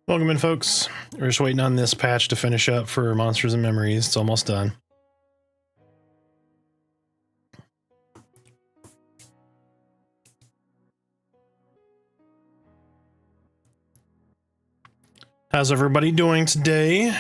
Welcome in, folks. We're just waiting on this patch to finish up for Monsters and Memories. It's almost done. How's everybody doing today?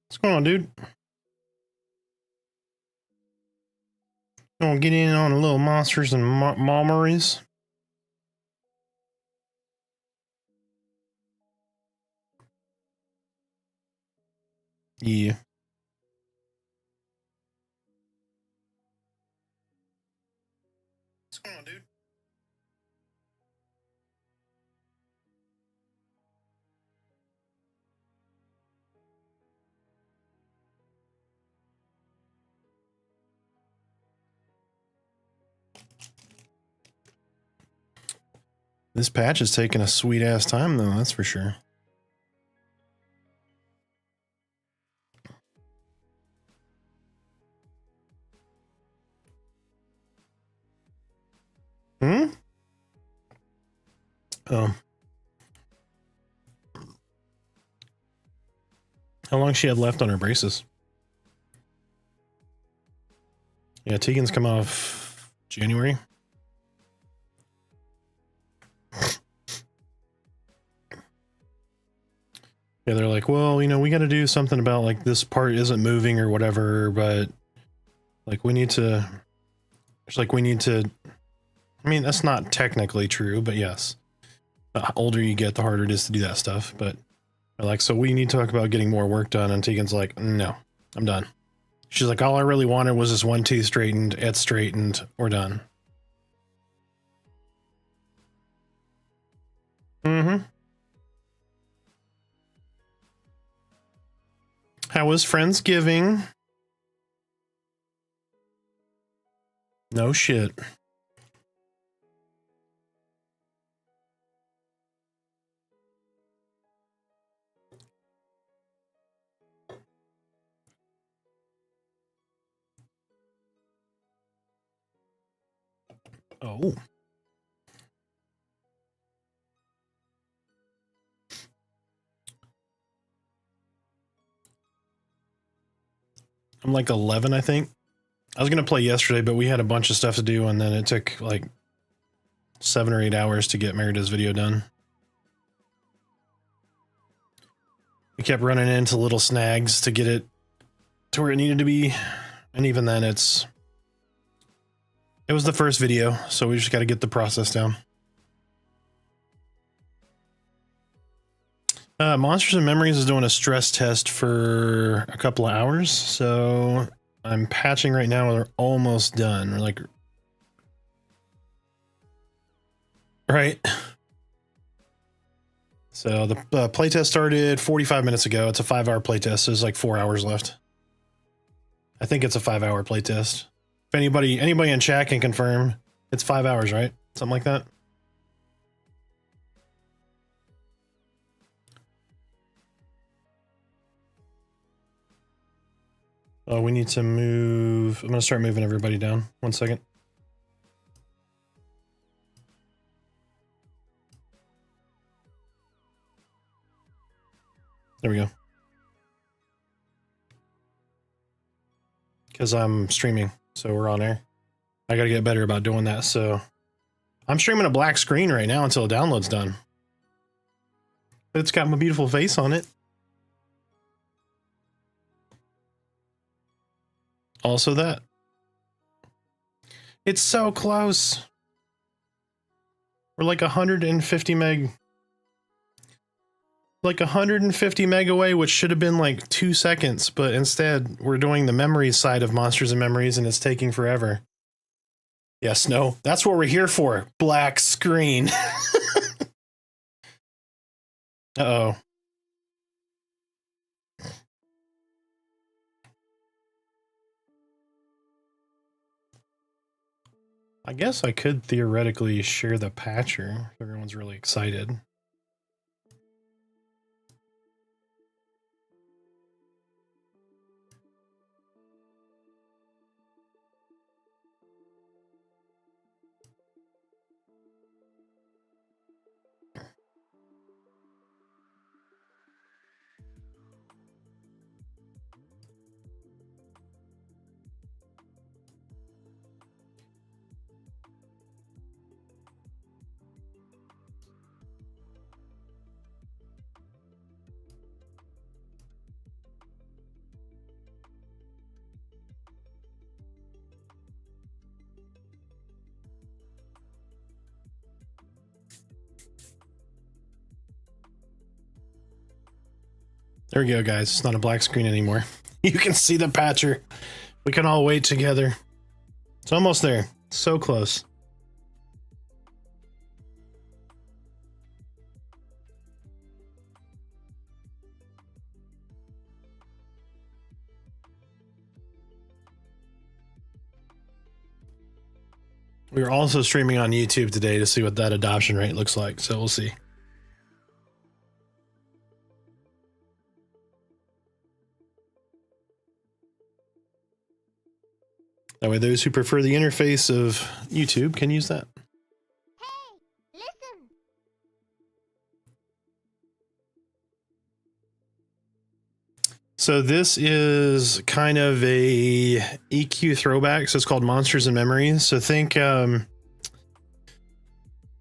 What's going on, dude? Gonna get in on a little Monsters and Memories. Yeah. What's going on, dude? This patch is taking a sweet ass time, though, that's for sure. Hmm? Oh. How long she had left on her braces? Yeah, Tegan's come off January. Yeah, they're like, well, you know, we got to do something about like this part isn't moving or whatever, but like we need to, it's like we need to, I mean, that's not technically true, but yes. The older you get, the harder it is to do that stuff. But they're like, so we need to talk about getting more work done. And Tegan's like, no, I'm done. She's like, all I really wanted was this one tooth straightened. It's straightened. We're done. Mm-hmm. How was Friendsgiving? No shit. Oh. I'm like 11, I think. I was going to play yesterday, but we had a bunch of stuff to do, and then it took like 7 or 8 hours to get Merida's video done. We kept running into little snags to get it to where it needed to be, and even then it was the first video, so we just got to get the process down. Monsters and Memories is doing a stress test for a couple of hours, so I'm patching right now. We're almost done. We're like, right. So the playtest started 45 minutes ago. It's a 5-hour playtest. So there's like 4 hours left. I think it's a 5-hour playtest. If anybody in chat can confirm, it's 5 hours, right? Something like that. Oh, we need to move. I'm going to start moving everybody down. 1 second. There we go. Because I'm streaming, so we're on air. I got to get better about doing that. So I'm streaming a black screen right now until the download's done. It's got my beautiful face on it. Also that. It's so close. We're like 150 meg. Like 150 meg away, which should have been like 2 seconds, but instead we're doing the memories side of Monsters and Memories and it's taking forever. Yes, no, that's what we're here for. Black screen. Uh-oh. I guess I could theoretically share the patcher if everyone's really excited. There we go, guys. It's not a black screen anymore. You can see the patcher. We can all wait together. It's almost there. So close. We are also streaming on YouTube today to see what that adoption rate looks like, so we'll see. That way those who prefer the interface of YouTube can use that. Hey, listen. So this is kind of a EQ throwback, so it's called Monsters and Memories. So think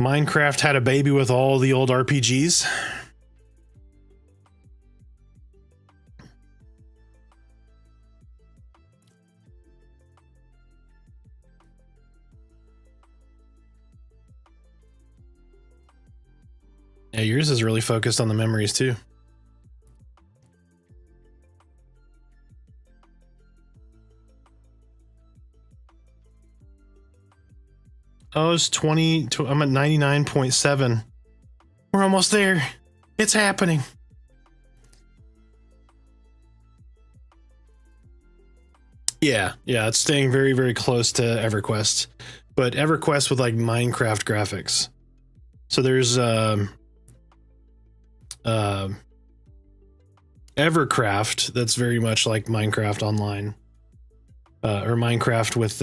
Minecraft had a baby with all the old RPGs. Yeah, yours is really focused on the memories too. Oh, it's 20. I'm at 99.7. We're almost there. It's happening. Yeah, it's staying very, very close to EverQuest, but EverQuest with like Minecraft graphics. So there's Evercraft that's very much like Minecraft Online, or Minecraft with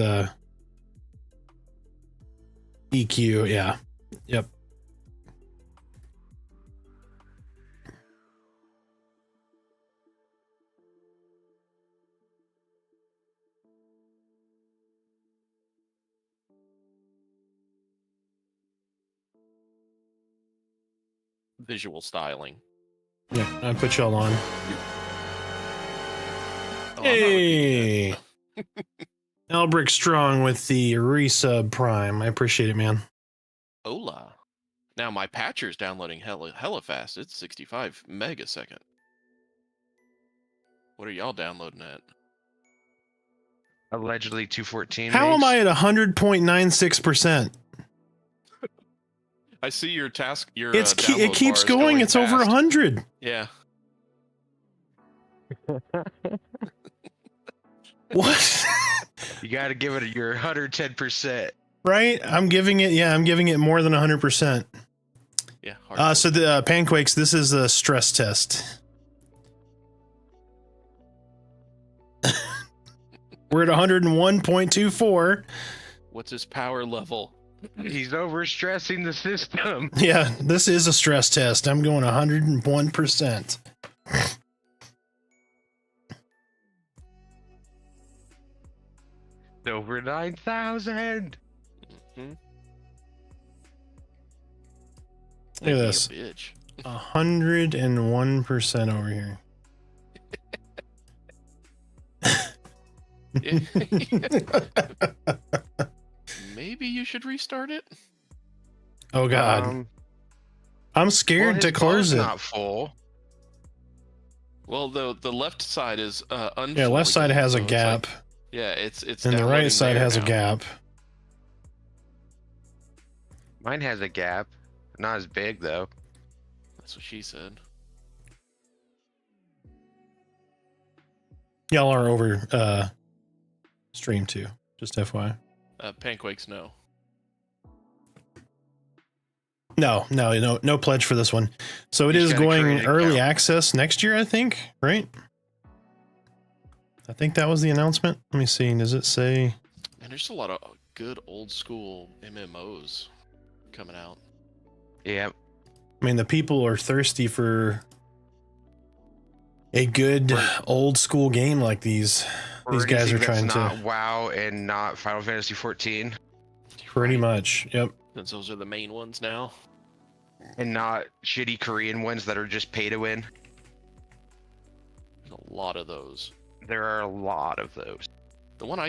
EQ. Yeah, yep. Visual styling. Yeah, I put y'all on. Oh, Hey, Albrick Strong with the resub Prime. I appreciate it, man. Hola. Now my patcher's downloading hella fast. It's 65 megasecond. What are y'all downloading at? Allegedly 214. How am I at 100.96%? I see your task. Your It download keeps bar is going. It's over fast. 100. Yeah. What? You got to give it your 110%. Right? I'm giving it more than 100%. Yeah. hardcore. So the Panquakes, this is a stress test. We're at 101.24. What's his power level? He's overstressing the system. Yeah, this is a stress test. I'm going 101%. Over 9,000. Hmm? Look at this. Bitch. 101% over here. Maybe you should restart it. Oh God, I'm scared well, to his close bar's it. not full. Well, the left side is unfull Yeah, left side again, has so a it's gap, like- yeah, it's and the downloading right side there has a now. gap. Mine has a gap. Not as big though. That's what she said. Y'all are over stream too. Just FYI. Panquakes, no. No pledge for this one. So it You is gotta going create an early account. access next year, I think, right? I think that was the announcement. Let me see. Does it say? And there's a lot of good old school MMOs coming out. Yeah. I mean, the people are thirsty for a good old school game like these. These Or guys anything are trying that's to not WoW and not Final Fantasy 14 pretty much. Yep. Since those are the main ones now. and not shitty Korean ones that are just pay to win. There's a lot of those. There are a lot of those. The one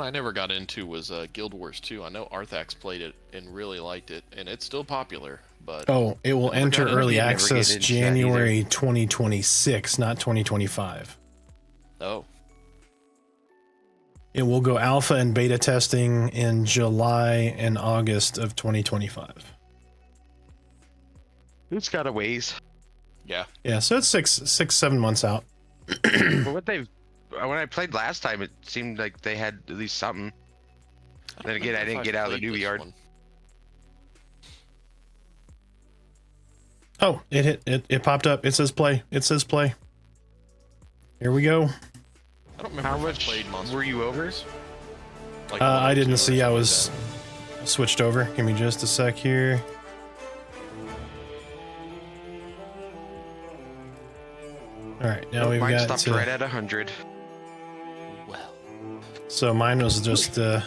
I never got into was Guild Wars 2. I know Arthax played it and really liked it, and it's still popular. But Oh, it will enter forgot early I'd never access get into that either. January 2026, not 2025. oh, It will go alpha and beta testing in July and August of 2025. It's got a ways. yeah. Yeah, so it's 7 months out. But what they've when I played last time, it seemed like they had at least something. Then again, I remember didn't if get out of the played newbie this yard. one. Oh, it popped up. It says play. It says play. Here we go. I don't remember How if I much played Monster were you over? Hunters. Like I 1 or didn't 2 or see. I something was like switched over. Give me just a sec here. All right, now we've Mine got stopped to, right at 100. that. Well, so mine was just you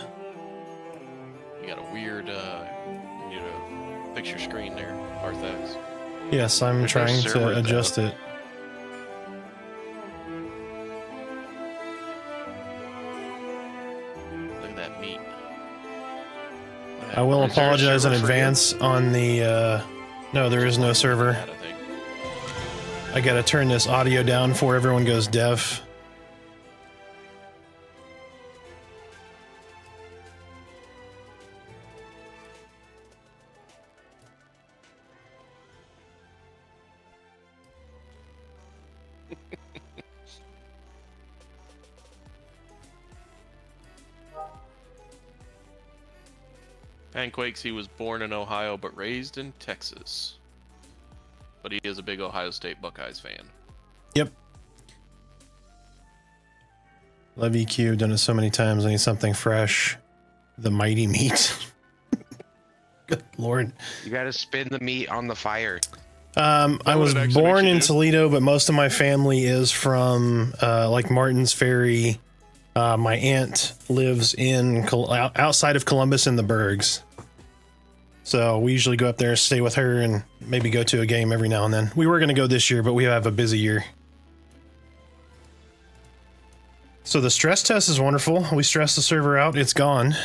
got a weird you need a picture screen there, Arthax. yes, I'm There's no trying server, to though. adjust it. Look at that meat. I will Is there a apologize in server for you? advance on the no, there is no server. That, I think. I gotta turn this audio down before everyone goes deaf. Panquakes, he was born in Ohio but raised in Texas. But he is a big Ohio State Buckeyes fan. Yep. Love EQ, done it so many times. I need something fresh. The mighty meat. Good Lord. You got to spin the meat on the fire. I what was it actually born makes you in do? Toledo, but most of my family is from like Martins Ferry. My aunt lives in outside of Columbus in the Bergs. So we usually go up there, stay with her, and maybe go to a game every now and then. We were going to go this year, but we have a busy year. So the stress test is wonderful. We stressed the server out. It's gone.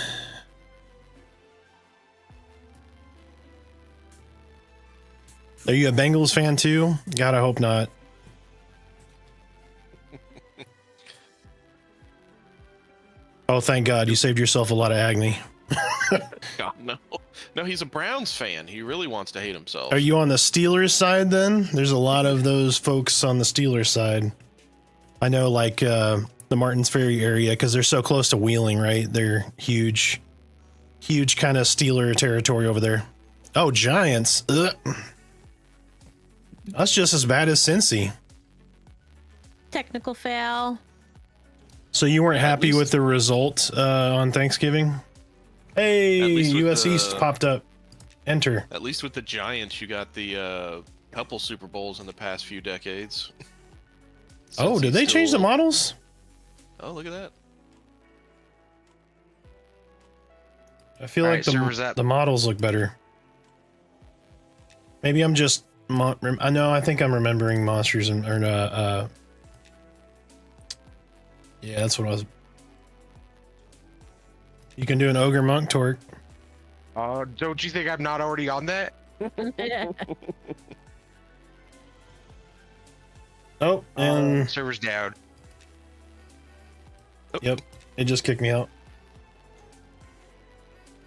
Are you a Bengals fan too? God, I hope not. Oh, thank God. You saved yourself a lot of agony. God, no. No, he's a Browns fan. He really wants to hate himself. Are you on the Steelers side then? There's a lot of those folks on the Steelers side. I know, like, the Martins Ferry area, because they're so close to Wheeling, right? They're huge kind of Steeler territory over there. Oh, Giants. Ugh. That's just as bad as Cincy. Technical fail. So you weren't Yeah, at happy least- with the result on Thanksgiving? Hey, least with US the- East popped up. Enter. At least with the Giants, you got the couple Super Bowls in the past few decades. Oh, Since did he's they change the still- models? Oh, look at that. I feel All like right, servers up. the models look better. Maybe I'm just... I know, I think I'm remembering Monsters and... yeah, that's what I was... You can do an Ogre Monk Torque. Don't you think I'm not already on that? Oh, and... Server's down. Yep, it just kicked me out.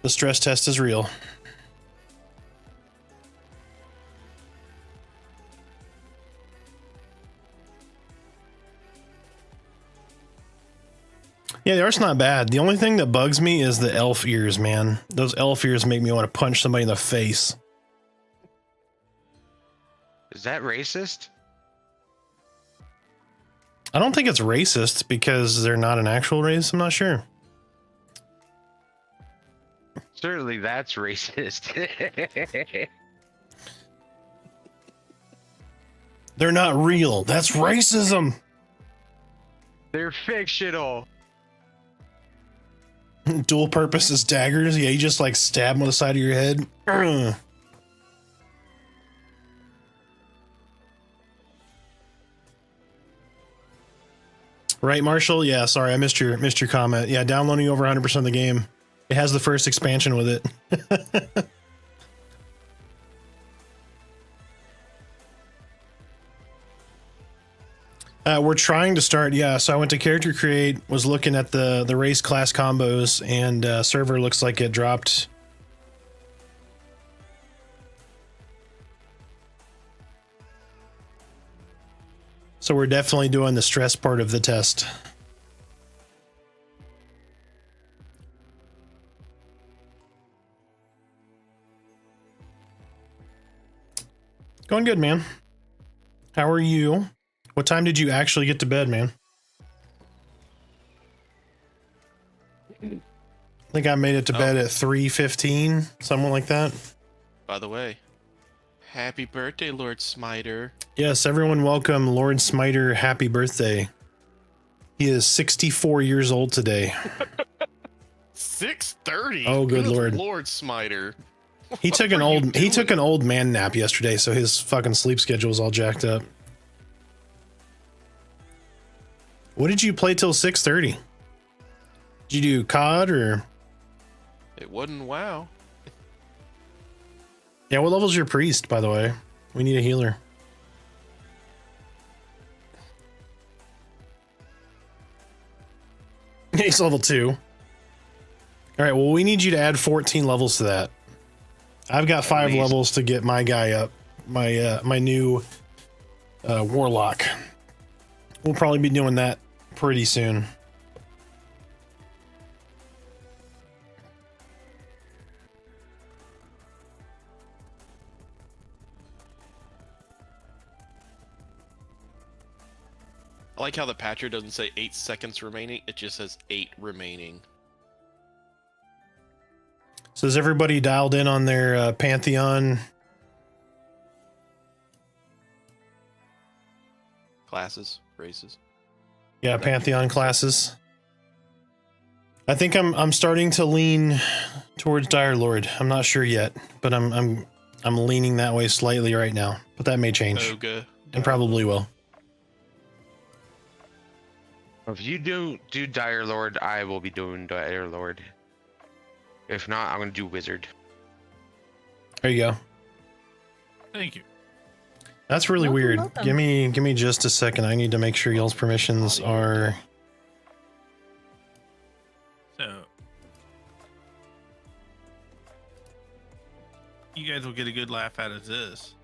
The stress test is real. Yeah, the art's not bad. The only thing that bugs me is the elf ears, man. Those elf ears make me want to punch somebody in the face. Is that racist? I don't think it's racist because they're not an actual race. I'm not sure. Certainly that's racist. They're not real. That's racism. They're fictional. Dual purposes daggers. Yeah, you just like stab them on the side of your head. Ugh. Right, Marshall? Yeah, sorry, I missed your comment. Yeah, downloading over 100% of the game. It has the first expansion with it. We're trying to start, yeah. So I went to character create, was looking at the race class combos, and server looks like it dropped. So we're definitely doing the stress part of the test. Going good, man. How are you? What time did you actually get to bed, man? I think I made it to bed at 3:15, something like that. By the way, happy birthday, Lord Smiter. Yes, everyone welcome Lord Smiter. Happy birthday. He is 64 years old today. 6:30. Oh, good Lord. Lord Smiter. He took an old man nap yesterday, so his fucking sleep schedule was all jacked up. What did you play till 6:30? Did you do COD or? It wasn't WoW. Yeah, what level's your priest, by the way? We need a healer. He's level 2. All right, well, we need you to add 14 levels to that. I've got 5 least. levels to get my guy up, my new warlock. We'll probably be doing that pretty soon. I like how the patcher doesn't say 8 seconds remaining. It just says 8 remaining. So is everybody dialed in on their Pantheon? Classes, races. Yeah, Pantheon classes. I think I'm starting to lean towards Dire Lord. I'm not sure yet, but I'm leaning that way slightly right now. But that may change, Oga. and probably will. If you do Dire Lord, I will be doing Dire Lord. If not, I'm gonna do Wizard. There you go. Thank you. That's really Welcome, weird. welcome. Give me just a second. I need to make sure y'all's permissions are. So you guys will get a good laugh out of this.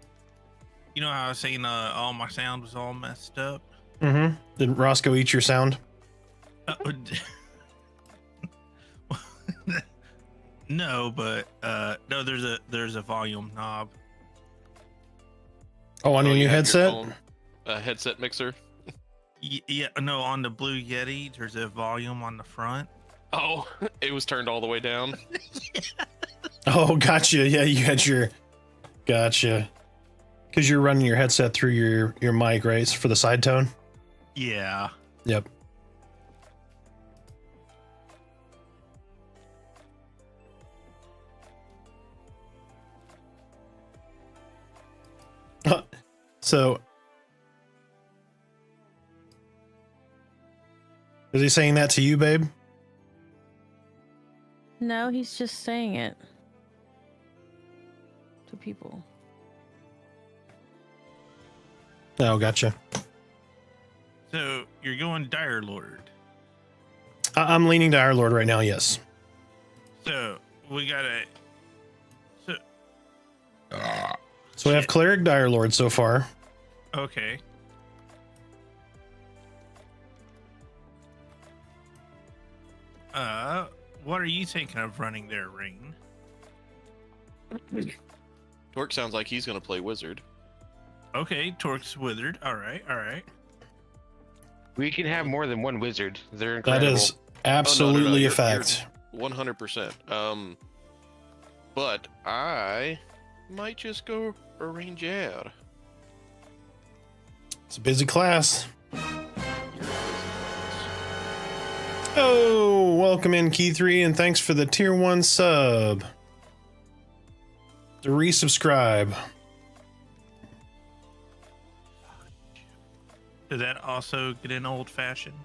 You know how I was saying all my sound was all messed up? Mm-hmm. Did Roscoe eat your sound? No, but no, there's a volume knob. Oh, on your you new have headset? phone, headset mixer. Yeah, no, on the Blue Yeti, there's a volume on the front. Oh, it was turned all the way down. Oh, gotcha. Yeah, you had your. Gotcha. Because you're running your headset through your mic, right? For the side tone? Yeah. Yep. So. Is he saying that to you, babe? No, he's just saying it to people. Oh, gotcha. So you're going Dire Lord. I'm leaning to Our Lord right now, yes. So we gotta. So So we have Cleric Dire Lord so far. okay. What are you thinking of running there, Rain? Torque sounds like he's gonna play wizard. Okay, Torque's withered. All right, all right. We can have more than one wizard. They're That incredible. is absolutely a You're fact. 100%. But I might just go Ranger. It's a busy class. You're a busy class. Oh, welcome in Key 3 and thanks for the tier 1 sub. To resubscribe. Did that also get an old fashioned?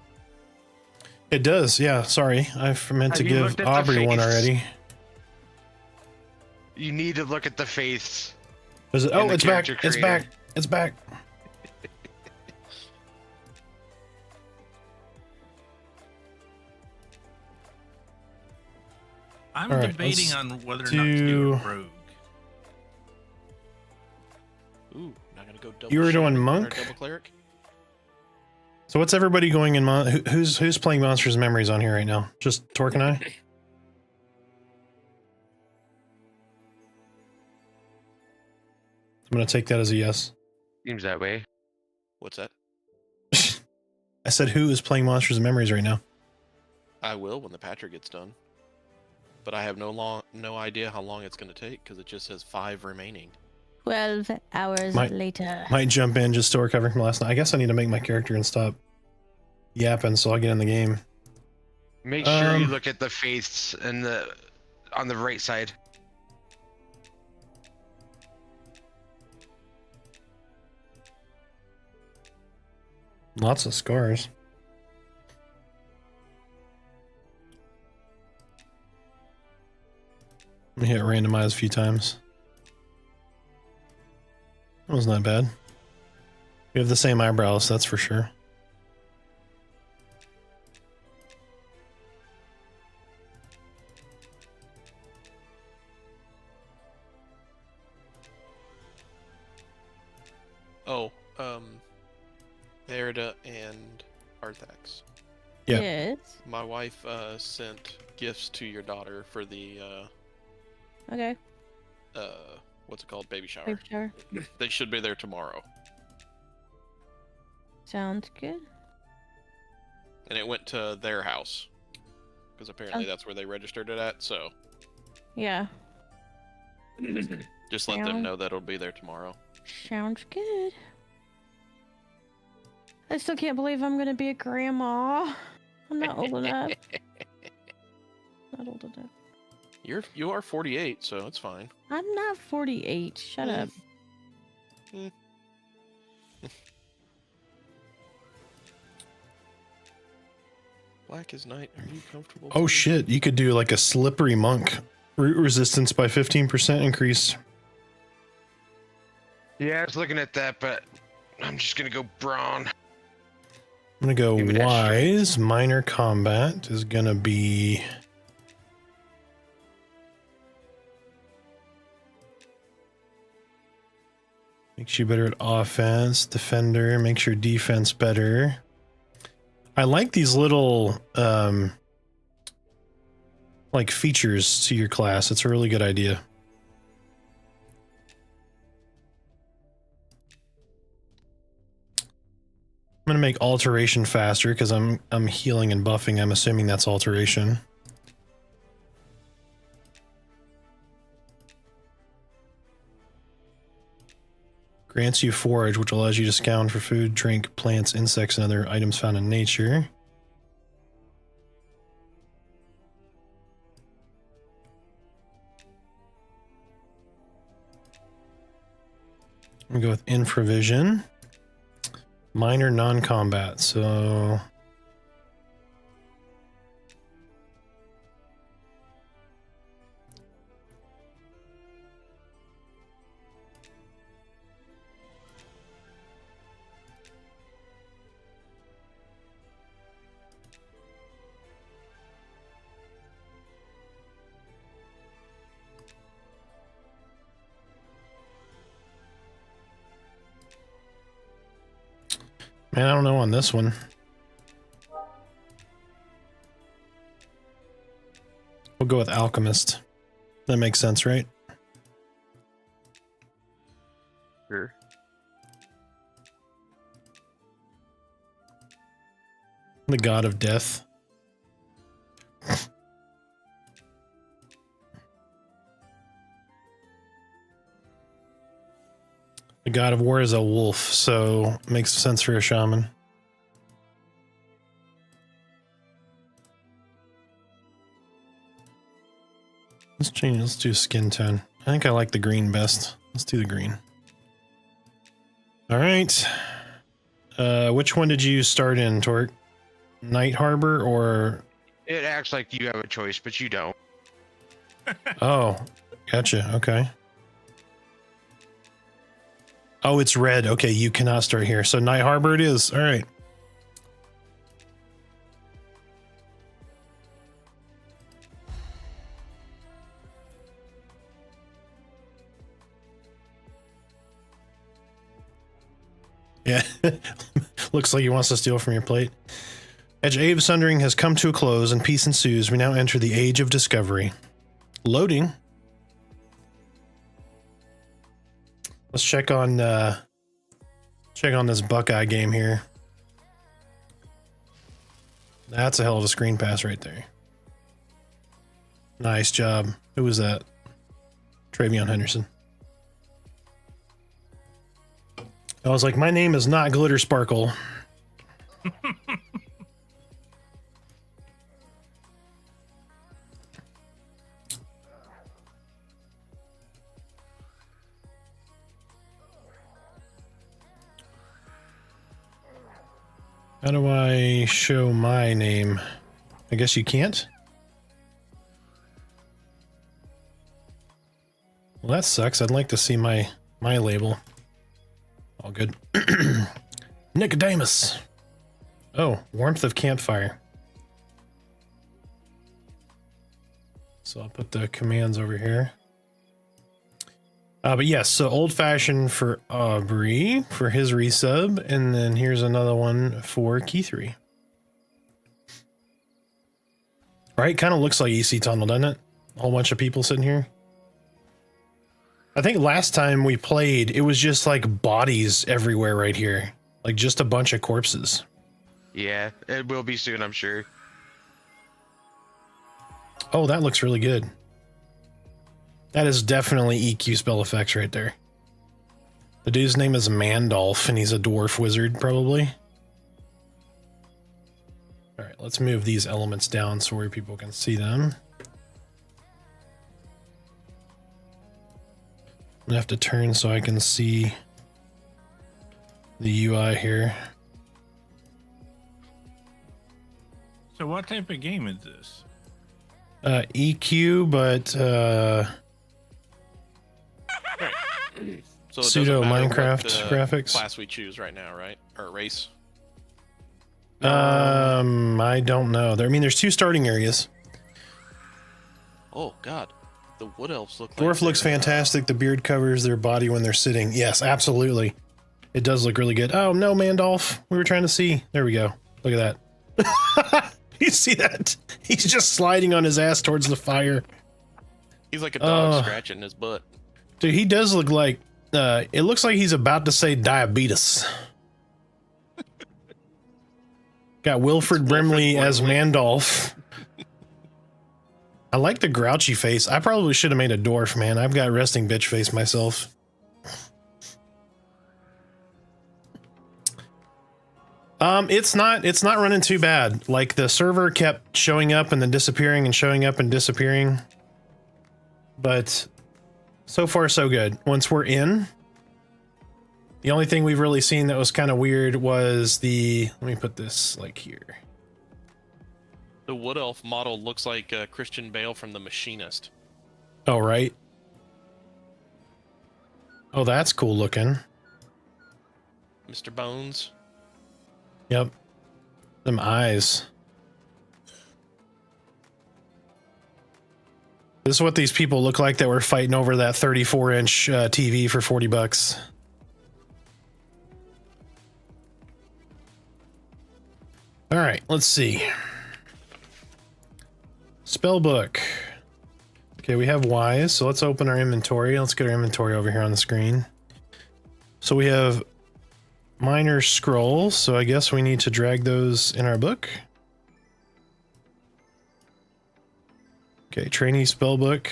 It does, yeah. Sorry, I meant to Have you give looked at the Aubrey one face? already. You need to look at the faiths. Is it? And Oh, the it's back. character It's creator. back. It's back. I'm All right, debating let's on whether or not to do a do- rogue. Ooh, not gonna go double. You were shaman doing or monk? double cleric. So what's everybody going in? Who's playing Monsters and Memories on here right now? Just Torque and I. I'm gonna take that as a yes. Seems that way. What's that? I said who is playing Monsters and Memories right now? I will when the Patrick gets done. But I have no idea how long it's gonna take because it just says 5 remaining. 12 hours Might- later. Might jump in just to recover from last night. I guess I need to make my character and stop yapping so I'll get in the game. Make sure you Um, look at the faiths and on the right side. Lots of scars. Let me hit randomize a few times. That was not bad. We have the same eyebrows, that's for sure. Oh, Erida and Arthax. Yeah. Yes. My wife sent gifts to your daughter for the Okay. what's it called, baby shower. Baby shower. They should be there tomorrow, Sounds good. and it went to their house because apparently Oh. that's where they registered it at. So Yeah. just let Yeah. them know that it'll be there tomorrow. Sounds good. I still can't believe I'm gonna be a grandma. I'm not old enough. Not old enough. You are 48, so it's fine. I'm not 48. Shut Mm. up. Black as night. Are you comfortable? Oh please? shit, you could do like a slippery monk. Root resistance by 15% increase. Yeah, I was looking at that, but I'm just gonna go brawn. I'm gonna go Give me that wise. Minor combat is gonna be. Makes you better at offense. Defender makes your defense better. I like these little like features to your class. It's a really good idea. I'm gonna make alteration faster because I'm healing and buffing. I'm assuming that's alteration. Grants you forage, which allows you to scout for food, drink, plants, insects, and other items found in nature. I'm gonna go with infravision. Minor non-combat, so... Man, I don't know on this one. We'll go with alchemist. That makes sense, right? Sure. The god of death. The god of war is a wolf, so makes sense for a shaman. Let's change, let's do skin tone. I think I like the green best. Let's do the green. All right. Which one did you start in, Torque? Night Harbor or... It acts like you have a choice, but you don't. Oh, gotcha. Okay. Oh, it's red. Okay, you cannot start here. So Night Harbor it is. All right. Yeah. Looks like he wants to steal from your plate. As Age of Sundering has come to a close and peace ensues, we now enter the Age of Discovery. Loading. Let's check on this Buckeye game here. That's a hell of a screen pass right there. Nice job. Who was that? Travion Henderson. I was like, my name is not Glitter Sparkle. How do I show my name? I guess you can't? Well, that sucks. I'd like to see my label. All good. Nicodemus. Oh, warmth of campfire. So I'll put the commands over here. But yes, so old fashioned for Aubrey for his resub, and then here's another one for Key3. Right, kind of looks like EC Tunnel, doesn't it? A whole bunch of people sitting here. I think last time we played, it was just like bodies everywhere right here, like just a bunch of corpses. Yeah, it will be soon, I'm sure. Oh, that looks really good. That is definitely EQ spell effects right there. The dude's name is Mandolph, and he's a dwarf wizard, probably. All right, let's move these elements down so where people can see them. I'm gonna have to turn so I can see the UI here. So what type of game is this? EQ, but So it Pseudo doesn't matter Minecraft what, graphics. class we choose right now, right? Or race. I don't know. I mean, there's 2 starting areas. Oh God, the wood elves look. Dwarf like looks they're, fantastic. The beard covers their body when they're sitting. Yes, absolutely. It does look really good. Oh no, Mandolph. We were trying to see. There we go. Look at that. You see that? He's just sliding on his ass towards the fire. He's like a dog scratching his butt. Dude, he does look like, it looks like he's about to say diabetes. Got Wilfred Brimley as Mandolph. I like the grouchy face. I probably should have made a dwarf, man. I've got resting bitch face myself. It's not running too bad. Like, the server kept showing up and then disappearing and showing up and disappearing. But so far so good. Once we're in, the only thing we've really seen that was kind of weird was let me put this like here. The wood elf model looks like Christian Bale from The Machinist. Oh, right. Oh, that's cool looking. Mr. Bones. Yep. Them eyes. This is what these people look like that were fighting over that 34-inch TV for $40. All right, let's see. Spellbook. Okay, we have Wise, so let's open our inventory. Let's get our inventory over here on the screen. So we have Minor Scrolls, so I guess we need to drag those in our book. Okay, Trainee Spellbook.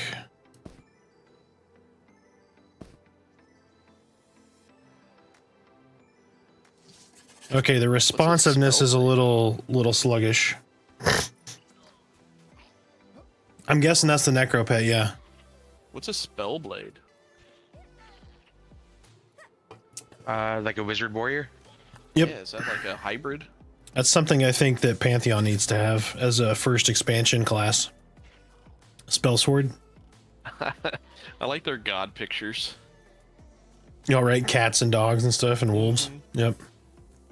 Okay, the responsiveness is a little sluggish. I'm guessing that's the Necropet, yeah. What's a Spellblade? Like a wizard warrior? Yep. Yeah, is that like a hybrid? That's something I think that Pantheon needs to have as a first expansion class. Spell sword. I like their god pictures. All right, cats and dogs and stuff and wolves. Yep.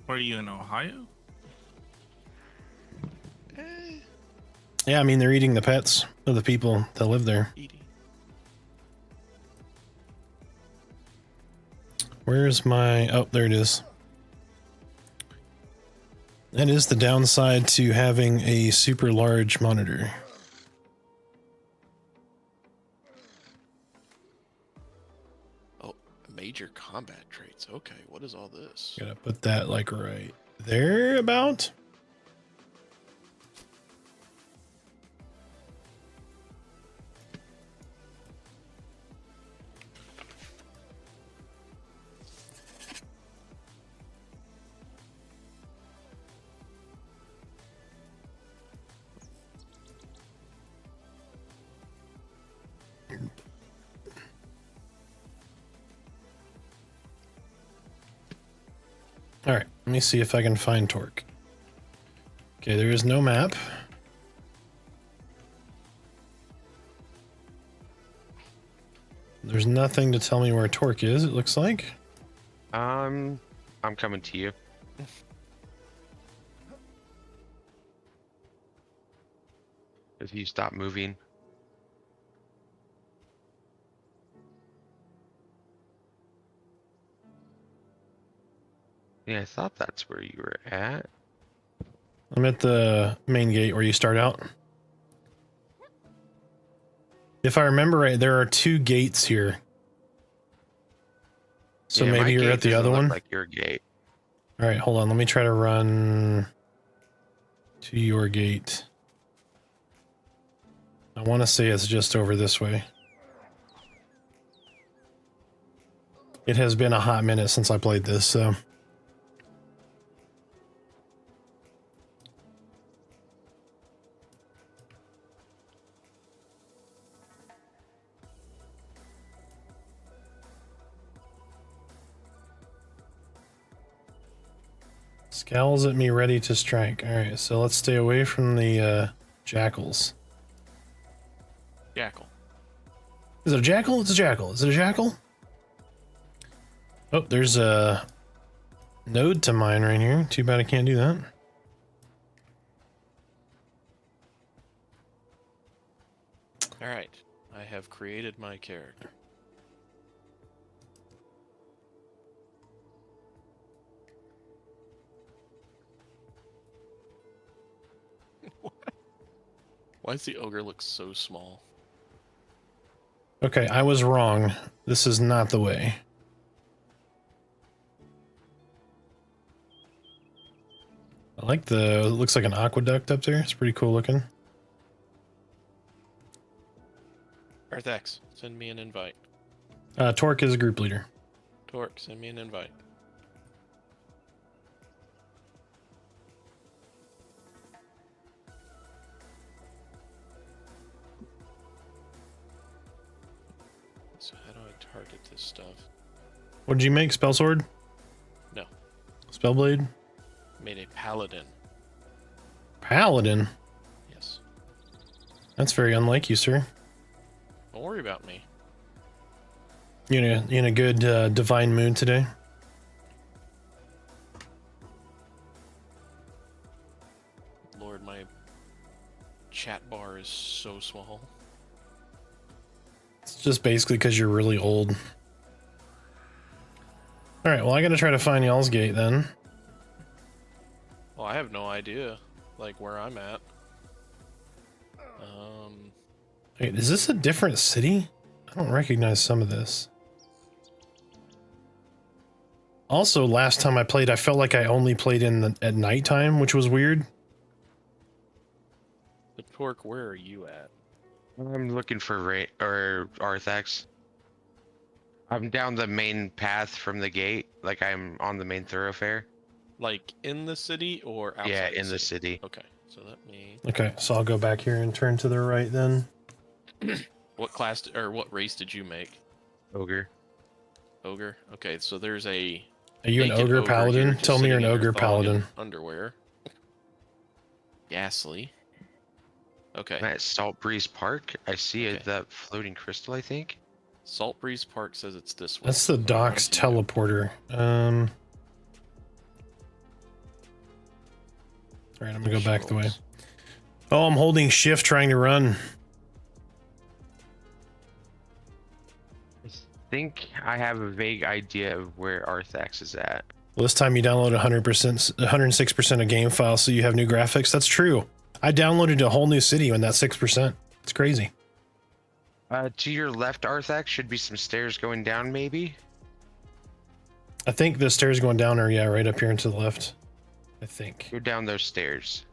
Where are you in Ohio? Yeah, I mean, they're eating the pets of the people that live there. Where's my... Oh, there it is. That is the downside to having a super large monitor. Oh, major combat traits. Okay, what is all this? Gotta put that like right there about. All right, let me see if I can find Torque. Okay, there is no map. There's nothing to tell me where Torque is, it looks like. I'm coming to you. If you stop moving. Yeah, I thought that's where you were at. I'm at the main gate where you start out. If I remember right, there are 2 gates here. So Yeah, my maybe you're gate at the doesn't other look one? like your gate. All right, hold on. Let me try to run to your gate. I want to say it's just over this way. It has been a hot minute since I played this, so... Scowls at me, ready to strike. All right, so let's stay away from the jackals. Jackal. Is it a jackal? It's a jackal. Is it a jackal? Oh, there's a node to mine right here. Too bad I can't do that. All right, I have created my character. Why does the ogre look so small? Okay, I was wrong. This is not the way. I like the, it looks like an aqueduct up there. It's pretty cool looking. Earthex, send me an invite. Torque is a group leader. Torque, send me an invite. So how do I target this stuff? What did you make? Spell sword? No. Spellblade? Made a paladin. Paladin? Yes. That's very unlike you, sir. Don't worry about me. You in a good divine mood today? Lord, my chat bar is so small. It's just basically because you're really old. Alright, well I gotta try to find y'all's gate then. Well, I have no idea, like, where I'm at. Wait, is this a different city? I don't recognize some of this. Also, last time I played, I felt like I only played at nighttime, which was weird. The Torque, where are you at? I'm looking for Ray or Arthax. I'm down the main path from the gate, like I'm on the main thoroughfare. Like, in the city or outside? Yeah, in the city. Okay, so let me... Okay, so I'll go back here and turn to the right then. What class, or what race did you make? Ogre. Ogre? Okay, so there's a... Are you an naked ogre paladin? here just Tell me you're an sitting in her ogre thong paladin. and Underwear. Ghastly. Okay. I'm at Salt Breeze Park. I see Okay. that floating crystal, I think. Salt Breeze Park says it's this way. That's the So I'm docks going to- teleporter. Alright, I'm gonna go back the way. Scrolls. Oh, I'm holding shift trying to run. I think I have a vague idea of where Arthax is at. Well, this time you download 100%, 106% of game files, so you have new graphics. That's true. I downloaded a whole new city on that 6%. It's crazy. To your left, Arthax, should be some stairs going down, maybe? I think the stairs going down are, yeah, right up here and to the left. I think. Go down those stairs.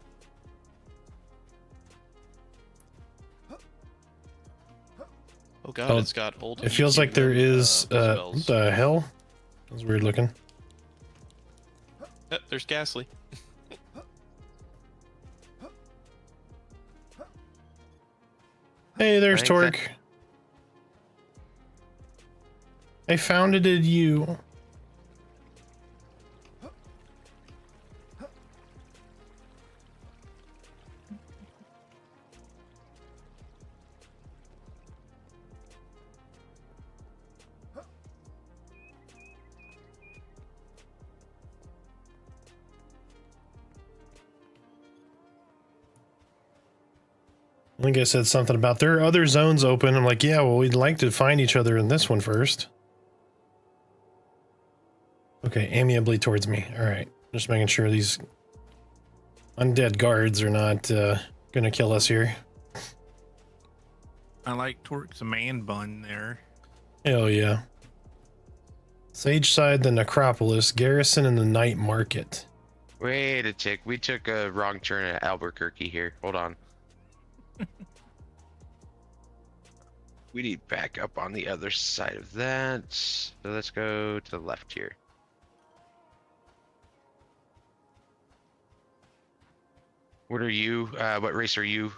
Oh god, Oh, it's got old... It feels like there is, spells. what the hell? That was weird looking. There's Ghastly. Hey, there's I think that- Torque. I found it in you. I think I said something about there are other zones open. I'm like, yeah, well, we'd like to find each other in this one first. Okay, amiably towards me. All right, just making sure these undead guards are not gonna kill us here. I like Torque's man bun there. Hell yeah. Sage side, the necropolis, garrison, and the night market. Wait a tick. We took a wrong turn at Albuquerque here. Hold on. We need back up on the other side of that. So let's go to the left here. What are you? What race are you?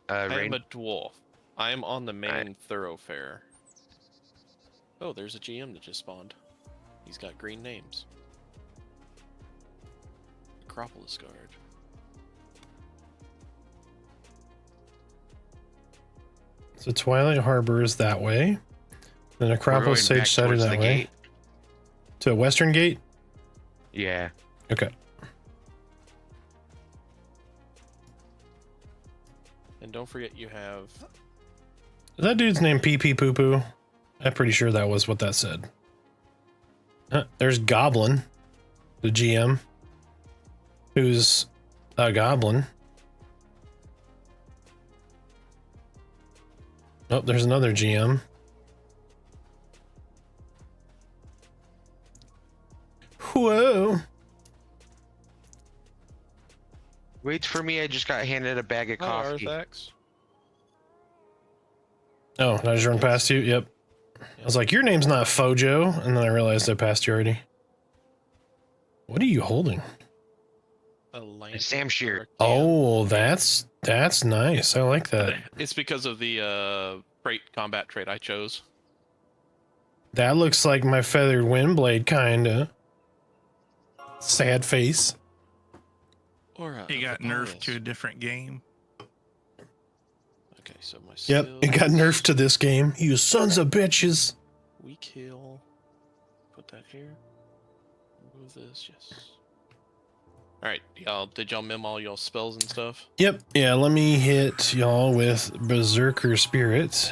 I Rain? am a dwarf. I am on the main Alright. thoroughfare. Oh, there's a GM that just spawned. He's got green names. Acropolis Guard. So Twilight Harbor is that way. The We're necropolis, going back sage side are towards that the way. gate. To Western Gate? Yeah. Okay. And don't forget you have. Is that dude's name Pee Pee Poo Poo? I'm pretty sure that was what that said. There's Goblin, the GM, who's a goblin. Oh, there's another GM. Whoa. Wait for me. I just got handed a bag of Hi, coffee. Arthax. Oh, did I just run past you? Yep. I was like, your name's not Fojo, and then I realized I passed you already. What are you holding? A lantern Sam Shear. or a can. Oh, that's nice. I like that. It's because of the combat trait I chose. That looks like my feathered windblade, kinda. Sad face. Or He got nerfed to a different game. Okay, so my Yep, it got skills, nerfed to this game. You sons of bitches. We kill. Put that here. Move this, yes. Alright, y'all, did y'all mem all y'all spells and stuff? Yep, yeah, let me hit y'all with Berserker Spirit.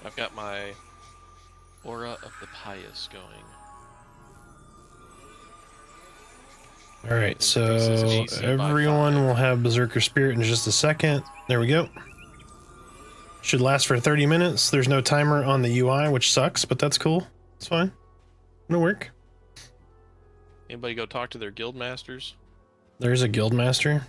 I've got my Aura of the Pious going. Alright, so Increases AC by everyone 5. will have Berserker Spirit in just a second. There we go. Should last for 30 minutes. There's no timer on the UI, which sucks, but that's cool. It's fine. It'll work. Anybody go talk to their guild masters? There's a guild master.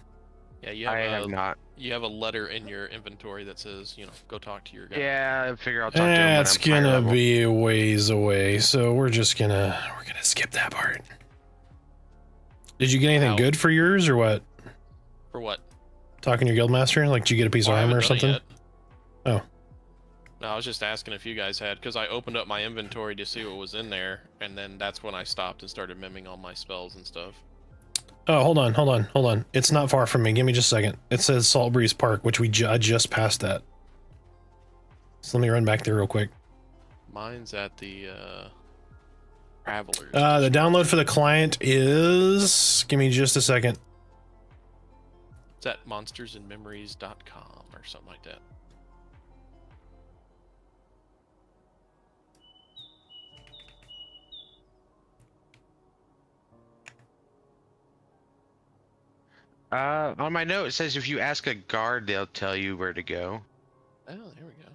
Yeah, you I have, have not. you have a letter in your inventory that says, you know, go talk to your guy. Yeah, I figure I'll talk to him when That's I'm higher gonna level. be a ways away, so we're gonna skip that part. Did you get anything Ow. good for yours or what? For what? Talking to your guild master? Like, did you get a piece Well, I of armor or haven't done it something? yet. Oh. No, I was just asking if you guys had, because I opened up my inventory to see what was in there, and then that's when I stopped and started memming all my spells and stuff. Oh, hold on. It's not far from me. Give me just a second. It says Salt Breeze Park, which I just passed that. So let me run back there real quick. Mine's at the Travelers. The download for the client is... Give me just a second. It's at monstersandmemories.com or something like that. On my note, it says if you ask a guard, they'll tell you where to go. Oh, there we go.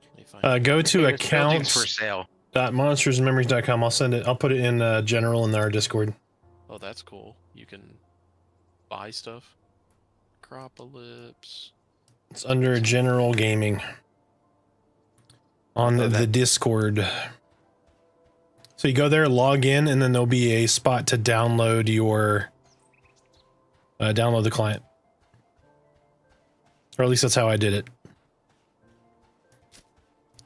Let me find Go to Hey, this building's for accounts. sale. .monstersandmemories.com. I'll send it. I'll put it in general in our Discord. Oh, that's cool. You can buy stuff. Acropolis. It's under general gaming on the Discord. So you go there, log in, and then there'll be a spot to download your download the client. Or at least that's how I did it.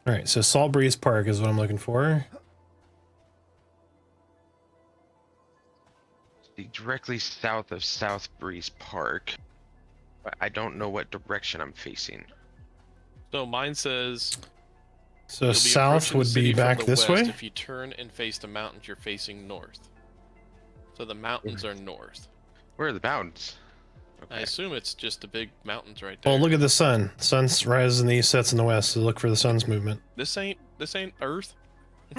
All right, so Salt Breeze Park is what I'm looking for. Directly south of South Breeze Park. But I don't know what direction I'm facing. So mine says So you'll be south approaching the would city be from back the this west. way. If you turn and face the mountains, you're facing north. So the mountains are north. Where are the mountains? I assume it's just the big mountains right there. Oh, look at the sun. Sun rises in the east, sets in the west. So look for the sun's movement. This ain't Earth.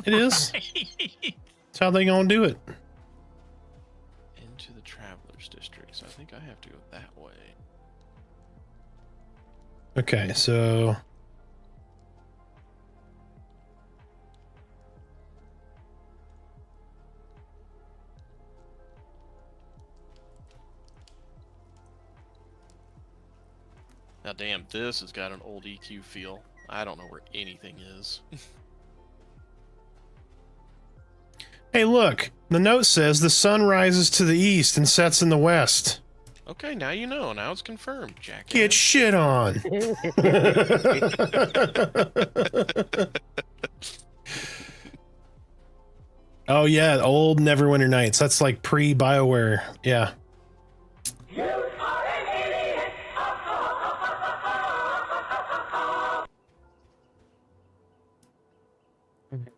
It is. That's how they gonna do it. Into the Travelers District. So I think I have to go that way. Okay, so Now, damn, this has got an old EQ feel. I don't know where anything is. hey, look. The note says the sun rises to the east and sets in the west. Okay, now you know. Now it's confirmed, jackass. Get shit on. Oh yeah, old Neverwinter Nights. That's like pre-BioWare. Yeah.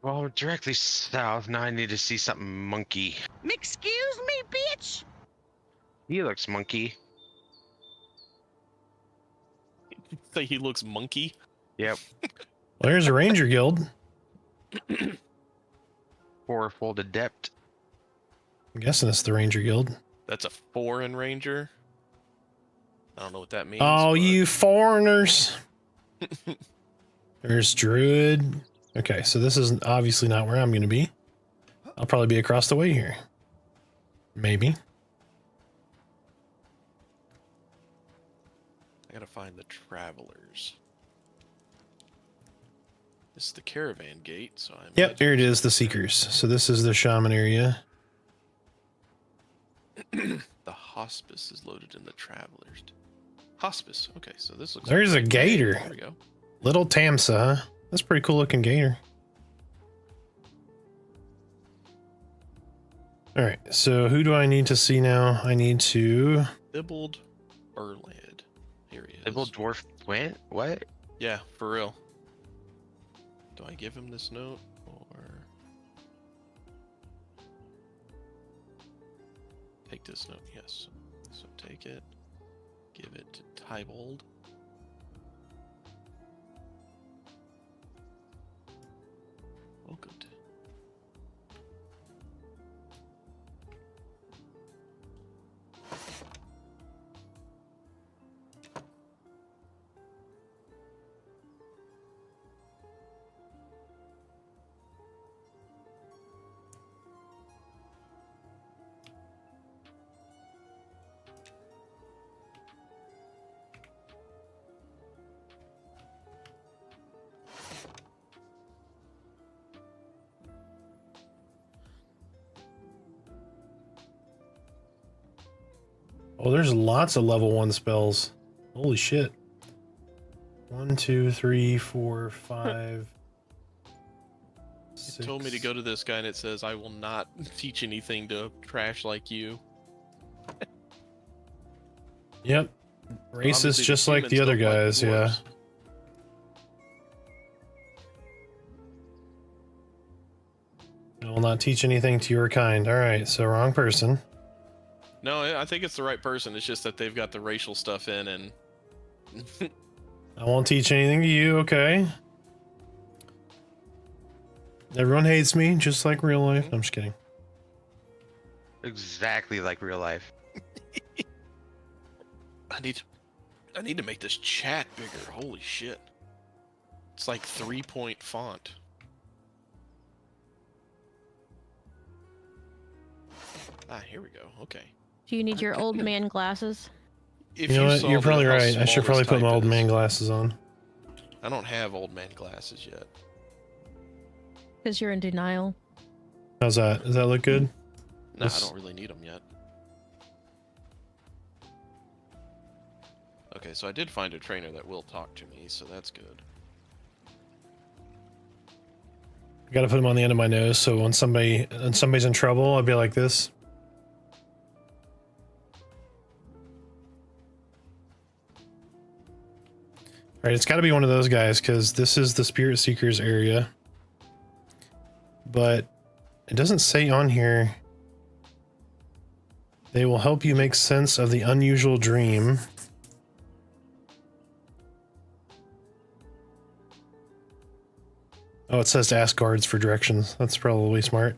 Well, directly south. Now I need to see something monkey. Excuse me, bitch. He looks monkey. Say he looks monkey. Yep. Well, there's a Ranger Guild. Fourfold adept. I'm guessing it's the Ranger Guild. That's a foreign ranger. I don't know what that means. Oh, but- you foreigners. There's Druid. Okay, so this is obviously not where I'm going to be. I'll probably be across the way here. Maybe. I gotta find the travelers. This is the caravan gate, so I Yep, here it is, the Seekers. So this is the Shaman area. The hospice is loaded in the travelers. Hospice. Okay, so this looks. There's a gator. There we go. Little Tamsa, huh? That's a pretty cool looking gator. Alright, so who do I need to see now? I need to... Dibbled Burlad. Here he is. Little dwarf went? What? Yeah, for real. Do I give him this note or take this note? Yes. So take it, give it to Tybold. Welcome to. Oh, there's lots of level 1 spells. Holy shit. 1, 2, 3, 4, 5. It told me to go to this guy and it says I will not teach anything to trash like you. Yep. Racist Obviously, just like the humans other don't like guys, yeah. dwarves. I will not teach anything to your kind. Alright, so wrong person. No, I think it's the right person. It's just that they've got the racial stuff in and I won't teach anything to you, okay? Everyone hates me, just like real life. I'm just kidding. Exactly like real life. I need to make this chat bigger. Holy shit. It's like 3-point font. Ah, here we go. Okay. Do you need your old man glasses? If You know what? saw You're probably how right. I should small probably this put my type old is- man glasses on. I don't have old man glasses yet. Because you're in denial. How's that? Does that look good? No, This- I don't really need them yet. Okay, so I did find a trainer that will talk to me, so that's good. I gotta put them on the end of my nose so when somebody's in trouble, I'll be like this. Alright, it's gotta be one of those guys because this is the Spirit Seekers area. But it doesn't say on here. They will help you make sense of the unusual dream. Oh, it says to ask guards for directions. That's probably smart.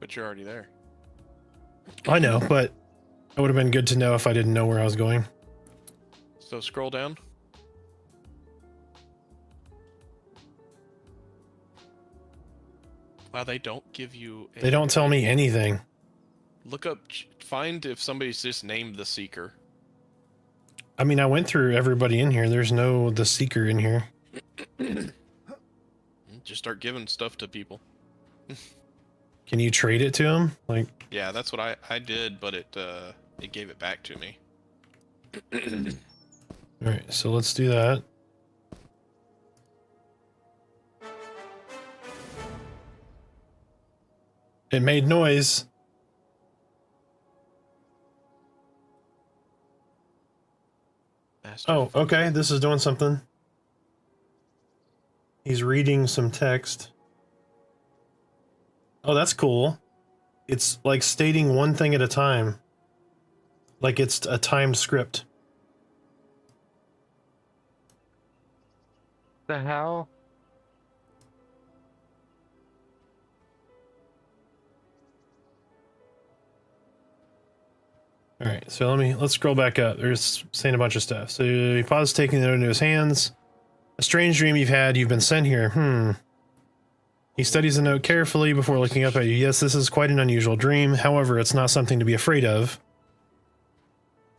But you're already there. I know, but it would have been good to know if I didn't know where I was going. So scroll down. Wow, they don't give you. They don't tell me anything. Look up, find if somebody's just named the Seeker. I mean, I went through everybody in here. There's no the Seeker in here. Just start giving stuff to people. Can you trade it to him? Like, Yeah, that's what I did, but it gave it back to me. all right, so let's do that. It made noise. Master Oh, Fun- okay. This is doing something. He's reading some text. Oh, that's cool. It's like stating one thing at a time. Like it's a timed script. The hell? All right, so let's scroll back up. There's saying a bunch of stuff. So he pauses, taking it into his hands. A strange dream you've had. You've been sent here. He studies the note carefully before looking up at you. Yes, this is quite an unusual dream. However, it's not something to be afraid of.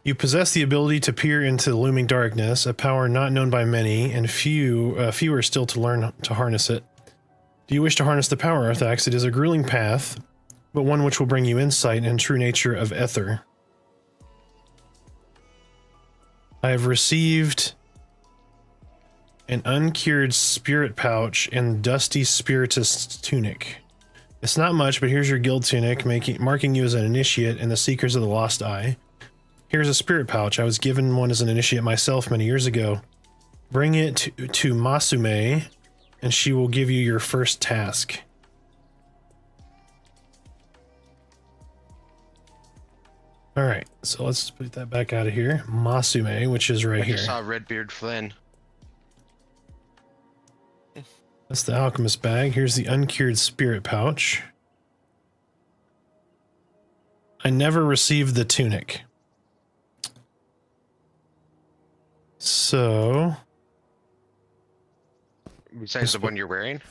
You possess the ability to peer into the looming darkness, a power not known by many, and fewer still to learn to harness it. Do you wish to harness the power, Arthax? It is a grueling path, but one which will bring you insight and true nature of Ether. I have received an uncured spirit pouch and dusty spiritist's tunic. It's not much, but here's your guild tunic, marking you as an initiate in the Seekers of the Lost Eye. Here's a spirit pouch. I was given one as an initiate myself many years ago. Bring it to Masume, and she will give you your first task. Alright, so let's put that back out of here. Masume, which is right I here. just saw Redbeard Flynn. That's the alchemist bag. Here's the uncured spirit pouch. I never received the tunic. So... Besides the one you're wearing?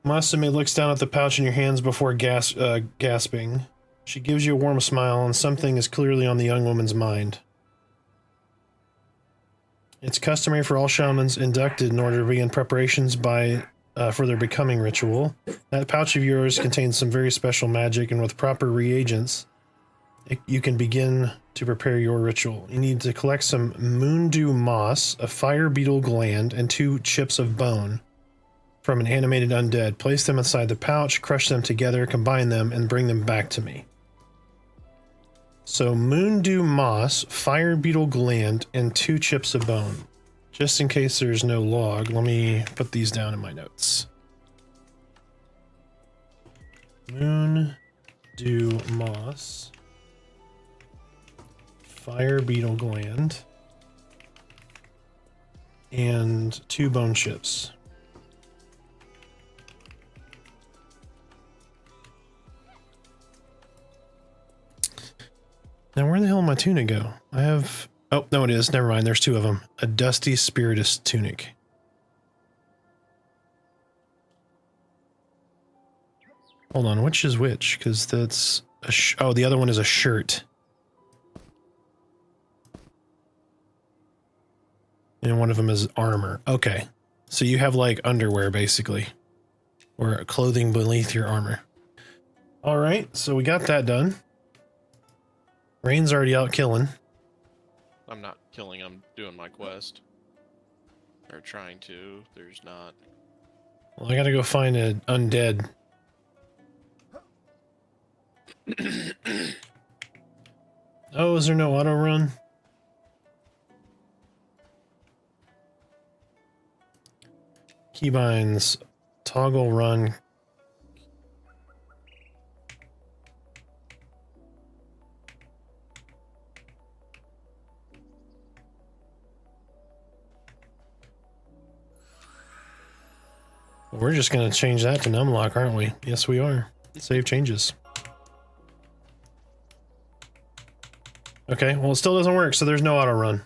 Masume looks down at the pouch in your hands before gasping. She gives you a warm smile, and something is clearly on the young woman's mind. It's customary for all shamans inducted in order to begin preparations for their becoming ritual. That pouch of yours contains some very special magic, and with proper reagents, you can begin to prepare your ritual. You need to collect some moondew moss, a fire beetle gland, and 2 chips of bone from an animated undead. Place them inside the pouch, crush them together, combine them, and bring them back to me. So moondew moss, fire beetle gland, and 2 chips of bone. Just in case there's no log, let me put these down in my notes. Moondew moss, fire beetle gland, and 2 bone chips. Now, where the hell did my tunic go? I have... Oh, no, it is. Never mind. There's 2 of them. A dusty spiritist tunic. Hold on. Which is which? Because that's... oh, the other one is a shirt. And one of them is armor. Okay. So you have, like, underwear, basically. Or clothing beneath your armor. Alright, so we got that done. Rain's already out killing. I'm not killing, I'm doing my quest. Or trying to. There's not. Well, I gotta go find an undead. Oh, is there no auto run? Keybinds, toggle run. We're just going to change that to numlock, aren't we? Yes, we are. Save changes. Okay, well, it still doesn't work, so there's no auto run.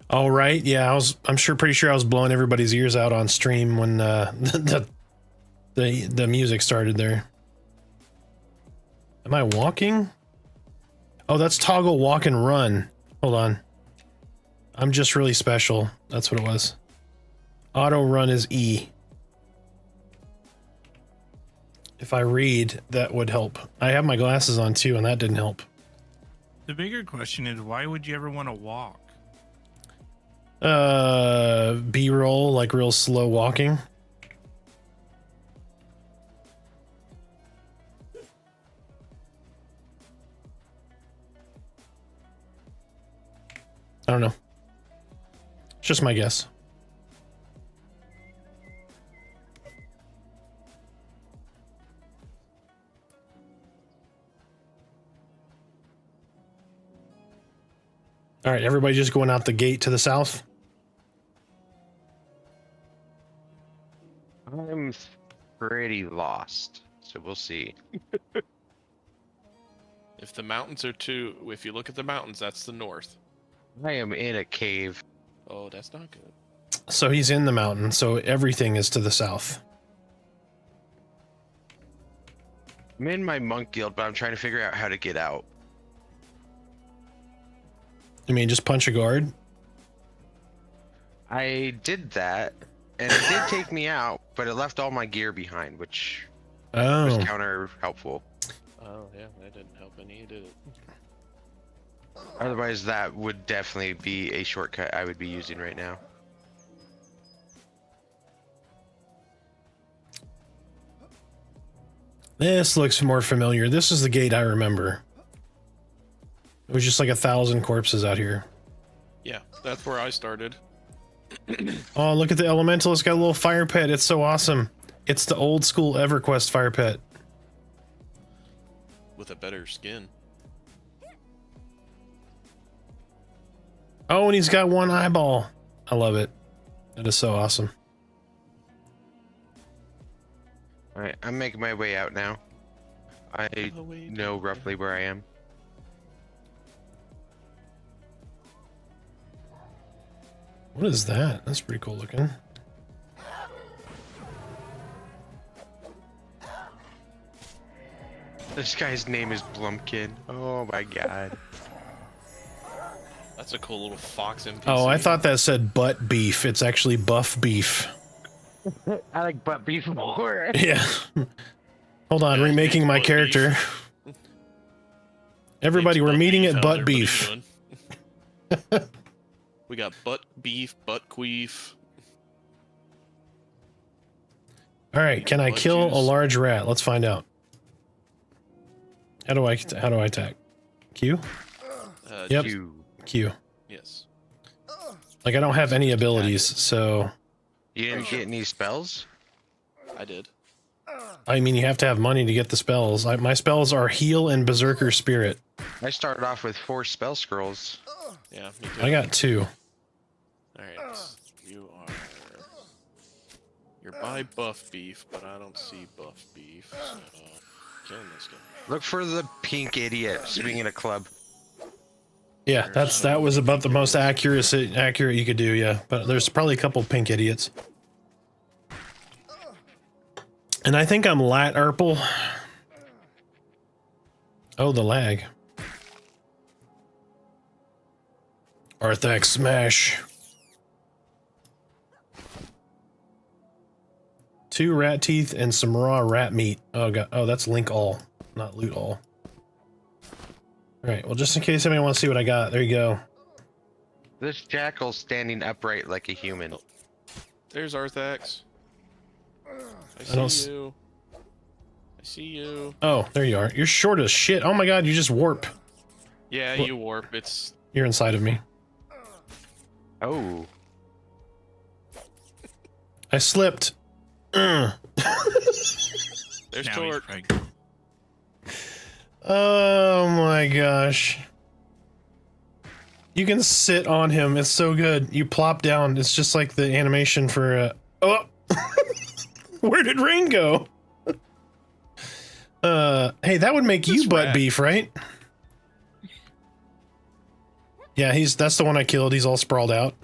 All right, yeah, I'm pretty sure I was blowing everybody's ears out on stream when the music started there. Am I walking? Oh, that's toggle walk and run. Hold on. I'm just really special. That's what it was. Auto run is E. If I read, that would help. I have my glasses on too, and that didn't help. The bigger question is, why would you ever want to walk? B-roll, like real slow walking. I don't know. It's just my guess. All right, everybody just going out the gate to the south. I'm pretty lost, so we'll see. If the mountains are if you look at the mountains, that's the north. I am in a cave. Oh, that's not good. So he's in the mountain, so everything is to the south. I'm in my monk guild, but I'm trying to figure out how to get out. You mean just punch a guard? I did that, and it did take me out, but it left all my gear behind, which was Oh, counter helpful. Oh yeah, that didn't help any, did it? Otherwise, that would definitely be a shortcut I would be using right now. this looks more familiar. This is the gate I remember. It was just like 1,000 corpses out here. Yeah, that's where I started. Oh, look at the elemental. It's got a little fire pit. It's so awesome. It's the old school EverQuest fire pit. With a better skin. Oh, and he's got one eyeball. I love it. That is so awesome. Alright, I'm making my way out now. I know roughly where I am. What is that? That's pretty cool looking. This guy's name is Blumpkin. Oh my god. That's a cool little fox NPC. Oh, I thought that said butt beef. It's actually buff beef. I like butt beef more. Yeah. Hold on, Yeah, remaking it's my butt character. Everybody, It's we're butt meeting beef. at How's butt everybody beef. doing? We got butt beef, butt queef. All right, can I Butt kill a juice. large rat? Let's find out. How do I attack? Q? Yep. Q. Yes. Like I don't have any abilities, so You didn't get any spells? I did. I mean you have to have money to get the spells. My spells are heal and berserker spirit. I started off with 4 spell scrolls. Yeah, me too. I got 2. Alright. You're by buff beef, but I don't see buff beef, so killing this guy. Look for the pink idiot swinging a club. Yeah, that was about the most accurate you could do, yeah. But there's probably a couple pink idiots. And I think I'm lat Urple. Oh, the lag. Arthax smash. 2 rat teeth and some raw rat meat. Oh god. Oh, that's link all, not loot all. Alright, well just in case anybody wants to see what I got, there you go. This jackal's standing upright like a human. There's Arthax. I don't see you. I see you. Oh, there you are. You're short as shit. Oh my god, you just warp. Yeah, Well- you warp. It's You're inside of me. Oh. I slipped. there's Now he's Torque. pregnant. Oh my gosh. You can sit on him. It's so good. You plop down. It's just like the animation for oh. Where did Rain go? Hey, that would make you This butt rat. beef, right? Yeah, that's the one I killed. He's all sprawled out.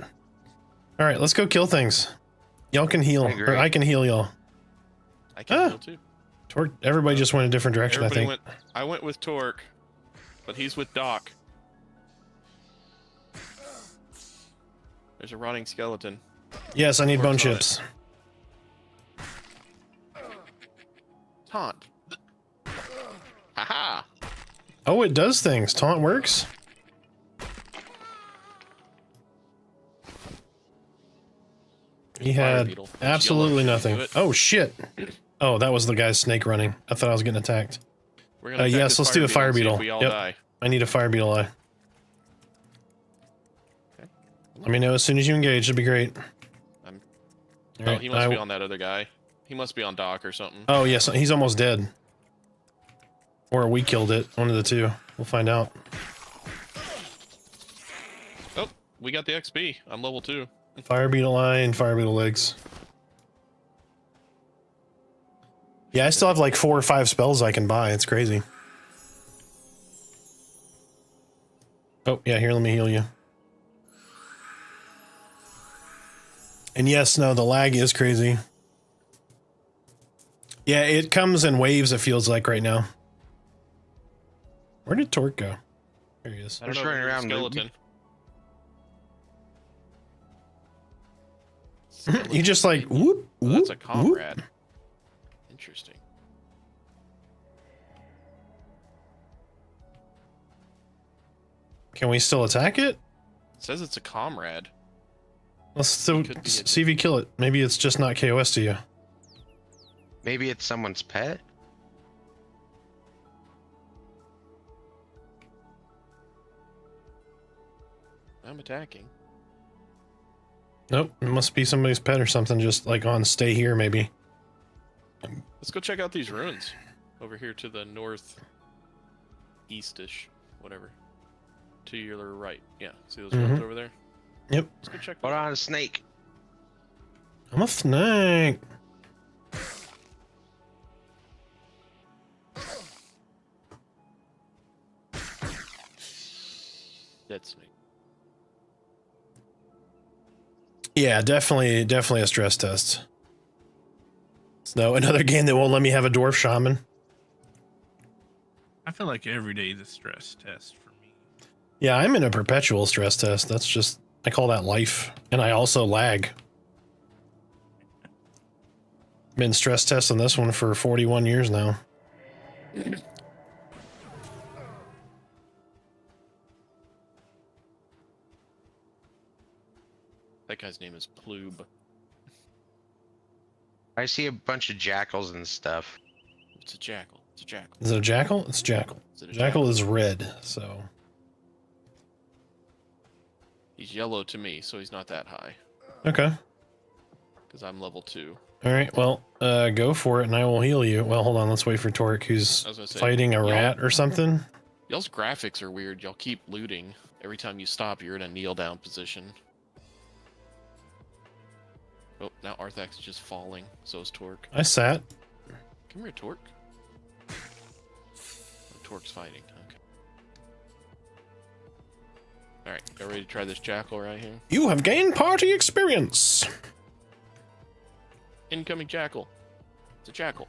All right, let's go kill things. Y'all can heal, I agree. or I can heal y'all. I can Ah. heal too. Everybody just went a different direction, Everybody I think. I went with Torque, but he's with Doc. There's a rotting skeleton. Yes, I need bone Torque's on it. chips. Taunt. Haha. Oh, it does things. Taunt works. He Fire had beetle. Which absolutely yellow nothing. do it. Oh shit! Oh, that was the guy's snake running. I thought I was getting attacked. We're gonna attack yes, this let's do a fire and see if beetle. We all Yep. die. I need a fire beetle eye. Let me know as soon as you engage. It'd be great. I'm- All Oh, right, he must be on that other guy. He must be on Doc or something. Oh, yes, he's almost dead. Or we killed it. One of the two. We'll find out. Oh, we got the XP. I'm level 2. Fire beetle eye and fire beetle legs. Yeah, I still have like 4 or 5 spells I can buy. It's crazy. Oh, yeah, here, let me heal you. And yes, no, the lag is crazy. Yeah, it comes in waves, it feels like right now. Where did Torque go? There he is. I don't Just know. running around Skeleton. You just like, whoop, Oh, whoop, that's a whoop. comrade. Interesting. Can we still attack it? It says it's a comrade. Let's still Could be a- see if you kill it. Maybe it's just not KOS to you. Maybe it's someone's pet. I'm attacking. Nope, it must be somebody's pet or something, just like on stay here maybe. Let's go check out these ruins. Over here to the north eastish, whatever. To your right. Yeah, see those ruins over there? Yep. Let's go check Hold those on, a snake. I'm a snake. dead snake. Yeah, definitely a stress test. So another game that won't let me have a dwarf shaman. I feel like every day is a stress test for me. Yeah, I'm in a perpetual stress test. That's just, I call that life. And I also lag. Been stress testing this one for 41 years now. That guy's name is Plube. I see a bunch of jackals and stuff. It's a jackal. It's a jackal. Is it a jackal? It's jackal. Is it a Jackal is red, so. He's yellow to me, so he's not that high. Okay. Because I'm level 2. All right, well, go for it and I will heal you. Well, hold on, let's wait for Torque, who's I was gonna say, fighting a y'all- rat or something. Y'all's graphics are weird. Y'all keep looting. Every time you stop, you're in a kneel down position. Oh, now Arthax is just falling. So is Torque. I sat. Come here, Torque. Oh, Torque's fighting. Okay. Alright, y'all ready to try this jackal right here? You have gained party experience. Incoming jackal. It's a jackal.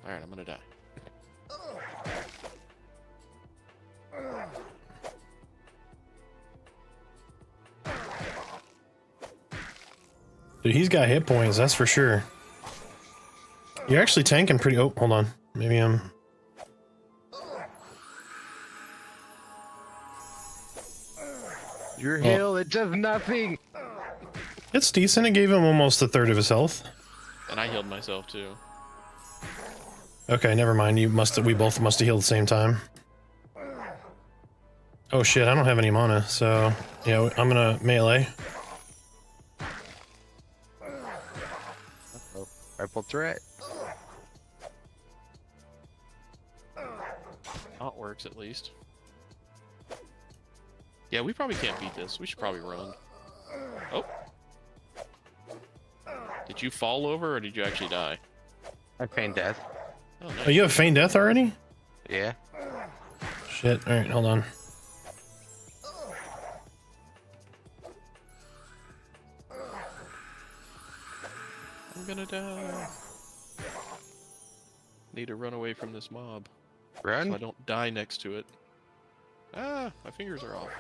Alright, I'm gonna die. Dude, he's got hit points, that's for sure. You're actually tanking pretty... Oh, hold on. Maybe I'm... Your heal, it does nothing. It's decent. It gave him almost a third of his health. And I healed myself too. Okay, never mind. We both must have healed at the same time. Oh shit, I don't have any mana, so... Yeah, I'm gonna melee. Rifle threat. That works at least. Yeah, we probably can't beat this. We should probably run. Oh. Did you fall over or did you actually die? I feigned death. Oh, Oh, nice. you have feigned death already? Yeah. Shit, alright, hold on. I'm gonna die. Need to run away from this mob so I Run. don't die next to it. Ah, my fingers are off.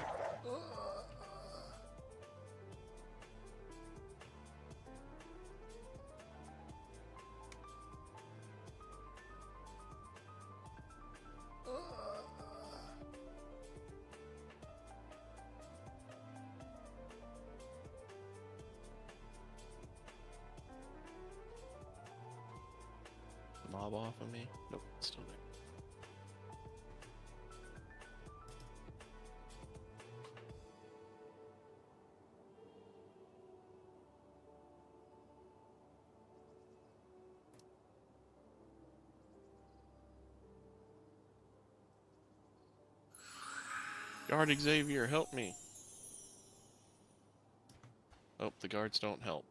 The mob off of me? Nope, it's still there. Guard Xavier, help me. Oh, the guards don't help.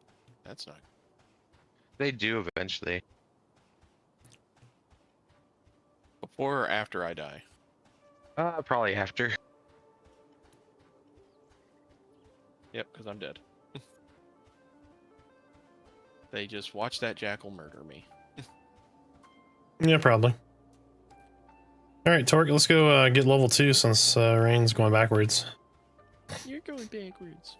That's not. They do eventually. Before or after I die? Probably after. Yep, because I'm dead. They just watch that jackal murder me. Yeah, probably. All right, Torque, let's go get level 2 since Rain's going backwards. You're going backwards.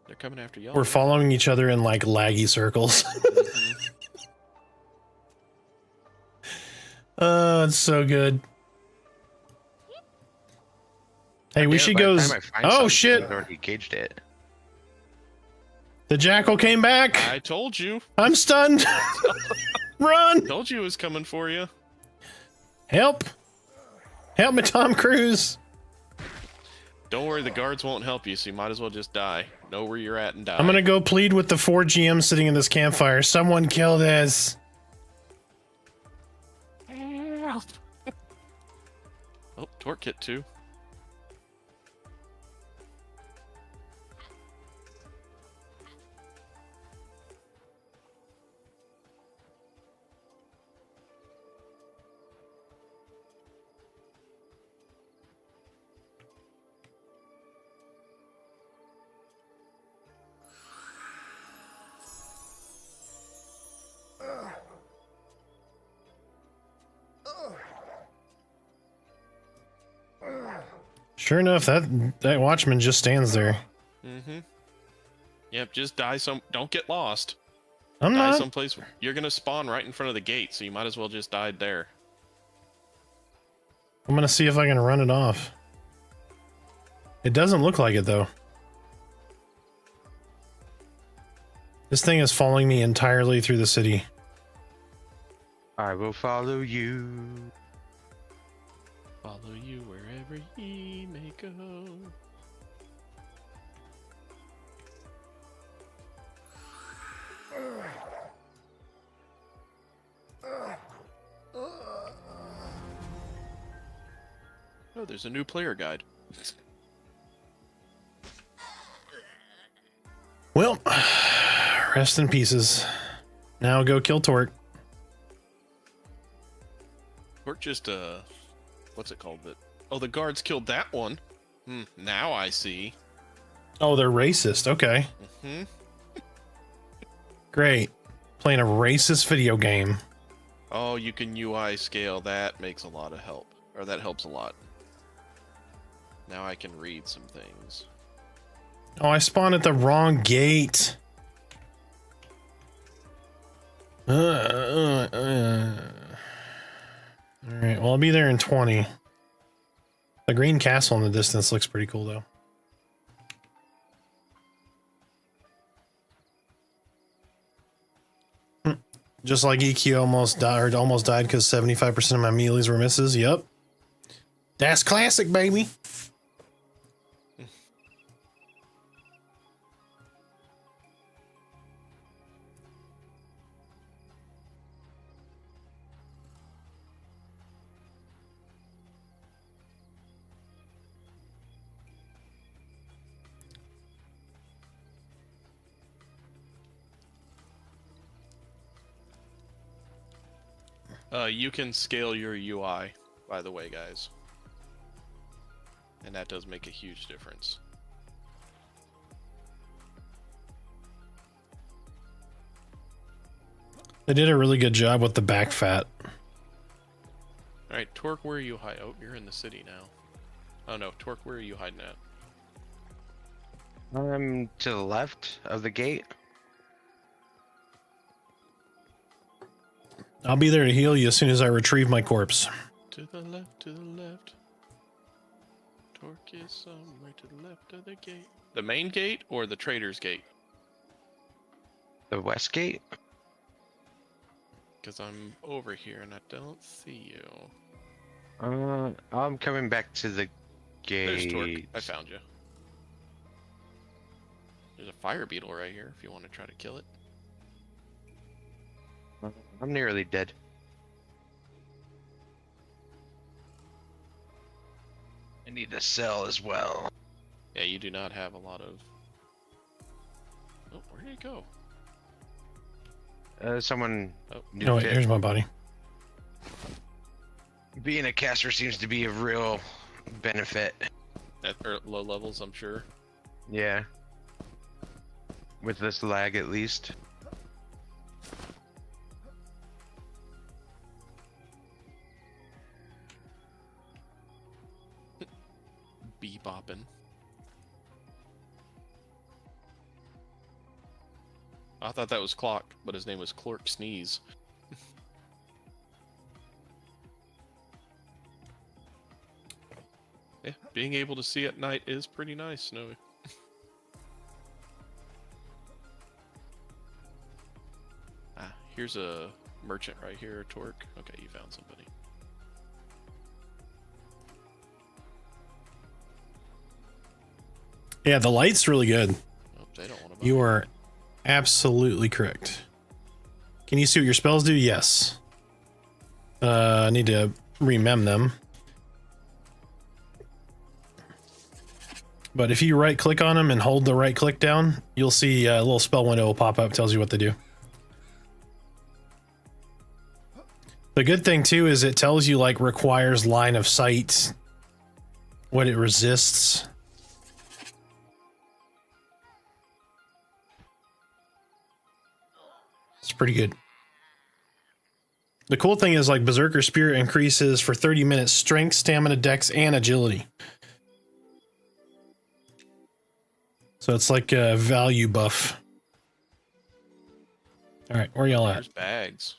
They're coming after y'all. We're following each other in like laggy circles. Mhm. It's so good. Hey, we Yeah, should by the go. time I find Oh something, shit! I've already caged it. The jackal came back. I told you. I'm stunned. Run! Told you it was coming for you. Help! Help me, Tom Cruise. Don't worry, the guards won't help you, so you might as well just die. Know where you're at and die. I'm gonna go plead with the 4 GMs sitting in this campfire. Someone kill this. Help. Oh, Torque hit 2. Sure enough, that watchman just stands there. Mm-hmm. Yep, just die don't get lost. I'm Die not. someplace. You're gonna spawn right in front of the gate, so you might as well just die there. I'm gonna see if I can run it off. It doesn't look like it though. This thing is following me entirely through the city. I will follow you. Follow you wherever ye may go. Oh, there's a new player guide. Well, rest in pieces. Now go kill Torque. Torque just what's it called? Oh, the guards killed that one. Now I see. Oh, they're racist. Okay. Hmm. Great. Playing a racist video game. Oh, you can UI scale. That makes a lot of help. Or that helps a lot. Now I can read some things. Oh, I spawned at the wrong gate. Alright, well, I'll be there in 20. The green castle in the distance looks pretty cool, though. Just like EQ almost died because 75% of my melees were misses. Yep. That's classic, baby. You can scale your UI, by the way, guys. And that does make a huge difference. They did a really good job with the back fat. Alright, Torque, where are you hiding? Oh, you're in the city now. Oh no, Torque, where are you hiding at? I'm to the left of the gate. I'll be there to heal you as soon as I retrieve my corpse. To the left, to the left. Torque is somewhere to the left of the gate. The main gate or the trader's gate? The west gate? Because I'm over here and I don't see you. I'm coming back to the There's Torque. gate. I found you. There's a fire beetle right here if you want to try to kill it. I'm nearly dead. need to sell as well. Yeah, you do not have a lot of. Oh, where did it go? Someone. Oh. nuked No, wait, it. here's my body. Being a caster seems to be a real benefit. At low levels, I'm sure. Yeah. With this lag, at least. Bebopping. I thought that was Clock, but his name was Clork Sneeze. Yeah, being able to see at night is pretty nice, Snowy. Here's a merchant right here, Torque. Okay, you found somebody. Yeah, the light's really good. Oh, they don't want to buy. You are absolutely correct. Can you see what your spells do? Yes. I need to remem them. But if you right click on them and hold the right click down, you'll see a little spell window will pop up, tells you what they do. The good thing too is it tells you like requires line of sight, what it resists. It's pretty good. The cool thing is like Berserker Spirit increases for 30 minutes strength, stamina, dex, and agility. So it's like a value buff. All right, where y'all at? There's bags.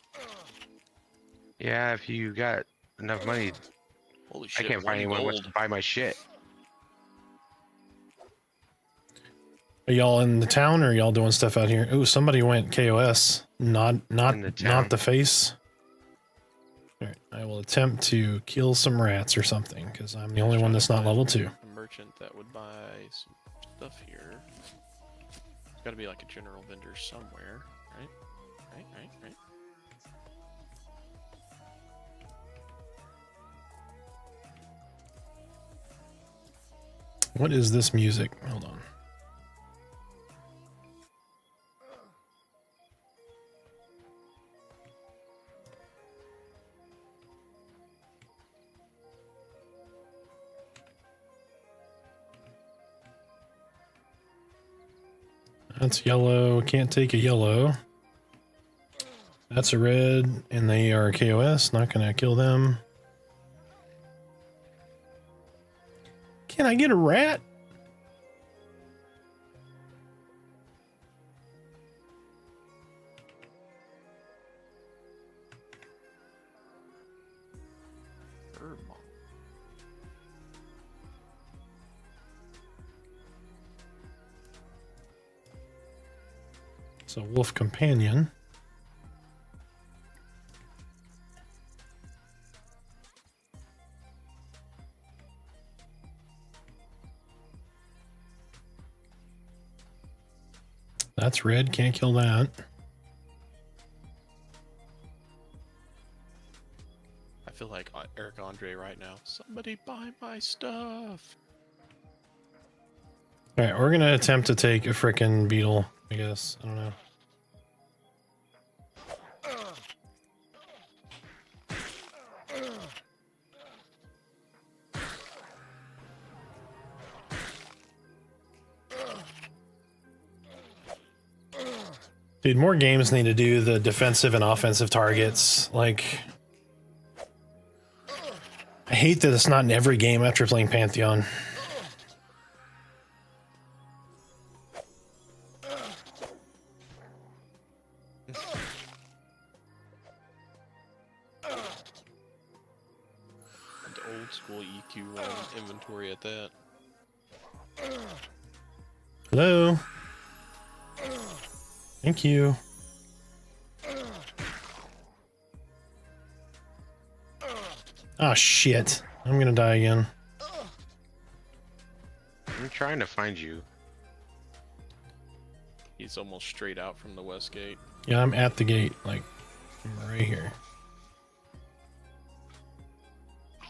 Yeah, if you got enough money, Holy I shit! can't find anyone who wants to buy my shit. Are y'all in the town or are y'all doing stuff out here? Ooh, somebody went KOS. Not In the town. not the face. All right, I will attempt to kill some rats or something because I'm the only one that's not level 2. A merchant that would buy some stuff here. There's got to be like a general vendor somewhere, right? Right. What is this music? Hold on. That's yellow. Can't take a yellow. That's a red, and they are KOS. Not gonna kill them. Can I get a rat? Birdmon. So wolf companion. That's red. Can't kill that. I feel like Eric Andre right now. Somebody buy my stuff. All right, we're gonna attempt to take a frickin' beetle. I guess I don't know. Dude, more games need to do the defensive and offensive targets. Like, I hate that it's not in every game after playing Pantheon. The old school EQ inventory at that. Hello? Thank you. Oh shit. I'm gonna die again. I'm trying to find you. He's almost straight out from the west gate. Yeah, I'm at the gate, like, I'm right here. I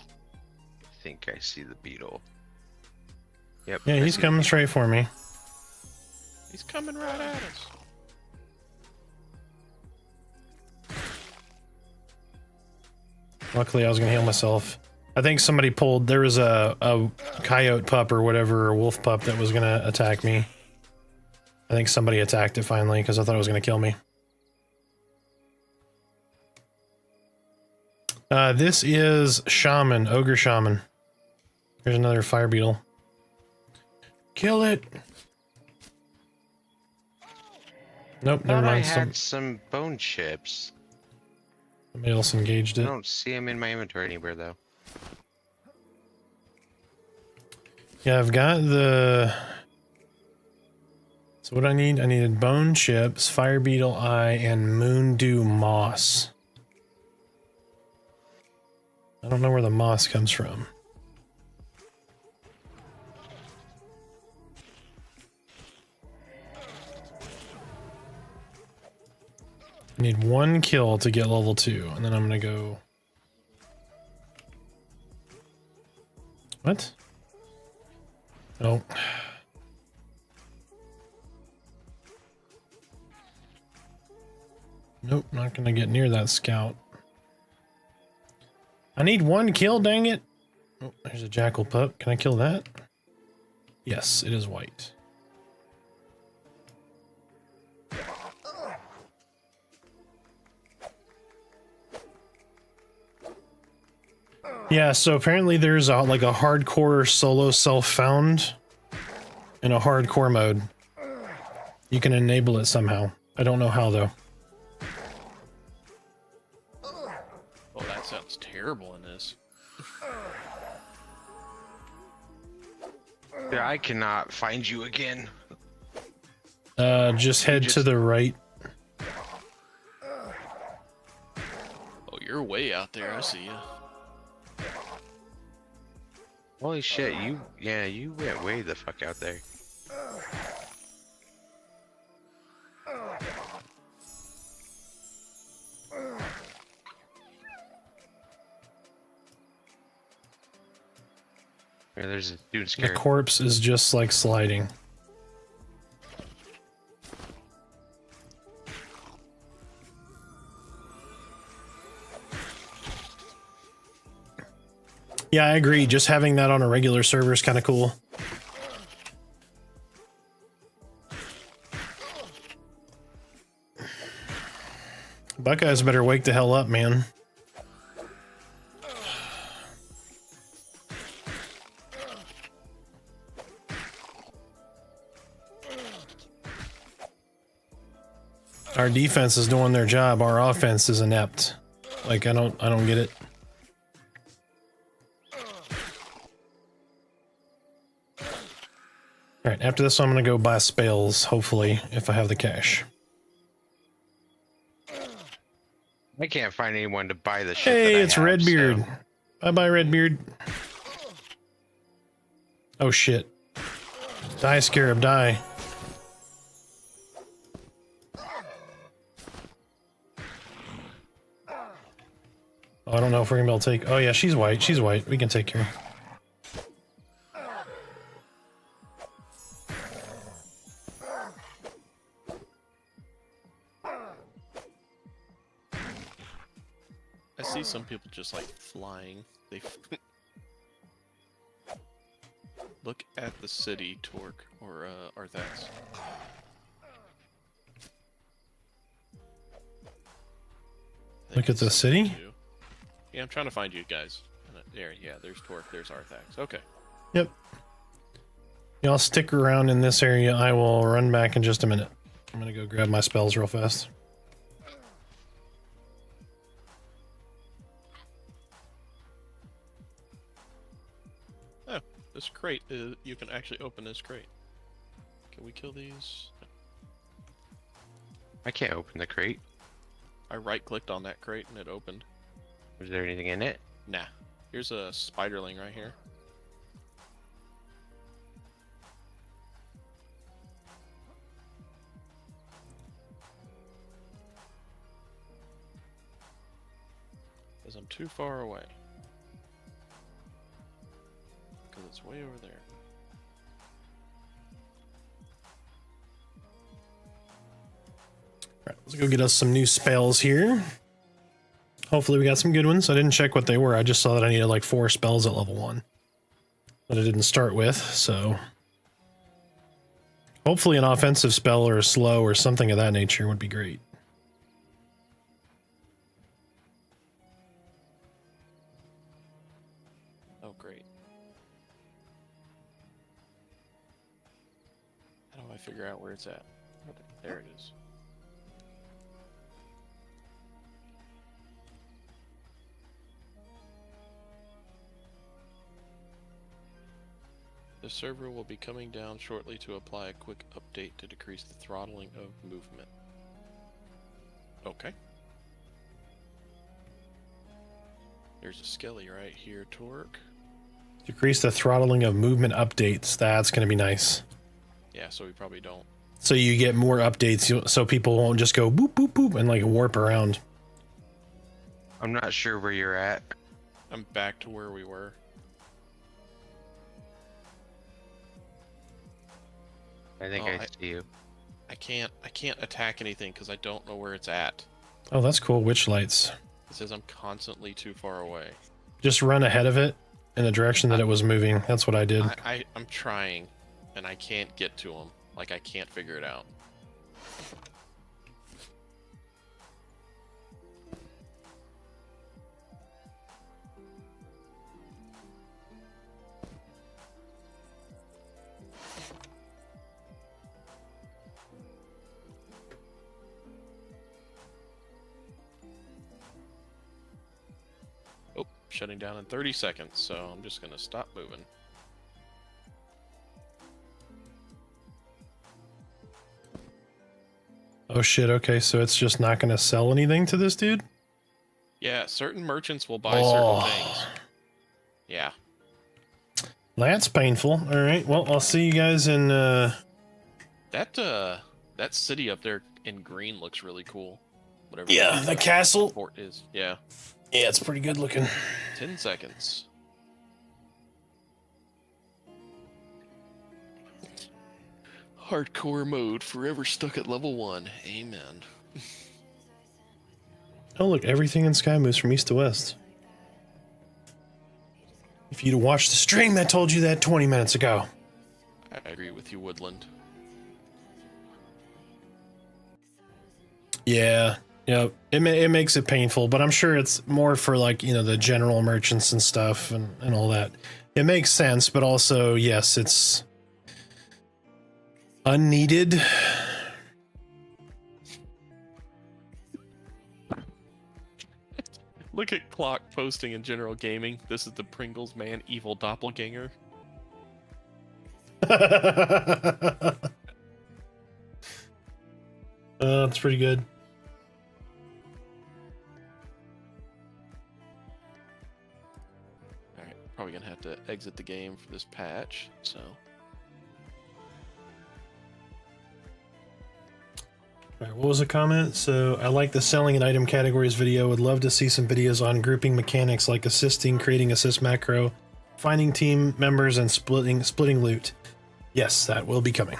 think I see the beetle. Yep. Yeah, he's coming straight for me. He's coming right at us. Luckily, I was gonna heal myself. I think somebody pulled. There was a coyote pup or whatever, or wolf pup that was gonna attack me. I think somebody attacked it finally because I thought it was gonna kill me. This is Shaman, Ogre Shaman. There's another fire beetle. Kill it! Nope, never Thought I mind. had some bone chips. Somebody else engaged I it. don't see them in my inventory anywhere though. Yeah, I've got the... So what I needed bone chips, fire beetle eye, and moondew moss. I don't know where the moss comes from. I need one kill to get level 2, and then I'm gonna go... What? Oh. Nope, not gonna get near that scout. I need one kill, dang it! Oh, there's a jackal pup. Can I kill that? Yes, it is white. Yeah, so apparently there's a, like a hardcore solo self-found in a hardcore mode. You can enable it somehow. I don't know how though. Oh, that sounds terrible in this. Yeah, I cannot find you again. Just head to the right. Oh, you're way out there. I see you. Holy shit, you went way the fuck out there. Yeah, there's a dude The scared. corpse is just like sliding. Yeah, I agree. Just having that on a regular server is kind of cool. Buckeyes better wake the hell up, man. Our defense is doing their job. Our offense is inept. Like I don't get it. All right, after this, I'm gonna go buy spells. Hopefully, if I have the cash. I can't find anyone to buy the shit. Hey, that I it's have, Redbeard. so- Bye bye, Redbeard. Oh shit. Die, Scarab, die. Oh, I don't know if we're gonna be able to take. Oh yeah, she's white. She's white. We can take her. I see some people just like flying. They look at the city, Torque or Arthax. Look at the city? Yeah, I'm trying to find you guys. There, yeah, there's Torque, there's Arthax. Okay. Yep. Y'all stick around in this area. I will run back in just a minute. I'm gonna go grab my spells real fast. Oh, this crate, you can actually open this crate. Can we kill these? I can't open the crate. I right-clicked on that crate and it opened. Was there anything in it? Nah. Here's a spiderling right here. Because I'm too far away. Because it's way over there. Right, let's go get us some new spells here. Hopefully we got some good ones. I didn't check what they were. I just saw that I needed like 4 spells at level 1 that I didn't start with, so hopefully an offensive spell or a slow or something of that nature would be great. Oh, great. How do I figure out where it's at? Okay, there it is. The server will be coming down shortly to apply a quick update to decrease the throttling of movement. Okay. There's a skelly right here, Torque. Decrease the throttling of movement updates. That's going to be nice. Yeah, so we probably don't. So you get more updates so people won't just go boop, boop, boop and like warp around. I'm not sure where you're at. I'm back to where we were. I think I see you. I can't attack anything because I don't know where it's at. Oh, that's cool. Witch lights. It says I'm constantly too far away. Just run ahead of it in the direction that it was moving. That's what I did. I'm trying, and I can't get to him. Like, I can't figure it out. Oh, shutting down in 30 seconds, so I'm just gonna stop moving. Oh shit, okay, so it's just not going to sell anything to this dude? Yeah, certain merchants will buy certain things. Yeah. That's painful. Alright, well, I'll see you guys in, That city up there in green looks really cool. Whatever yeah, the castle. fort is. Yeah. Yeah, it's pretty good looking. 10 seconds. Hardcore mode, forever stuck at level 1. Amen. Oh, look, everything in Sky moves from east to west. If you'd have watched the stream, I told you that 20 minutes ago. I agree with you, Woodland. Yeah, yeah, it makes it painful, but I'm sure it's more for like, you know, the general merchants and stuff and all that. It makes sense, but also, yes, it's unneeded. Look at Clock posting in general gaming. This is the Pringles man evil doppelganger. That's pretty good. Alright, probably gonna have to exit the game for this patch, so. All right, what was the comment? So I like the selling and item categories video. Would love to see some videos on grouping mechanics like assisting, creating assist macro, finding team members, and splitting loot. Yes, that will be coming.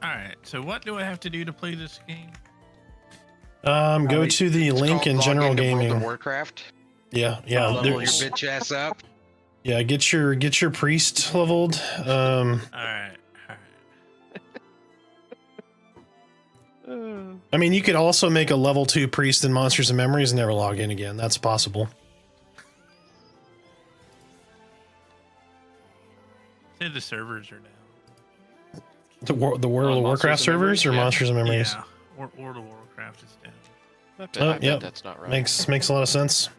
Alright, so what do I have to do to play this game? Go to the link in general World gaming. of Warcraft. Yeah, Level your there's- bitch ass up. yeah. Get your priest leveled. Alright. I mean, you could also make a level 2 priest in Monsters and Memories and never log in again. That's possible. Say the servers are down. The World of Warcraft Monsters and Memories? servers or Yeah. Monsters and Memories? Yeah, World of Warcraft is down. I bet yep. that's not right. Makes a lot of sense.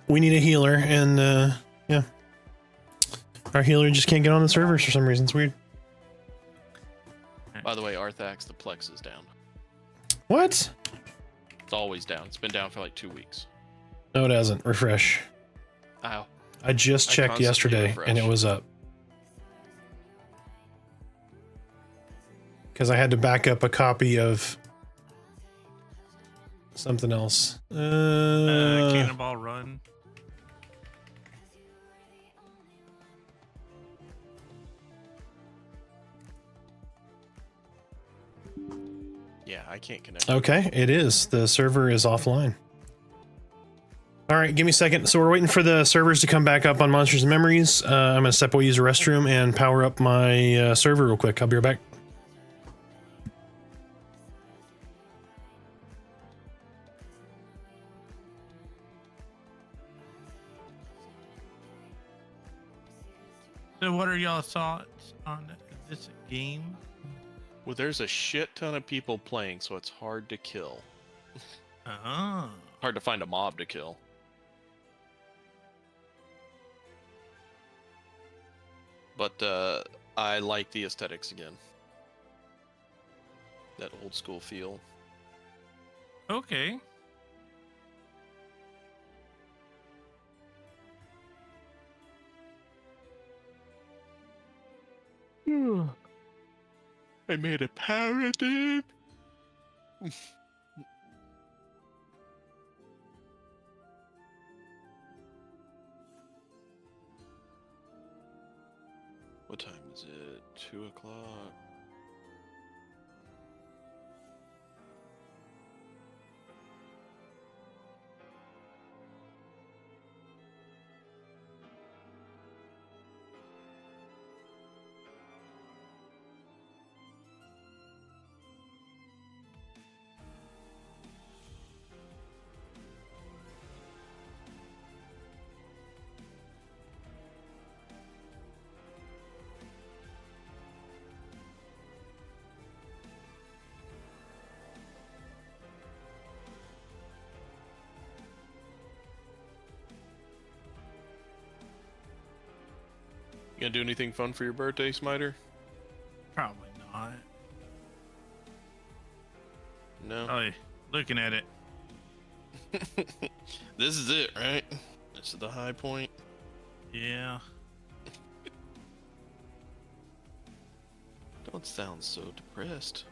We need a healer, and yeah, our healer just can't get on the servers for some reason. It's weird. By the way, Arthax, the Plex is down. What? It's always down. It's been down for like 2 weeks. No, it hasn't. Refresh. Ow. I just I checked constantly yesterday refresh. and it was up. Because I had to back up a copy of something else. Cannonball Run. Yeah, I can't connect. Okay, it is. The server is offline. All right, give me a second. So we're waiting for the servers to come back up on Monsters and Memories. I'm gonna step away, use the restroom, and power up my server real quick. I'll be right back. So what are y'all's thoughts on this game? Well, there's a shit ton of people playing, so it's hard to kill. Oh. Hard to find a mob to kill. But I like the aesthetics again. That old school feel. Okay. I made a parrot, dude. What time is it? 2 o'clock. You gonna do anything fun for your birthday, Smiter? Probably not. No. Oh, yeah. Looking at it. This is it, right? This is the high point. Yeah. Don't sound so depressed.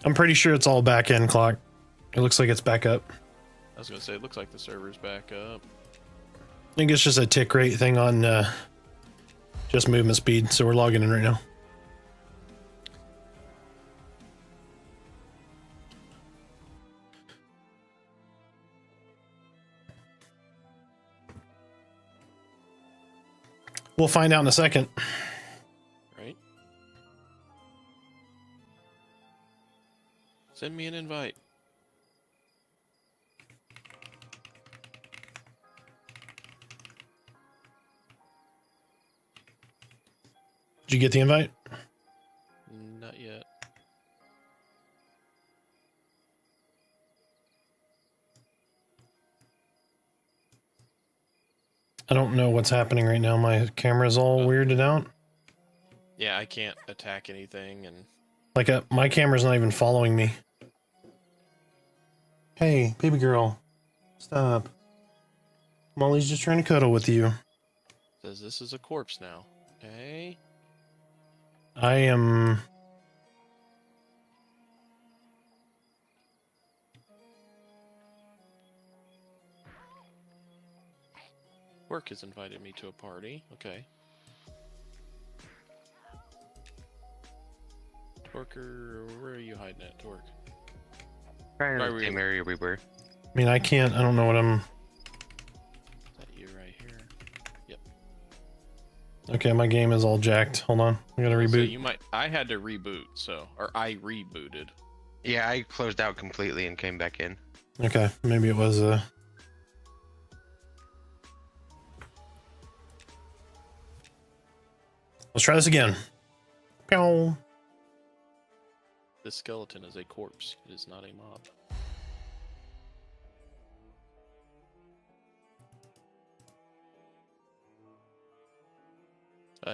I'm pretty sure it's all back end clock. It looks like it's back up. I was gonna say, it looks like the server's back up. I think it's just a tick rate thing on just movement speed. So we're logging in right now. We'll find out in a second. Right? Send me an invite. Did you get the invite? Not yet. I don't know what's happening right now. My camera's all weirded out. Yeah, I can't attack anything, and Like my camera's not even following me. Hey, baby girl. Stop. Molly's just trying to cuddle with you. Says this is a corpse now. Okay. I am... Work has invited me to a party. Okay. Torker, where are you hiding at, Torque? Right Right in the where same you- area we were. I mean, I can't... I don't know what I'm... Is that you right here? Okay, my game is all jacked. Hold on. I gotta So reboot. you might. I had to reboot, so I rebooted. Yeah, I closed out completely and came back in. Okay, maybe it was Let's try this again. Pew. This skeleton is a corpse. It is not a mob.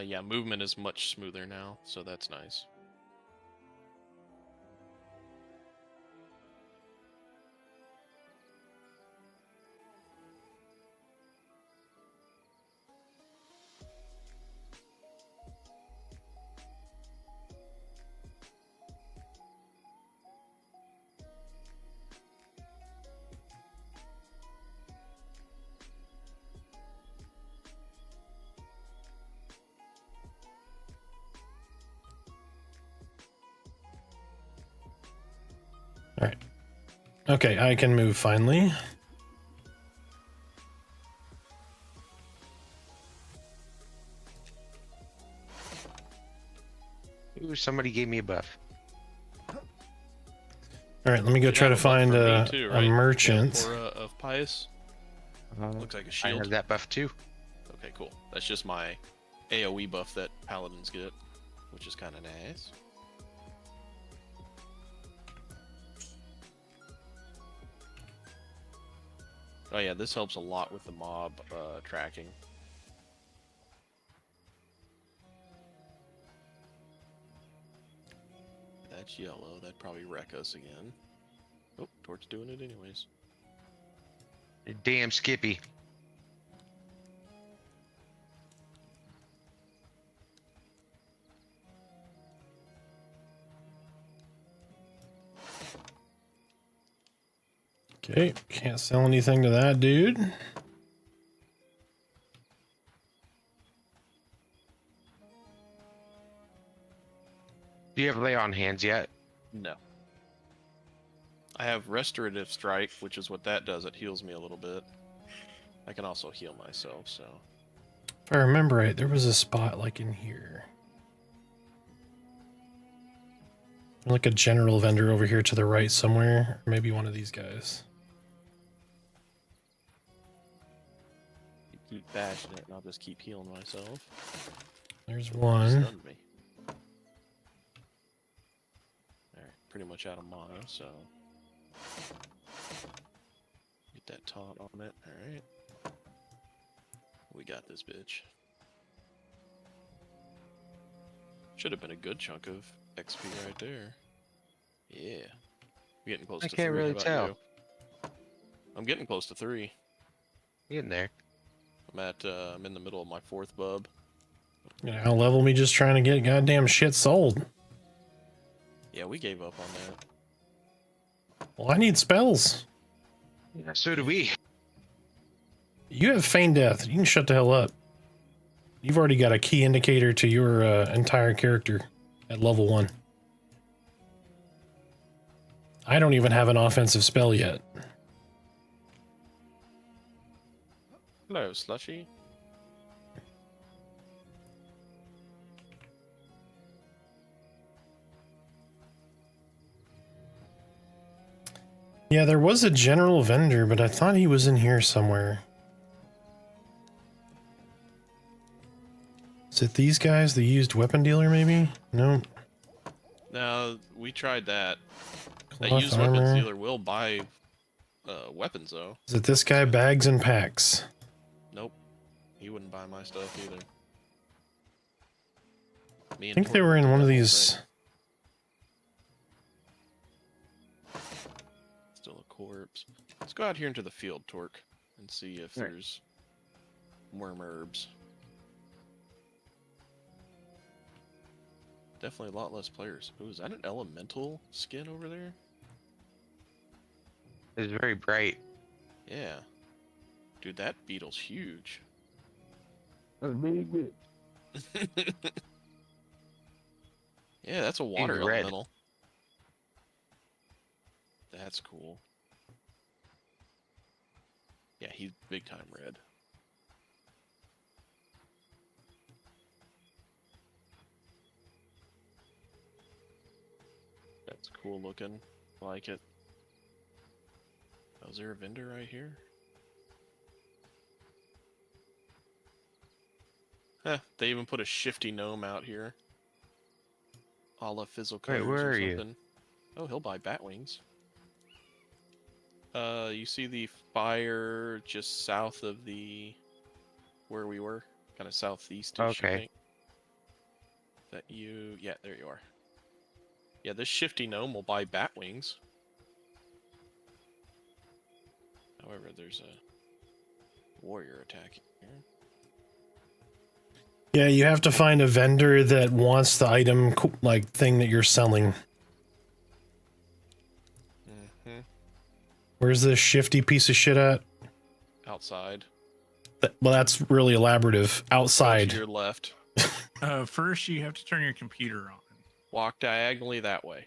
Yeah, movement is much smoother now, so that's nice. Alright. Okay, I can move finally. Ooh, somebody gave me a buff. Alright, let me go You try have to a buff find for me a, too, a right? merchant. Aura of Pious. Looks like a I shield. have that buff too. Okay, cool. That's just my AoE buff that paladins get, which is kind of nice. Oh yeah, this helps a lot with the mob tracking. That's yellow. That'd probably wreck us again. Oh, Torch doing it anyways. Damn Skippy. Okay, can't sell anything to that dude. Do you have lay on hands yet? No. I have Restorative Strike, which is what that does. It heals me a little bit. I can also heal myself, so... If I remember right, there was a spot like in here. Like a general vendor over here to the right somewhere. Or maybe one of these guys. Keep bashing it, and I'll just keep healing myself. There's It one. stunned me. Alright, pretty much out of mana, so... Get that taunt on it, alright. We got this bitch. Should have been a good chunk of XP right there. Yeah. We're getting close I to can't 3. really How about tell. you? I'm getting close to 3. Getting there. I'm in the middle of my 4th bub. You know, level me just trying to get goddamn shit sold. Yeah, we gave up on that. Well, I need spells. Yeah, so do we. You have feign death. You can shut the hell up. You've already got a key indicator to your entire character at level 1. I don't even have an offensive spell yet. Hello, Slushy. Yeah, there was a general vendor, but I thought he was in here somewhere. Is it these guys? The used weapon dealer, maybe? No. No, we tried that. That Cloth used weapons armor. dealer will buy weapons, though. Is it this guy? Bags and Packs. Nope. He wouldn't buy my stuff either. Me I and think they Torque were in did one of that whole these. thing. Still a corpse. Let's go out here into the field, Torque, and see if Alright. there's worm herbs. Definitely a lot less players. Ooh, is that an elemental skin over there? It's very bright. Yeah. Dude, that beetle's huge. Yeah, that's a water red. elemental. That's cool. Yeah, he's big time red. That's cool looking. Like it. Oh, is there a vendor right here? Huh, they even put a shifty gnome out here. A la Fizzle Colors where or are you? something. Oh, he'll buy bat wings. You see the fire just south of the where we were, kind of southeast. Okay. That you? Yeah, there you are. Yeah, this shifty gnome will buy bat wings. However, there's a warrior attacking here. Yeah, you have to find a vendor that wants the item like thing that you're selling. Mm-hmm. Where's this shifty piece of shit at? Outside. Well, that's really elaborative. To Outside. your left. First, you have to turn your computer on. Walk diagonally that way.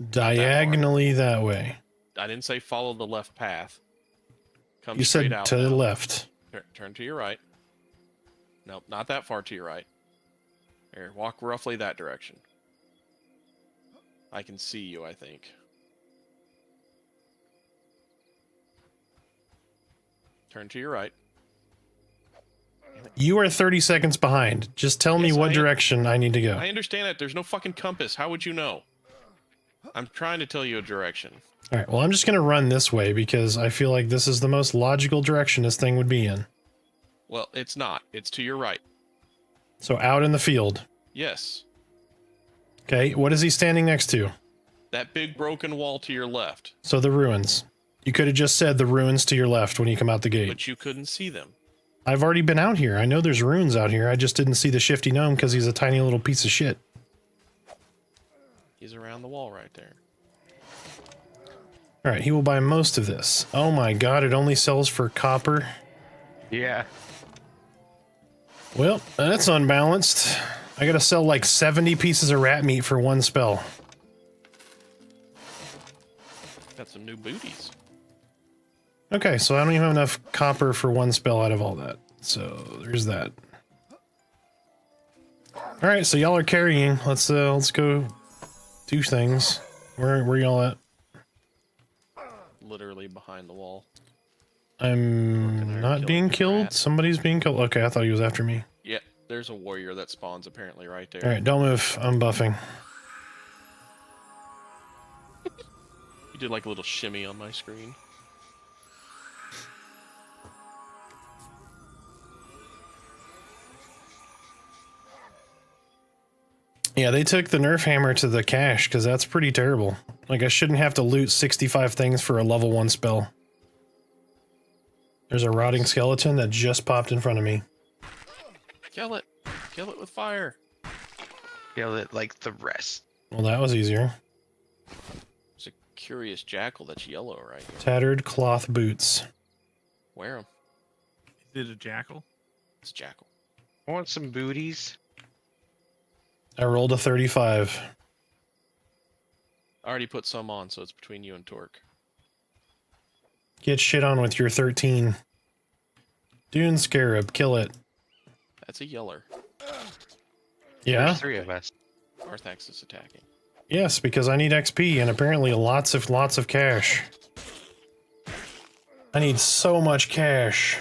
Diagonally that way. I didn't say follow the left path. Come You straight said out to the now. left. Turn to your right. Nope, not that far to your right. Here, walk roughly that direction. I can see you, I think. Turn to your right. You are 30 seconds behind. Just tell me Yes, what I am. direction I need to go. I understand that. There's no fucking compass. How would you know? I'm trying to tell you a direction. All right, well, I'm just going to run this way because I feel like this is the most logical direction this thing would be in. Well, it's not. It's to your right. So out in the field. Yes. Okay, what is he standing next to? That big broken wall to your left. So the ruins. You could have just said the ruins to your left when you come out the gate. But you couldn't see them. I've already been out here. I know there's ruins out here. I just didn't see the shifty gnome because he's a tiny little piece of shit. He's around the wall right there. All right, he will buy most of this. Oh my god, it only sells for copper. Yeah. Well, that's unbalanced. I gotta sell like 70 pieces of rat meat for one spell. Got some new booties. Okay, so I don't even have enough copper for one spell out of all that. So there's that. All right, so y'all are carrying. Let's go do things. Where y'all at? Literally behind the wall. I'm not being killed. rat. Somebody's being killed. Okay, I thought he was after me. Yeah, there's a warrior that spawns apparently right there. All right, don't move. I'm buffing. You did like a little shimmy on my screen. Yeah, they took the nerf hammer to the cache because that's pretty terrible. Like, I shouldn't have to loot 65 things for a level 1 spell. There's a rotting skeleton that just popped in front of me. Kill it! Kill it with fire! Kill it like the rest. Well, that was easier. There's a curious jackal that's yellow right here. Tattered cloth boots. Wear them. Is it a jackal? It's jackal. I want some booties. I rolled a 35. I already put some on, so it's between you and Torque. Get shit on with your 13. Dune Scarab, kill it. That's a yeller. Yeah? There's 3 of us. Arthax is attacking. Yes, because I need XP and apparently lots of cash. I need so much cash.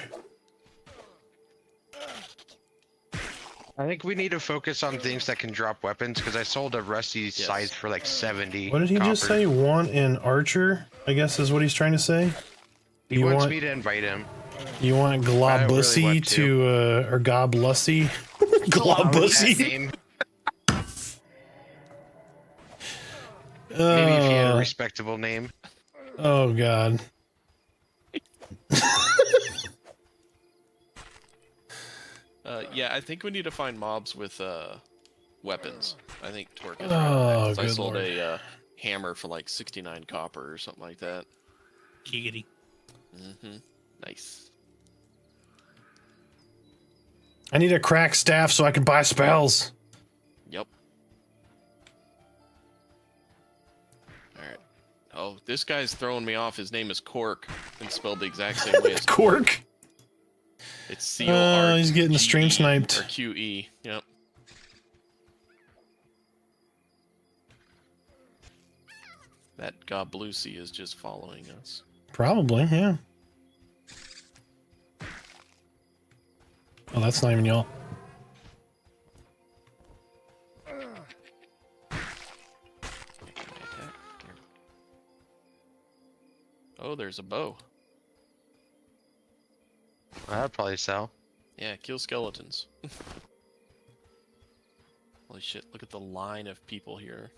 I think we need to focus on things that can drop weapons because I sold a rusty scythe for like 70. What did he just say? Want an archer? I guess is what he's trying to say. He You wants want- me to invite him. You want I don't really Globussy want to, or Goblussy? That Globussy? name. Maybe if he had a respectable name. Oh god. Yeah, I think we need to find mobs with weapons. I think Torque is Oh, right. 'Cause I good sold lord. a hammer for like 69 copper or something like that. Giggity. Mm-hmm. Nice. I need a crack staff so I can buy spells. Yep. Alright. Oh, this guy's throwing me off. His name is Cork and spelled the exact same way as Cork. It's C-O-R. He's getting stream sniped. Or Q-E. Yep. That Goblucy is just following us. Probably, yeah. Oh, that's not even y'all. Oh, there's a bow. That'd probably sell. Yeah, kill skeletons. Holy shit, look at the line of people here.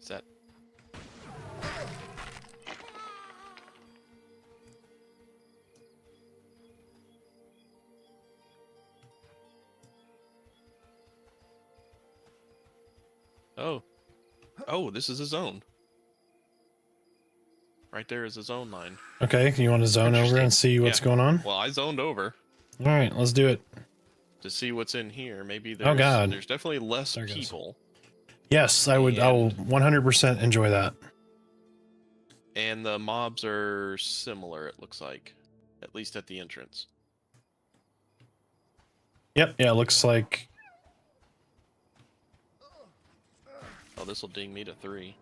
Is that... Oh. Oh, this is a zone. Right there is a zone line. Okay, you want to zone over and see what's going on? Well, I zoned over All right, let's do it. to see what's in here. Maybe there's, Oh god. there's definitely less There it goes. people. Yes, I would. I'll 100% enjoy that. And the mobs are similar, it looks like. At least at the entrance. Yep. Yeah, it looks like. Oh, this will ding me to 3.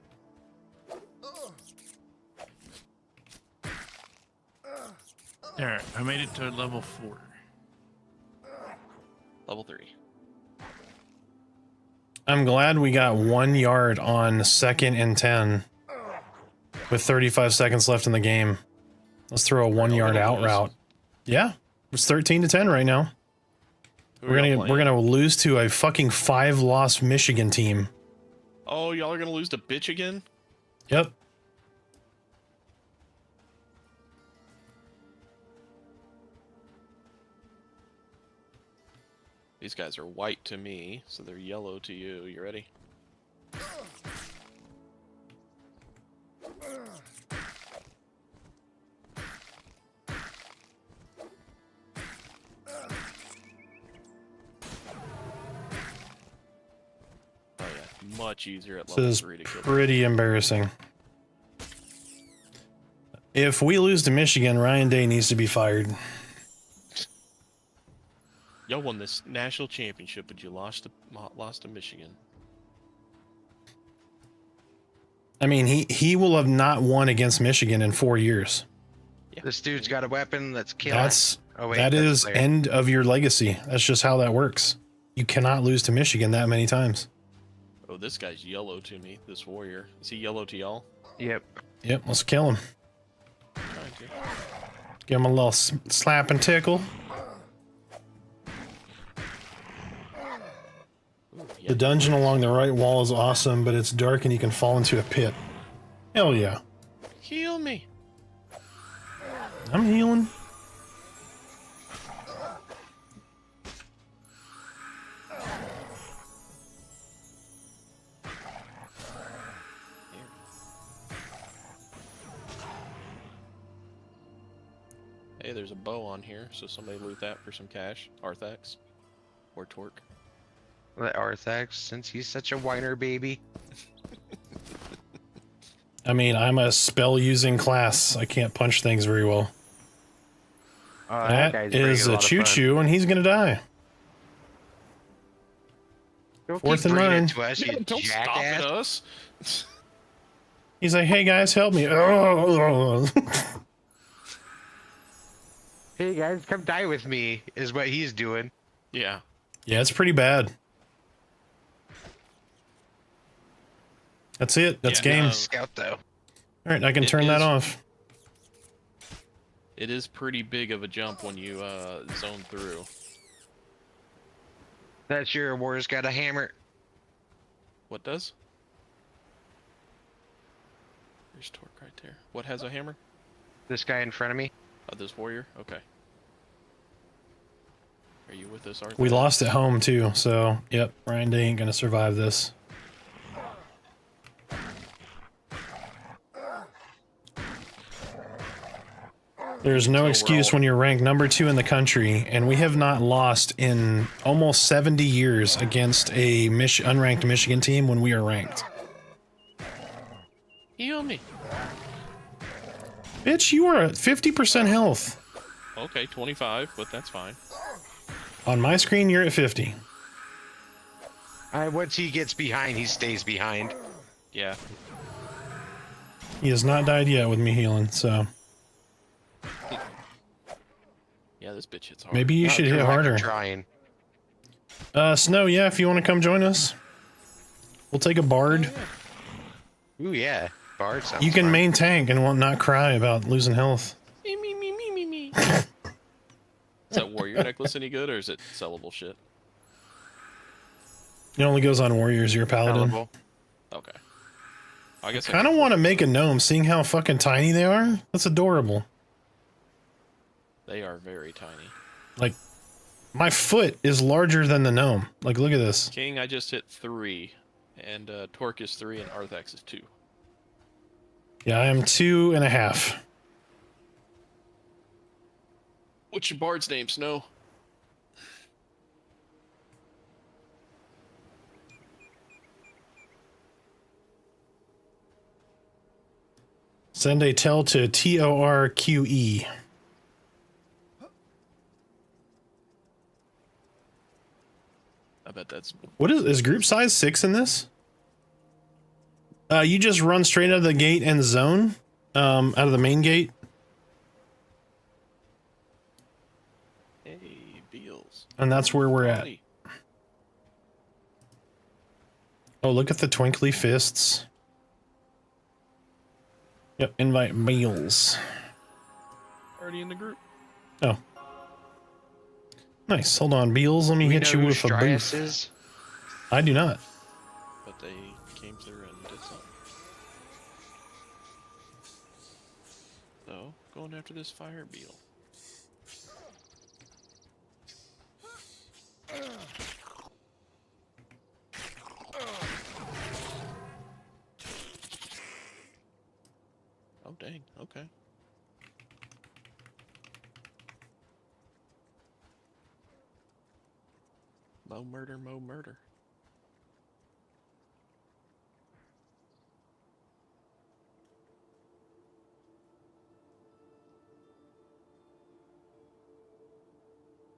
There, I made it to level 4. Level 3. I'm glad we got 1 yard on 2nd and 10 with 35 seconds left in the game. Let's throw a 1 yard out route. Yeah, it's 13 to 10 right now. We're gonna lose to a fucking 5-loss Michigan team. Oh, y'all are gonna lose to bitch again? Yep. These guys are white to me, so they're yellow to you. You ready? Oh yeah, much easier at This level is 3 to kill. pretty embarrassing. If we lose to Michigan, Ryan Day needs to be fired. Y'all won this national championship, but you lost to Michigan. I mean, he will have not won against Michigan in 4 years. Yeah. This dude's got a weapon that's killing. That's Oh, wait, that that's is player. end of your legacy. That's just how that works. You cannot lose to Michigan that many times. Oh, this guy's yellow to me. This warrior. Is he yellow to y'all? Yep. Yep, let's kill him. Trying to. Give him a little slap and tickle. Ooh, yeah. The dungeon along the right wall is awesome, but it's dark and you can fall into a pit. Hell yeah. Heal me. I'm healing. Hey, there's a bow on here, so somebody loot that for some cash. Arthax. Or Torque. Let Arthax, since he's such a whiner baby. I mean, I'm a spell-using class. I can't punch things very well. That is a choo-choo, and he's gonna die. Fourth and 9. To us, you Don't stop jackass. at us. He's like, hey guys, help me. Oh. Hey guys, come die with me, is what he's doing. Yeah. Yeah, it's pretty bad. That's it. That's Yeah, game. Scout though. All right, I can It turn that is- off. It is pretty big of a jump when you zone through. That's your war's got a hammer. What does? There's Torque right there. What has a hammer? This guy in front of me. Oh, this warrior? Okay. Are you with us, Arthur? We lost at home too, so yep, Ryan Day ain't gonna survive this. There's no excuse when you're ranked number 2 in the country, and we have not lost in almost 70 years against a unranked Michigan team when we are ranked. Heal me. Bitch, you are at 50% health. Okay, 25, but that's fine. On my screen, you're at 50. Once he gets behind, he stays behind. Yeah. He has not died yet with me healing, so Yeah, this bitch hits hard. maybe you should hit harder. Trying. Snow, yeah, if you want to come join us, we'll take a bard. Ooh, yeah. Bard sounds You can fun. main tank and won't not cry about losing health. Me, me, me, me, me, me. Is that warrior necklace any good, or is it sellable shit? It only goes on warriors, you're a paladin. Sellable. Okay. I guess Kind of want to make a gnome, seeing how fucking tiny they are. That's adorable. They are very tiny. Like, my foot is larger than the gnome. Like, look at this. King, I just hit 3, and Torque is 3, and Arthax is 2. Yeah, I am 2.5. What's your bard's name, Snow? Send a tell to TORQE. I bet that's... What is group size 6 in this? You just run straight out of the gate and zone, out of the main gate. Hey, Beals. And that's where we're at. Buddy. Oh, look at the twinkly fists. Yep, invite meals. Already in the group. Oh. Nice. Hold on, Beals. Let me We hit know you who with a Strias boof. is? I do not. But they came through and did something. So, going after this fire beetle. Oh, dang. Okay. Mo murder, mo murder.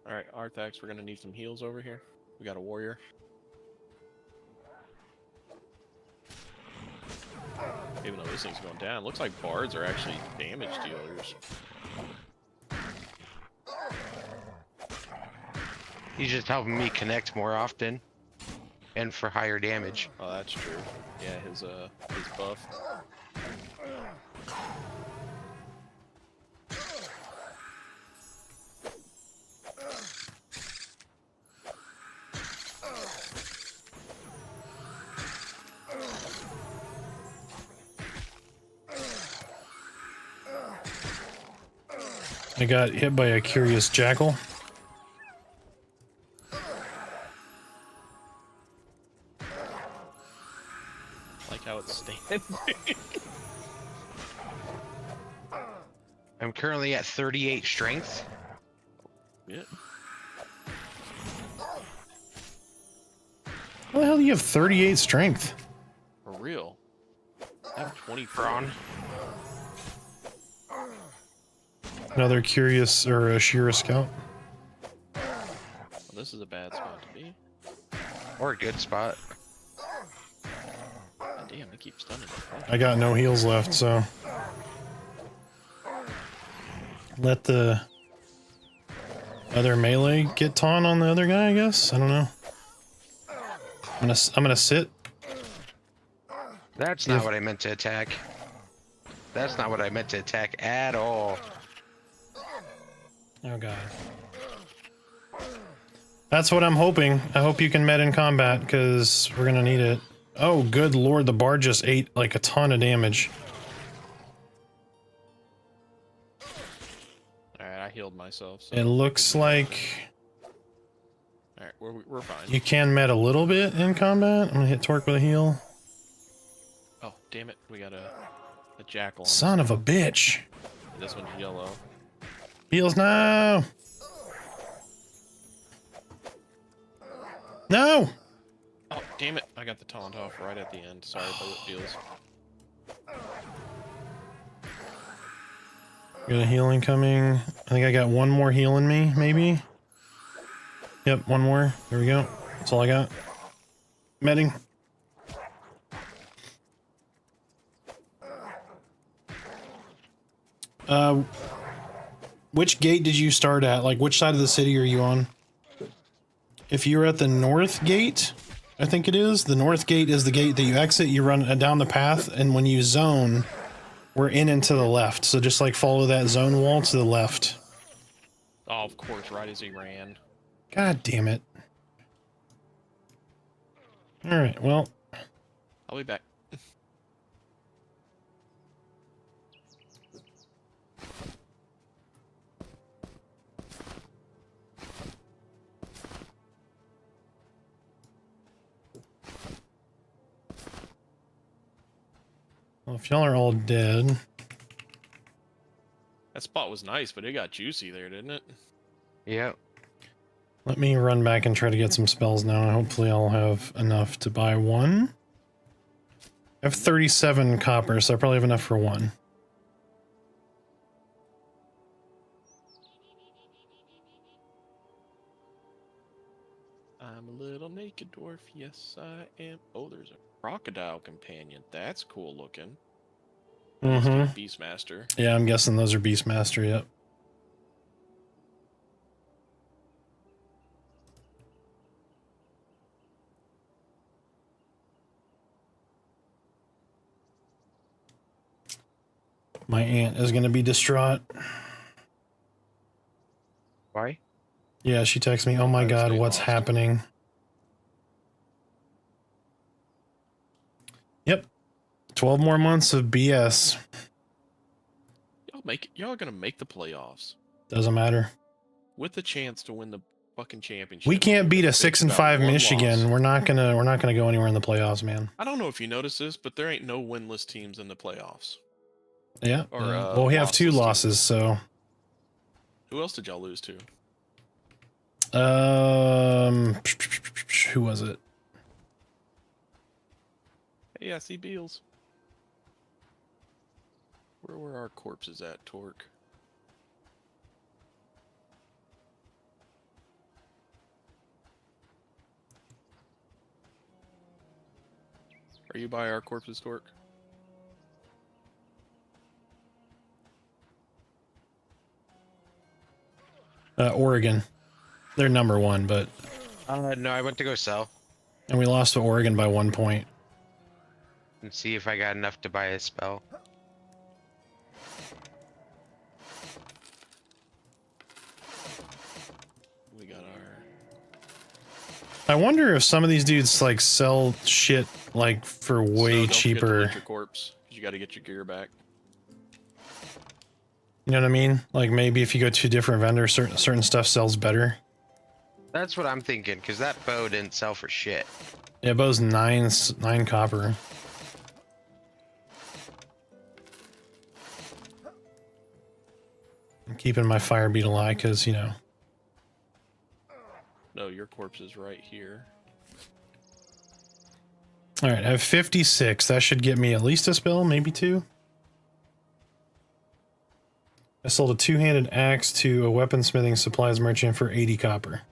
Alright, Arthax, we're gonna need some heals over here. We got a warrior. Even though this thing's going down, looks like bards are actually damage dealers. He's just helping me connect more often. And for higher damage. Oh, that's true. Yeah, his buff. I got hit by a curious jackal. Like how it's standing. I'm currently at 38 strength. Yeah. How the hell do you have 38 strength? For real. I have 24. Brawn. Another curious or a Shira scout. Well, this is a bad spot to be. Or a good spot. God damn, they keep stunning. I got no heals left, so let the other melee get taunt on the other guy, I guess. I don't know. I'm gonna sit. That's not what I meant to attack. That's not what I meant to attack at all. Oh god. That's what I'm hoping. I hope you can med in combat, because we're gonna need it. Oh, good lord, the bard just ate like a ton of damage. healed myself. So. It looks like All right, we're fine. you can med a little bit in combat. I'm gonna hit Torque with a heal. Oh, damn it. We got a jackal. On Son of a bitch. This one's yellow. Heals now. No. Oh, damn it. I got the taunt off right at the end. Sorry, bullet deals. Got a healing coming. I think I got one more heal in me, maybe. Yep, one more. There we go. That's all I got. Medding. Which gate did you start at? Like, which side of the city are you on? If you're at the north gate, I think it is. The north gate is the gate that you exit. You run down the path, and when you zone, we're in and to the left. So just like follow that zone wall to the left. Oh, of course, right as he ran. God damn it. Alright, well. I'll be back. Well, if y'all are all dead. That spot was nice, but it got juicy there, didn't it? Yep. Let me run back and try to get some spells now. Hopefully I'll have enough to buy one. I have 37 copper, so I probably have enough for one. I'm a little naked dwarf, yes I am. Oh, there's a crocodile companion. That's cool looking. Mm-hmm. Beastmaster. Yeah, I'm guessing those are Beastmaster, yep. My aunt is going to be distraught. Why? Yeah, she texts me, oh my god, what's happening? Yep. 12 more months of BS. Y'all are gonna make the playoffs Doesn't matter. with the chance to win the fucking championship. We can't beat a Bitch 6 and about 5 one Michigan. loss. We're not gonna go anywhere in the playoffs, man. I don't know if you noticed this, but there ain't no winless teams in the playoffs. Yeah. Or, well, we have 2 lossless teams. losses, so. Who else did y'all lose to? Who was it? Hey, I see Beals. Where were our corpses at, Torque? Are you by our corpses, Torque? Oregon. They're number 1, but. No, I went to go sell And we lost to Oregon by 1 point. and see if I got enough to buy a spell. We got our... I wonder if some of these dudes like sell shit like for way So don't forget to cheaper. loot your corpse, 'cause you got to get your gear back. You know what I mean? Like maybe if you go to different vendors, certain stuff sells better. That's what I'm thinking, because that bow didn't sell for shit. Yeah, bow's 9 copper. I'm keeping my fire beetle eye because, you know. No, your corpse is right here. Alright, I have 56. That should get me at least a spell, maybe 2. I sold a 2-handed axe to a weaponsmithing supplies merchant for 80 copper.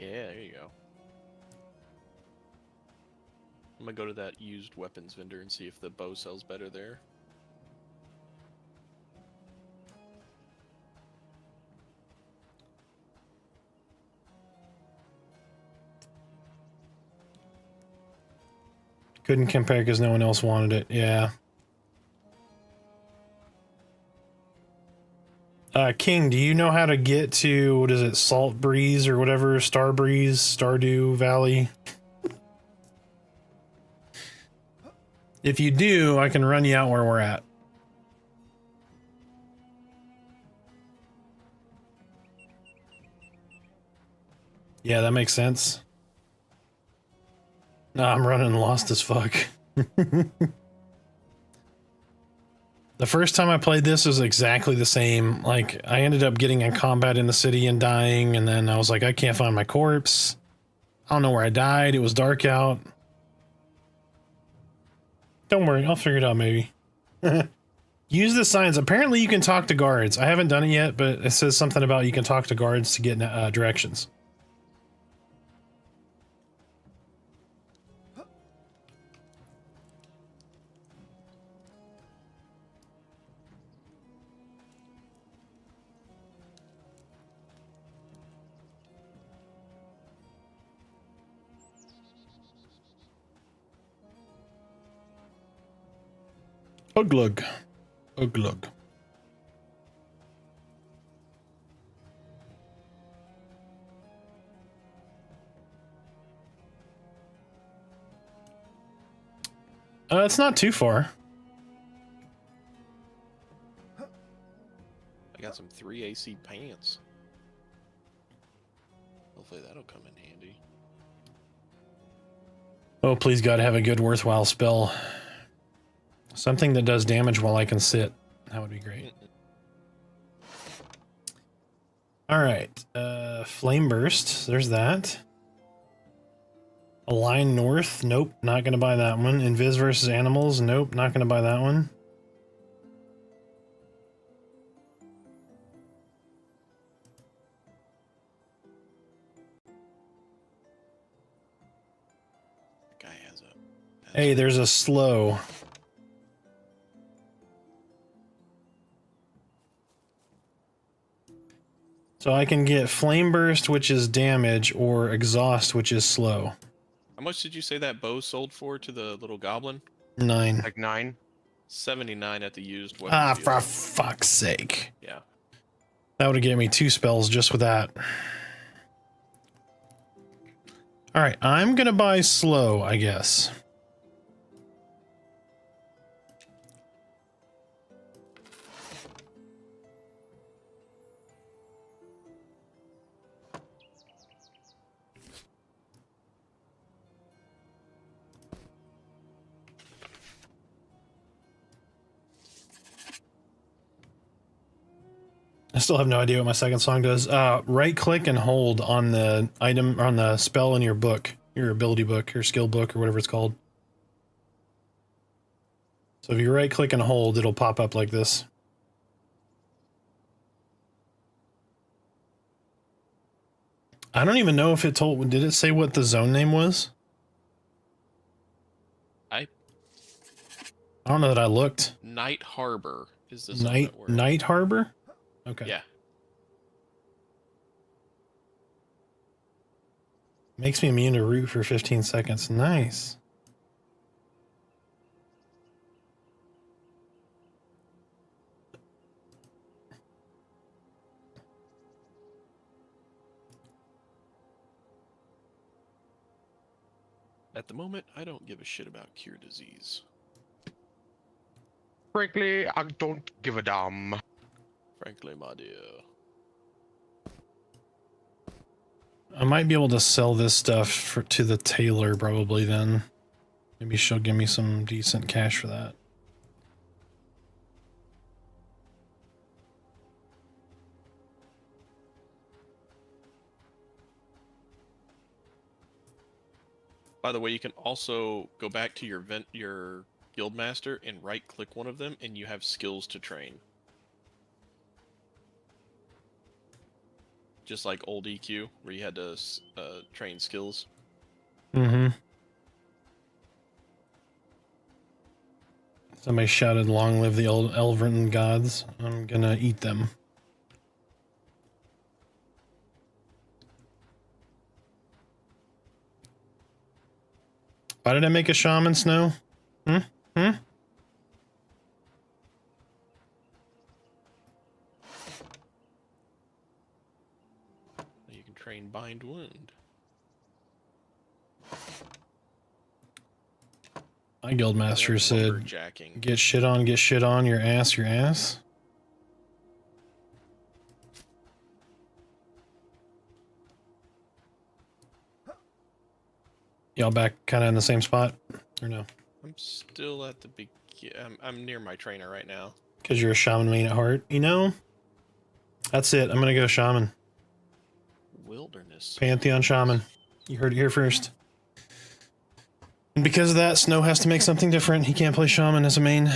Yeah, there you go. I'm gonna go to that used weapons vendor and see if the bow sells better there. Couldn't compare because no one else wanted it. Yeah. King, do you know how to get to, what is it, Salt Breeze or whatever, Star Breeze, Stardew Valley? If you do, I can run you out where we're at. Yeah, that makes sense. No, I'm running lost as fuck. The first time I played this was exactly the same. Like, I ended up getting in combat in the city and dying, and then I was like, I can't find my corpse. I don't know where I died. It was dark out. Don't worry, I'll figure it out maybe. Use the signs. Apparently you can talk to guards. I haven't done it yet, but it says something about you can talk to guards to get directions. Uglug. Uglug. It's not too far. I got some 3 AC pants. Hopefully that'll come in handy. Oh, please God, have a good worthwhile spell. Something that does damage while I can sit. That would be great. Alright, Flame Burst, there's that. Align North, nope, not gonna buy that one. Invis versus Animals, nope, not gonna buy that one. That guy has a... Hey, there's a slow. So I can get Flame Burst, which is damage, or Exhaust, which is slow. How much did you say that bow sold for to the little goblin? 9. Like 9. 79 at the used weapons. Ah, dealer. for fuck's sake. Yeah. That would have given me 2 spells just with that. Alright, I'm gonna buy slow, I guess. I still have no idea what my second song does. Right click and hold on the item, or on the spell in your book, your ability book, your skill book, or whatever it's called. So if you right click and hold, it'll pop up like this. I don't even know if it told, did it say what the zone name was? I don't know that I looked. Night Harbor is the zone that we're in. Night Harbor? Okay. Yeah. Makes me immune to root for 15 seconds. Nice. At the moment, I don't give a shit about cure disease. Frankly, I don't give a damn. Frankly, my dear. I might be able to sell this stuff to the tailor probably then. Maybe she'll give me some decent cash for that. By the way, you can also go back to your guild master and right click one of them and you have skills to train. Just like old EQ, where you had to train skills. Mm-hmm. Somebody shouted, "Long live the old Elven gods." I'm gonna eat them. Why did I make a shaman snow? Hmm? You can train bind wound. My guildmaster said, Lumberjacking. get shit on, your ass, your ass. Y'all back kind of in the same spot, or no? I'm still at the I'm near my trainer right now. Because you're a shaman main at heart, you know? That's it. I'm gonna go shaman. Wilderness. Pantheon shaman. You heard it here first. And because of that, Snow has to make something different. He can't play shaman as a main.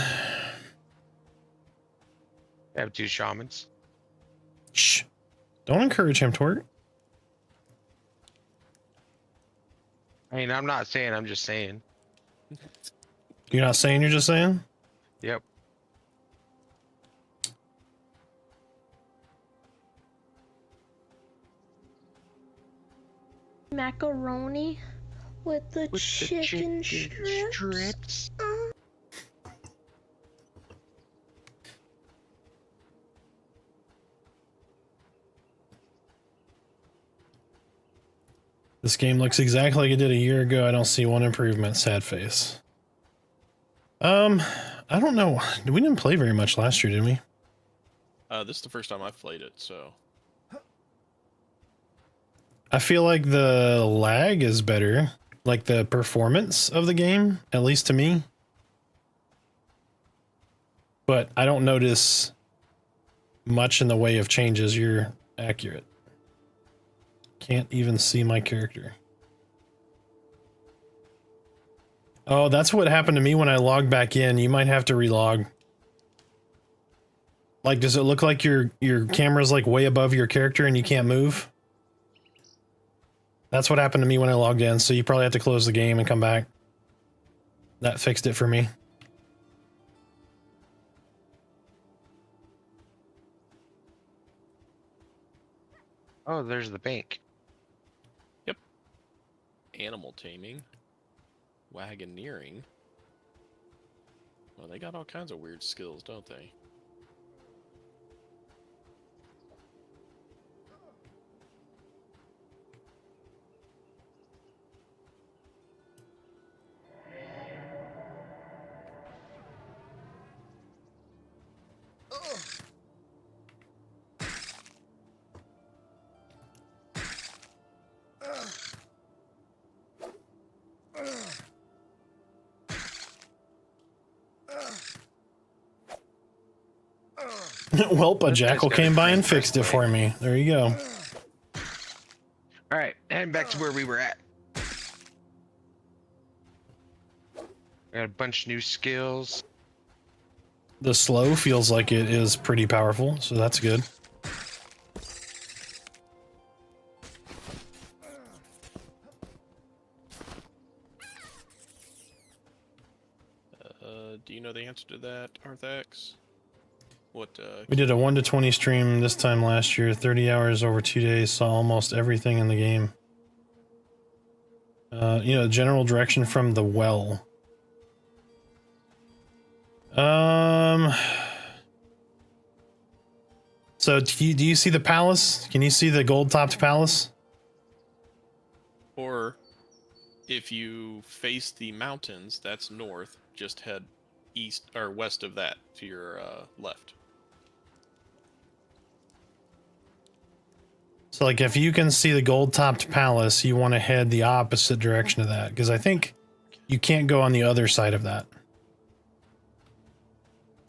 I have 2 shamans. Shh. Don't encourage him, Tort. I mean, I'm not saying, I'm just saying. You're not saying, you're just saying? Yep. Macaroni with the chicken strips. This game looks exactly like it did a year ago. I don't see one improvement. Sad face. I don't know. We didn't play very much last year, did we? This is the first time I've played it, so I feel like the lag is better. Like the performance of the game, at least to me. But I don't notice much in the way of changes. You're accurate. Can't even see my character. Oh, that's what happened to me when I logged back in. You might have to relog. Like, does it look like your camera's like way above your character and you can't move? That's what happened to me when I logged in, so you probably have to close the game and come back. That fixed it for me. Oh, there's the bank. animal taming, wagoneering. Well, they got all kinds of weird skills, don't they? Welp, a jackal came by and fixed it for me. There you go. All right, and back to where we were at. Got a bunch of new skills. The slow feels like it is pretty powerful, so that's good. Do you know the answer to that, Arthax? What, We did a 1 to 20 stream this time last year, 30 hours over 2 days, saw almost everything in the game. You know, general direction from the well. So do you see the palace? Can you see the gold-topped palace? or if you face the mountains, that's north, just head east or west of that to your left. So, like, if you can see the gold-topped palace, you want to head the opposite direction of that, because I think you can't go on the other side of that.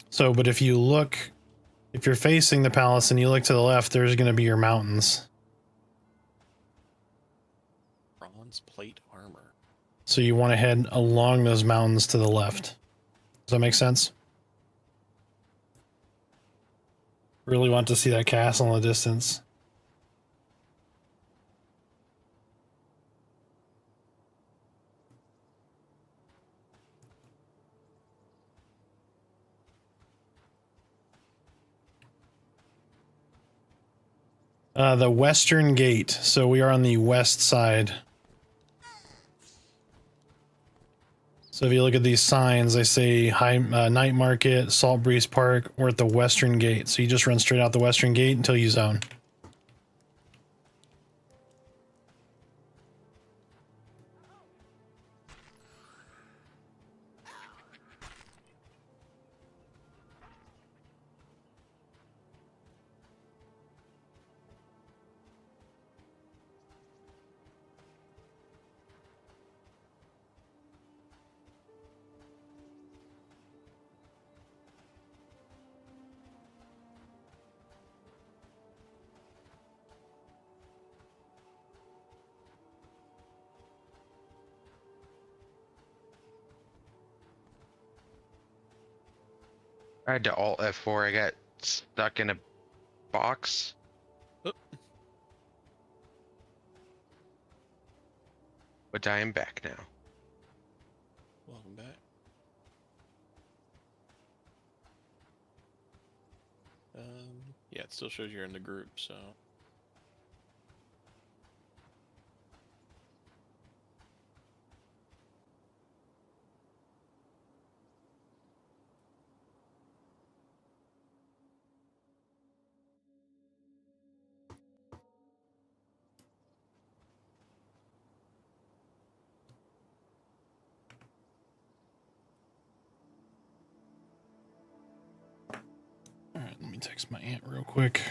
So, but if you look, if you're facing the palace and you look to the left, there's going to be your mountains. Bronze plate armor. So you want to head along those mountains to the left. Does that make sense? Really want to see that castle in the distance. The western gate. So we are on the west side. So if you look at these signs, they say Night Market, Salt Breeze Park. We're at the western gate. So you just run straight out the western gate until you zone. I had to Alt F4. I got stuck in a box. Oh. But I am back now. Welcome back. Yeah, it still shows you're in the group, so. All right, let me text my aunt real quick.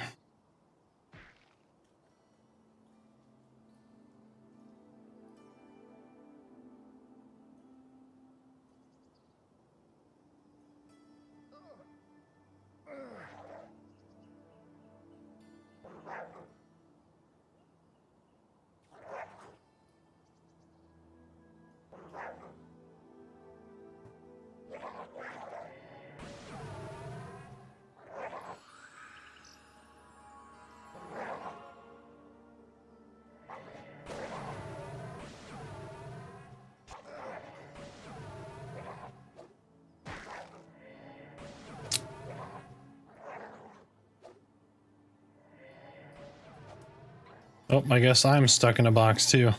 Oh, I guess I'm stuck in a box too.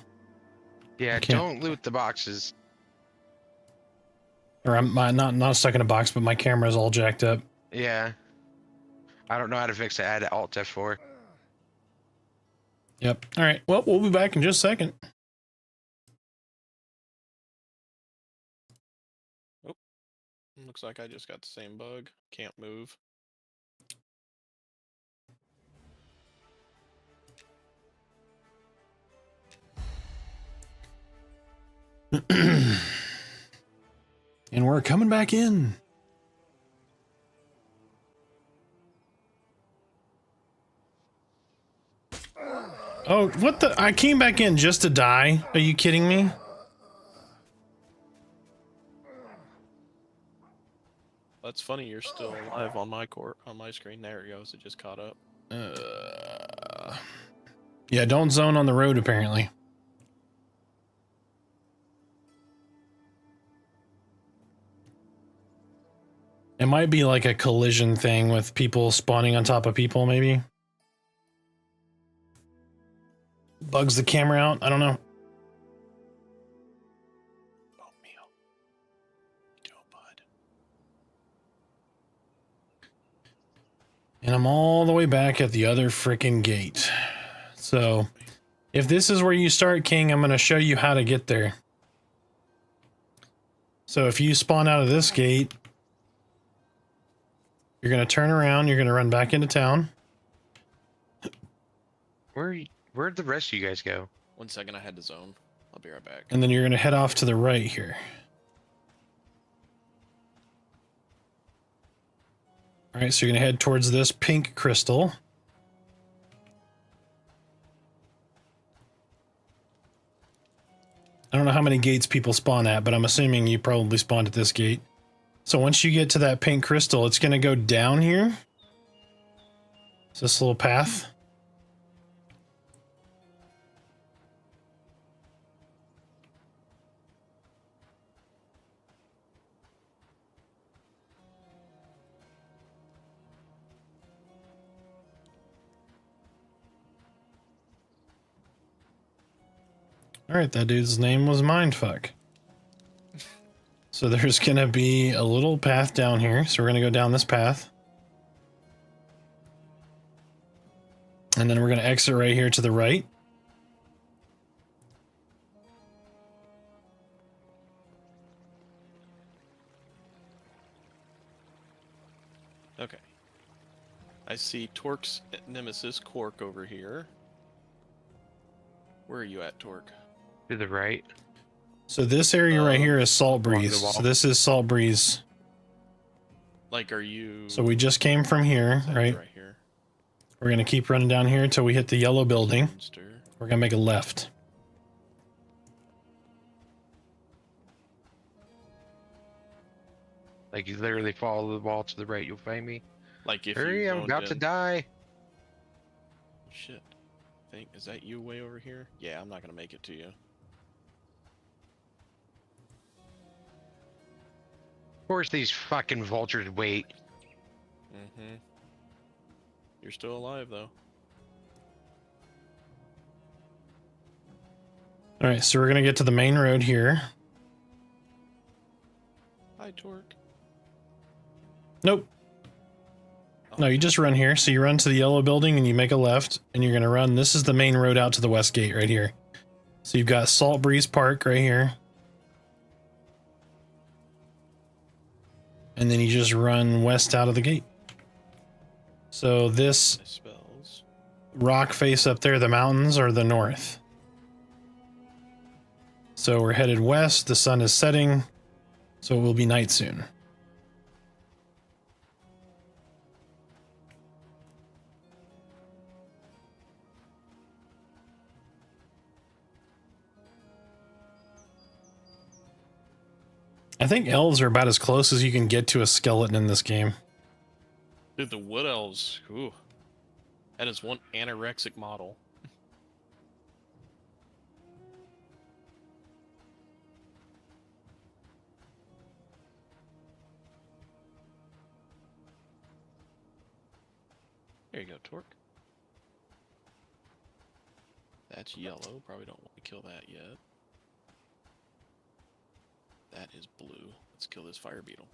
Yeah, Can't- don't loot the boxes. Or I'm not stuck in a box, but my camera's all jacked up. Yeah. I don't know how to fix it. I had to Alt F4. Yep. All right. Well, we'll be back in just a second. Looks like I just got the same bug. Can't move. And we're coming back in. Oh, what the? I came back in just to die. Are you kidding me? That's funny. You're still alive on my screen. There it goes. It just caught up. Yeah, don't zone on the road, apparently. It might be like a collision thing with people spawning on top of people, maybe. Bugs the camera out. I don't know. Oh, meal. Go, bud. And I'm all the way back at the other freaking gate. So, if this is where you start, King, I'm going to show you how to get there. So if you spawn out of this gate, you're going to turn around, you're going to run back into town. Where'd the rest of you guys go? 1 second, I had to zone. I'll be right back. And then you're going to head off to the right here. All right, so you're going to head towards this pink crystal. I don't know how many gates people spawn at, but I'm assuming you probably spawned at this gate. So once you get to that pink crystal, it's going to go down here. It's this little path. Alright, that dude's name was Mindfuck. So there's gonna be a little path down here, so we're gonna go down this path. And then we're gonna exit right here to the right. Okay. I see Torque's nemesis, Quark, over here. Where are you at, Torque? To the right. So this area right here is Salt along the Breeze. wall. So this is Salt Breeze. Like, are you... So we just came from here, right? Right here. We're gonna keep running down here until we hit the yellow building. Monster. We're gonna make a left. Like you literally follow the wall to the right, you'll find me. Like if Hurry, you I'm about to die. Shit. Is that you way over here? Yeah, I'm not gonna make it to you. Of course these fucking vultures wait. Mm-hmm. You're still alive though. All right, so we're gonna get to the main road here. Hi, Torque. Nope. No, you just run here. So you run to the yellow building and you make a left, and you're gonna run. This is the main road out to the west gate right here. So you've got Salt Breeze Park right here. And then you just run west out of the gate. So this My spells. rock face up there, the mountains, are the north. So we're headed west. The sun is setting. So it will be night soon. I think elves are about as close as you can get to a skeleton in this game. Dude, the wood elves. Ooh. That is one anorexic model. There you go, Torque. That's yellow. Probably don't want to kill that yet. That is blue. Let's kill this fire beetle.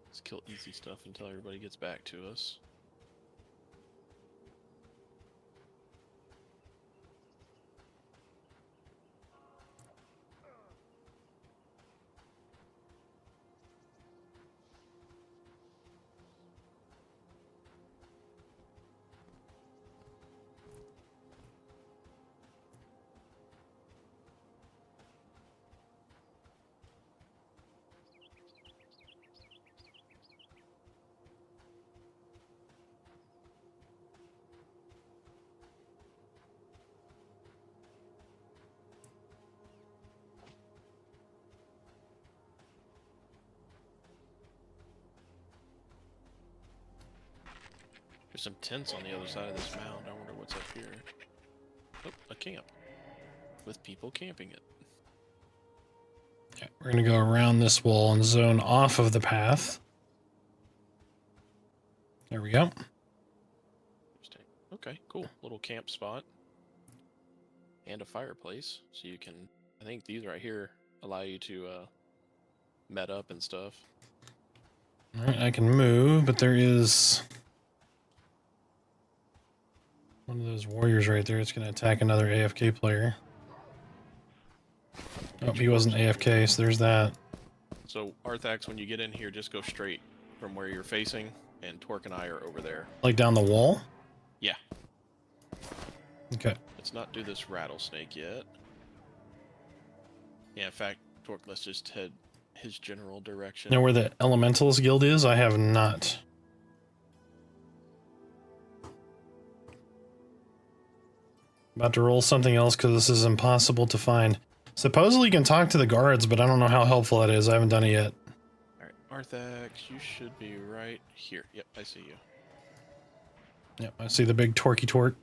Let's kill easy stuff until everybody gets back to us. There's some tents on the other side of this mound. I wonder what's up here. Oh, a camp. With people camping it. Yeah, we're going to go around this wall and zone off of the path. There we go. Interesting. Okay, cool. Little camp spot. And a fireplace. So you can... I think these right here allow you to met up and stuff. All right, I can move, but there is one of those warriors right there. It's going to attack another AFK player. Oh, he wasn't AFK, so there's that. So, Arthax, when you get in here, just go straight from where you're facing, and Torque and I are over there. Like down the wall? Yeah. Okay. Let's not do this rattlesnake yet. Yeah, in fact, Torque, let's just head his general direction. Know where the Elementalist Guild is? I have not. About to roll something else because this is impossible to find. Supposedly you can talk to the guards, but I don't know how helpful that is. I haven't done it yet. Alright, Arthax, you should be right here. Yep, I see you. Yep, I see the big Torquey Torque.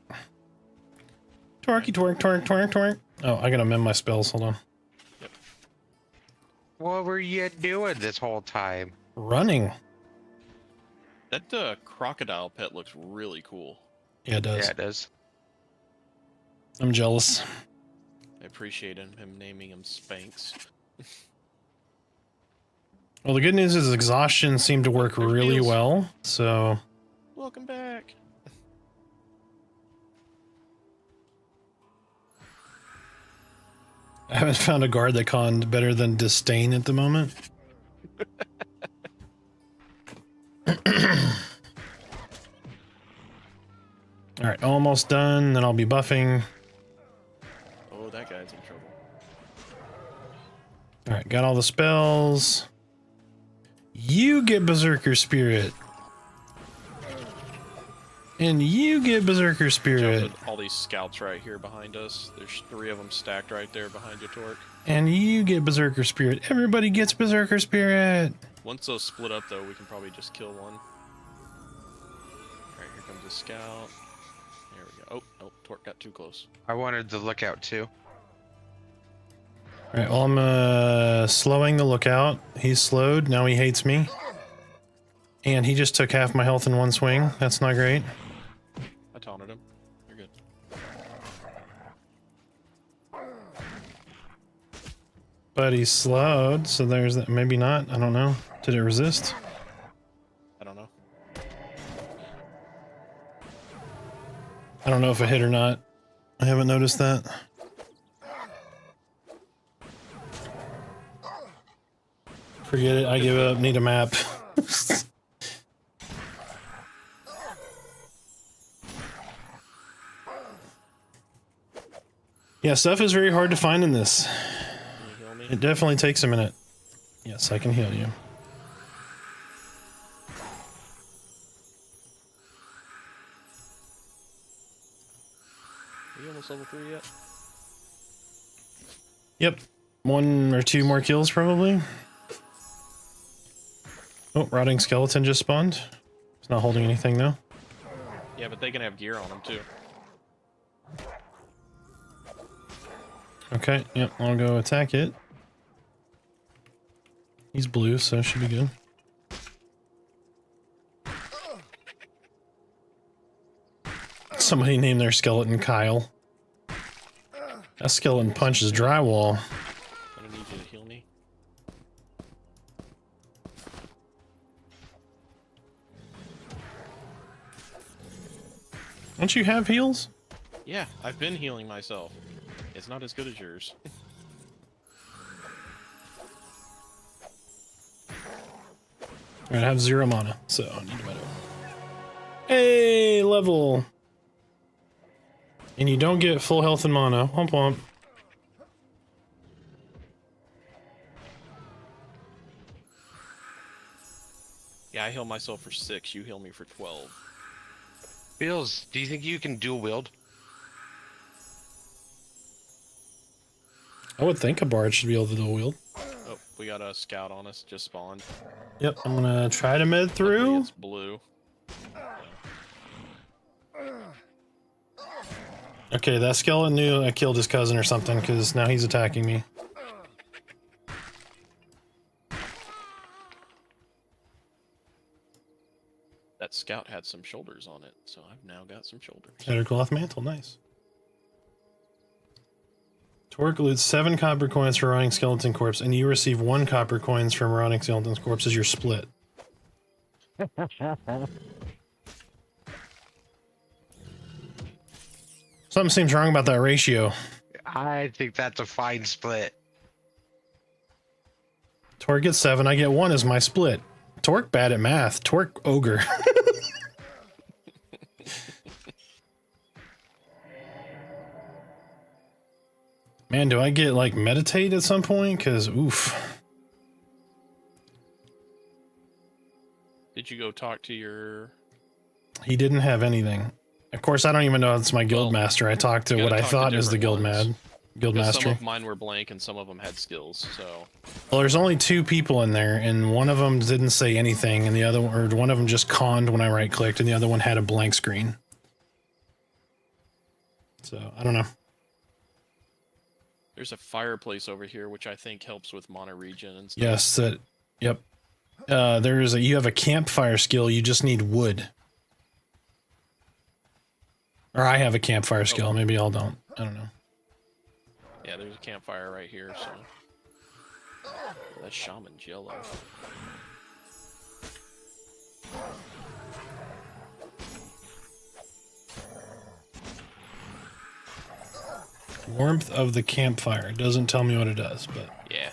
Torquey Torque, Torque, Torque, Torque. Oh, I gotta amend my spells. Hold on. Yep. What were you doing this whole time? Running. That crocodile pet looks really cool. Yeah, it does. Yeah, it does. I'm jealous. I appreciate him naming him Spanx. Well, the good news is exhaustion seemed to work There's really Beals. well, so... Welcome back. I haven't found a guard that conned better than Disdain at the moment. Alright, almost done, then I'll be buffing. Oh, that guy's in trouble. Alright, got all the spells. You get Berserker Spirit. And you get Berserker Jump Spirit. with all these scouts right here behind us. There's 3 of them stacked right there behind you, Torque. And you get Berserker Spirit. Everybody gets Berserker Spirit. Once those split up, though, we can probably just kill one. Alright, here comes a scout. There we go. Oh, Torque got too close. I wanted the lookout too. Alright, well, I'm slowing the lookout. He's slowed. Now he hates me. And he just took half my health in one swing. That's not great. I taunted him. You're good. But he's slowed, so there's that. Maybe not. I don't know. Did it resist? I don't know. I don't know if it hit or not. I haven't noticed that. Forget it. I give up. Need a map. Yeah, stuff is very hard to find in this. Can you heal me? It definitely takes a minute. Yes, I can heal you. Are you almost level 3 yet? Yep. 1 or 2 more kills, probably. Oh, rotting skeleton just spawned. It's not holding anything, though. Yeah, but they can have gear on them, too. Okay, yep, I'll go attack it. He's blue, so should be good. Somebody named their skeleton Kyle. That skeleton punches drywall. I don't need you to heal me. Don't you have heals? Yeah, I've been healing myself. It's not as good as yours. Alright, I have 0 mana, so I need a better. Hey, level! And you don't get full health and mana. Womp womp. Yeah, I heal myself for 6, you heal me for 12. Bills, do you think you can dual wield? I would think a bard should be able to dual wield. Oh, we got a scout on us, just spawned. Yep, I'm gonna try to med Luckily through. it's blue. Okay, that skeleton knew I killed his cousin or something, because now he's attacking me. That scout had some shoulders on it, so I've now got some shoulders. Cloth mantle, nice. Torque loots 7 copper coins for rotting skeleton corpse, and you receive 1 copper coins from rotting skeleton corpse as your split. Something seems wrong about that ratio. I think that's a fine split. Torque gets 7, I get 1 as my split. Torque bad at math. Torque ogre. Man, do I get like meditate at some point? Cause oof. Did you go talk to your... He didn't have anything. Of course, I don't even know it's my guild Well, master. I talked to you what gotta I talk to thought is the different guild ones. guild Because master. some of mine were blank and some of them had skills, so... Well, there's only 2 people in there, and one of them didn't say anything, and the other or one of them just conned when I right clicked, and the other one had a blank screen. So I don't know. There's a fireplace over here, which I think helps with mana regen and stuff. Yes, that. Yep. There's a. You have a campfire skill. You just need wood. Or I have a campfire skill. Maybe y'all don't. I don't know. Yeah, there's a campfire right here, so... Oh, that shaman's yellow. Warmth of the campfire. It doesn't tell me what it does, but... Yeah.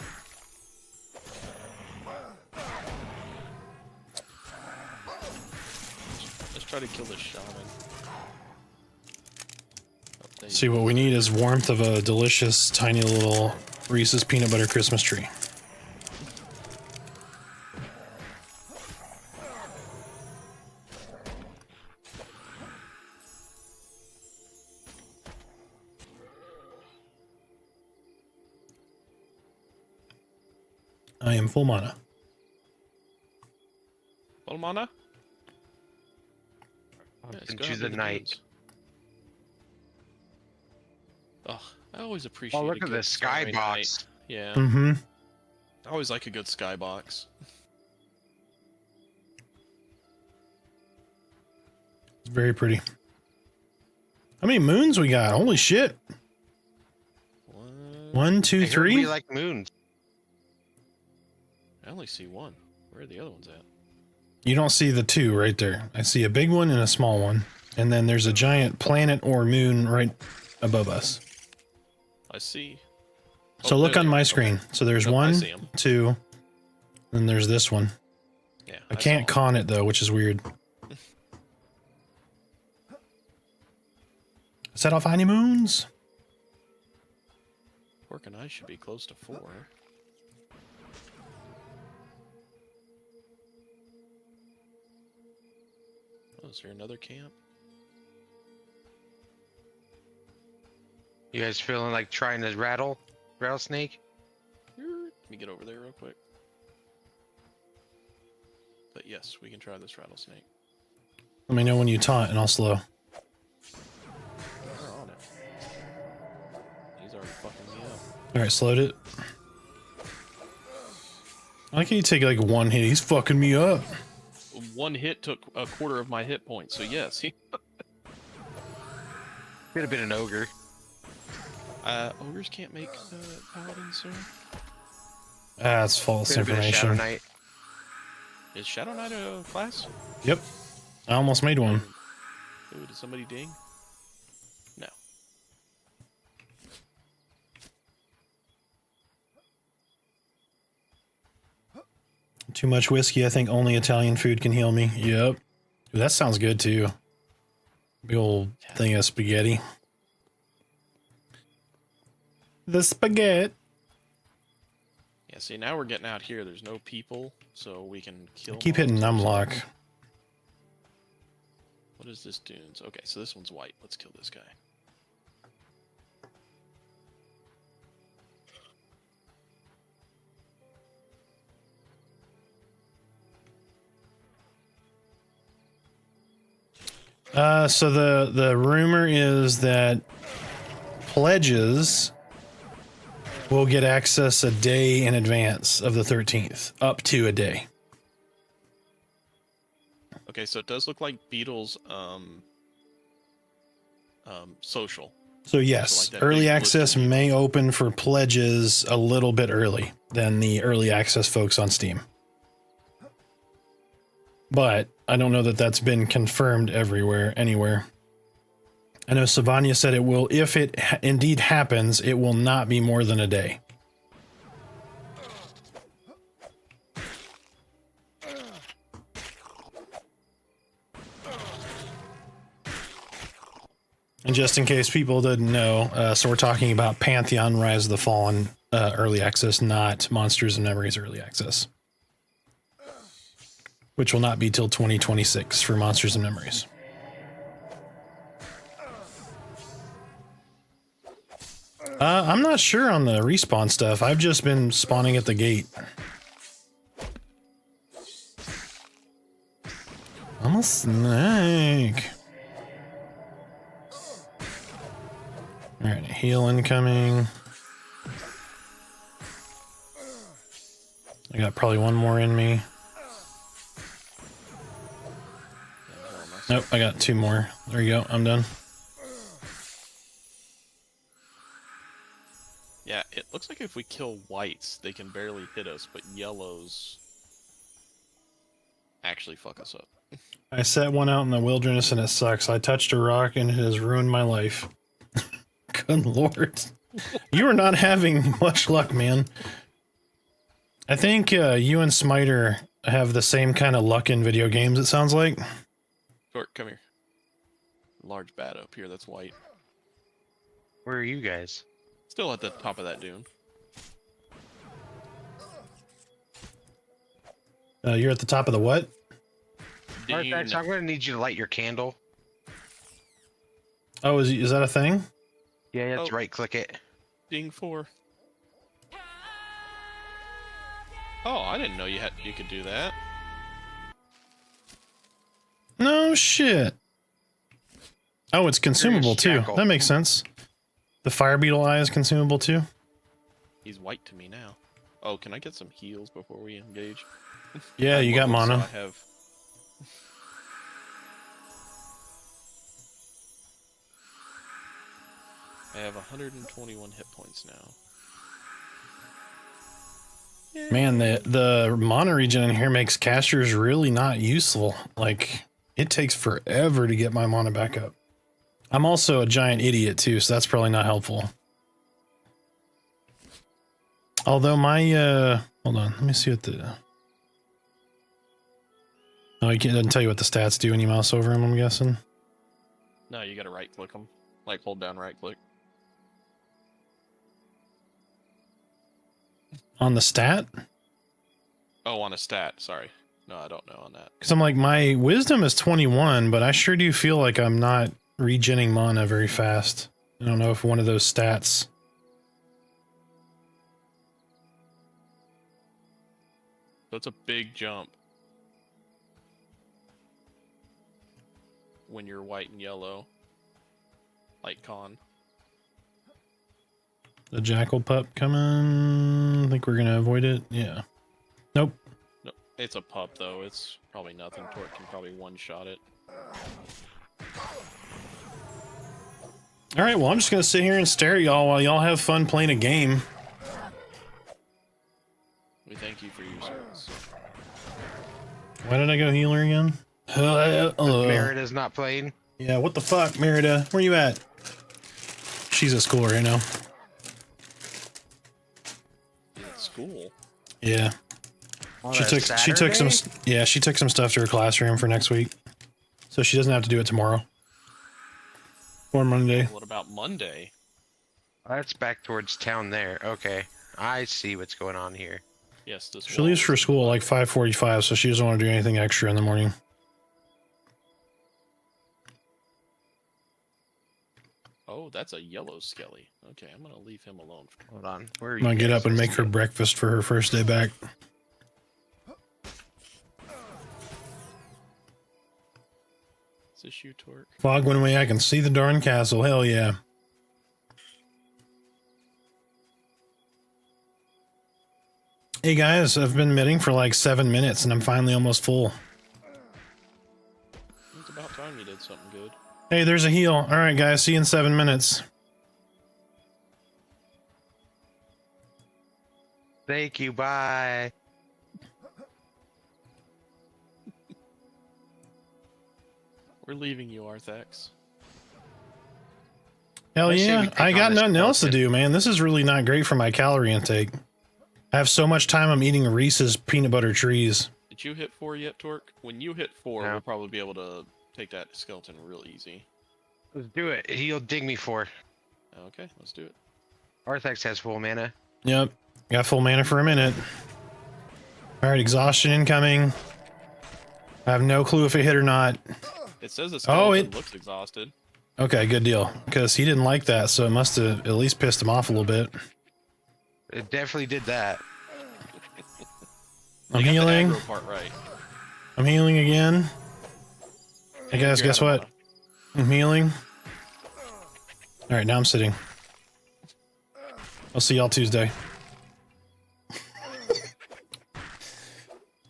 Let's try to kill this shaman. Oh, See, what we need is warmth of a delicious, tiny little Reese's peanut butter Christmas tree. I am full mana. Full mana? I'll Let's send go you out the to night. dunes. Oh, I always appreciate Oh, a look at good the Saturday night. skybox. Yeah, Mm-hmm. I always like a good skybox. It's very pretty. How many moons we got? Holy shit. What? 1, 2, I heard 3. we like moons. I only see one. Where are the other ones at? You don't see the 2 right there. I see a big one and a small one. And then there's a giant planet or moon right above us. I see. So Oh, look there on they my are. screen. So there's Nope, I 1, see 'em. 2, and there's this one. Yeah, I can't saw 'em. con it though, which is weird. Set off any moons? Pork and I should be close to 4. Oh, is there another camp? You guys feeling like trying to rattlesnake? Let me get over there real quick. But yes, we can try this rattlesnake. Let me know when you taunt and I'll slow. We're on it. He's already fucking me up. Alright, slowed it. I like how you take like 1 hit. He's fucking me up. One hit took a quarter of my hit points, so yes. Could have been an ogre. Ogres can't make paladins, sir. That's false Could have been a Shadow information. Knight. Is Shadow Knight a class? Yep. I almost made one. Ooh, did somebody ding? No. Too much whiskey. I think only Italian food can heal me. Yep. Ooh, that sounds good too. Big old thing of spaghetti. The spaghetti. Yeah, see, now we're getting out here. There's no people, so we can kill Keep hitting monsters. numlock. What is this dunes? Okay, so this one's white. Let's kill this guy. So the rumor is that pledges will get access a day in advance of the 13th, up to a day. Okay, so it does look like Beetle's social. So yes, So like that early big access listed may open for pledges a little bit early than the early access folks on Steam. But I don't know that that's been confirmed anywhere. I know Savanya said it will, if it indeed happens, it will not be more than a day. And just in case people didn't know, so we're talking about Pantheon Rise of the Fallen early access, not Monsters and Memories early access. Which will not be till 2026 for Monsters and Memories. I'm not sure on the respawn stuff. I've just been spawning at the gate. I'm a snake. Alright, heal incoming. I got probably one more in me. Nope, I got 2 more. There you go, I'm done. Yeah, it looks like if we kill whites, they can barely hit us, but yellows actually fuck us up. I set one out in the wilderness and it sucks. I touched a rock and it has ruined my life. Good lord. You are not having much luck, man. I think you and Smiter have the same kind of luck in video games, it sounds like. Short, come here. Large bat up here, that's white. Where are you guys? Still at the top of that dune. You're at the top of the what? Artifacts, I'm gonna need you to light your candle. Oh, is that a thing? Yeah, let's Oh. right click it. Ding 4. Oh, I didn't know you could do that. No shit. Oh, it's consumable too. Jackal. That makes sense. The fire beetle eye is consumable too. He's white to me now. Oh, can I get some heals before we engage? Yeah, you got So mana. I have. I have 121 hit points now. Man, the mana regen in here makes casters really not useful. Like, it takes forever to get my mana back up. I'm also a giant idiot too, so that's probably not helpful. Although my hold on, let me see what the oh, it doesn't tell you what the stats do when you mouse over them, I'm guessing. No, you gotta right click them. Like hold down right click. On the stat? Oh, on a stat. Sorry. No, I don't know on that. Because I'm like, my wisdom is 21, but I sure do feel like I'm not regenning mana very fast. I don't know if one of those stats. So it's a big jump when you're white and yellow. Like con. The jackal pup coming. I think we're gonna avoid it. Yeah. Nope. No, it's a pup though. It's probably nothing. Torque can probably one-shot it. All right. Well, I'm just gonna sit here and stare at y'all while y'all have fun playing a game. We thank you for your service. Why did I go healer again? Merida's not playing. Yeah. What the fuck, Merida? Where you at? She's at school right now. At school. Yeah. On She a took some Saturday? she took some stuff to her classroom for next week. So she doesn't have to do it tomorrow. Or Monday. What about Monday? That's back towards town there. Okay. I see what's going on here. Yes, this She leaves for school at like 5:45, so she doesn't want to do anything extra in the morning. Oh, that's a yellow skelly. Okay, I'm gonna leave him alone. Hold on. Where are I'm gonna you get guys up and make her supposed to breakfast for her first day back. Is this you, Torque? Fog went away, I can see the darn castle. Hell yeah. Hey guys, I've been meeting for like 7 minutes and I'm finally almost full. It's about time you did something good. Hey, there's a heal. Alright guys, see you in 7 minutes. Thank you. Bye. We're leaving you, Arthax. Hell I say yeah, we take I on got this nothing else to skeleton. do, man. This is really not great for my calorie intake. I have so much time I'm eating Reese's peanut butter trees. Did you hit 4 yet, Torque? When you hit 4, No. we'll probably be able to take that skeleton real easy. Let's do it. He'll dig me for. Okay, let's do it. Arthax has full mana. Yep, got full mana for a minute. Alright, exhaustion incoming. I have no clue if it hit or not. It says the Oh, skeleton it- looks exhausted. Okay, good deal. Because he didn't like that, so it must have at least pissed him off a little bit. It definitely did that. I'm You got the healing. aggro part right. I'm healing again. Hey guys, You're guess out of what? I'm healing. Alright, now I'm sitting. I'll see y'all Tuesday.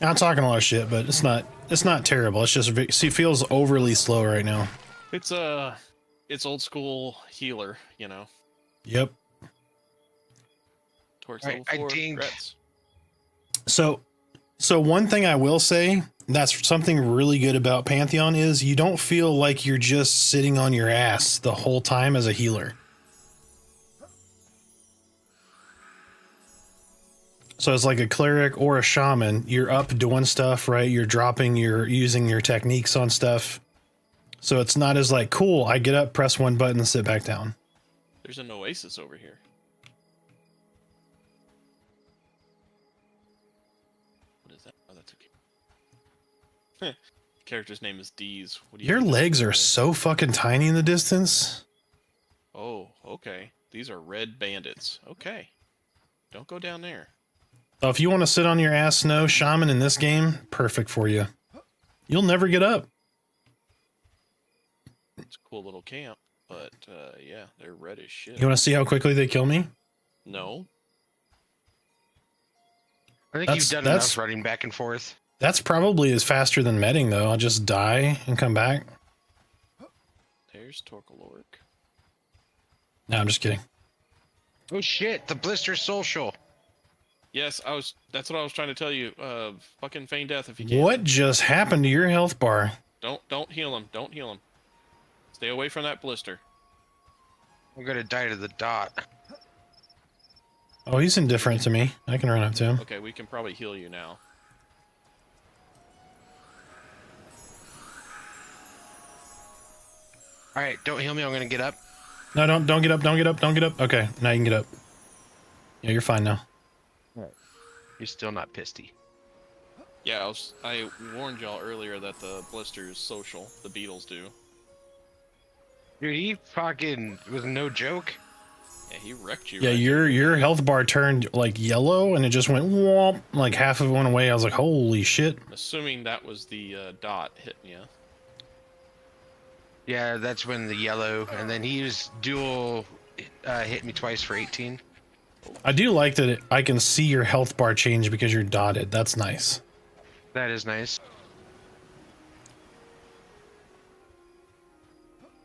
I'm talking a lot of shit, but it's not terrible. It's just it feels overly slow right now. It's old school healer, you know. Yep. Torque's Alright, I level 4. dinged. Congrats. So one thing I will say that's something really good about Pantheon is you don't feel like you're just sitting on your ass the whole time as a healer. So as like a cleric or a shaman, you're up doing stuff, right? You're using your techniques on stuff. So it's not as like, cool, I get up, press one button, and sit back down. There's an oasis over here. What is that? Oh, that's okay. Character's name is Deez. What do you Your think this legs is are over so fucking tiny in the distance. there? Oh, okay. These are red bandits. Okay. Don't go down there. So if you want to sit on your ass snow shaman in this game, perfect for you. You'll never get up. It's a cool little camp, but yeah, they're red as shit. You want to see how quickly they kill me? No. I think That's- you've done that's- enough running back and forth. That's probably is faster than medding, though. I'll just die and come back. There's Torkalork. No, I'm just kidding. Oh shit, the blister social. Yes, that's what I was trying to tell you. Fucking feign death if you can. What just happened to your health bar? Don't heal him. Don't heal him. Stay away from that blister. I'm gonna die to the dot. Oh, he's indifferent to me. I can run up to him. Okay, we can probably heal you now. Alright, don't heal me, I'm gonna get up. No, don't get up, don't get up, don't get up. Okay, now you can get up. Yeah, you're fine now. You're still not pissy. Yeah, I warned y'all earlier that the blister is social. The beetles do. Dude, he fucking was no joke. Yeah, he wrecked you. Yeah, right your health bar turned like yellow and it just went whomp, like half of it went away. I was like, holy shit. there. Assuming that was the dot hitting you. Yeah, that's when the yellow, and then he was dual, hit me twice for 18. I do like that I can see your health bar change because you're dotted. That's nice. That is nice.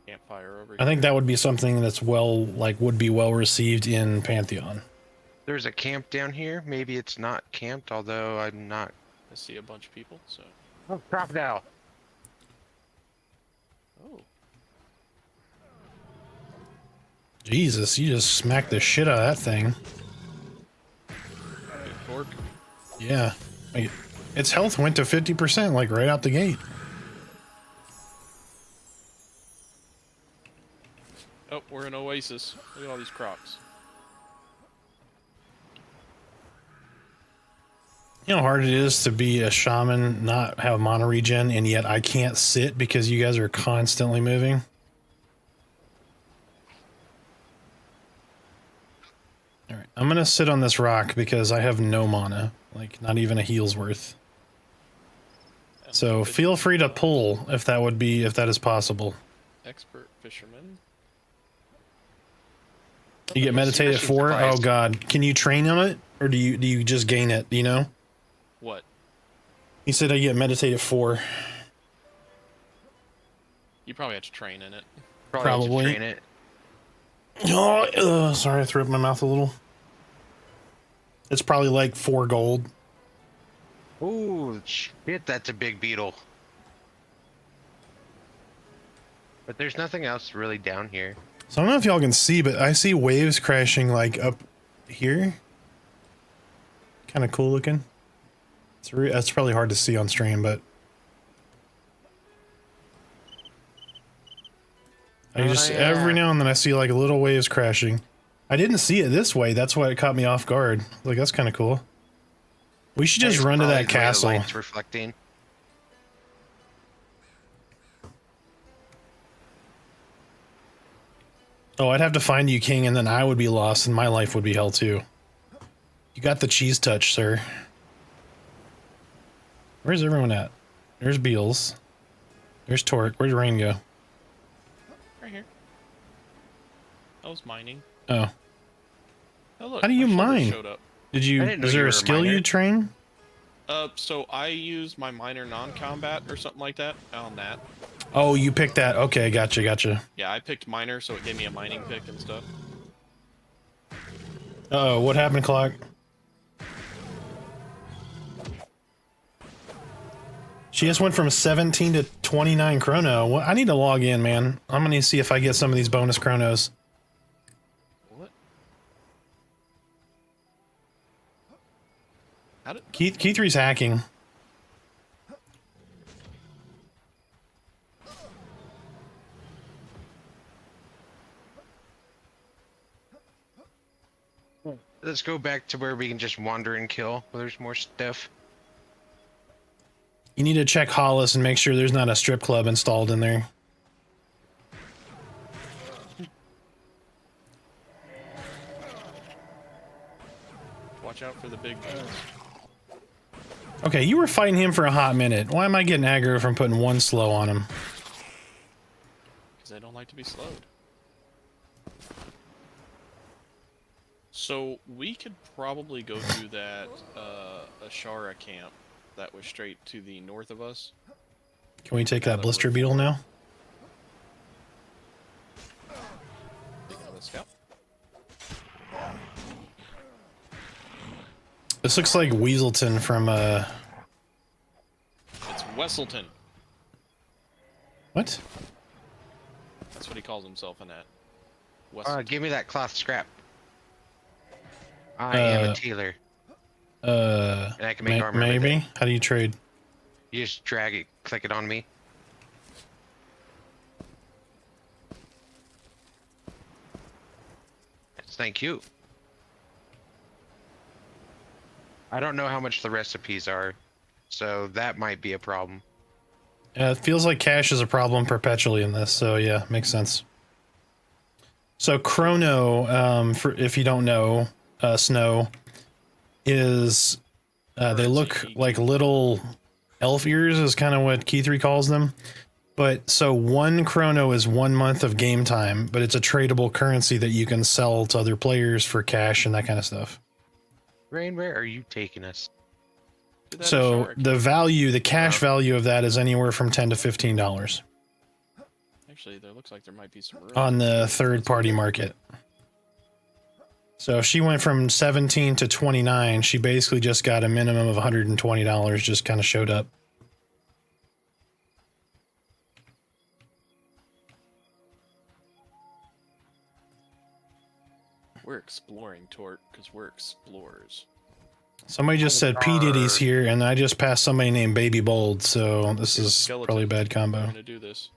Campfire over here. I think that would be something that's would be well received in Pantheon. There's a camp down here. Maybe it's not camped, although I'm not. I see a bunch of people, so. Oh, crocodile. Oh. Jesus, you just smacked the shit out of that thing. Good torque. Yeah. Like, its health went to 50%, like right out the gate. Oh, we're in Oasis. Look at all these crocs. You know how hard it is to be a shaman, not have mono regen, and yet I can't sit because you guys are constantly moving? Alright, I'm gonna sit on this rock because I have no mana. Like, not even a heal's worth. So feel free to pull if that is possible. Expert fisherman. You get meditate at 4? Oh god. Can you train on it? Or do you just gain it, do you know? What? He said I get meditate at 4. You probably have to train in it. Probably. Train it. Oh, sorry, I threw up my mouth a little. It's probably like 4 gold. Ooh, shit, that's a big beetle. But there's nothing else really down here. So I don't know if y'all can see, but I see waves crashing like up here. Kind of cool looking. That's probably hard to see on stream, but I just every now and then I see like little waves crashing. I didn't see it this way. That's why it caught me off guard. Like, that's kind of cool. We should just run to that castle. Lights reflecting. Oh, I'd have to find you, King, and then I would be lost, and my life would be hell too. You got the cheese touch, sir. Where's everyone at? There's Beals. There's Torque. Where'd Rain go? Right here. I was mining. Oh. Oh look, How do you my shoulder mine? Showed up. Did I you? didn't know Is you there were a a skill miner. you train? So I use my miner non-combat or something like that on that. Oh, you picked that. Okay, gotcha. Yeah, I picked miner, so it gave me a mining pick and stuff. Uh-oh, what happened, Clock? She just went from 17 to 29 chrono. Well, I need to log in, man. I'm gonna see if I get some of these bonus chronos. What? How did? Keith3's hacking. Let's go back to where we can just wander and kill. Where there's more stuff. You need to check Hollis and make sure there's not a strip club installed in there. Watch Watch out for the big guns. Okay, you were fighting him for a hot minute. Why am I getting aggro from putting one slow on him? Because I don't like to be slowed. So we could probably go to that Ashara camp that was straight to the north of us. Can we take that blister beetle now? Taking a scout. This looks like Weaselton from It's Wesselton. What? That's what he calls himself in that. Wesselton. Give me that cloth scrap. I am a tailor. And I can make armor. Maybe? How do you trade? You just drag it, click it on me. Thank you. I don't know how much the recipes are, so that might be a problem. Yeah, it feels like cash is a problem perpetually in this, so yeah, makes sense. So Chrono, for if you don't know, Snow, is they look like little elf ears is kind of what Key3 calls them. But so 1 chrono is 1 month of game time, but it's a tradable currency that you can sell to other players for cash and that kind of stuff. Rain, where are you taking us? So the value, the cash value of that is anywhere from $10 to $15 Actually, there looks like there might be some room on the third-party market. So if she went from 17 to 29, she basically just got a minimum of $120, just kind of showed up. We're exploring, Tort, because we're explorers. Somebody just said P. Diddy's here, and I just passed somebody named Baby Bold, so this is probably a bad combo. I'm gonna do this.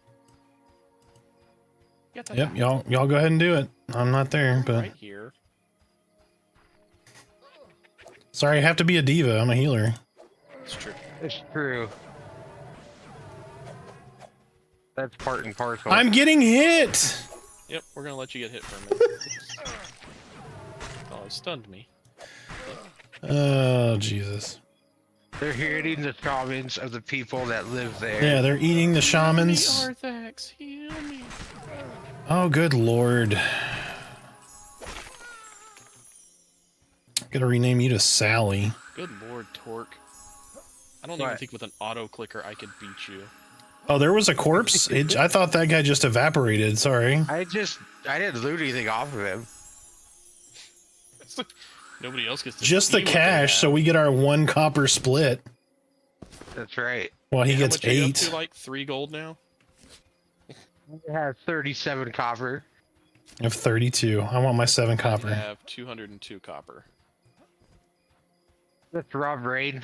Yep, y'all go ahead and do it. I'm not there, but Right here. sorry, I have to be a diva. I'm a healer. It's true. It's true. That's part and parcel. I'm getting hit. Yep, we're gonna let you get hit for a minute. Oh, it stunned me. Oh, Jesus. They're hitting the shamans of the people that live there. Yeah, they're eating the shamans. Arthax, heal me. Oh, good Lord. Gotta rename you to Sally. Good Lord, Torque. I don't even think with an auto clicker I could beat you. Oh, there was a corpse? I thought that guy just evaporated. Sorry. I didn't loot anything off of him. Nobody else gets to Just see the what they cash, so have. we get our 1 copper split. That's right. Well, he How gets much are you up 8. to, like 3 gold now? It has 37 copper. I have 32. I want my 7 I copper. have 202 copper. That's Rob Rain.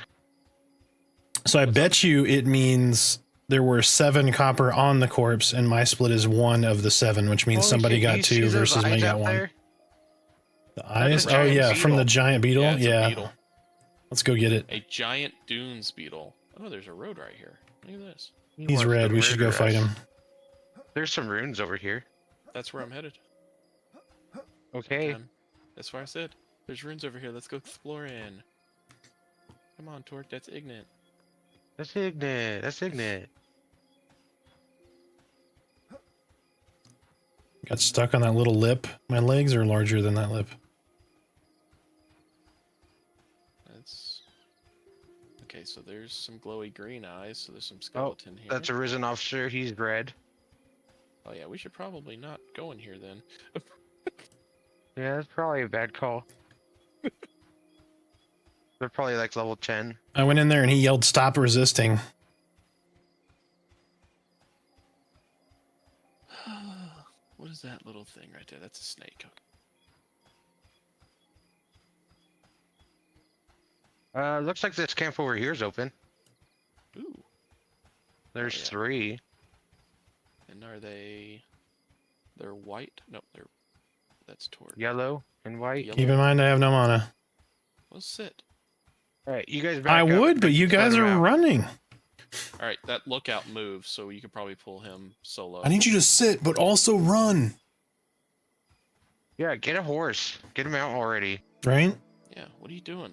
So I bet you it means there were 7 copper on the corpse, and my split is 1 of the 7, which means somebody got 2 versus me got 1. The eyes? Oh yeah, from the giant beetle? Yeah, it's a Yeah. beetle. Let's go get it. A giant dunes beetle. Oh, there's a road right here. Look at this. He's red. We should go fight him. There's some runes over here. That's where I'm headed. Okay. That's why I said there's runes over here. Let's go exploring. Come on, Torque. That's ignorant. That's ignorant. That's ignorant. Got stuck on that little lip. My legs are larger than that lip. That's okay. So there's some glowy green eyes. So there's some skeleton here. That's a risen officer. He's red. Oh yeah, we should probably not go in here then. Yeah, that's probably a bad call. They're probably like level 10. I went in there and he yelled, "Stop resisting." What is that little thing right there? That's a snake. Okay. Looks like this camp over here is open. Ooh. There's yeah. 3. And are they? They're white? No, that's Torque. Yellow and white. Yellow. Keep in mind I have no mana. Let's sit. Alright, you guys back I up. would, but you guys Let are him out. running. All right, that lookout moves, so you could probably pull him solo. I need you to sit, but also run. Yeah, get a horse. Get him out already. Right? Yeah, what are you doing?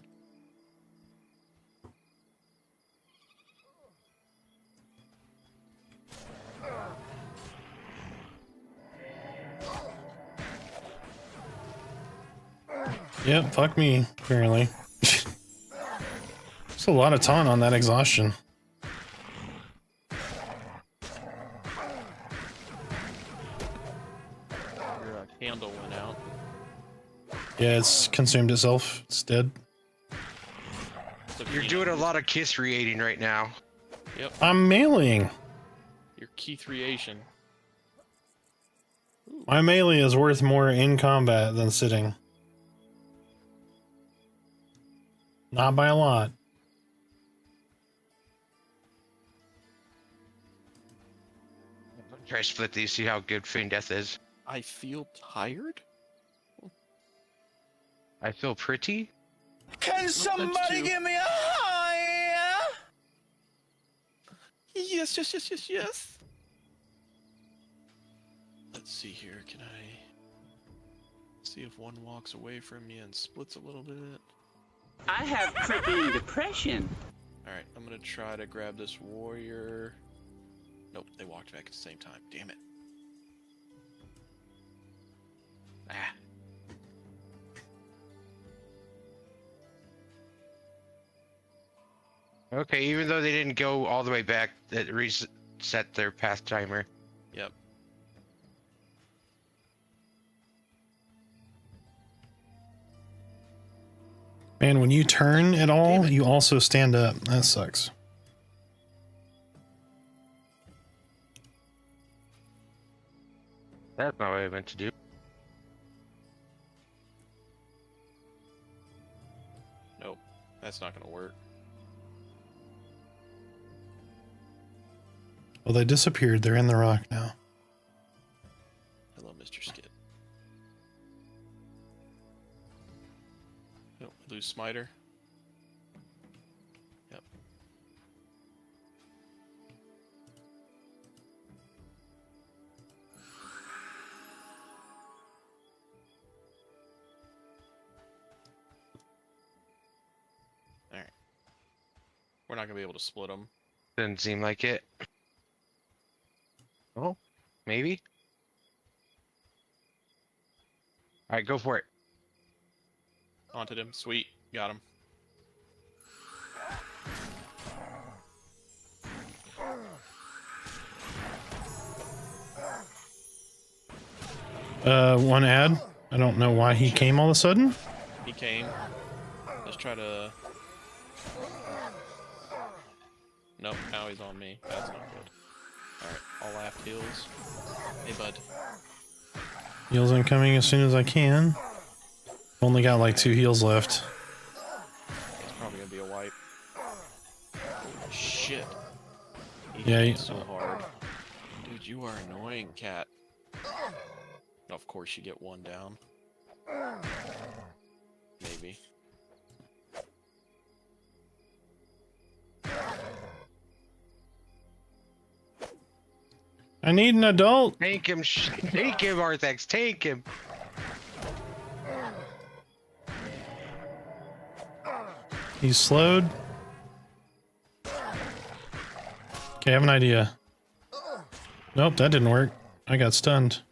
Yep, fuck me, apparently. There's a lot of taunt on that exhaustion. Your candle went out. Yeah, it's consumed itself. It's dead. So You're doing a lot of kiss creating right now. Yep, I'm meleeing. your key creation. My melee is worth more in combat than sitting. Not by a lot. Try to split these, see how good Feign Death is. I feel tired? I feel pretty. Can somebody give me a high? Yes, yes, yes, yes, yes. Let's see here. Can I see if one walks away from me and splits a little bit? I have crippling depression. Alright, I'm gonna try to grab this warrior. Nope, they walked back at the same time. Damn it. Ah. Okay, even though they didn't go all the way back, it reset their path timer. Yep. Man, when you turn at all, Damn it. you also stand up. That sucks. That's not what I meant to do. Nope. That's not gonna work. Well, they disappeared. They're in the rock now. Hello, Mr. Skid. Oh, lose Smiter. Yep. Alright. We're not gonna be able to split them. Didn't seem like it. Oh, maybe? Alright, go for it. Haunted him. Sweet. Got him. One ad. I don't know why he came all of a sudden. He came. Let's try to... Nope, now he's on me. That's not good. Alright, all aft heals. Hey, bud. Heals incoming as soon as I can. Only got like 2 heals left. It's probably gonna be a wipe. Holy shit. Yeah, hit so hard. Dude, you are annoying, cat. Of course you get one down. Maybe. I need an adult. Take him, take him, Arthex, take him. He's slowed. Okay, I have an idea. Nope, that didn't work. I got stunned.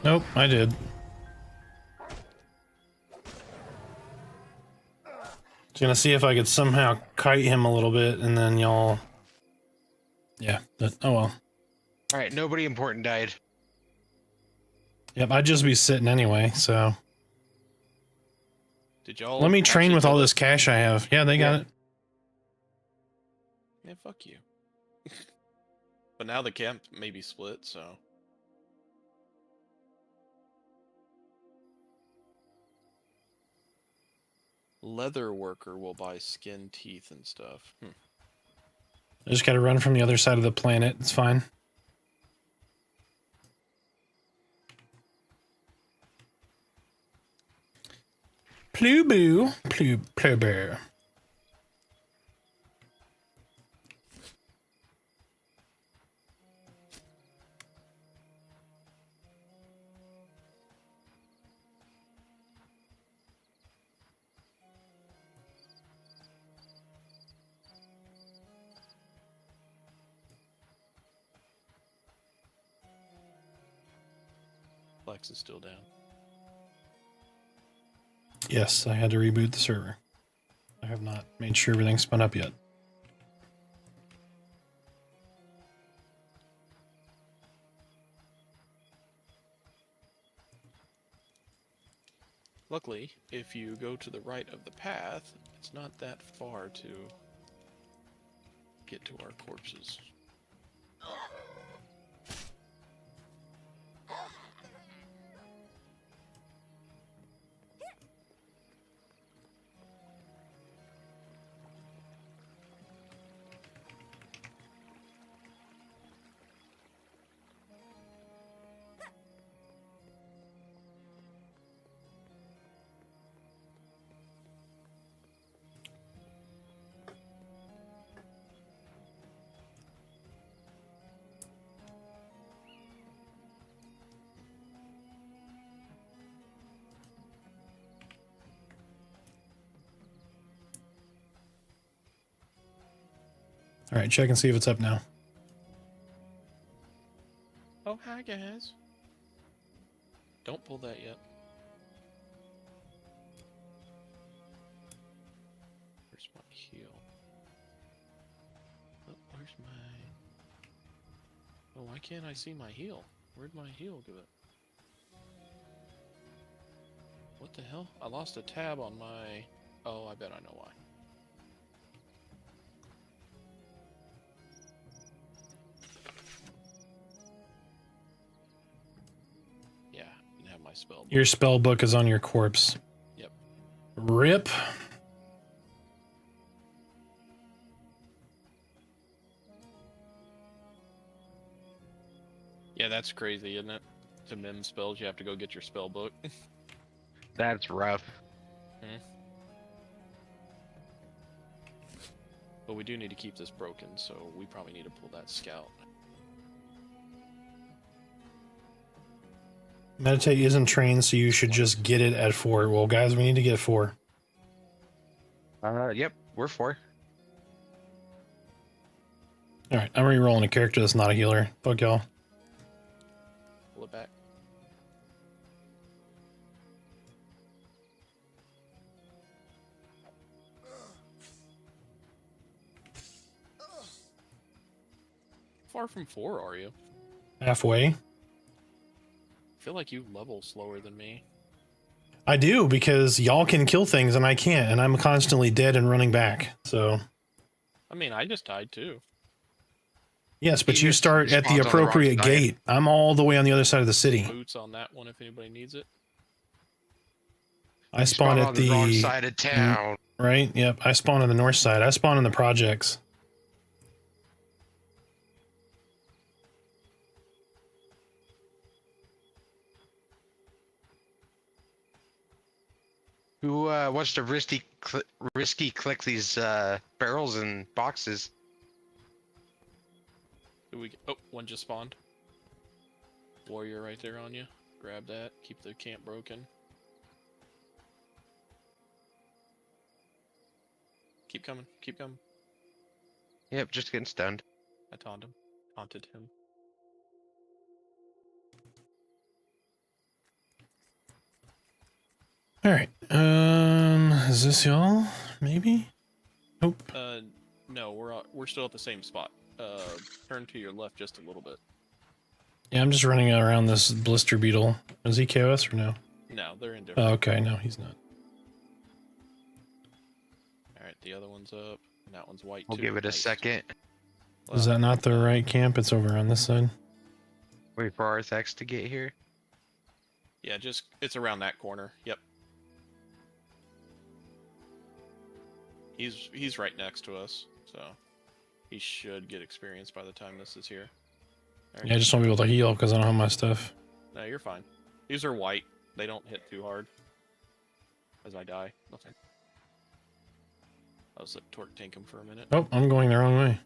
Nope, I did. Just gonna see if I could somehow kite him a little bit, and then y'all... Yeah, but, oh well. Alright, nobody important died. Yep, I'd just be sitting anyway, so... Did y'all Let me train actually with all build this cash I have. Yeah, they got it. Yeah, fuck you. But now the camp may be split, so... Leather worker will buy skin, teeth, and stuff. I just gotta run from the other side of the planet. It's fine. Pluboo. Plubber. Plex is still down. Yes, I had to reboot the server. I have not made sure everything's spun up yet. Luckily, if you go to the right of the path, it's not that far to get to our corpses. All right, check and see if it's up now. Oh, hi guys. Don't pull that yet. Where's my heal? Oh, where's my... Oh, why can't I see my heal? Where'd my heal go? What the hell? I lost a tab on my... Oh, I bet I know why. Yeah, I didn't have my spell. Your spell book is on your corpse. Yep. Rip. Yeah, that's crazy, isn't it? To mem spells, you have to go get your spell book. That's rough. But we do need to keep this broken, so we probably need to pull that scout. Meditate isn't trained, so you should just get it at 4. Well, guys, we need to get 4. Yep, we're 4. All right, I'm re-rolling a character that's not a healer. Fuck y'all. Pull it back. Far from 4 are you? Halfway. I feel like you level slower than me. I do, because y'all can kill things and I can't, and I'm constantly dead and running back. So, I mean, I just died too. yes, but He you just start at the spawns on the wrong appropriate side. gate. I'm all the way on the other side of the city. Boots on that one if anybody needs it. I spawn at on the wrong side of town. right. Yep, I spawn on the north side. I spawn in the projects. Who wants to risky click these barrels and boxes? Who we? Oh, one just spawned. Warrior right there on you. Grab that. Keep the camp broken. Keep coming. Keep coming. Yep, just getting stunned. I taunted him. Taunted him. All right. Is this y'all? Maybe. Nope. No, we're still at the same spot. Turn to your left just a little bit. Yeah, I'm just running around this blister beetle. Is he KOS or no? No, they're in different. Oh, okay. No, he's not. All right, the other one's up. And that one's white We'll too. give it a Nice. second. Is that not the right camp? It's over on this side. Wait for Arthax to get here. Yeah, just it's around that corner. Yep. He's right next to us, so he should get experience by the time this is here. All right. Yeah, I just want to be able to heal because I don't have my stuff. No, you're fine. These are white. They don't hit too hard. As I die. Nothing. I'll just let Torque tank him for a minute. Oh, I'm going the wrong way.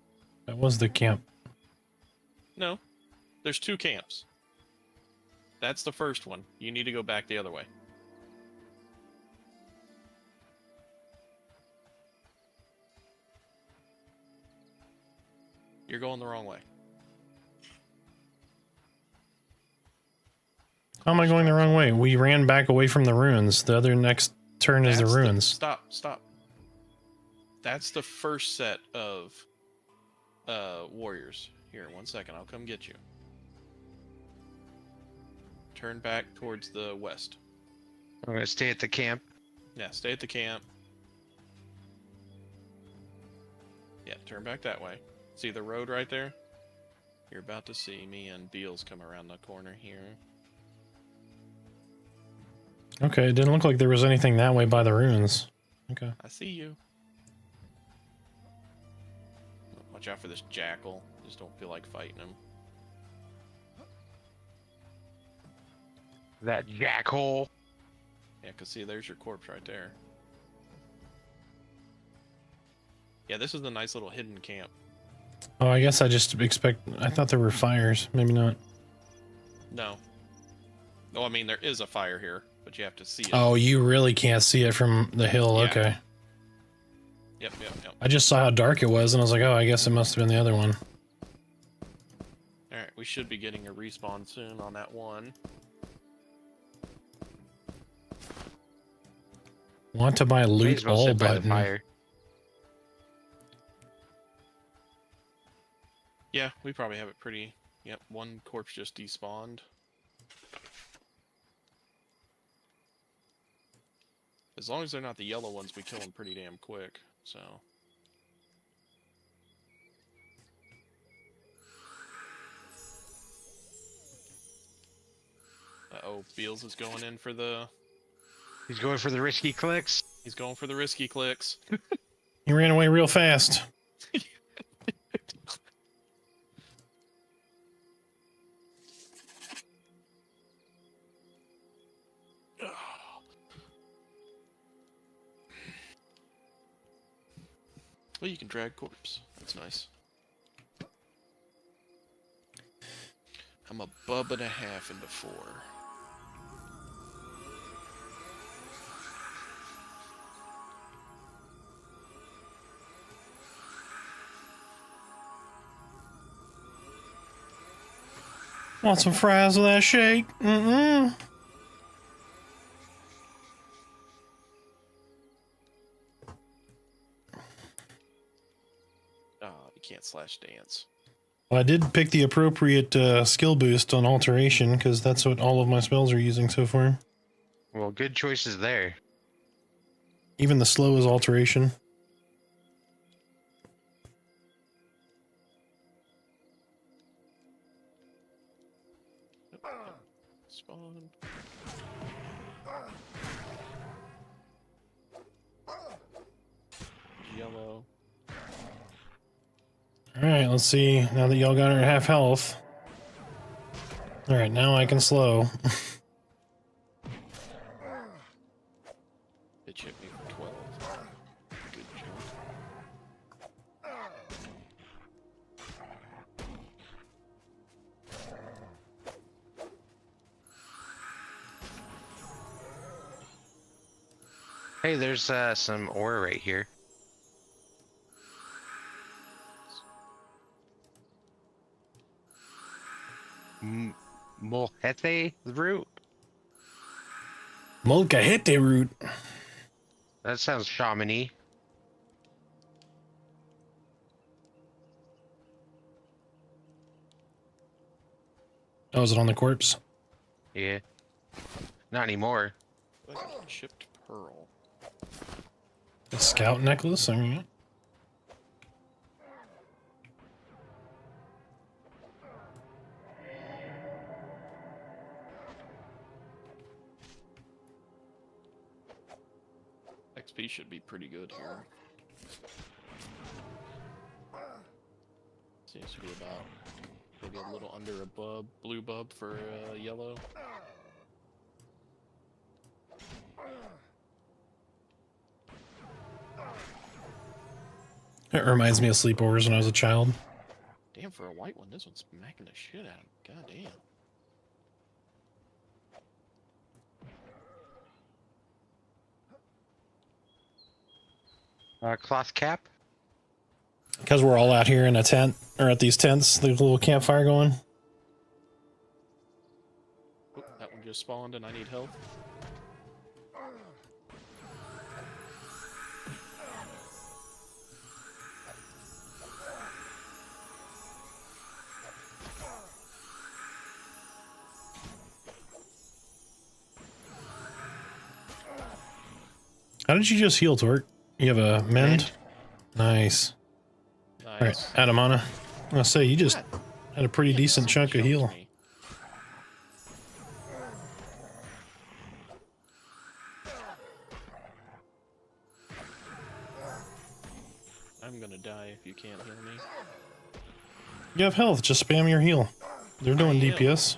That was the camp. No. There's 2 camps. That's the first one. You need to go back the other way. You're going the wrong way. How am I going the wrong way? We ran back away from the ruins. The other next turn is the ruins. Stop. That's the first set of warriors. Here, 1 second. I'll come get you. Turn back towards the west. I'm gonna stay at the camp. Yeah, stay at the camp. Yeah, turn back that way. See the road right there? You're about to see me and Beals come around the corner here. Okay, it didn't look like there was anything that way by the ruins. Okay. I see you. Watch out for this jackal. Just don't feel like fighting him. That jackhole. Yeah, cause see, there's your corpse right there. Yeah, this is the nice little hidden camp. Oh, I guess I thought there were fires. Maybe not. No. Oh, I mean, there is a fire here, but you have to see it. Oh, you really can't see it from the hill. Yeah. Okay. Yep. I just saw how dark it was, and I was like, oh, I guess it must have been the other one. Alright, we should be getting a respawn soon on that one. Want to buy May loot as well all sit by the button. fire. Yeah, we probably have it pretty... Yep, one corpse just despawned. As long as they're not the yellow ones, we kill them pretty damn quick, so... Uh-oh, Beals is going in for the... He's going for the risky clicks. He's going for the risky clicks. He ran away real fast. Well, you can drag corpse. That's nice. I'm a bub and a half into 4. Want some fries with that shake? Mm-mm. Oh, you can't slash dance. Well, I did pick the appropriate skill boost on alteration, because that's what all of my spells are using so far. Well, good choices there. Even the slow is alteration. Spawn. Yellow. Alright, let's see. Now that y'all got her at half health. Alright, now I can slow. Bitch hit me for 12. Good jump. Hey, there's some ore right here. Molhete root? Molcajete root. That sounds shaman-y. Oh, is it on the corpse? Yeah. Not anymore. Like a chipped pearl. A scout necklace? I mean, XP should be pretty good here. Seems to be about maybe a little under a bub, blue bub for yellow. it reminds me of sleepovers when I was a child. Damn, for a white one, this one's smacking the shit out of him. God damn. Cloth cap? Because we're all out here in a tent, or at these tents, the little campfire going. Oop, that one just spawned and I need help. How did you just heal, Torque? You have a mend? Nice. Nice. All right, Adamana. I'm gonna say you just had a pretty decent chunk of heal. Me. I'm gonna die if you can't heal me. You have health. Just spam your heal. They're doing I am. DPS.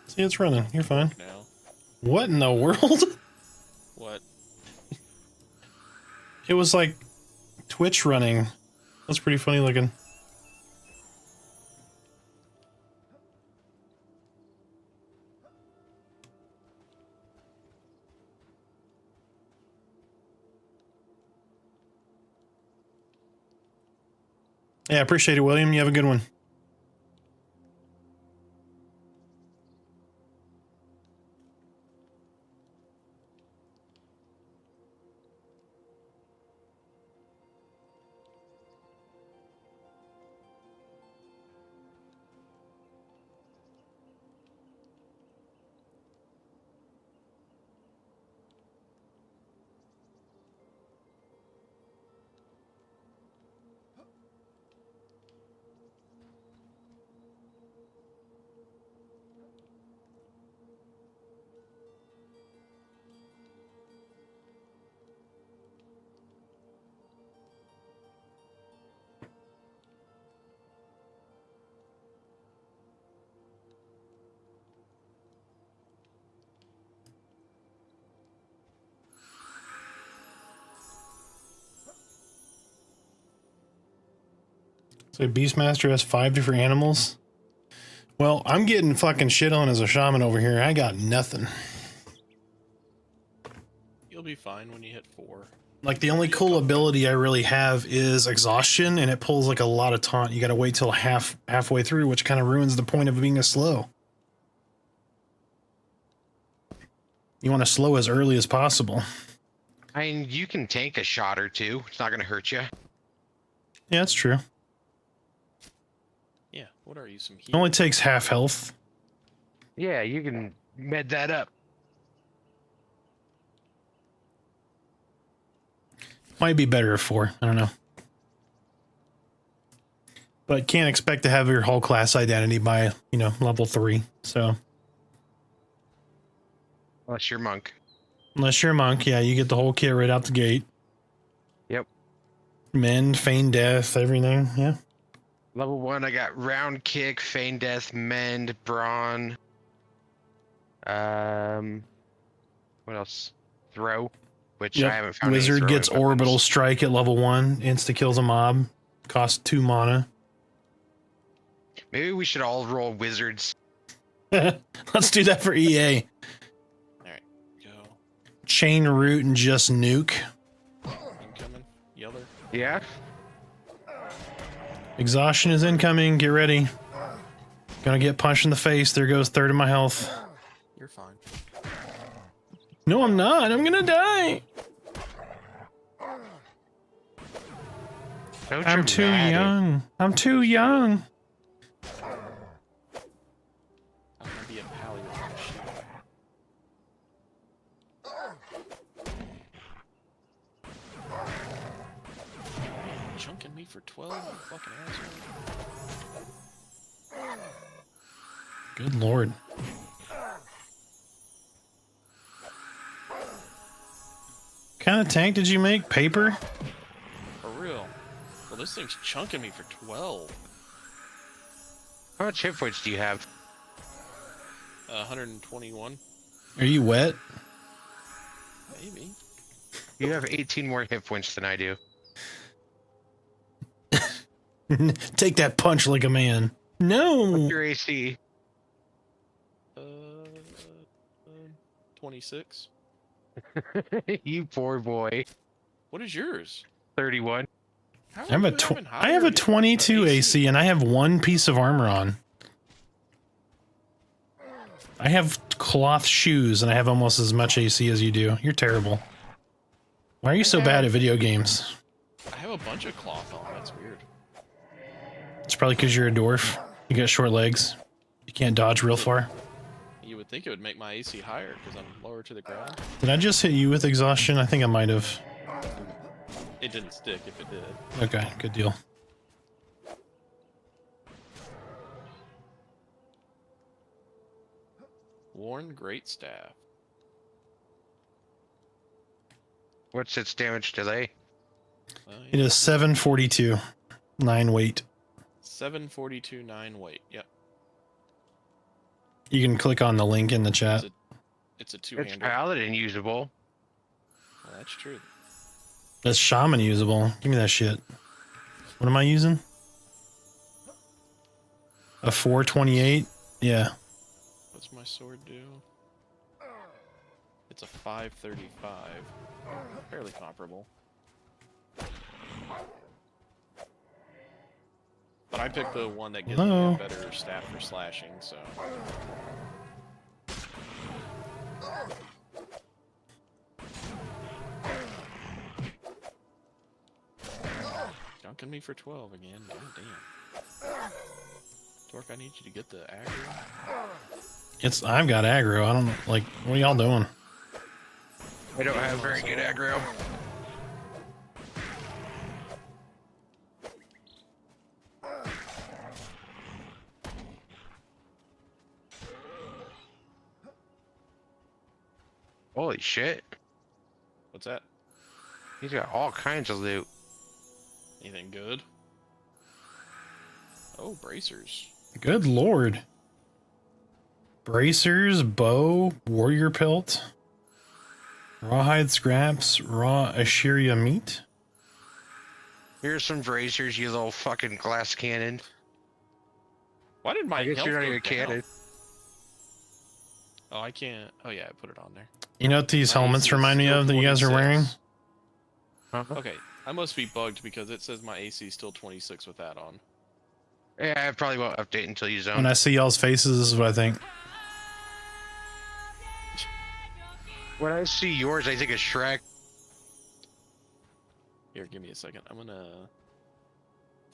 See, it's running. You're fine. Now. What in the world? What? It was like Twitch running. That's pretty funny looking. Yeah, appreciate it, William. You have a good one. So Beastmaster has 5 different animals. Well, I'm getting fucking shit on as a shaman over here. I got nothing. You'll be fine when you hit 4. Like the only cool ability I really have is exhaustion, and it pulls like a lot of taunt. You got to wait till halfway through, which kind of ruins the point of being a slow. You want to slow as early as possible. I mean, you can tank a shot or two. It's not going to hurt you. Yeah, that's true. Yeah, what are you, some heat? It only takes half health. Yeah, you can med that up. Might be better at 4. I don't know. But can't expect to have your whole class identity by, you know, level 3. So Unless you're monk. unless you're a monk, yeah, you get the whole kit right out the gate. Yep. Mend, feign death, everything. Yeah. Level 1, I got round kick, feign death, mend, brawn. What else? Throw, which Yep. I haven't found. any Wizard throwing gets weapons. orbital strike at level 1. Insta kills a mob. Costs 2 mana. Maybe we should all roll wizards. Let's do that for EA. Alright, go. Chain root and just nuke. Incoming. Yeller. Yeah. Exhaustion is incoming. Get ready. Gonna get punched in the face. There goes 1/3 of my health. You're fine. No, I'm not. I'm gonna die. No I'm too dramatic. young. I'm too young. I'm gonna be a pally with my shit. Chunking me for 12, you fucking asshole. Good lord. What kind of tank did you make? Paper? For real. Well, this thing's chunking me for 12. How much hit points do you have? 121. Are you wet? Maybe. You have 18 more hit points than I do. Take that punch like a man. No. Your AC. 26. You poor boy. What is yours? 31. How I have are a you having I have higher a 22 AC and I have 1 piece of armor on. I have cloth shoes and I have almost as much AC as you do. You're terrible. Why are you so bad at video games? I have a bunch of cloth on. That's weird. It's probably because you're a dwarf. You got short legs. You can't dodge real far. You would think it would make my AC higher because I'm lower to the ground. Did I just hit you with exhaustion? I think I might have. It didn't stick if it did. Okay, good deal. Worn great staff. What's its damage delay? It is 742. 9 weight. 742 9 weight. Yep. You can click on the link in the chat. It's a It's two-hander. paladin usable. Well, that's true. That's shaman usable. Give me that shit. What am I using? A 428? Yeah. What's my sword do? It's a 535. Fairly comparable. But I picked the one that gives me a better stat for slashing, so. Dunking me for 12 again. God damn. Torque, I need you to get the aggro. I've got aggro. I don't like, what are y'all doing? I don't have very good aggro. Holy shit. What's that? He's got all kinds of loot. Anything good? Oh, bracers. Good lord. Bracers, bow, warrior pelt, rawhide scraps, raw Assyria meat. Here's some bracers, you little fucking glass cannon. Why did my I guess health you're not go even a down? cannon. Oh, I can't. Oh, yeah, I put it on there. You know what these My helmets AC is remind me still of that you guys are wearing? 26. Okay, I must be bugged because it says my AC is still 26 with that on. Yeah, I probably won't update until you zone. When I see y'all's faces, this is what I think. When I see yours, I think of Shrek. Here, give me a second. I'm gonna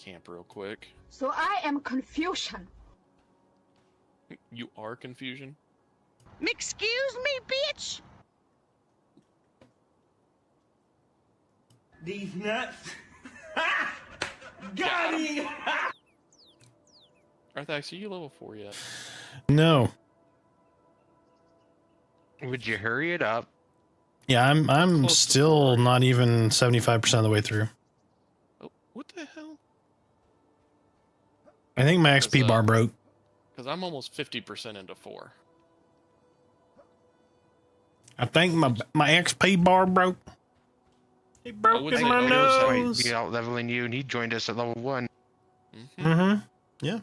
camp real quick. So I am confusion. You are confusion? Excuse me, bitch. These nuts. Got him! Arthax, are you level 4 yet? No. Would you hurry it up? Yeah, I'm Close to still 4. not even 75% of the way through. Oh, what the hell? I think my XP bar broke. Because I'm almost 50% into 4. I think my XP bar broke. It broke would in say my yours Might nose. be out leveling you, and he joined us at level 1. Mm-hmm. Mm-hmm. Yeah.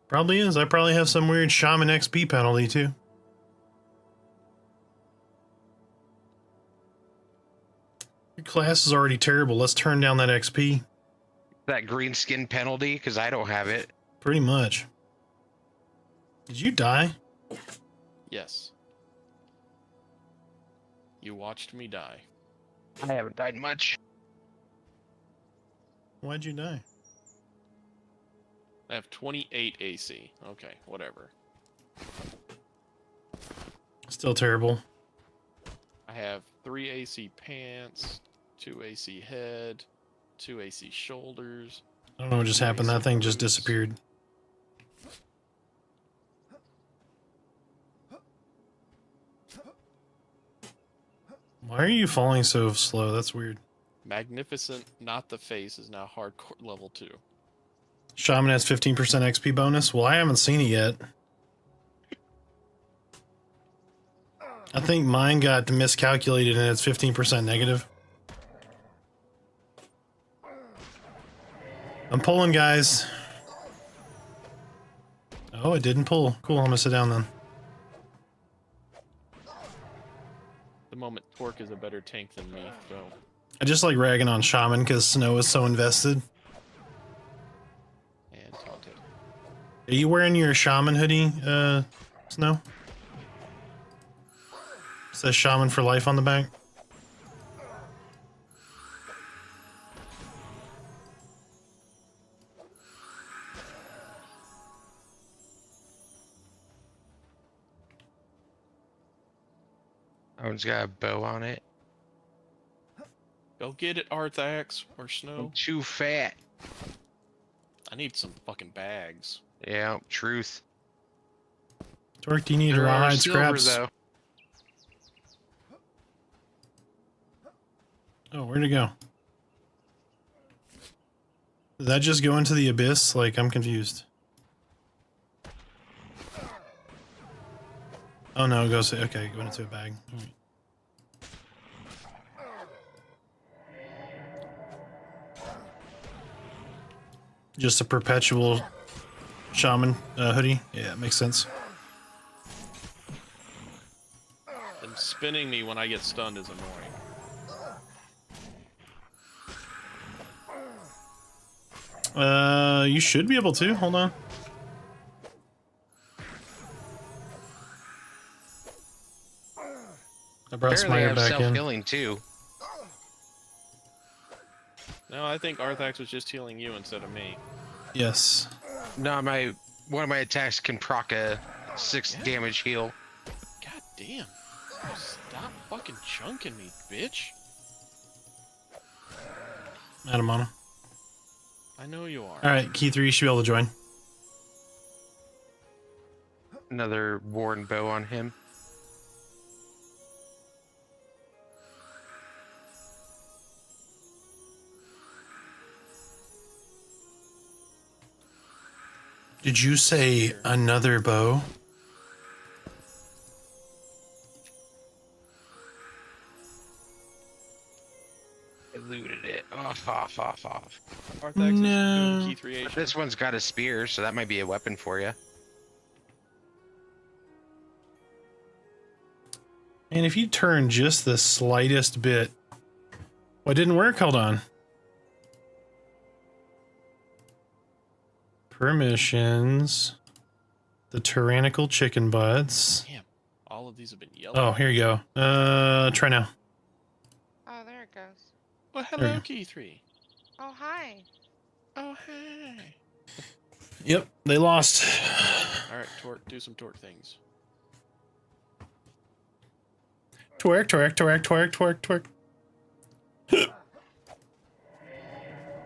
Probably is. I probably have some weird shaman XP penalty too. Your class is already terrible. Let's turn down that XP. That green skin penalty, because I don't have it. Pretty much. Did you die? Yes. You watched me die. I haven't died much. Why'd you die? I have 28 AC. Okay, whatever. Still terrible. I have 3 AC pants, 2 AC head, 2 AC shoulders. I don't know what just happened. That thing just Boots. disappeared. Why are you falling so slow? That's weird. Magnificent, not the face, is now hardcore level 2. Shaman has 15% XP bonus. Well, I haven't seen it yet. I think mine got miscalculated and it's 15% negative. I'm pulling, guys. Oh, it didn't pull. Cool, I'm gonna sit down then. The moment Torque is a better tank than me, so. I just like ragging on Shaman because Snow is so invested. And taunted. Are you wearing your Shaman hoodie, Snow? Says Shaman for life on the back. That one's got a bow on it. Go get it, Arthax or Snow. I'm too fat. I need some fucking bags. Yeah, truth. Torque, do you need There are rawhide silver, scraps? though. Oh, where'd it go? Did that just go into the abyss? Like, I'm confused. Oh no, it goes, okay, it went into a bag. All right. Just a perpetual shaman hoodie? Yeah, it makes sense. And spinning me when I get stunned is annoying. You should be able to. Hold on. I brought Apparently I Smiter have back in. self-healing too. No, I think Arthax was just healing you instead of me. Yes. No, one of my attacks can proc a 6 damage heal. God damn. Stop fucking chunking me, bitch. Out of mana. I know you are. Alright, key 3, you should be able to join. Another worn bow on him. Did you say another bow? I looted it. Off. Arthax is No. doing key 3 H. This one's got a spear, so that might be a weapon for you. And if you turn just the slightest bit... What didn't work? Hold on. Permissions. The tyrannical chicken butts. Damn. All of these have been yellow. Oh, here you go. Try now. Oh, there it goes. Well, There hello, you go. key 3. Oh, hi. Oh, hey. Yep, they lost. Alright, Torque, do some Torque things. Twerk, twerk, twerk, twerk, twerk, twerk.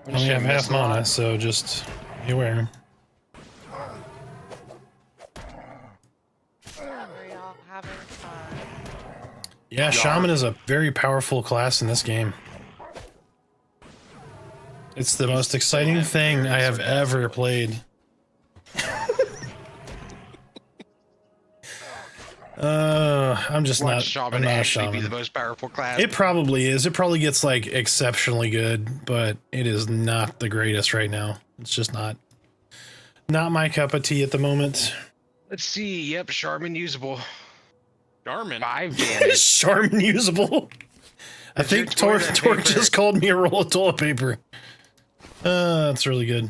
I only have half mana, so just be aware. Are y'all having fun? Yeah, Shaman is a very powerful class in this game. It's the most exciting thing I have ever played. I'm just Watch not. Shaman I'm not a actually be Shaman. the most powerful class. It probably is. It probably gets like exceptionally good, but it is not the greatest right now. It's just not. Not my cup of tea at the moment. Let's see. Yep, Shaman usable. Garmin. 5 damage. Charmin usable. I Is think your Torque toilet paper- just called me a roll of toilet paper. That's really good.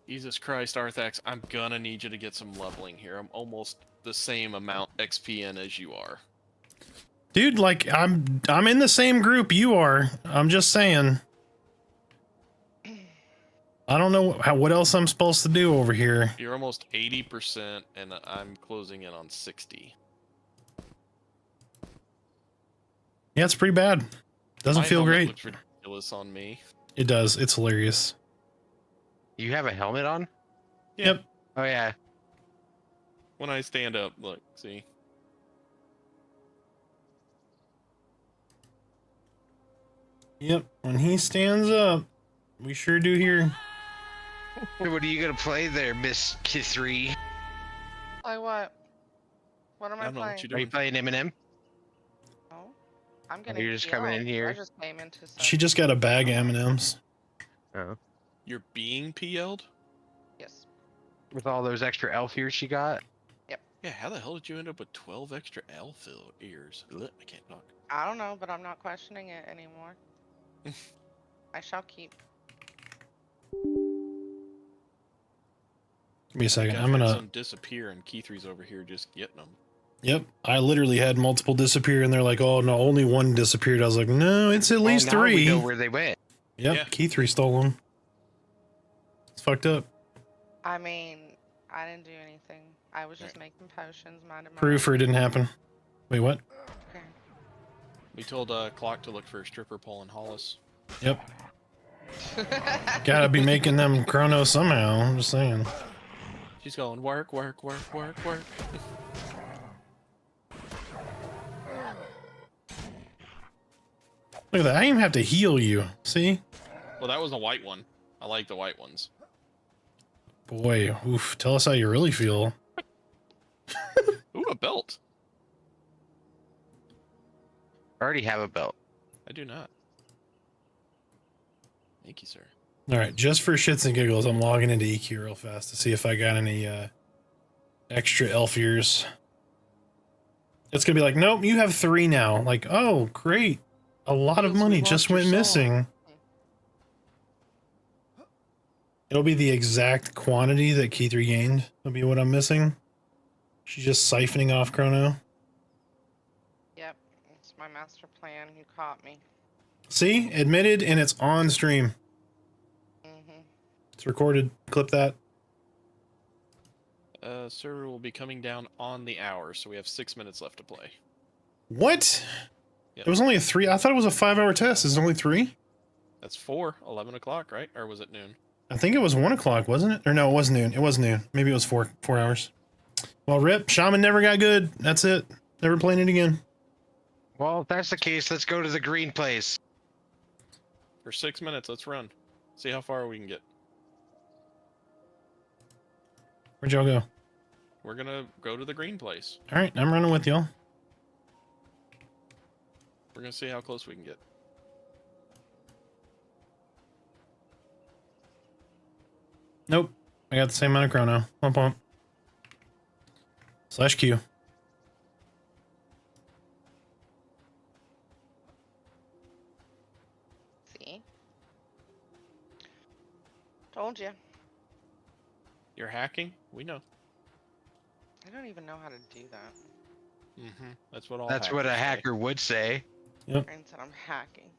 Jesus Christ, Arthax, I'm gonna need you to get some leveling here. I'm almost the same amount XP in as you are. Dude, like I'm in the same group you are. I'm just saying. I don't know what else I'm supposed to do over here. You're almost 80%, and I'm closing in on 60. Yeah, it's pretty bad. Doesn't My feel helmet great. looks ridiculous on me. It does. It's hilarious. You have a helmet on? Yeah. Yep. Oh, yeah. When I stand up, look, see? Yep. When he stands up, we sure do here. What are you going to play there, Miss K3? Play what? What am I I don't know playing? what you Are you doing. playing Eminem? No. I'm getting you're just coming in here? I just came into some... She just got a bag of M&Ms. Oh. You're being PL'd? Yes. With all those extra elf ears she got? Yeah, how the hell did you end up with 12 extra elf ears? Ugh, I can't talk. I don't know, but I'm not questioning it anymore. I shall keep. Give me a second. I've I'm had gonna. some disappear, and Keythree's over here just getting them. Yep, I literally had multiple disappear, and they're like, "Oh no, only one disappeared." I was like, "No, it's at least now we three." know where they went. Yep, Yeah. Key 3 stole them. It's fucked up. I mean, I didn't do anything. I was just making potions, minding my Proofer didn't happen. Wait, what? Okay. We told Clock to look for a stripper pole in Hollis. Yep. Gotta be making them chrono somehow. I'm just saying. She's going work, work, work, work, work. Look at that. I didn't even have to heal you. See? Well, that was a white one. I like the white ones. Boy, oof. Tell us how you really feel. Ooh, a belt. I already have a belt. I do not. Thank you, sir. All right, just for shits and giggles, I'm logging into EQ real fast to see if I got any extra elf ears. It's gonna be like, nope, you have 3 now. Like, oh, great. A lot of Yes, we money lost just your went song. missing. It'll be the exact quantity that Key 3 gained. That'll be what I'm missing. She's just siphoning off Chrono. Yep, it's my master plan. You caught me. See? Admitted, and it's on stream. It's recorded. Clip that. Server will be coming down on the hour, so we have 6 minutes left to play. What? Yep. It was only a 3. I thought it was a 5-hour test. Is it only 3? That's 4, 11 o'clock, right? Or was it noon? I think it was 1 o'clock, wasn't it? Or no, it was noon. It was noon. Maybe it was 4 hours. Well, rip. Shaman never got good. That's it. Never playing it again. Well, if that's the case, let's go to the green place. For 6 minutes, let's run. See how far we can get. Where'd y'all go? We're gonna go to the green place. All right, I'm running with y'all. We're gonna see how close we can get. Nope. I got the same amount of chrono. Pump pump. /Q. See? Told you. You're hacking? We know. I don't even know how to do that. Mm-hmm. That's what all That's what a hackers say. hacker would say. Yep. And said I'm hacking.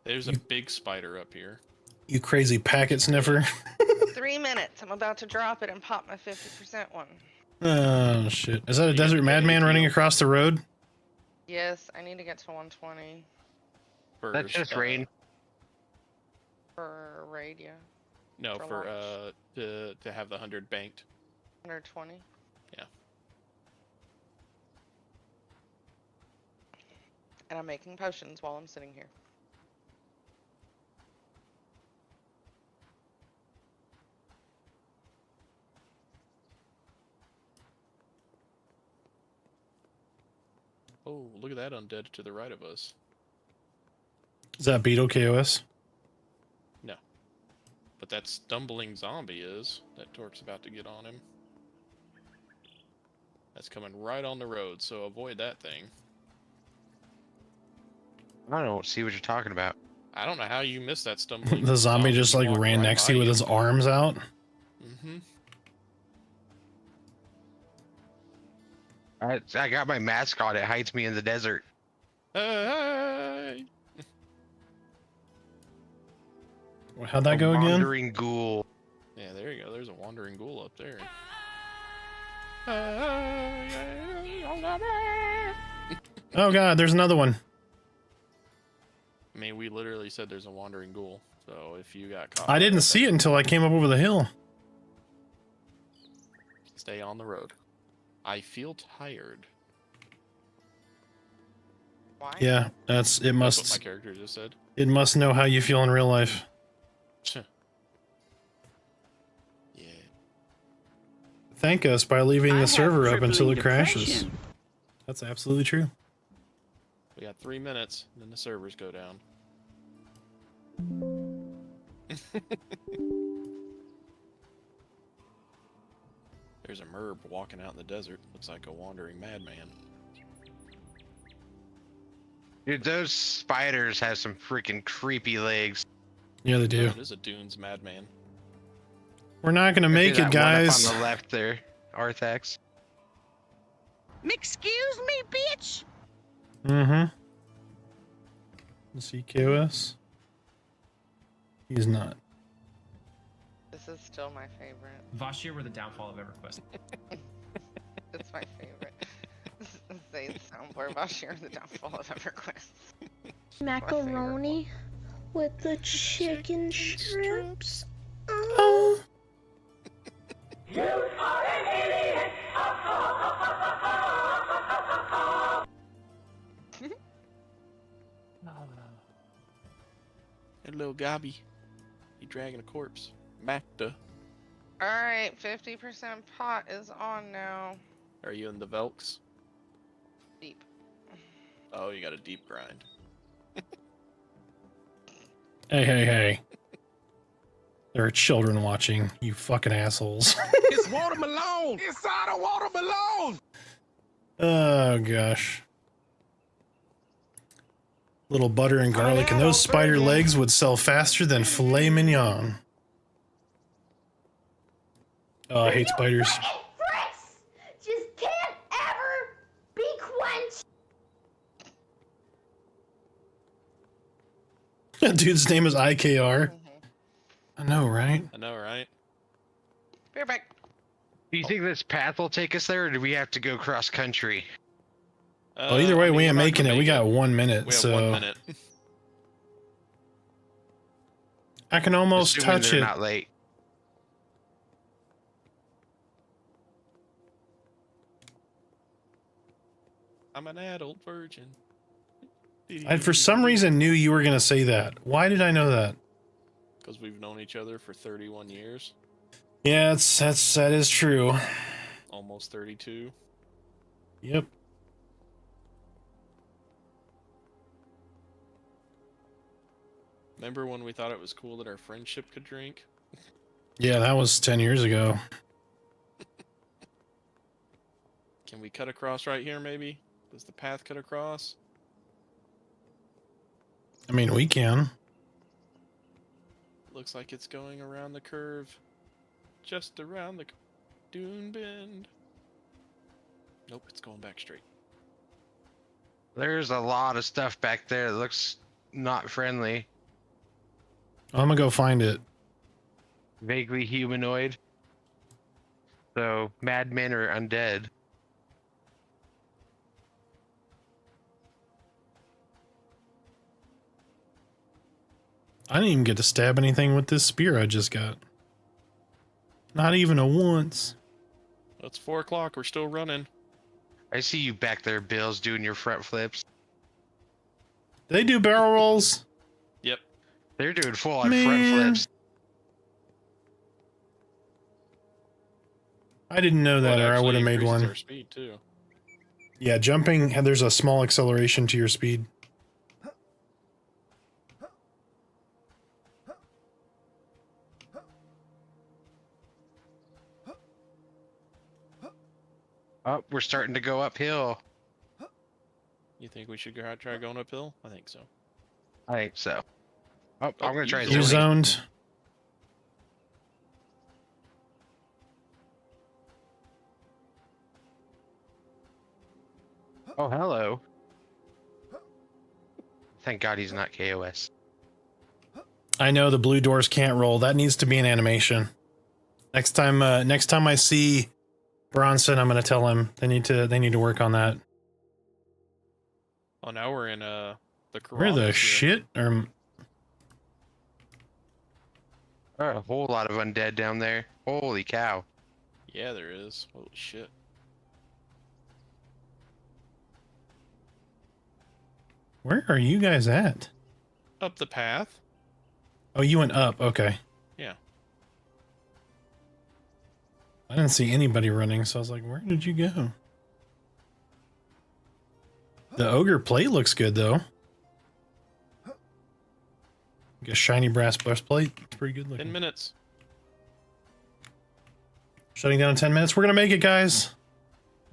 There's a big spider up here. You crazy packet sniffer. 3 minutes. I'm about to drop it and pop my 50% one. Oh, shit. Is that a You desert get madman APO. running across the road? Yes, I need to get to 120 That's just rain. for raid, yeah. No, for for launch. to have the 100 banked. 120. Yeah. And I'm making potions while I'm sitting here. Oh, look at that undead to the right of us. Is that Beetle KOS? No. But that stumbling zombie is. That Torque's about to get on him. That's coming right on the road, so avoid that thing. I don't see what you're talking about. I don't know how you missed that stumbling The zombie just like walked ran right next by to you with his arms out. Mm-hmm. I got my mask on. It hides me in the desert. Hey! How'd that go again? Wandering ghoul. Yeah, there you go. There's a wandering ghoul up there. Oh god, there's another one. I mean, we literally said there's a wandering ghoul. So if you got caught, I didn't see it until I came up over the hill. Stay on the road. I feel tired. Why? Yeah, that's it. That's what my Must character just said. it must know how you feel in real life. Yeah. Thank us by leaving I the have server up until it crippling crashes. depression. That's absolutely true. We got 3 minutes, and then the servers go down. There's a merb walking out in the desert. Looks like a wandering madman. Dude, those spiders have some freaking creepy legs. Yeah, they do. It is a Dunes madman. We're not gonna make See it, that one up guys. on the left there, Arthax. Excuse me, bitch. Mm-hmm. Is he KOS? He's not. This is still my favorite. Vashir were the downfall of EverQuest. It's my favorite. Say the soundboard Vashir, the downfall of EverQuest. Macaroni with the chicken strips. Oh. That little gobby. He dragging a corpse. Macta. Alright, 50% pot is on now. Are you in the Velks? Deep. Oh, you got a deep grind. Hey. There are children watching, you fucking assholes. It's watermelon. Inside a watermelon. Oh, gosh. Little butter and garlic, and those spider legs would sell faster than filet mignon. Oh, I hate spiders. Fricks! Just can't ever be quenched. Dude's name is IKR. I know, right? I know, right? Be right back. Do you think this path will take us there, or do we have to go cross country? Well, either way, I mean, we we're ain't not making gonna it. We make got 1 minute, We have so 1 minute. I can almost Assuming touch they're it. not late. I'm an adult virgin. I, for some reason, knew you were gonna say that. Why did I know that? Because we've known each other for 31 years. Yeah, that is true. Almost 32. Yep. Remember when we thought it was cool that our friendship could drink? Yeah, that was 10 years ago. Can we cut across right here, maybe? Does the path cut across? I mean, we can. Looks like it's going around the curve. Just around the dune bend. Nope, it's going back straight. There's a lot of stuff back there that looks not friendly. I'm gonna go find it. Vaguely humanoid. So, madmen or undead. I didn't even get to stab anything with this spear I just got. Not even a once. It's 4 o'clock. We're still running. I see you back there, Bills, doing your front flips. They do barrel rolls. Yep. They're doing full-on front Man. flips. I didn't know that, or I would have made increases one. Our speed too. Yeah, jumping, there's a small acceleration to your speed. Oh, we're starting to go uphill. You think we should try going uphill? I think so. I think so. Oh, I'm gonna try You zoning. zoned. Oh, hello. Thank God he's not KOS. I know the blue doors can't roll. That needs to be an animation. Next time I see Bronson, I'm gonna tell him they need to work on that. Oh, now we're in the Where the Corrales here. shit? Or A whole lot of undead down there. Holy cow. Yeah, there is. Holy shit. where are you guys at? Up the path. Oh, you went up. Okay. Yeah. I didn't see anybody running, so I was like, where did you go? The ogre plate looks good, though. Like a shiny brass breastplate. It's pretty good 10 looking. minutes. Shutting down in 10 minutes. We're gonna make it, guys.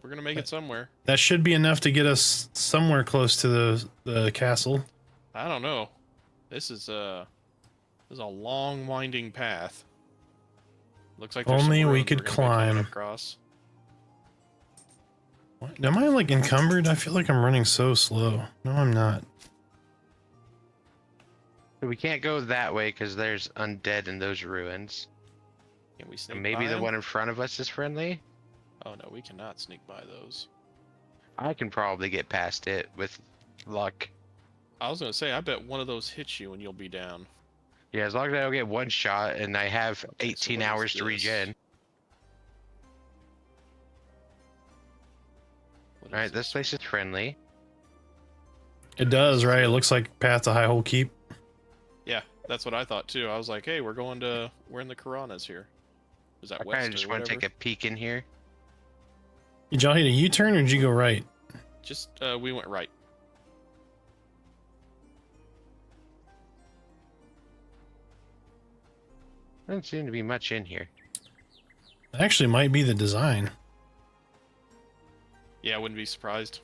We're gonna make it somewhere. That should be enough to get us somewhere close to the castle. I don't know. This is a long winding path. Looks like there's some Only we ruins could we're gonna be coming climb. across. What? Am I like encumbered? I feel like I'm running so slow. No, I'm not. We can't go that way because there's undead in those ruins. Can we sneak And maybe by the 'em? one in front of us is friendly. Oh no, we cannot sneak by those. I can probably get past it with luck. I was gonna say, I bet one of those hits you and you'll be down. Yeah, as long as I don't get one shot and I have Okay, so 18 what is hours to this? regen. What is Alright, this place is friendly. It does, right? It looks like Path to High Hole Keep. Yeah, that's what I thought too. I was like, hey, we're in the Karanas here. Is that I west kind of just or want to whatever? take a peek in here. Did y'all hit a U-turn or did you go right? Just we went right. Doesn't seem to be much in here. That actually might be the design. Yeah, I wouldn't be surprised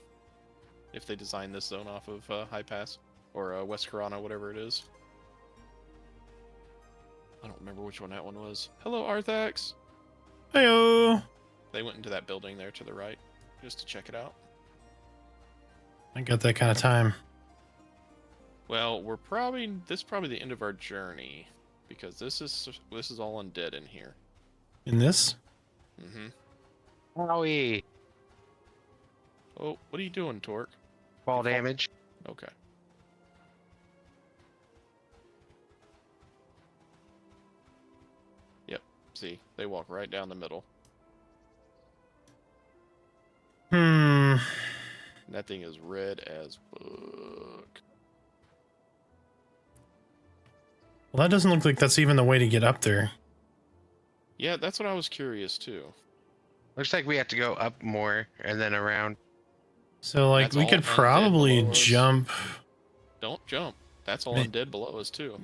if they designed this zone off of High Pass or West Karana, whatever it is. I don't remember which one that one was. Hello, Arthax. Heyo! They went into that building there to the right just to check it out. I got that kind of time. Well, this is probably the end of our journey because this is all undead in here. In this? Mm-hmm. Wowie! Oh, what are you doing, Torque? Fall damage. Okay. Yep. See, they walk right down the middle. Hmm. And that thing is red as fuck. Well, that doesn't look like that's even the way to get up there. Yeah, that's what I was curious too. Looks like we have to go up more and then around. So, like, That's we all could undead probably below us. jump. Don't jump. That's all May- undead below us too.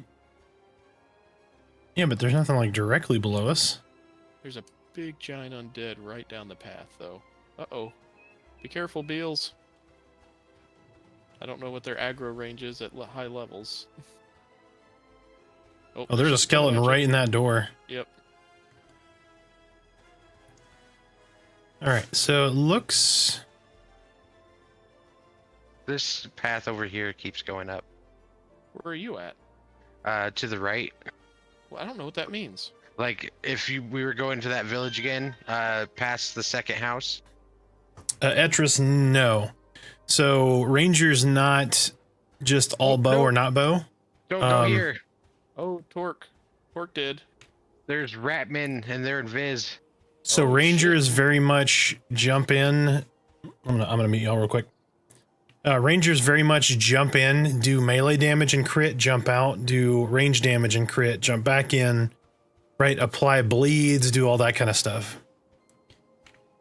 Yeah, but there's nothing, like, directly below us. There's a big giant undead right down the path though. Uh-oh. Be careful, Beals. I don't know what their aggro range is at high levels. Oh, there's a something coming skeleton at you. right in that door. Yep. Alright, so it looks... This path over here keeps going up. Where are you at? To the right. Well, I don't know what that means. Like, if we were going to that village again, past the second house. Etris, no. So, Ranger's not just all bow no. or not bow. Don't go Um, here. Oh, Torque. Torque did. There's Ratmen and they're invis. So Oh, Ranger shit. is very much jump in. I'm gonna meet y'all real quick. Rangers very much jump in, do melee damage and crit, jump out, do range damage and crit, jump back in, right? Apply bleeds, do all that kind of stuff.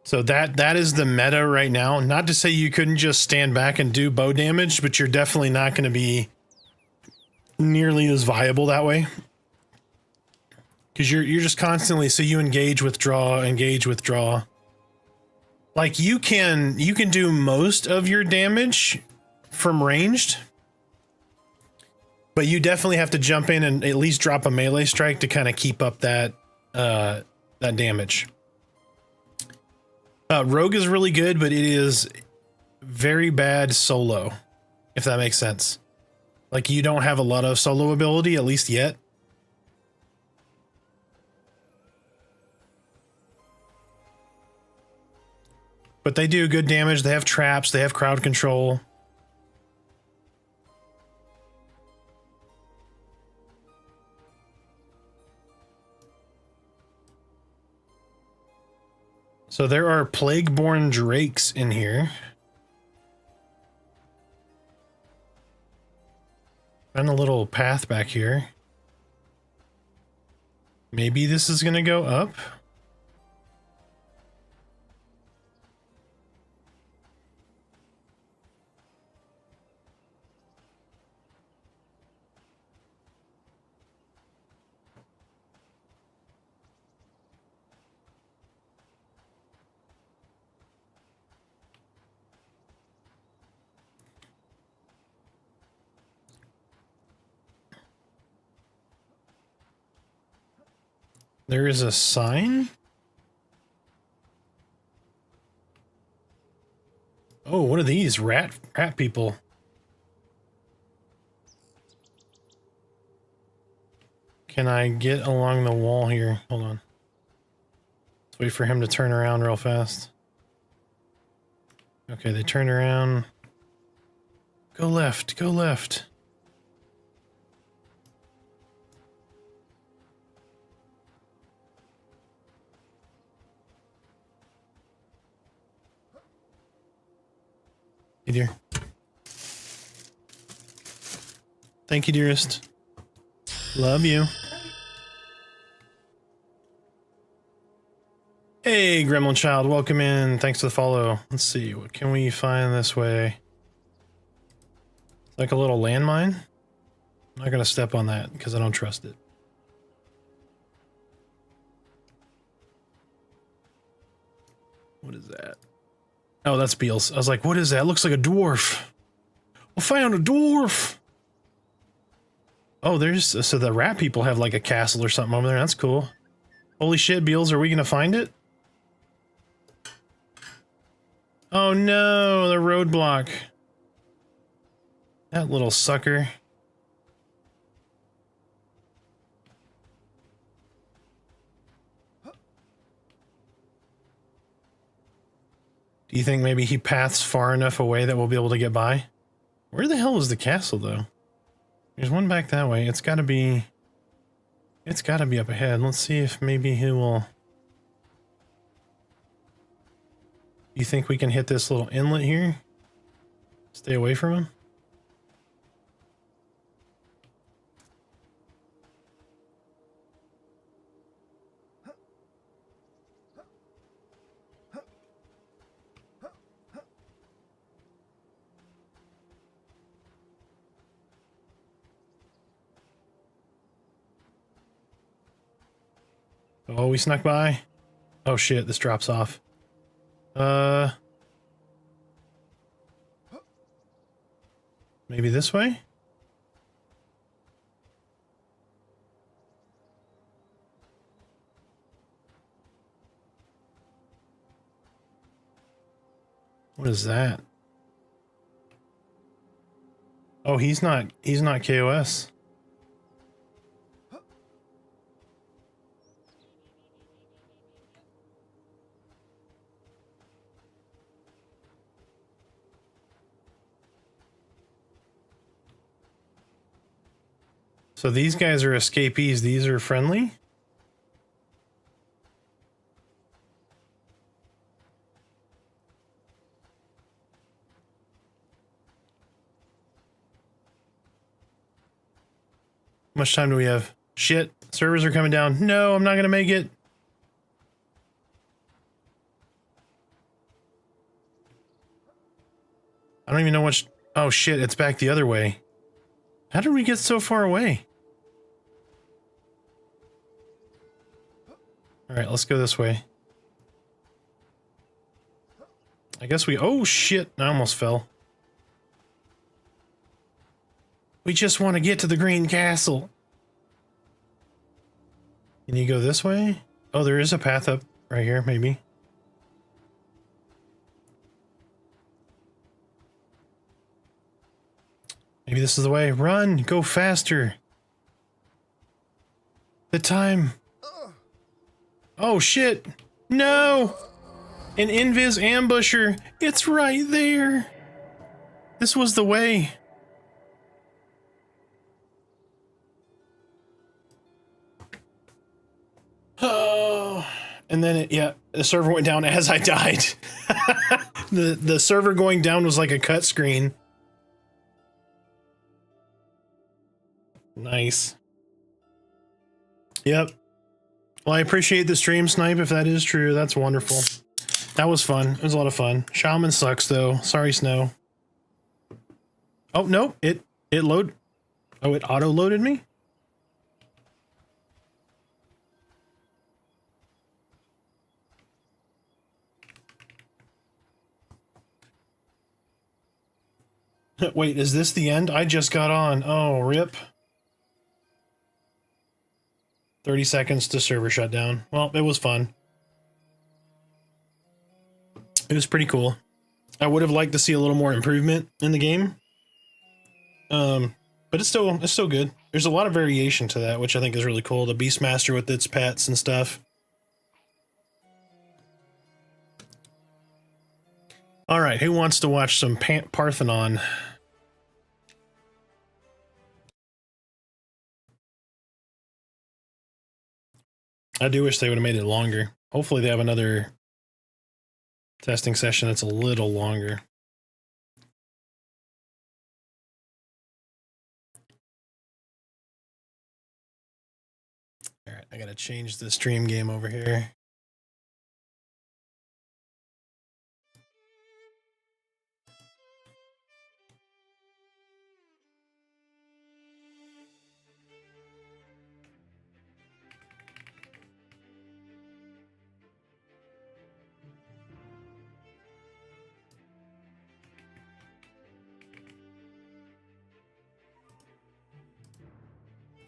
So that is the meta right now. Not to say you couldn't just stand back and do bow damage, but you're definitely not going to be nearly as viable that way. Because you're just constantly, so you engage, withdraw, engage, withdraw. Like you can do most of your damage from ranged, but you definitely have to jump in and at least drop a melee strike to kind of keep up that that damage. Rogue is really good, but it is very bad solo, if that makes sense. Like you don't have a lot of solo ability, at least yet. But they do good damage. They have traps. They have crowd control. So there are plague-born drakes in here. And a little path back here. Maybe this is going to go up. There is a sign? Oh, what are these? Rat people. Can I get along the wall here? Hold on. Let's wait for him to turn around real fast. Okay, they turned around. Go left, go left. Hey, dear. Thank you, dearest. Love you. Hey, Gremlin Child, welcome in. Thanks for the follow. Let's see, what can we find this way? Like a little landmine? I'm not gonna step on that because I don't trust it. What is that? Oh, that's Beals. I was like, what is that? It looks like a dwarf. We found a dwarf. Oh, there's, so the rat people have like a castle or something over there. That's cool. Holy shit, Beals, are we gonna find it? Oh no, the roadblock. That little sucker. Do you think maybe he paths far enough away that we'll be able to get by? Where the hell is the castle, though? There's one back that way. It's gotta be up ahead. Let's see if maybe he will... You think we can hit this little inlet here? Stay away from him? Oh, we snuck by. Oh shit, this drops off. Maybe this way? What is that? Oh, he's not KOS. So these guys are escapees, these are friendly? How much time do we have? Shit, servers are coming down. No, I'm not gonna make it. I don't even know which... Oh shit, it's back the other way. How did we get so far away? Alright, let's go this way. I guess we... Oh shit, I almost fell. We just want to get to the Green Castle. Can you go this way? Oh, there is a path up right here, maybe. Maybe this is the way. Run! Go faster! The time... Oh shit! No! An invis ambusher! It's right there! This was the way. Oh, and then it, yeah, the server went down as I died. The server going down was like a cut screen. Nice. Yep. Well, I appreciate the stream snipe if that is true. That's wonderful. That was fun. It was a lot of fun. Shaman sucks though. Sorry, Snow. Oh no, it load. Oh, it auto loaded me. Wait, is this the end? I just got on. Oh, rip. 30 seconds to server shutdown. Well, it was fun. It was pretty cool. I would have liked to see a little more improvement in the game. But it's still good. There's a lot of variation to that, which I think is really cool. The Beastmaster with its pets and stuff. All right, who wants to watch some Parthenon? I do wish they would have made it longer. Hopefully they have another testing session that's a little longer. All right, I gotta change the stream game over here.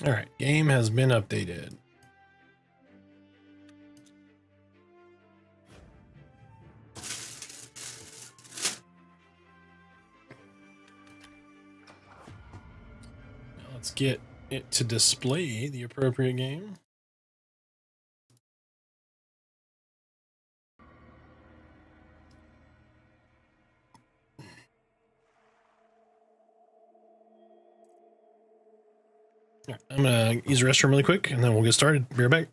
All right, game has been updated. Now let's get it to display the appropriate game. All right, I'm gonna use the restroom really quick and then we'll get started. Be right back.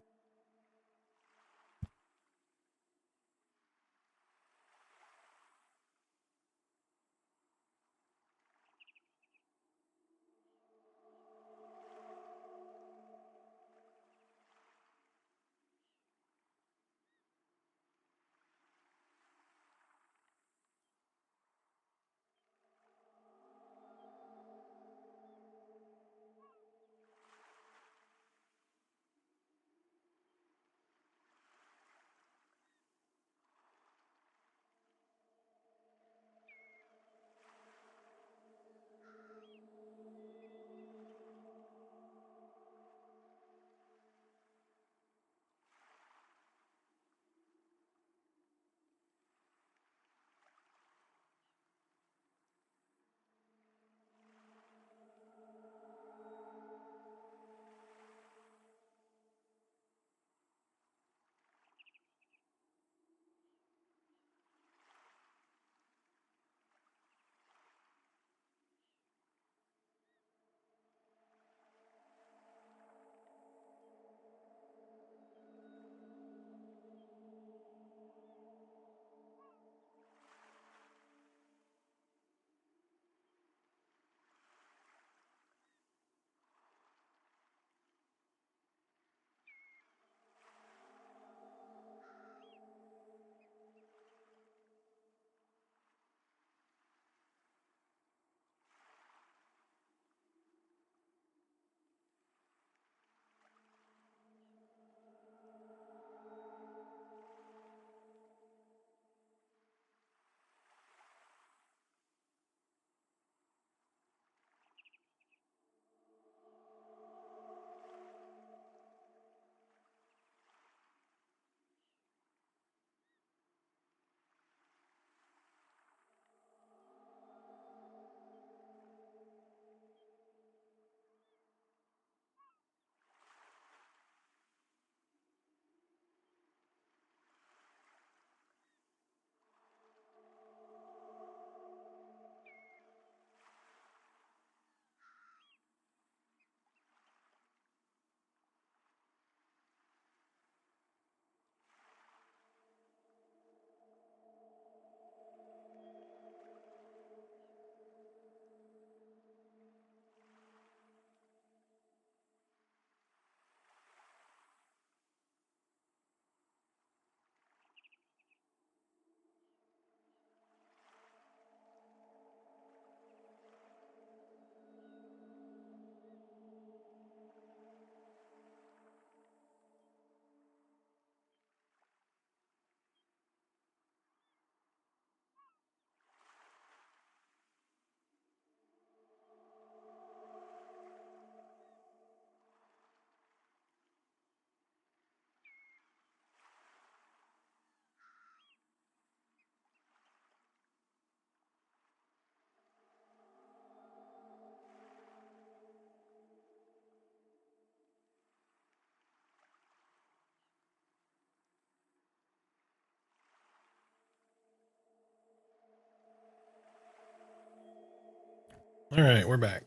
All right, we're back.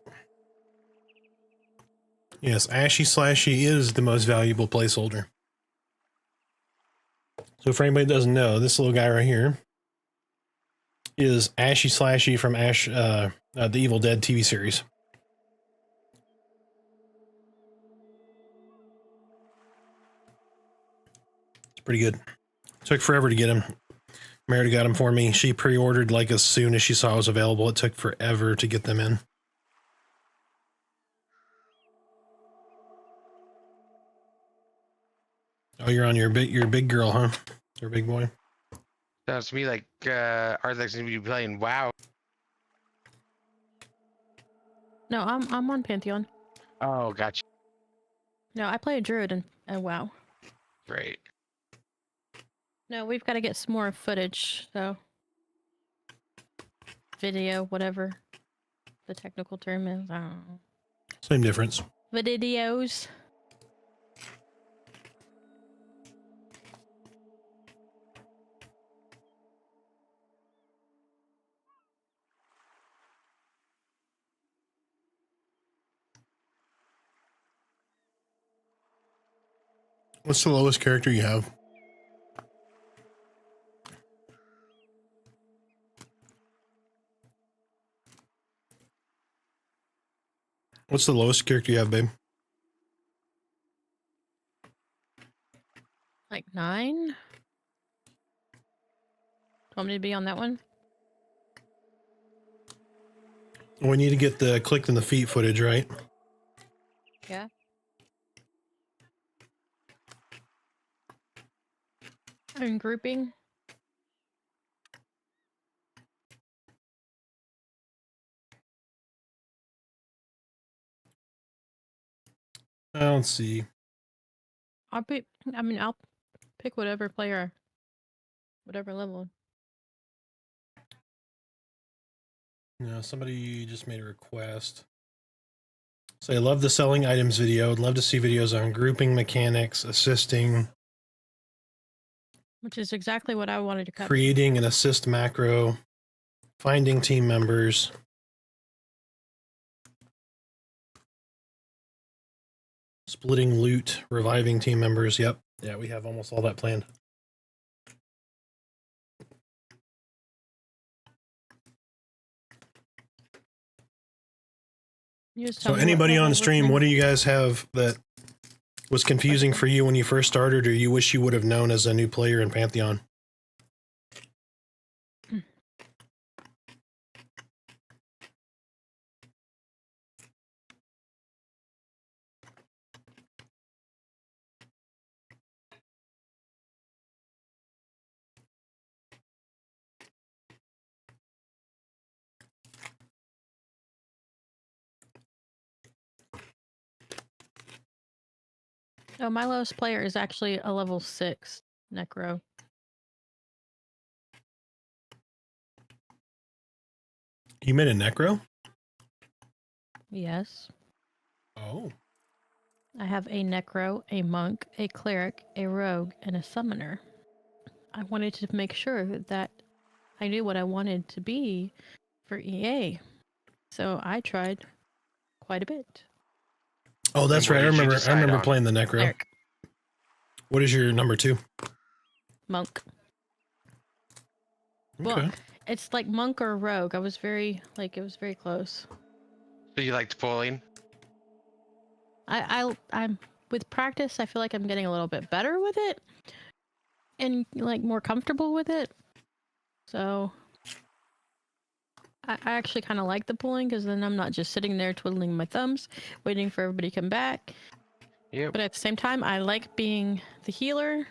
Yes, Ashy Slashy is the most valuable placeholder. So for anybody that doesn't know, this little guy right here is Ashy Slashy from the Evil Dead TV series. It's pretty good. Took forever to get him. Meredith got him for me. She pre-ordered like as soon as she saw it was available. It took forever to get them in. Oh, you're on your big girl, huh? Your big boy. Sounds to me like Arthur's gonna be playing WoW. No, I'm on Pantheon. Oh, gotcha. No, I play a druid and WoW. Great. No, we've got to get some more footage, so video, whatever the technical term is. I don't know. Same difference. Videos. What's the lowest character you have? What's the lowest character you have, babe? Like 9? Want me to be on that one? We need to get the clicked in the feet footage, right? Yeah. And grouping. I don't see. I'll pick whatever player, whatever level. No, somebody just made a request. So I love the selling items video. I'd love to see videos on grouping mechanics, assisting, Which is exactly what I wanted to cover. creating an assist macro, finding team members. Splitting loot, reviving team members. Yep. Yeah, we have almost all that planned. So anybody on stream, what do you guys have that was confusing for you when you first started or you wish you would have known as a new player in Pantheon? No, my lowest player is actually a level 6 Necro. You made a necro? Yes. Oh. I have a Necro, a Monk, a Cleric, a Rogue, and a Summoner. I wanted to make sure that I knew what I wanted to be for EA. So I tried quite a bit. Oh, that's right. I remember playing the necro. Cleric. What is your number 2? Monk. Okay. Well, it's like Monk or Rogue. It was very close. So you liked pulling? I'm with practice, I feel like I'm getting a little bit better with it. And like more comfortable with it. So I actually kind of like the pulling because then I'm not just sitting there twiddling my thumbs, waiting for everybody to come back. Yep. But at the same time, I like being the healer.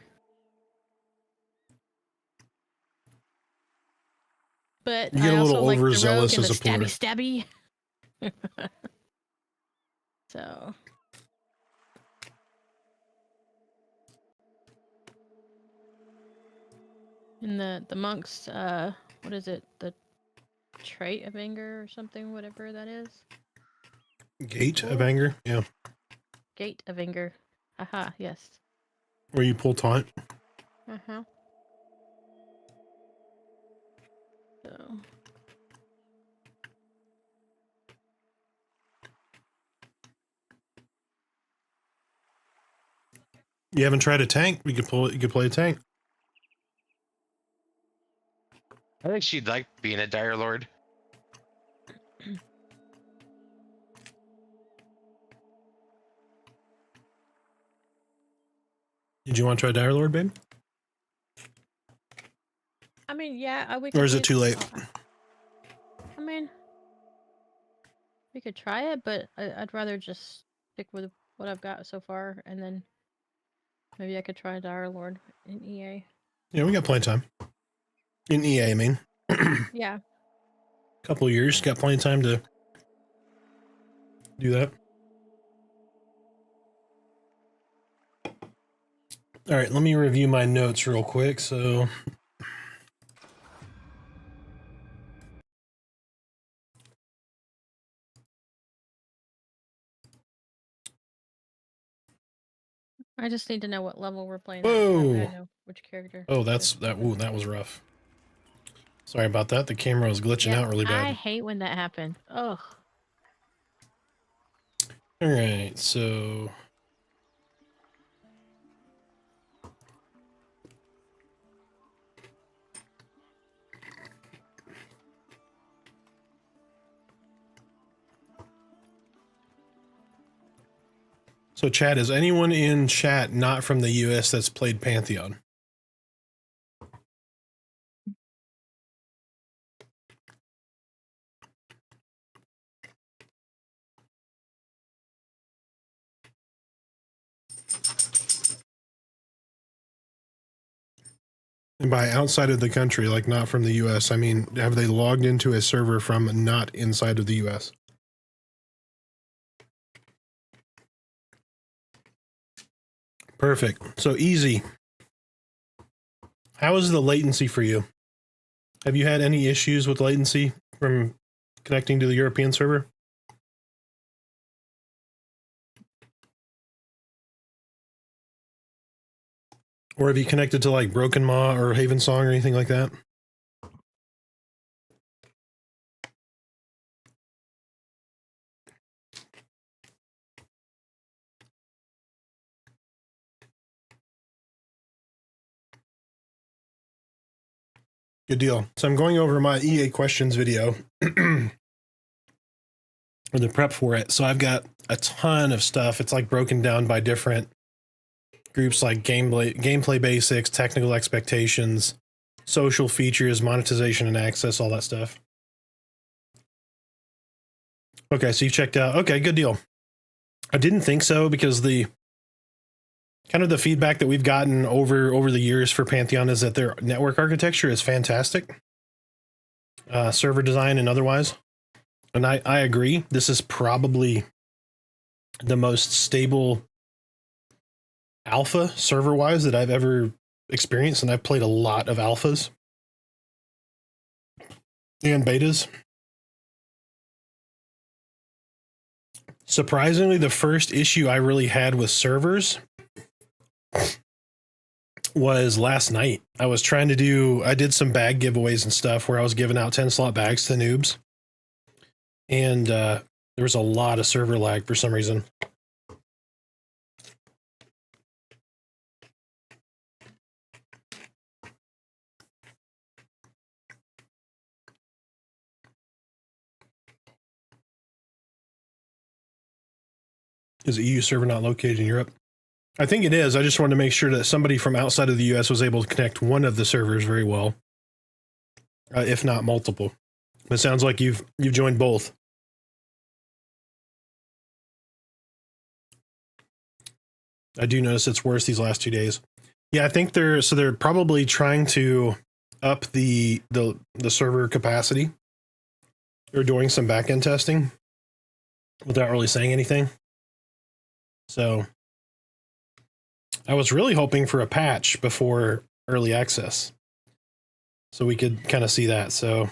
But You get I a also little like the rogue overzealous and the as a puller. stabby. So. In the monks, what is it? The trait of anger or something, whatever that is. Gate of anger? Yeah. Gate of anger. Haha, yes. Where you pull taunt? Uh-huh. So. You haven't tried a tank? You could pull it. You could play a tank. I think she'd like being a Dire Lord. Did you want to try Dire Lord, babe? I mean, yeah, we Or could is it too late? I mean, we could try it, but I'd rather just stick with what I've got so far, and then maybe I could try Dire Lord in EA. Yeah, we got plenty of time. In EA, I mean. Yeah. Couple of years, got plenty of time to do that. All right, let me review my notes real quick. So, I just need to know what level we're playing whoa! at, so that way I know which character. Oh, that's that. Ooh, that was rough. Sorry about that. The camera was glitching out really bad. I hate when that happened. Ugh. All right, so chat, is anyone in chat not from the US that's played Pantheon? And by outside of the country, like not from the US, I mean, have they logged into a server from not inside of the US? Perfect. So easy. How is the latency for you? Have you had any issues with latency from connecting to the European server? Or have you connected to like Broken Maw or Haven Song or anything like that? Good deal. So I'm going over my EA questions video or the prep for it. So I've got a ton of stuff. It's like broken down by different groups like gameplay basics, technical expectations, social features, monetization and access, all that stuff. Okay, so you checked out. Okay, good deal. I didn't think so because the kind of the feedback that we've gotten over the years for Pantheon is that their network architecture is fantastic, server design and otherwise. And I agree. This is probably the most stable alpha server-wise that I've ever experienced, and I've played a lot of alphas and betas. Surprisingly, the first issue I really had with servers was last night. I did some bag giveaways and stuff where I was giving out 10 slot bags to noobs. And there was a lot of server lag for some reason. Is the EU server not located in Europe? I think it is. I just wanted to make sure that somebody from outside of the US was able to connect one of the servers very well, if not multiple. It sounds like you've joined both. I do notice it's worse these last 2 days. Yeah, I think they're probably trying to up the server capacity. They're doing some backend testing without really saying anything. So I was really hoping for a patch before early access so we could kind of see that. So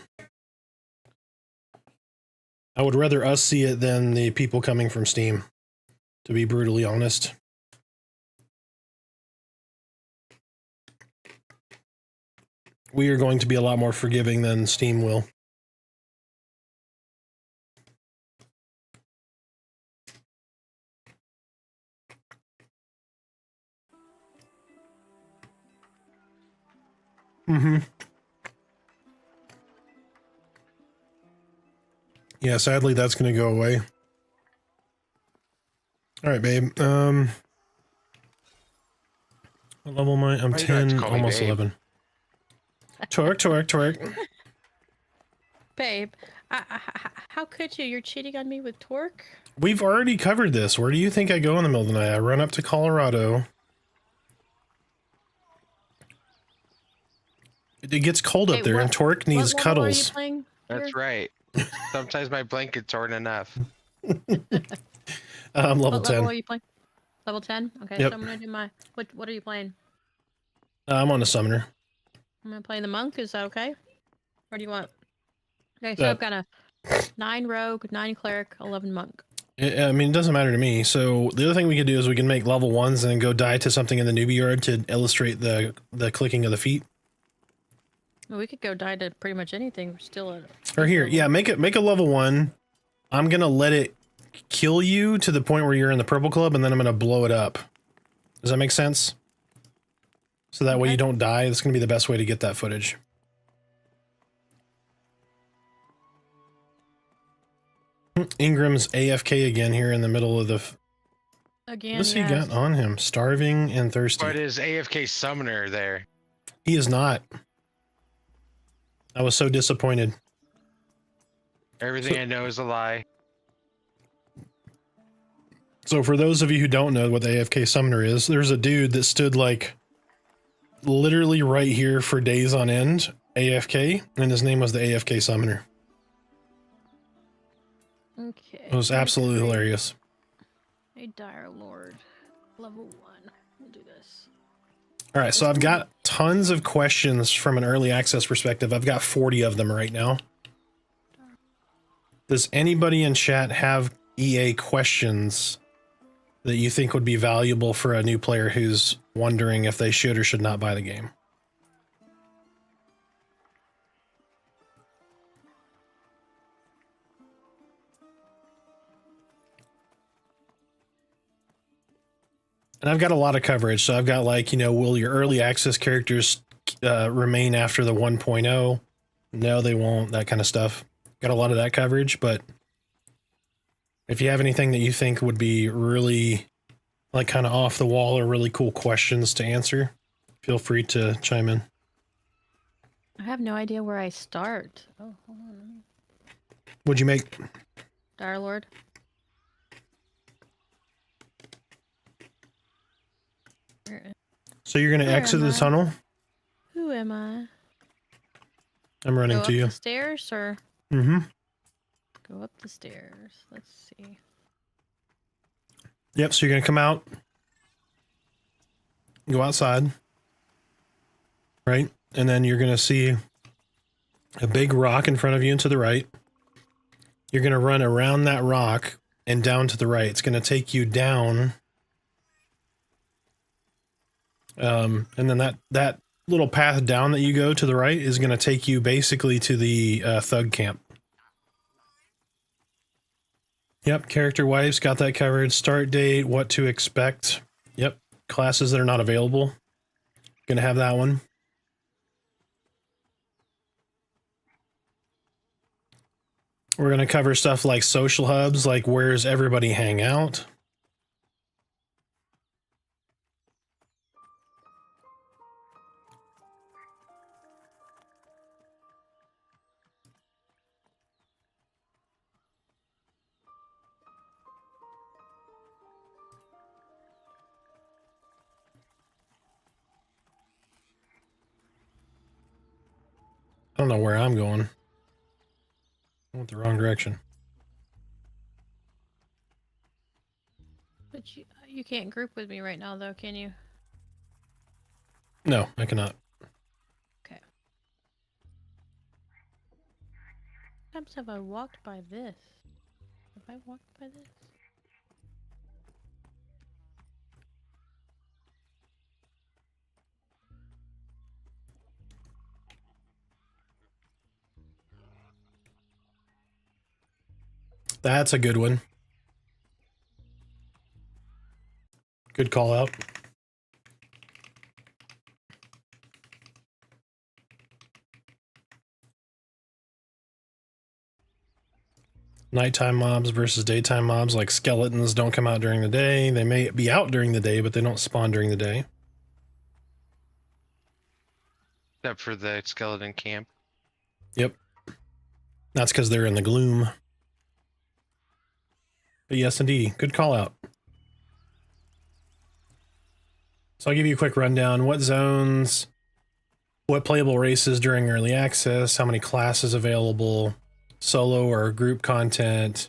I would rather us see it than the people coming from Steam, to be brutally honest. We are going to be a lot more forgiving than Steam will. Mm-hmm. Yeah, sadly, that's going to go away. All right, babe. What level am I? I'm Why you gotta 10, call me almost babe? 11. Twerk, twerk, twerk. Babe, how could you? You're cheating on me with Torque? We've already covered this. Where do you think I go in the middle of the night? I run up to Colorado. It gets cold up Hey, there, and Torque needs what level are you cuddles. playing here? That's right. Sometimes my blankets aren't enough. I'm level What 10. level are you playing? Level 10? Okay, Yep. so I'm gonna do my... What are you playing? I'm on a summoner. I'm gonna play the monk, is that okay? Or do you want... Okay, so I've got a 9 rogue, 9 cleric, 11 monk. I mean, it doesn't matter to me. So the other thing we could do is we can make level 1s and then go die to something in the newbie yard to illustrate the clicking of the feet. Well, we could go die to pretty much anything. We're still at... Or here, yeah, make a level 1. I'm gonna let it kill you to the point where you're in the purple club, and then I'm gonna blow it up. Does that make sense? So that way you don't die. That's gonna be the best way to get that footage. Ingram's AFK again here in the middle of the... Again, What's he got on him? Starving and thirsty. But is AFK Summoner there? He is not. I was so disappointed. Everything I know is a lie. So for those of you who don't know what the AFK Summoner is, there's a dude that stood like literally right here for days on end, AFK, and his name was the AFK Summoner. Okay. It was absolutely hilarious. A Dire Lord. Level 1. We'll do this. All right, so I've got tons of questions from an early access perspective. I've got 40 of them right now. Does anybody in chat have EA questions that you think would be valuable for a new player who's wondering if they should or should not buy the game? And I've got a lot of coverage. So I've got like, you know, will your early access characters remain after the 1.0? No, they won't. That kind of stuff. Got a lot of that coverage, but if you have anything that you think would be really like kind of off the wall or really cool questions to answer, feel free to chime in. I have no idea where I start. Oh, hold on. What'd you make? Dire Lord. So you're going to Where exit am the I? tunnel? Who am I? I'm running Go to up you. the stairs or Mm-hmm. go up the stairs? Let's see. Yep, so you're going to come out, go outside, right? And then you're going to see a big rock in front of you and to the right. You're going to run around that rock and down to the right. It's going to take you down. And then that little path down that you go to the right is going to take you basically to the thug camp. Yep, character wipes, got that covered. Start date, what to expect. Yep, classes that are not available. Gonna have that one. We're gonna cover stuff like social hubs, like where's everybody hang out. I don't know where I'm going. I went the wrong direction. But you can't group with me right now, though, can you? No, I cannot. Okay. Times have I walked by this? Have I walked by this? That's a good one. Good call out. Nighttime mobs versus daytime mobs, like skeletons don't come out during the day. They may be out during the day, but they don't spawn during the day. Except for the skeleton camp. Yep. That's because they're in the gloom. But yes, indeed. Good call out. So I'll give you a quick rundown. What zones, what playable races during early access, how many classes available, solo or group content,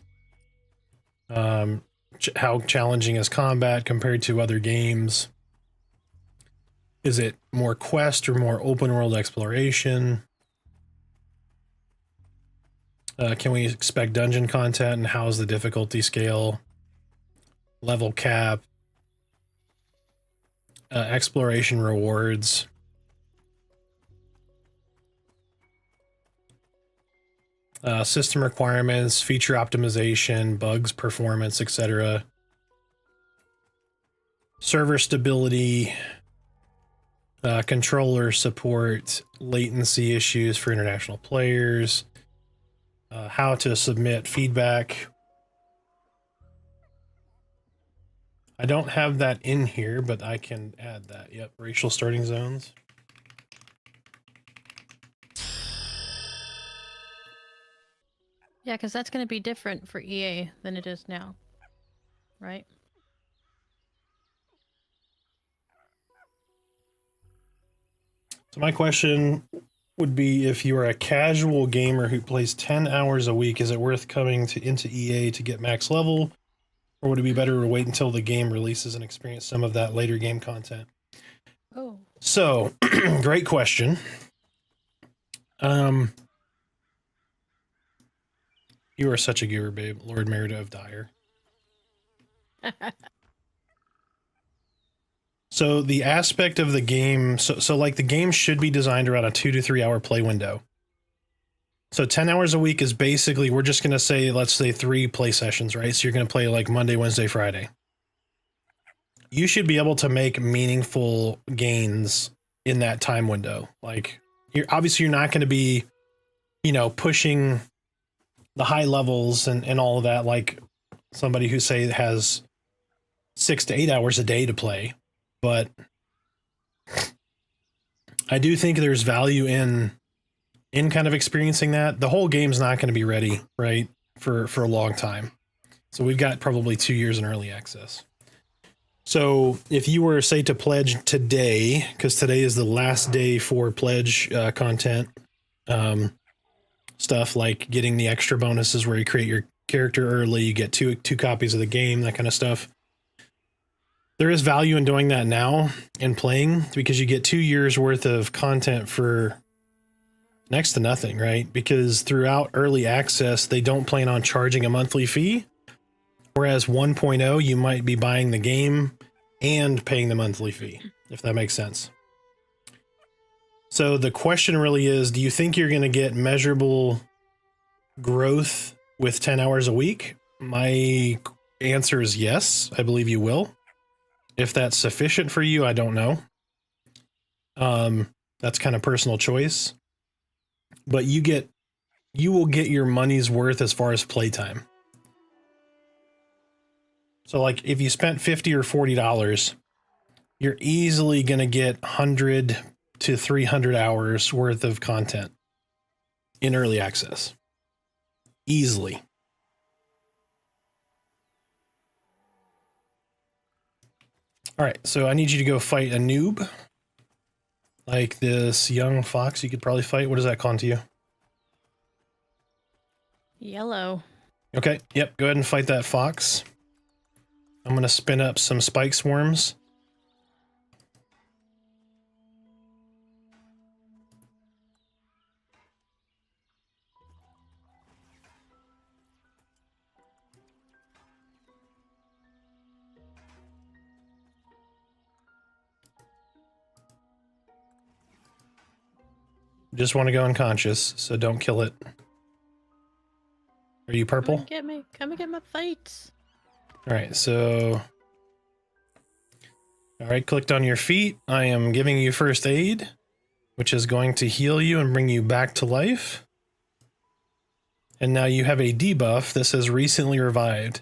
how challenging is combat compared to other games. Is it more quest or more open world exploration? Can we expect dungeon content, and how's the difficulty scale? Level cap, exploration rewards. System requirements, feature optimization, bugs, performance, etc. Server stability, controller support, latency issues for international players, how to submit feedback. I don't have that in here, but I can add that. Yep, racial starting zones. Yeah, because that's going to be different for EA than it is now, right? So my question would be, if you are a casual gamer who plays 10 hours a week, is it worth coming into EA to get max level? Or would it be better to wait until the game releases and experience some of that later game content? Oh. So, great question. You are such a giver, babe. Lord Merida of Dyer. So the aspect of the game, so like the game should be designed around a 2 to 3 hour play window. So 10 hours a week is basically, we're just going to say, let's say 3 play sessions, right? So you're going to play like Monday, Wednesday, Friday. You should be able to make meaningful gains in that time window. Like, you're not going to be, you know, pushing the high levels and all of that, like somebody who say has 6 to 8 hours a day to play. But I do think there's value in kind of experiencing that. The whole game's not going to be ready, right, for a long time. So we've got probably 2 years in early access. So if you were, say, to pledge today, because today is the last day for pledge content, stuff like getting the extra bonuses where you create your character early, you get two copies of the game, that kind of stuff. There is value in doing that now and playing, because you get 2 years worth of content for next to nothing, right? Because throughout early access, they don't plan on charging a monthly fee. Whereas 1.0, you might be buying the game and paying the monthly fee, if that makes sense. So the question really is, do you think you're going to get measurable growth with 10 hours a week? My answer is yes, I believe you will. If that's sufficient for you, I don't know. That's kind of personal choice. But you will get your money's worth as far as playtime. So like if you spent $50 or $40, you're easily going to get 100 to 300 hours worth of content in early access. Easily. All right, so I need you to go fight a noob. Like this young fox you could probably fight. What does that con to you? Yellow. Okay, yep, go ahead and fight that fox. I'm going to spin up some spike swarms. Just want to go unconscious, so don't kill it. Are you purple? Come and get me. Come and get my fights. All right, so... All right, clicked on your feet. I am giving you first aid, which is going to heal you and bring you back to life. and now you have a debuff that says recently revived.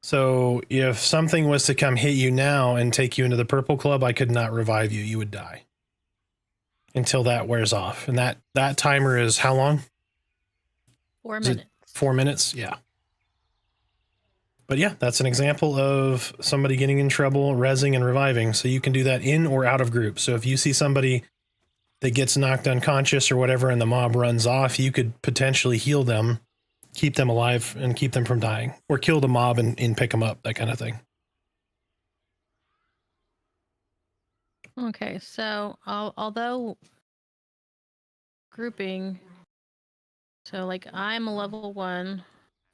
So if something was to come hit you now and take you into the purple club, I could not revive you. You would die until that wears off. And that timer is how long? 4 Is it minutes. 4 minutes? Yeah. But yeah, that's an example of somebody getting in trouble, rezzing and reviving. So you can do that in or out of group. So if you see somebody that gets knocked unconscious or whatever and the mob runs off, you could potentially heal them, keep them alive and keep them from dying, or kill the mob and pick them up, that kind of thing. Okay, so although grouping, so like I'm a level 1,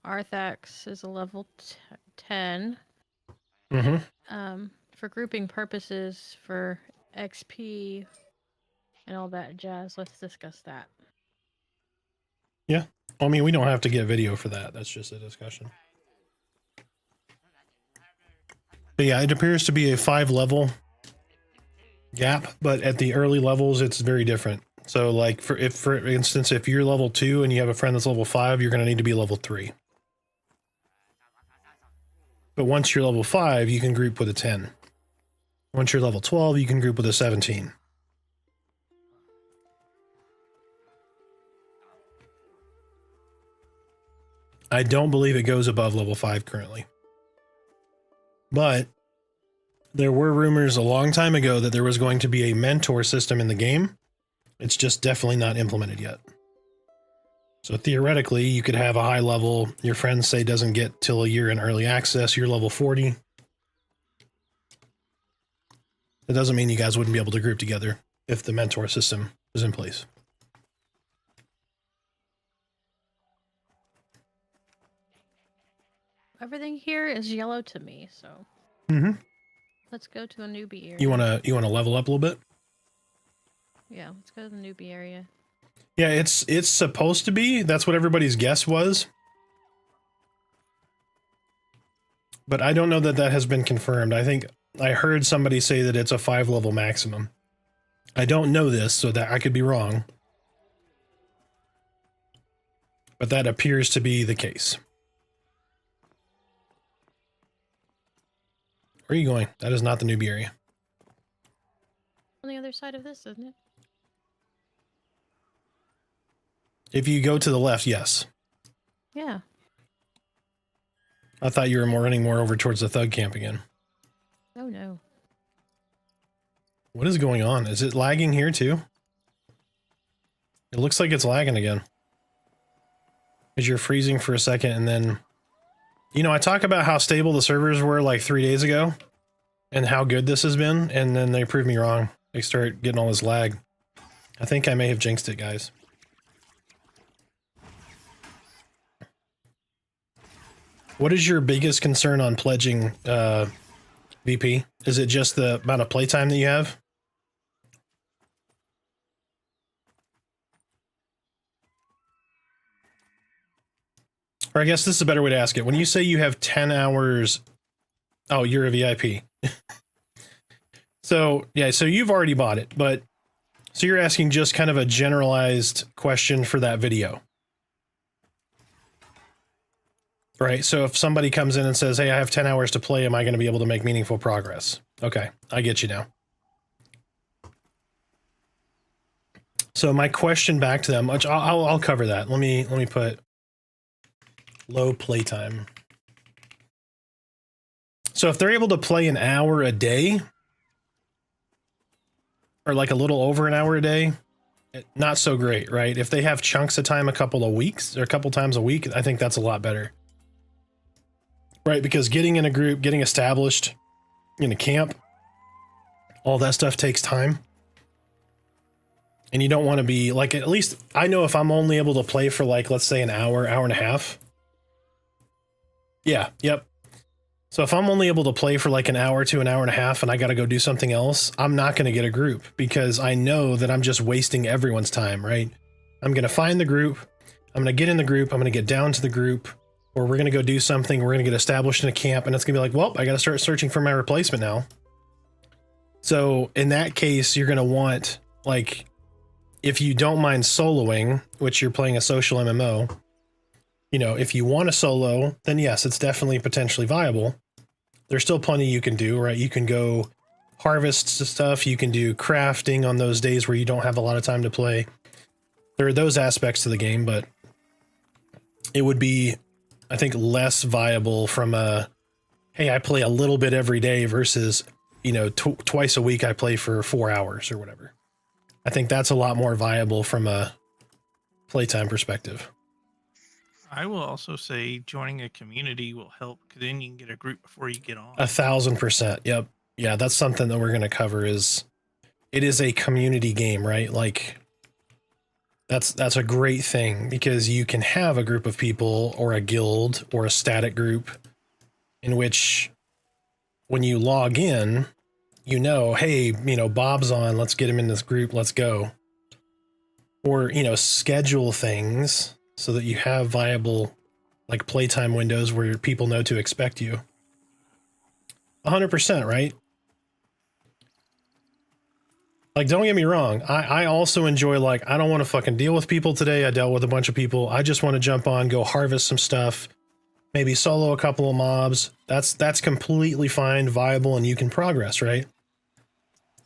Arthax is a level 10. For grouping purposes, for XP and all that jazz, let's discuss that. Yeah. I mean, we don't have to get video for that. That's just a discussion. But yeah, it appears to be a 5-level gap, but at the early levels, it's very different. So like for instance, if you're level 2 and you have a friend that's level 5, you're going to need to be level 3. But once you're level 5, you can group with a 10. Once you're level 12, you can group with a 17. I don't believe it goes above level 5 currently. But there were rumors a long time ago that there was going to be a mentor system in the game. It's just definitely not implemented yet. So theoretically, you could have a high level, your friends say doesn't get till a year in early access, you're level 40. That doesn't mean you guys wouldn't be able to group together if the mentor system is in place. Everything here is yellow to me, so let's go to a newbie area. You wanna level up a little bit? Yeah, let's go to the newbie area. Yeah, it's supposed to be. That's what everybody's guess was. But I don't know that that has been confirmed. I think I heard somebody say that it's a 5-level maximum. I don't know this, so that I could be wrong. But that appears to be the case. Where are you going? That is not the newbie area. On the other side of this, isn't it? If you go to the left, yes. Yeah. I thought you were running more over towards the thug camp again. Oh no. What is going on? Is it lagging here too? It looks like it's lagging again. Because you're freezing for a second and then... You know, I talk about how stable the servers were like 3 days ago and how good this has been, and then they prove me wrong. They start getting all this lag. I think I may have jinxed it, guys. What is your biggest concern on pledging, VP? Is it just the amount of playtime that you have? Or I guess this is a better way to ask it. When you say you have 10 hours... Oh, you're a VIP. So, yeah, so you've already bought it, but... So you're asking just kind of a generalized question for that video. Right, so if somebody comes in and says, hey, I have 10 hours to play, am I going to be able to make meaningful progress? Okay, I get you now. So my question back to them, which I'll cover that. Let me put low playtime. So if they're able to play an hour a day, or like a little over an hour a day, not so great, right? If they have chunks of time a couple of weeks or a couple times a week, I think that's a lot better. Right, because getting in a group, getting established in a camp, all that stuff takes time. And you don't want to be, like, at least, I know if I'm only able to play for, like, let's say an hour, hour and a half. Yeah, yep. So if I'm only able to play for like an hour to an hour and a half and I got to go do something else, I'm not going to get a group because I know that I'm just wasting everyone's time, right? I'm going to find the group. I'm going to get in the group. I'm going to get down to the group. Or we're going to go do something, we're going to get established in a camp, and it's going to be like, well, I got to start searching for my replacement now. So in that case, you're going to want, like, if you don't mind soloing, which you're playing a social MMO, you know, if you want to solo, then yes, it's definitely potentially viable. There's still plenty you can do, right? You can go harvest stuff. You can do crafting on those days where you don't have a lot of time to play. There are those aspects to the game, but it would be, I think, less viable from a, hey, I play a little bit every day versus, you know, twice a week I play for 4 hours or whatever. I think that's a lot more viable from a playtime perspective. I will also say joining a community will help because then you can get a group before you get on. 1000%. Yep. Yeah, that's something that we're going to cover is it is a community game, right? Like that's a great thing because you can have a group of people or a guild or a static group in which when you log in, you know, hey, you know, Bob's on, let's get him in this group, let's go. Or, you know, schedule things so that you have viable like playtime windows where people know to expect you. 100%, right? Like, don't get me wrong. I also enjoy, like, I don't want to fucking deal with people today. I dealt with a bunch of people. I just want to jump on, go harvest some stuff, maybe solo a couple of mobs. That's completely fine, viable, and you can progress, right?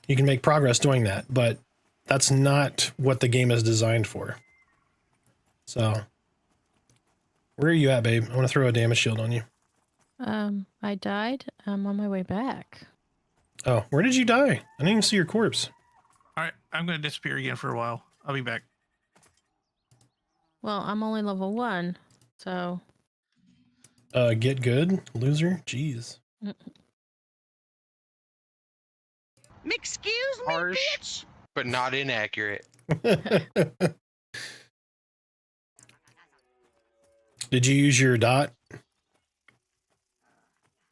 You can make progress doing that, but that's not what the game is designed for. So, where are you at, babe? I want to throw a damage shield on you. I died. I'm on my way back. Oh, where did you die? I didn't even see your corpse. All right, I'm going to disappear again for a while. I'll be back. Well, I'm only level 1, so... Get good, loser? Jeez. Excuse me, Harsh, bitch. but not inaccurate. Did you use your dot?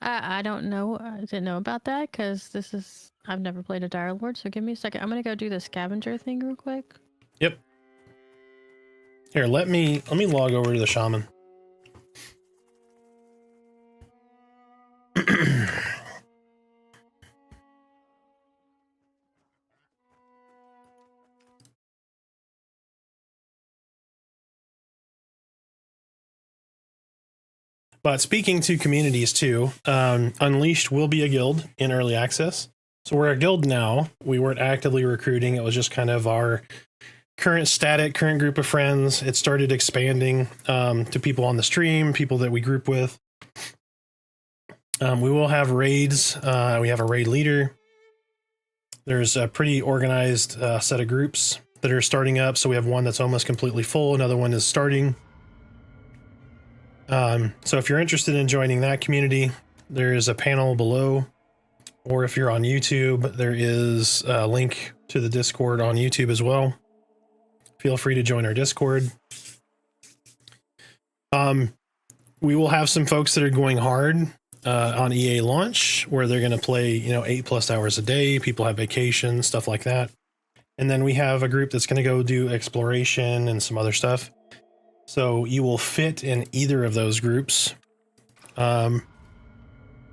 I don't know. I didn't know about that because this is... I've never played a Dire Lord, so give me a second. I'm going to go do the scavenger thing real quick. Yep. Here, let me log over to the shaman. But speaking to communities too, Unleashed will be a guild in early access. So we're a guild now. We weren't actively recruiting. It was just kind of our current group of friends. It started expanding to people on the stream, people that we group with. We will have raids. We have a raid leader. There's a pretty organized set of groups that are starting up. So we have one that's almost completely full. Another one is starting. So if you're interested in joining that community, there's a panel below, or if you're on YouTube, there is a link to the Discord on YouTube as well. Feel free to join our Discord. We will have some folks that are going hard on EA launch, where they're going to play, you know, 8+ hours a day. People have vacations, stuff like that. And then we have a group that's going to go do exploration and some other stuff. So you will fit in either of those groups. And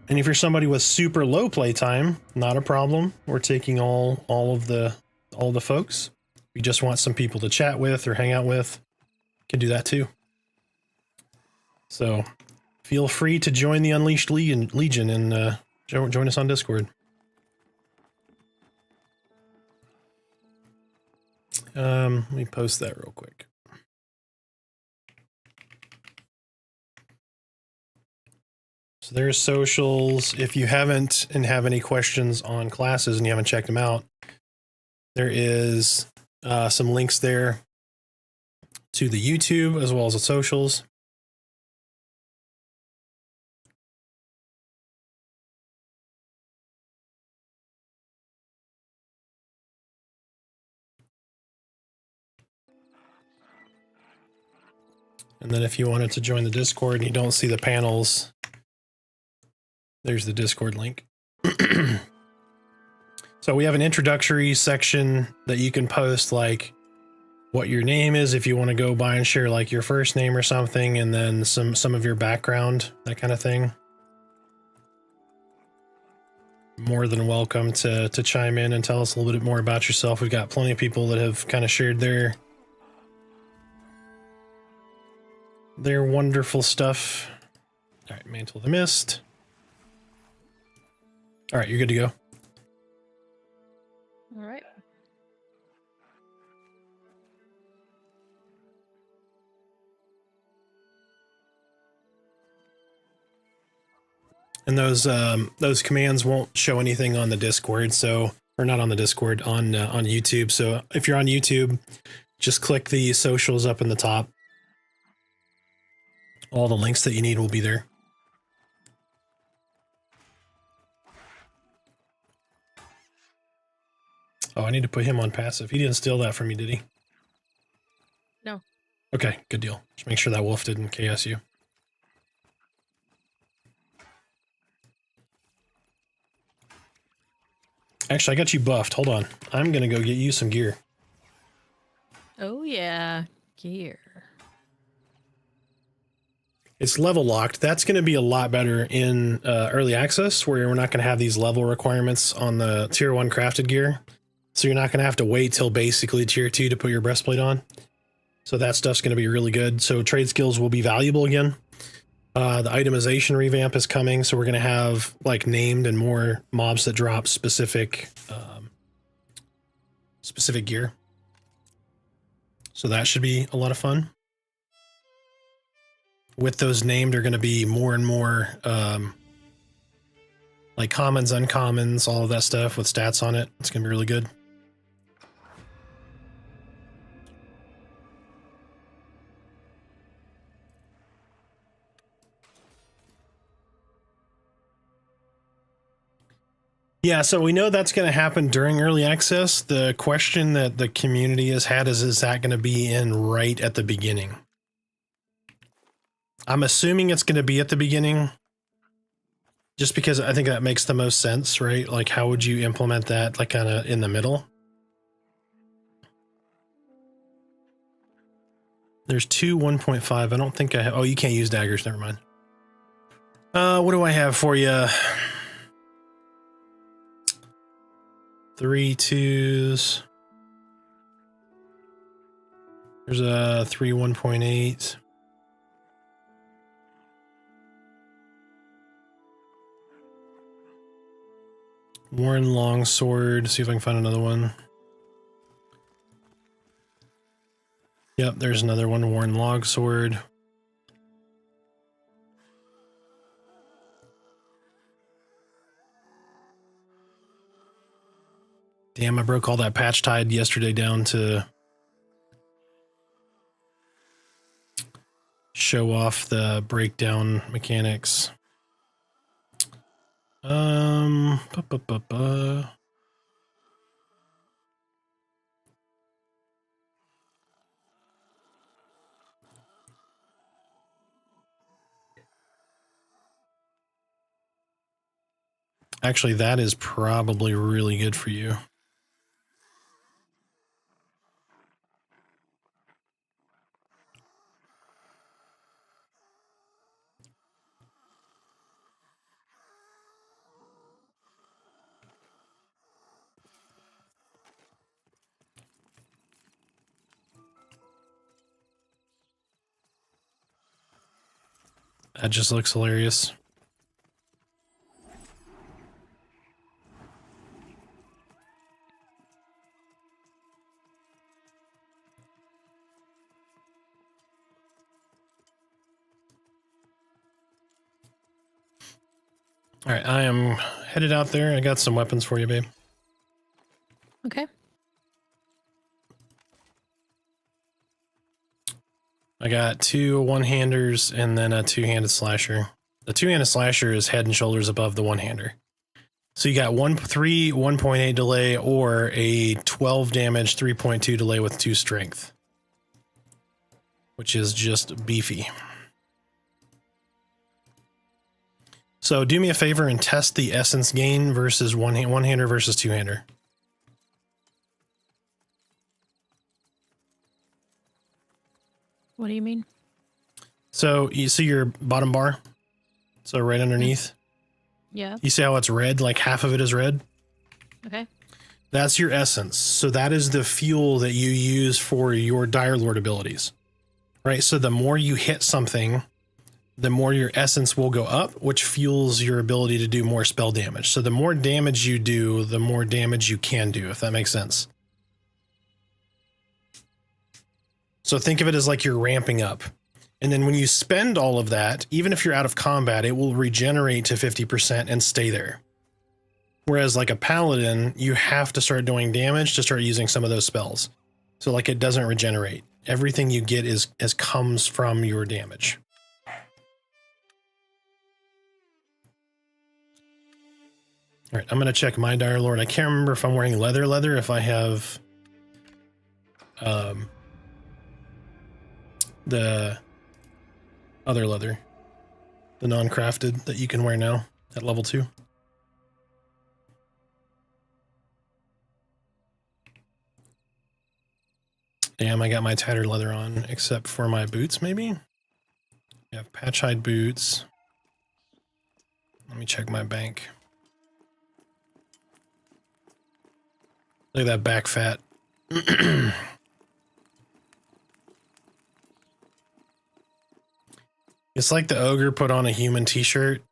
if you're somebody with super low playtime, not a problem. We're taking all the folks. We just want some people to chat with or hang out with. Can do that too. So feel free to join the Unleashed Legion and join us on Discord. Let me post that real quick. So there's socials. If you haven't and have any questions on classes and you haven't checked them out, there is some links there to the YouTube as well as the socials. And then if you wanted to join the Discord and you don't see the panels, there's the Discord link. So we have an introductory section that you can post, like what your name is if you want to go by and share like your first name or something, and then some of your background, that kind of thing. More than welcome to chime in and tell us a little bit more about yourself. We've got plenty of people that have kind of shared their wonderful stuff. All right, Mantle of the Mist. All right, you're good to go. All right. And those commands won't show anything on the Discord, so or not on the Discord, on YouTube. So if you're on YouTube, just click the socials up in the top. All the links that you need will be there. Oh, I need to put him on passive. He didn't steal that from you, did he? No. Okay, good deal. Just make sure that wolf didn't KS you. Actually, I got you buffed. Hold on. I'm going to go get you some gear. Oh, yeah. Gear. It's level locked. That's going to be a lot better in early access, where we're not going to have these level requirements on the tier 1 crafted gear. So you're not going to have to wait till basically tier 2 to put your breastplate on. So that stuff's going to be really good. So trade skills will be valuable again. The itemization revamp is coming, so we're going to have like named and more mobs that drop specific specific gear. So that should be a lot of fun. With those named are going to be more and more like commons, uncommons, all of that stuff with stats on it. It's going to be really good. Yeah, so we know that's going to happen during early access. The question that the community has had is that going to be in right at the beginning? I'm assuming it's going to be at the beginning, just because I think that makes the most sense, right? Like, how would you implement that, like, kind of in the middle? There's 1.5. I don't think I have. Oh, you can't use daggers. Never mind. What do I have for you? 3 2s. There's a 3 1.8. Warren Longsword. See if I can find another one. Yep, there's another one. Warren Longsword. Damn, I broke all that patch tide yesterday down to show off the breakdown mechanics. Actually, that is probably really good for you. That just looks hilarious. All right, I am headed out there. I got some weapons for you, babe. Okay. I got 2 one-handers and then a 2-handed slasher. The 2-handed slasher is head and shoulders above the one-hander. So you got 3 1.8 delay or a 12 damage 3.2 delay with 2 strength, which is just beefy. So do me a favor and test the essence gain versus one-hander versus 2-hander. What do you mean? So you see your bottom bar? So right underneath? Yeah. You see how it's red? Like half of it is red? Okay. That's your essence. So that is the fuel that you use for your Dire Lord abilities, right? So the more you hit something, the more your essence will go up, which fuels your ability to do more spell damage. So the more damage you do, the more damage you can do, if that makes sense. So think of it as like you're ramping up. And then when you spend all of that, even if you're out of combat, it will regenerate to 50% and stay there. Whereas like a paladin, you have to start doing damage to start using some of those spells. So like it doesn't regenerate. Everything you get comes from your damage. All right, I'm going to check my Dire Lord. I can't remember if I'm wearing leather, if I have the other leather, the non-crafted that you can wear now at level 2. Damn, I got my tattered leather on, except for my boots, maybe? I have patch hide boots. Let me check my bank. Look at that back fat. It's like the ogre put on a human t-shirt.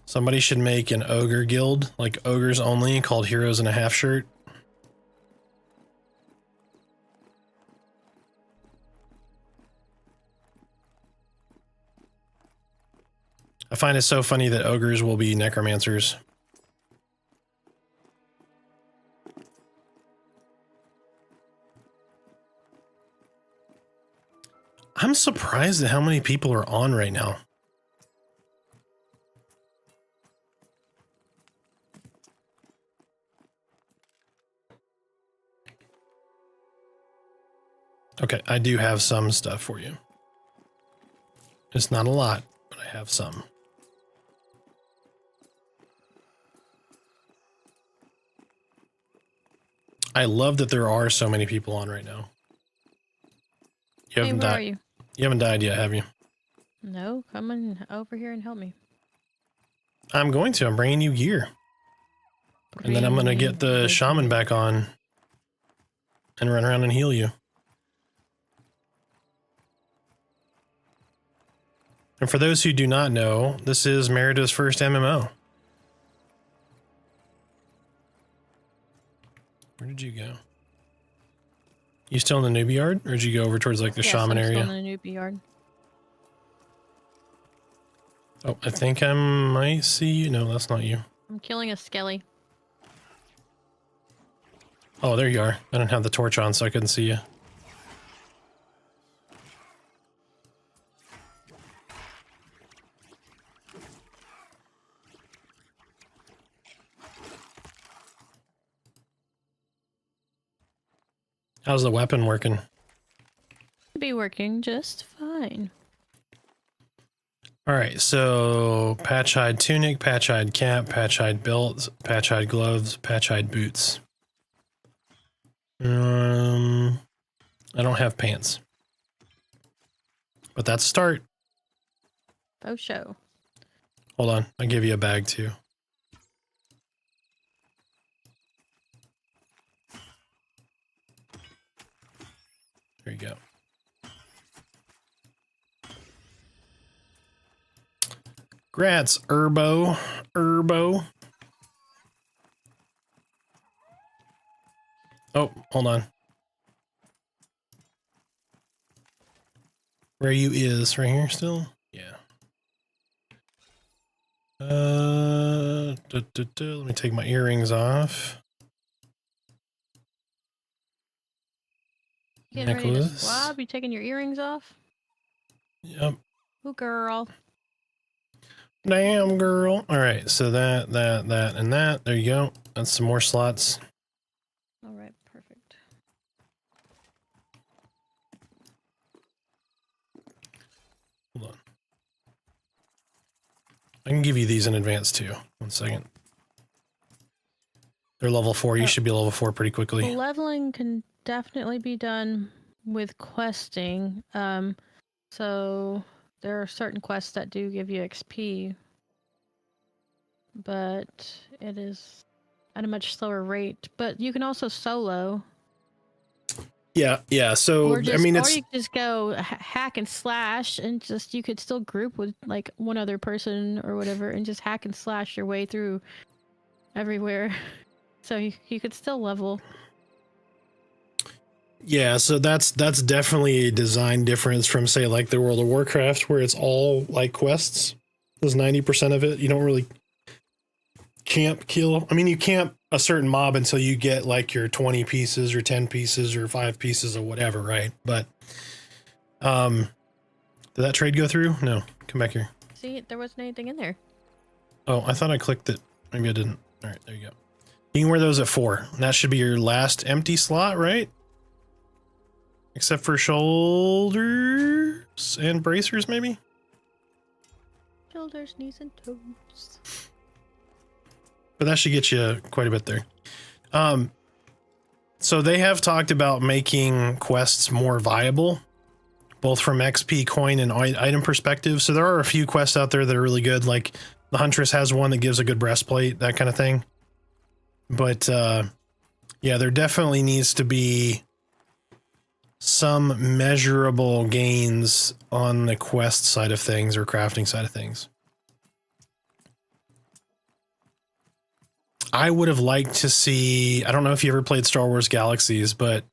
Somebody should make an ogre guild, like ogres only, called Heroes in a Half Shirt. I find it so funny that ogres will be necromancers. I'm surprised at how many people are on right now. Okay, I do have some stuff for you. It's not a lot, but I have some. I love that there are so many people on right now. You haven't where are died. you? You haven't died yet, have you? No, come on over here and help me. I'm going to. I'm bringing you gear. And then I'm going to get the shaman back on and run around and heal you. And for those who do not know, this is Merida's first MMO. Where did you go? You still in the newbie yard? Or did you go over towards like the shaman area? I'm still in the newbie yard. Oh, I think I might see you. No, that's not you. I'm killing a skelly. Oh, there you are. I didn't have the torch on, so I couldn't see you. How's the weapon working? Be working just fine. All right, so patch hide tunic, patch hide cap, patch hide belt, patch hide gloves, patch hide boots. I don't have pants, but that's a start. Oh, show. Hold on, I'll give you a bag too. There you go. Grats, Herbo. Oh, hold on. Where you is right here still? Yeah. Let me take my earrings off. Getting ready to swab? You taking your earrings off? Yep. Ooh, girl. Damn, girl. All right, so that, and that. There you go. That's some more slots. All right, perfect. Hold on. I can give you these in advance too. 1 second. They're level 4. You should be level 4 pretty quickly. Leveling can definitely be done with questing. So there are certain quests that do give you XP, but it is at a much slower rate. But you can also solo. Yeah. So Or just, I mean, or it's you could just go hack and slash, and just you could still group with like one other person or whatever, and just hack and slash your way through everywhere. So you could still level. yeah. So that's definitely a design difference from say like the World of Warcraft, where it's all like quests. There's 90% of it. You don't really camp kill. I mean, you camp a certain mob until you get like your 20 pieces or 10 pieces or 5 pieces or whatever, right? But did that trade go through? No. Come back here. See, there wasn't anything in there. Oh, I thought I clicked it. Maybe I didn't. All right, there you go. You can wear those at 4. That should be your last empty slot, right? Except for shoulders and bracers, maybe? Shoulders, knees, and toes. But that should get you quite a bit there. So they have talked about making quests more viable, both from XP, coin, and item perspective. So there are a few quests out there that are really good. Like the Huntress has one that gives a good breastplate, that kind of thing. But yeah, there definitely needs to be some measurable gains on the quest side of things or crafting side of things. I would have liked to see, I don't know if you ever played Star Wars Galaxies, but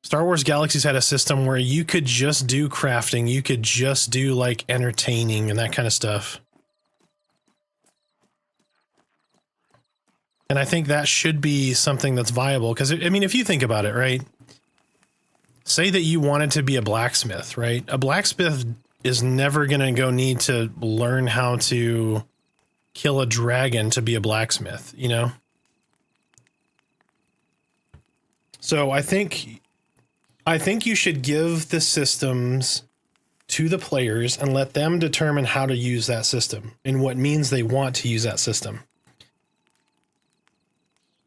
Star Wars Galaxies had a system where you could just do crafting, you could just do like entertaining and that kind of stuff. And I think that should be something that's viable, because I mean, if you think about it, right? Say that you wanted to be a blacksmith, right? A blacksmith is never going to go need to learn how to kill a dragon to be a blacksmith, you know? So I think you should give the systems to the players and let them determine how to use that system and what means they want to use that system.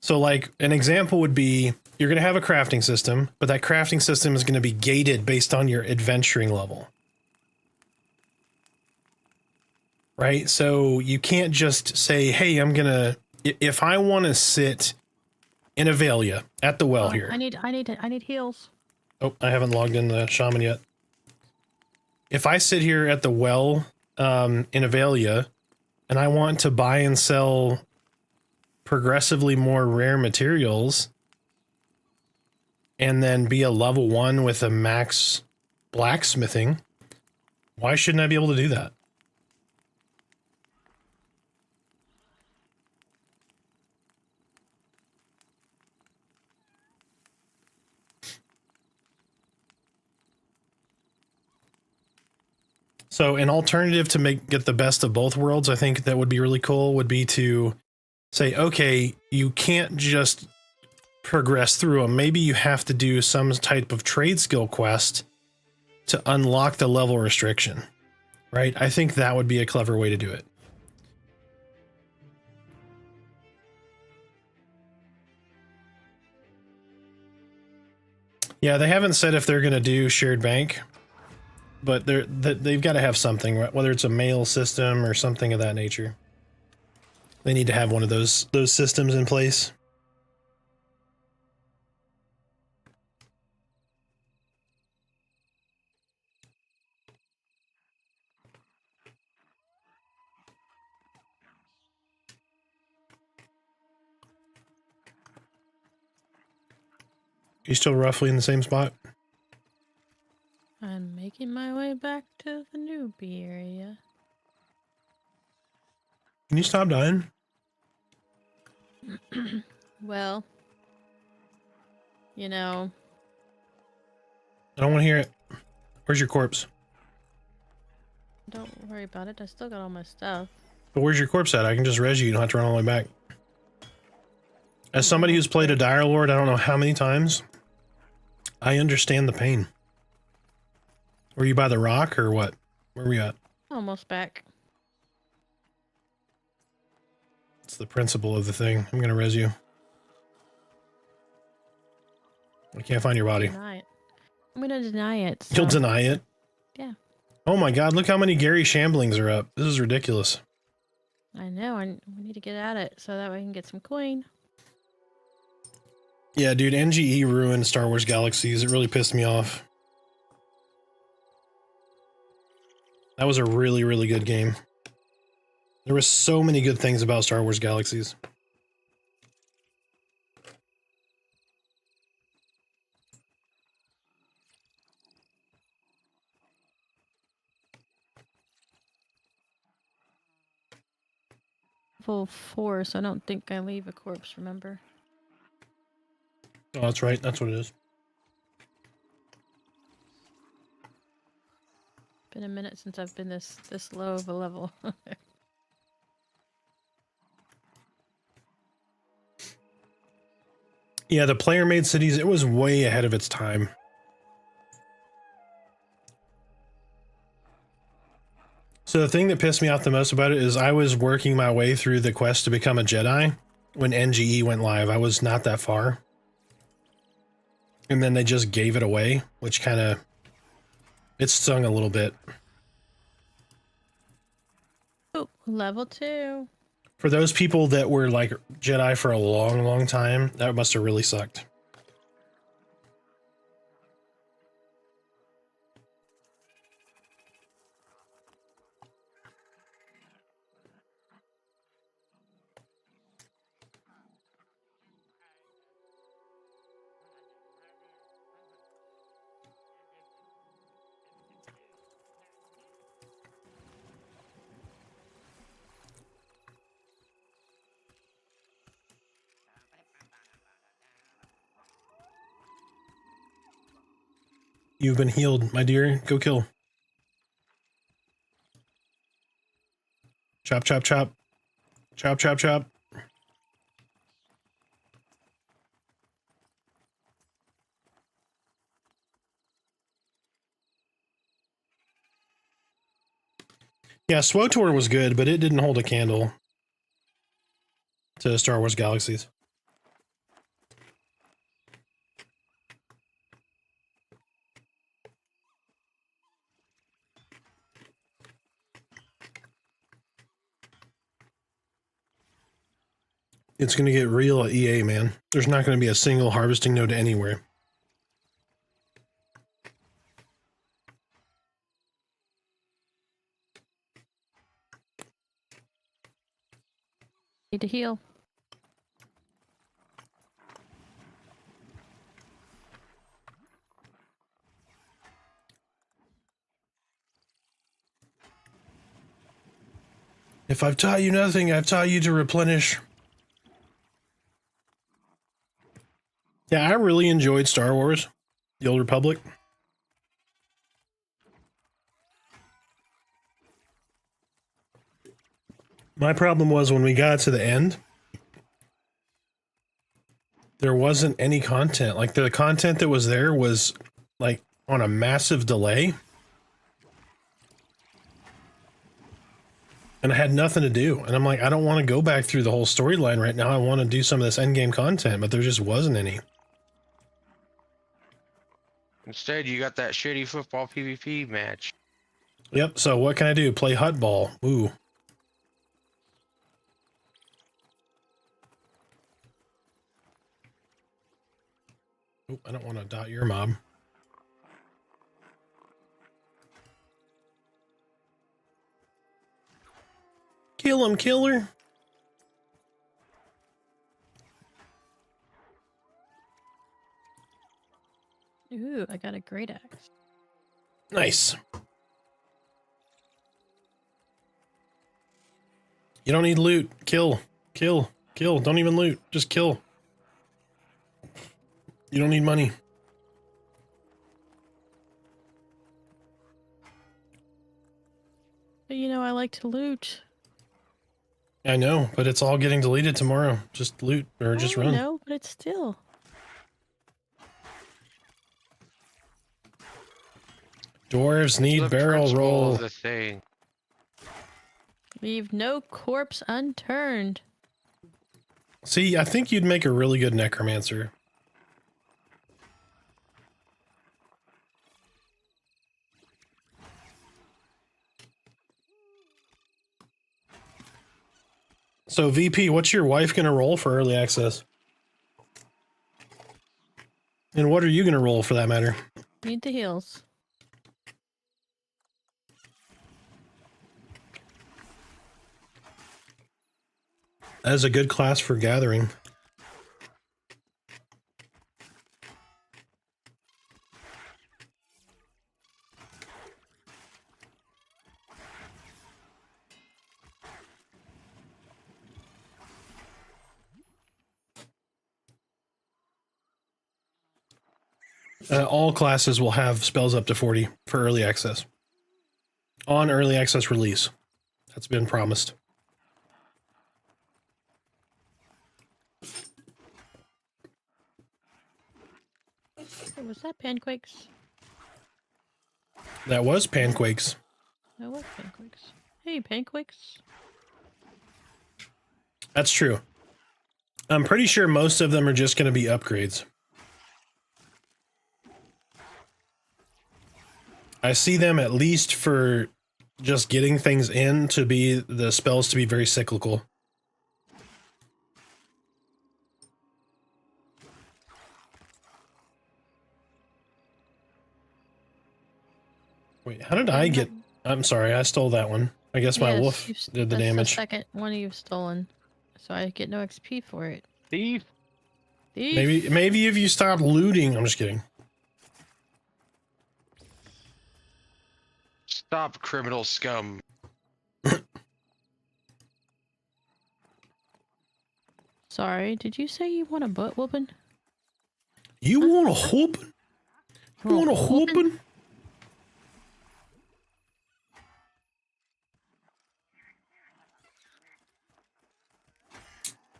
So like an example would be, you're going to have a crafting system, but that crafting system is going to be gated based on your adventuring level. Right? So you can't just say, hey, I'm going to, if I want to sit in Avelia at the well here. I need heals. Oh, I haven't logged in the shaman yet. If I sit here at the well in Avelia and I want to buy and sell progressively more rare materials and then be a level 1 with a max blacksmithing, why shouldn't I be able to do that? So an alternative to get the best of both worlds, I think that would be really cool, would be to say, okay, you can't just progress through them. Maybe you have to do some type of trade skill quest to unlock the level restriction, right? I think that would be a clever way to do it. Yeah, they haven't said if they're going to do shared bank, but they've got to have something, whether it's a mail system or something of that nature. They need to have one of those systems in place. You still roughly in the same spot? I'm making my way back to the newbie area. Can you stop dying? Well, you know. I don't want to hear it. Where's your corpse? Don't worry about it. I still got all my stuff. But where's your corpse at? I can just res you. You don't have to run all the way back. As somebody who's played a Dire Lord, I don't know how many times, I understand the pain. Were you by the rock or what? Where were we at? Almost back. It's the principle of the thing. I'm going to res you. I can't find your body. Deny it. I'm going to deny it. You'll so- deny it? Yeah. Oh my god, look how many Gary Shamblings are up. This is ridiculous. I know, and we need to get at it so that we can get some coin. Yeah, dude, NGE ruined Star Wars Galaxies. It really pissed me off. That was a really, really good game. There were so many good things about Star Wars Galaxies. Level 4, so I don't think I leave a corpse, remember? Oh, that's right. That's what it is. Been a minute since I've been this low of a level. Yeah, the player-made cities, it was way ahead of its time. So the thing that pissed me off the most about it is I was working my way through the quest to become a Jedi when NGE went live. I was not that far. And then they just gave it away, which kind of... it stung a little bit. Oh, level 2. For those people that were like Jedi for a long, long time, that must have really sucked. You've been healed, my dear. Go kill. Chop, chop, chop. Chop, chop, chop. Yeah, SWOTOR was good, but it didn't hold a candle to Star Wars Galaxies. It's going to get real at EA, man. There's not going to be a single harvesting node anywhere. Need to heal. If I've taught you nothing, I've taught you to replenish. Yeah, I really enjoyed Star Wars, The Old Republic. My problem was when we got to the end, there wasn't any content. Like the content that was there was like on a massive delay. And I had nothing to do. And I'm like, I don't want to go back through the whole storyline right now. I want to do some of this endgame content, but there just wasn't any. Instead, you got that shitty football PvP match. Yep, so what can I do? Play hut ball. Ooh. Oh, I don't want to dot your mob. Kill him, killer. Ooh, I got a great axe. Nice. You don't need loot. Kill. Kill. Kill. Don't even loot. Just kill. You don't need money. But you know, I like to loot. I know, but it's all getting deleted tomorrow. Just loot or just run. No, but it's still. Dwarves need The barrel principle roll. of the thing. Leave no corpse unturned. See, I think you'd make a really good necromancer. So VP, what's your wife gonna roll for early access? And what are you gonna roll for that matter? Need the heals. That is a good class for gathering. All classes will have spells up to 40 for early access. On early access release. That's been promised. Hey, was that pancakes? That was Panquakes. That was pancakes. Hey, pancakes. That's true. I'm pretty sure most of them are just going to be upgrades. I see them at least for just getting things in to be the spells to be very cyclical. Wait, how did I get... I'm sorry, I stole that one. I guess my wolf did the damage. The second one you've stolen, so I get no XP for it. Thief. Thief. Maybe if you stop looting... I'm just kidding. Stop, criminal scum. Sorry, did you say you want a butt whooping? You want a whooping? You want a whooping?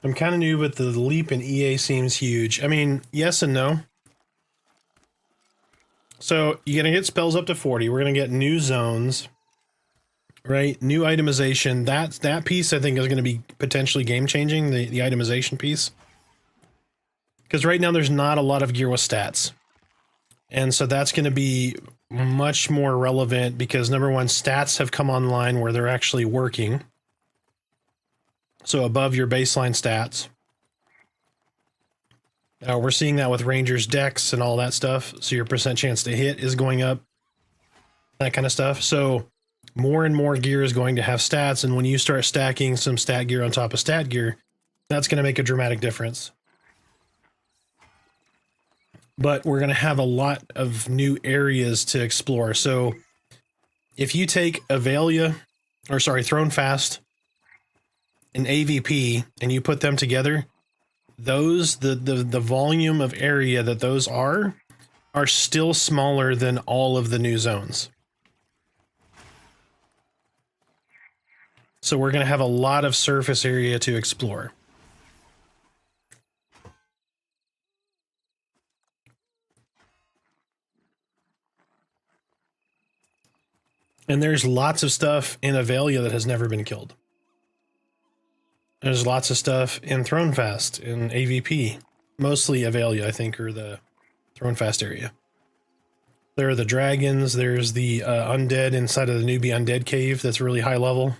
I'm kind of new, but the leap in EA seems huge. I mean, yes and no. So you're going to get spells up to 40. We're going to get new zones, right? New itemization. That piece I think is going to be potentially game changing, the itemization piece. Because right now there's not a lot of gear with stats. And so that's going to be much more relevant because number one, stats have come online where they're actually working. So above your baseline stats. We're seeing that with Rangers decks and all that stuff. So your percent chance to hit is going up. That kind of stuff. So more and more gear is going to have stats. And when you start stacking some stat gear on top of stat gear, that's going to make a dramatic difference. But we're going to have a lot of new areas to explore. So if you take Throne Fast, and AVP, and you put them together, those the volume of area that those are still smaller than all of the new zones. So we're going to have a lot of surface area to explore. And there's lots of stuff in Avelia that has never been killed. There's lots of stuff in Thronefast, in AVP. Mostly Avelia, I think, are the Thronefast area. There are the dragons. There's the undead inside of the newbie undead cave that's really high level.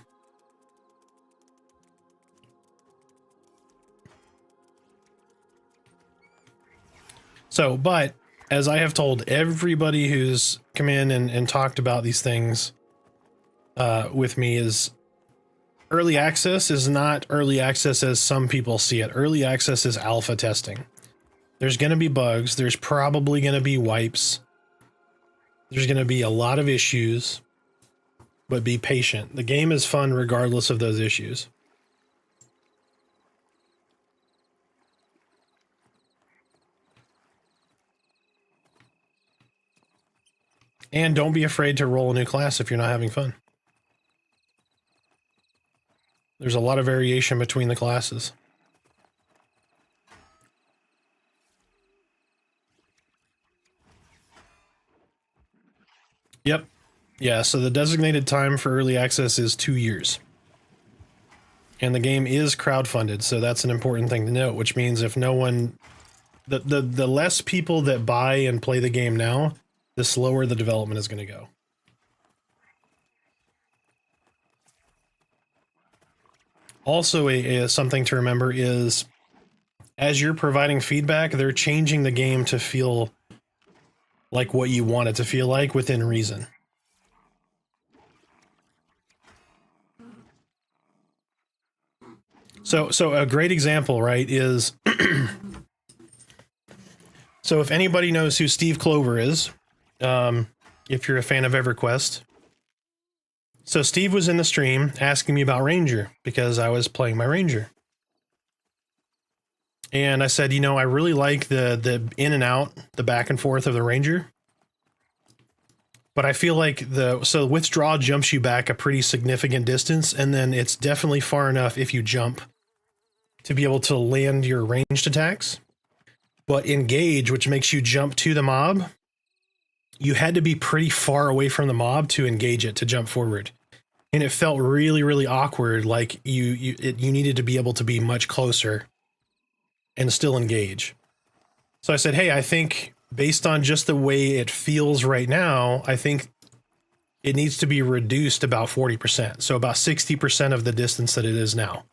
So, but, as I have told everybody who's come in and talked about these things with me is... Early access is not early access as some people see it. Early access is alpha testing. There's going to be bugs. There's probably going to be wipes. There's going to be a lot of issues, but be patient. The game is fun regardless of those issues. And don't be afraid to roll a new class if you're not having fun. There's a lot of variation between the classes. Yep. Yeah, so the designated time for early access is 2 years. And the game is crowdfunded, so that's an important thing to note, which means if no one... The less people that buy and play the game now, the slower the development is going to go. also something to remember is as you're providing feedback, they're changing the game to feel like what you want it to feel like within reason. So a great example, right, is so if anybody knows who Steve Clover is, if you're a fan of EverQuest, so Steve was in the stream asking me about Ranger because I was playing my Ranger. And I said, you know, I really like the in and out, the back and forth of the Ranger. But I feel like so withdraw jumps you back a pretty significant distance, and then it's definitely far enough if you jump to be able to land your ranged attacks. But engage, which makes you jump to the mob, you had to be pretty far away from the mob to engage it, to jump forward. And it felt really, really awkward, like you needed to be able to be much closer and still engage. So I said, hey, I think based on just the way it feels right now, I think it needs to be reduced about 40%. So about 60% of the distance that it is now.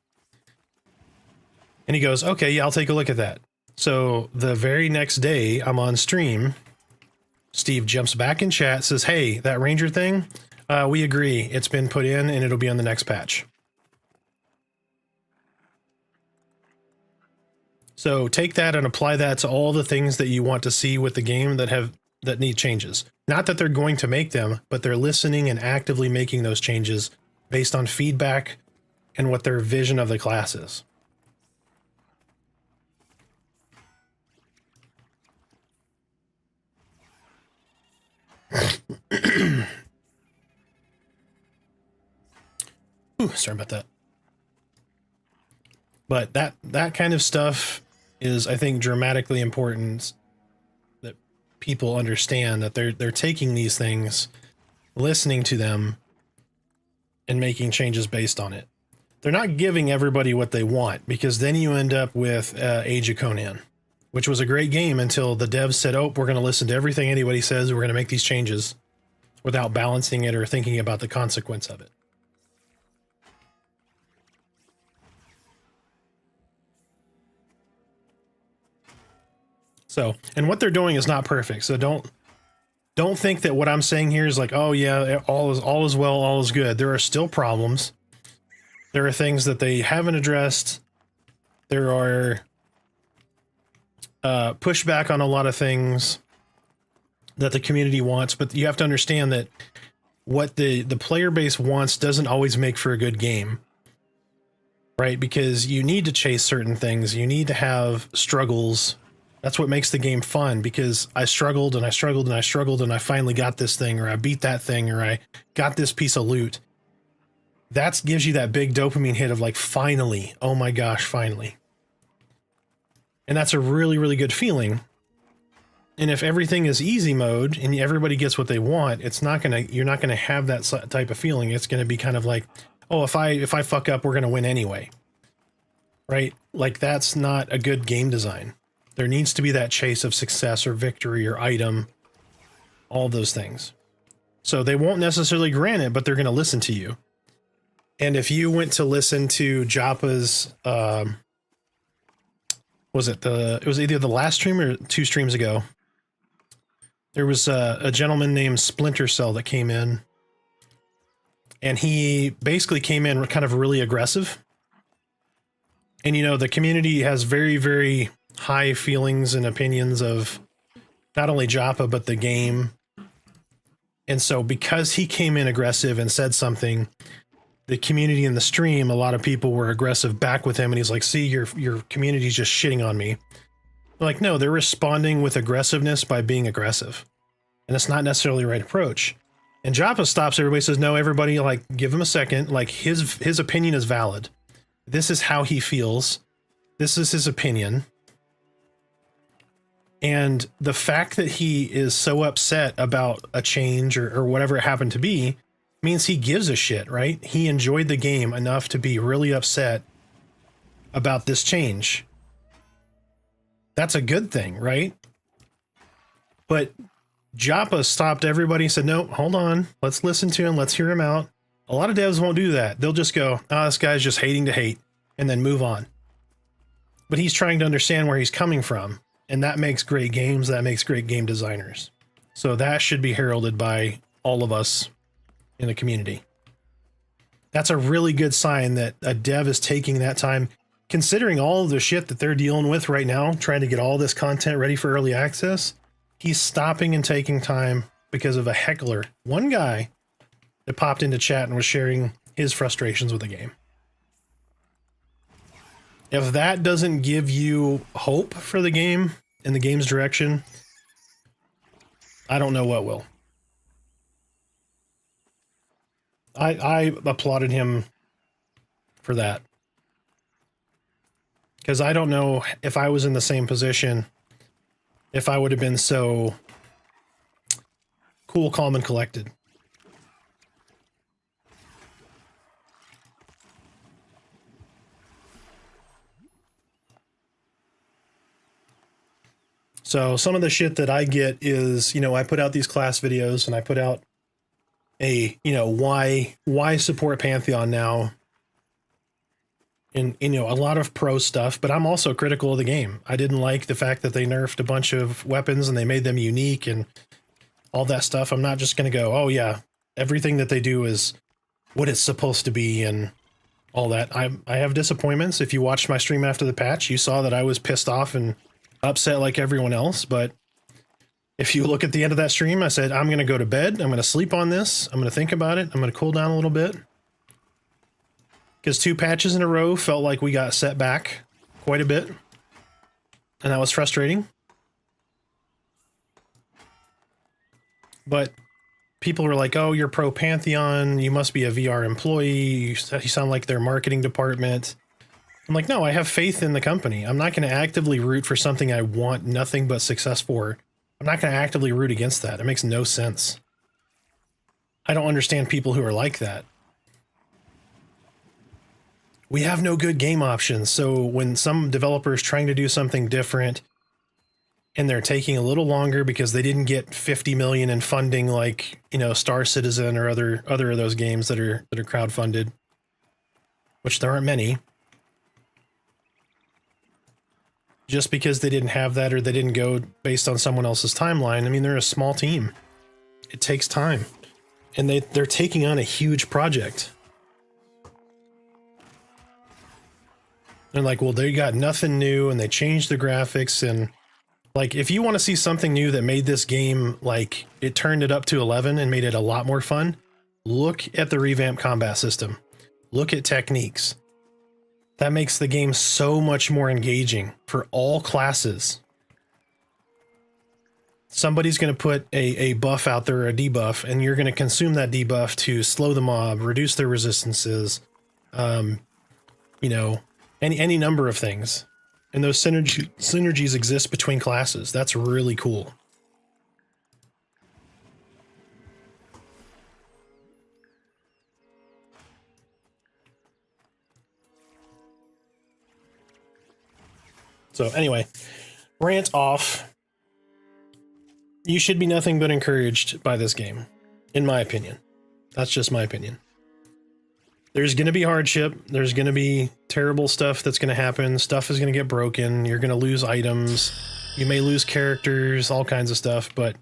And he goes, okay, yeah, I'll take a look at that. So the very next day I'm on stream, Steve jumps back in chat, says, hey, that Ranger thing, we agree. It's been put in and it'll be on the next patch. So take that and apply that to all the things that you want to see with the game that need changes. Not that they're going to make them, but they're listening and actively making those changes based on feedback and what their vision of the class is. Ooh, sorry about that. But that kind of stuff is, I think, dramatically important, that people understand that they're taking these things, listening to them, and making changes based on it. They're not giving everybody what they want, because then you end up with Age of Conan, which was a great game until the devs said, oh, we're going to listen to everything anybody says, we're going to make these changes without balancing it or thinking about the consequence of it. So, and what they're doing is not perfect. So don't think that what I'm saying here is like, oh yeah, all is well, all is good. There are still problems. There are things that they haven't addressed. There are pushback on a lot of things that the community wants, but you have to understand that what the player base wants doesn't always make for a good game, right? Because you need to chase certain things. You need to have struggles. That's what makes the game fun, because I struggled and I struggled and I struggled and I finally got this thing, or I beat that thing, or I got this piece of loot. That gives you that big dopamine hit of like, finally, oh my gosh, finally. And that's a really, really good feeling. And if everything is easy mode and everybody gets what they want, you're not gonna have that type of feeling. It's gonna be kind of like, oh, if I fuck up, we're gonna win anyway, right? Like, that's not a good game design. There needs to be that chase of success or victory or item, all those things. So they won't necessarily grant it, but they're going to listen to you. And if you went to listen to Joppa's, it was either the last stream or 2 streams ago, there was a gentleman named Splinter Cell that came in, and he basically came in kind of really aggressive. And, you know, the community has very, very high feelings and opinions of not only Joppa, but the game. And so because he came in aggressive and said something, the community in the stream, a lot of people were aggressive back with him. And he's like, see, your community's just shitting on me. They're like, no, they're responding with aggressiveness by being aggressive. And it's not necessarily the right approach. And Joppa stops everybody, says, no, everybody, like, give him a second. Like, his opinion is valid. This is how he feels. This is his opinion. And the fact that he is so upset about a change or whatever it happened to be means he gives a shit, right? He enjoyed the game enough to be really upset about this change. That's a good thing, right? But Joppa stopped everybody and said, no, hold on. Let's listen to him. Let's hear him out. A lot of devs won't do that. They'll just go, oh, this guy's just hating to hate. and then move on. But he's trying to understand where he's coming from, and that makes great games, that makes great game designers. So that should be heralded by all of us in the community. That's a really good sign that a dev is taking that time, considering all of the shit that they're dealing with right now, trying to get all this content ready for early access. He's stopping and taking time because of a heckler, one guy that popped into chat and was sharing his frustrations with the game. If that doesn't give you hope for the game and the game's direction, I don't know what will. I applauded him for that. Because I don't know if I was in the same position, if I would have been so cool, calm, and collected. So some of the shit that I get is, you know, I put out these class videos and I put out a, you know, why support Pantheon now? And, you know, a lot of pro stuff, but I'm also critical of the game. I didn't like the fact that they nerfed a bunch of weapons and they made them unique and all that stuff. I'm not just going to go, oh yeah, everything that they do is what it's supposed to be and all that. I have disappointments. If you watched my stream after the patch, you saw that I was pissed off and upset like everyone else. But if you look at the end of that stream, I said, I'm going to go to bed. I'm going to sleep on this. I'm going to think about it. I'm going to cool down a little bit. Because 2 patches in a row felt like we got set back quite a bit. And that was frustrating. But people were like, oh, you're pro Pantheon. You must be a VR employee. You sound like their marketing department. I'm like, no, I have faith in the company. I'm not going to actively root for something I want nothing but success for. I'm not going to actively root against that. It makes no sense. I don't understand people who are like that. We have no good game options. So when some developer is trying to do something different and they're taking a little longer because they didn't get 50 million in funding, like, you know, Star Citizen or other of those games that are crowdfunded, which there aren't many. Just because they didn't have that or they didn't go based on someone else's timeline. I mean, they're a small team. It takes time. And they're taking on a huge project. They're like, well, they got nothing new and they changed the graphics. And like, if you want to see something new that made this game, like it turned it up to 11 and made it a lot more fun, look at the revamped combat system. Look at techniques. That makes the game so much more engaging for all classes. Somebody's going to put a buff out there, or a debuff, and you're going to consume that debuff to slow the mob, reduce their resistances, you know, any number of things. And those synergies exist between classes. That's really cool. So anyway, rant off. You should be nothing but encouraged by this game, in my opinion. That's just my opinion. There's going to be hardship. There's going to be terrible stuff that's going to happen. Stuff is going to get broken. You're going to lose items. You may lose characters, all kinds of stuff, but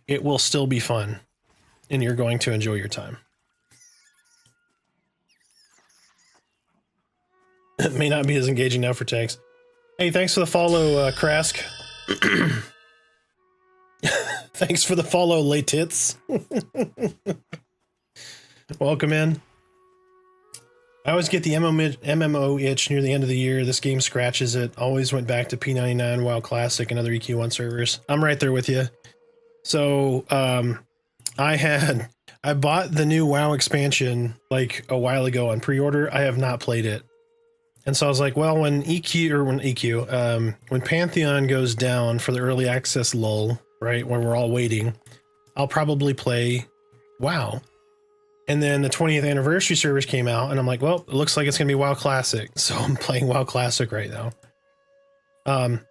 it will still be fun, and you're going to enjoy your time. It may not be as engaging now for tanks. Hey, thanks for the follow, Krask. Thanks for the follow, Lay Tits. Welcome in. I always get the MMO itch near the end of the year. This game scratches it. Always went back to P99, WoW Classic, and other EQ1 servers. I'm right there with you. So, I bought the new WoW expansion like a while ago on pre-order. I have not played it. And so I was like, well, when Pantheon goes down for the early access lull, right, when we're all waiting, I'll probably play WoW. And then the 20th anniversary servers came out, and I'm like, well, it looks like it's going to be WoW Classic. So I'm playing WoW Classic right now.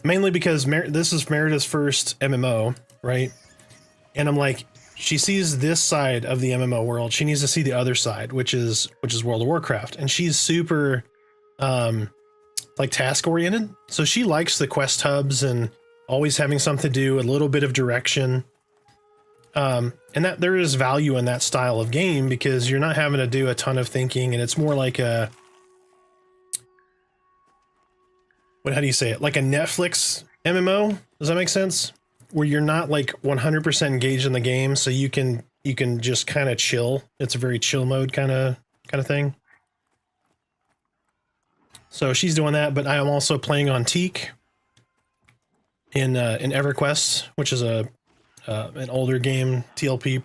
Mainly because this is Merida's first MMO, right? And I'm like, she sees this side of the MMO world. She needs to see the other side, which is World of Warcraft. And she's super like task oriented. So she likes the quest hubs and always having something to do, a little bit of direction. And that there is value in that style of game because you're not having to do a ton of thinking, and it's more like a, how do you say it? Like a Netflix MMO. Does that make sense? Where you're not like 100% engaged in the game, so you can just kind of chill. It's a very chill mode kind of thing. So she's doing that, but I am also playing on Teak in EverQuest, which is an older game, TLP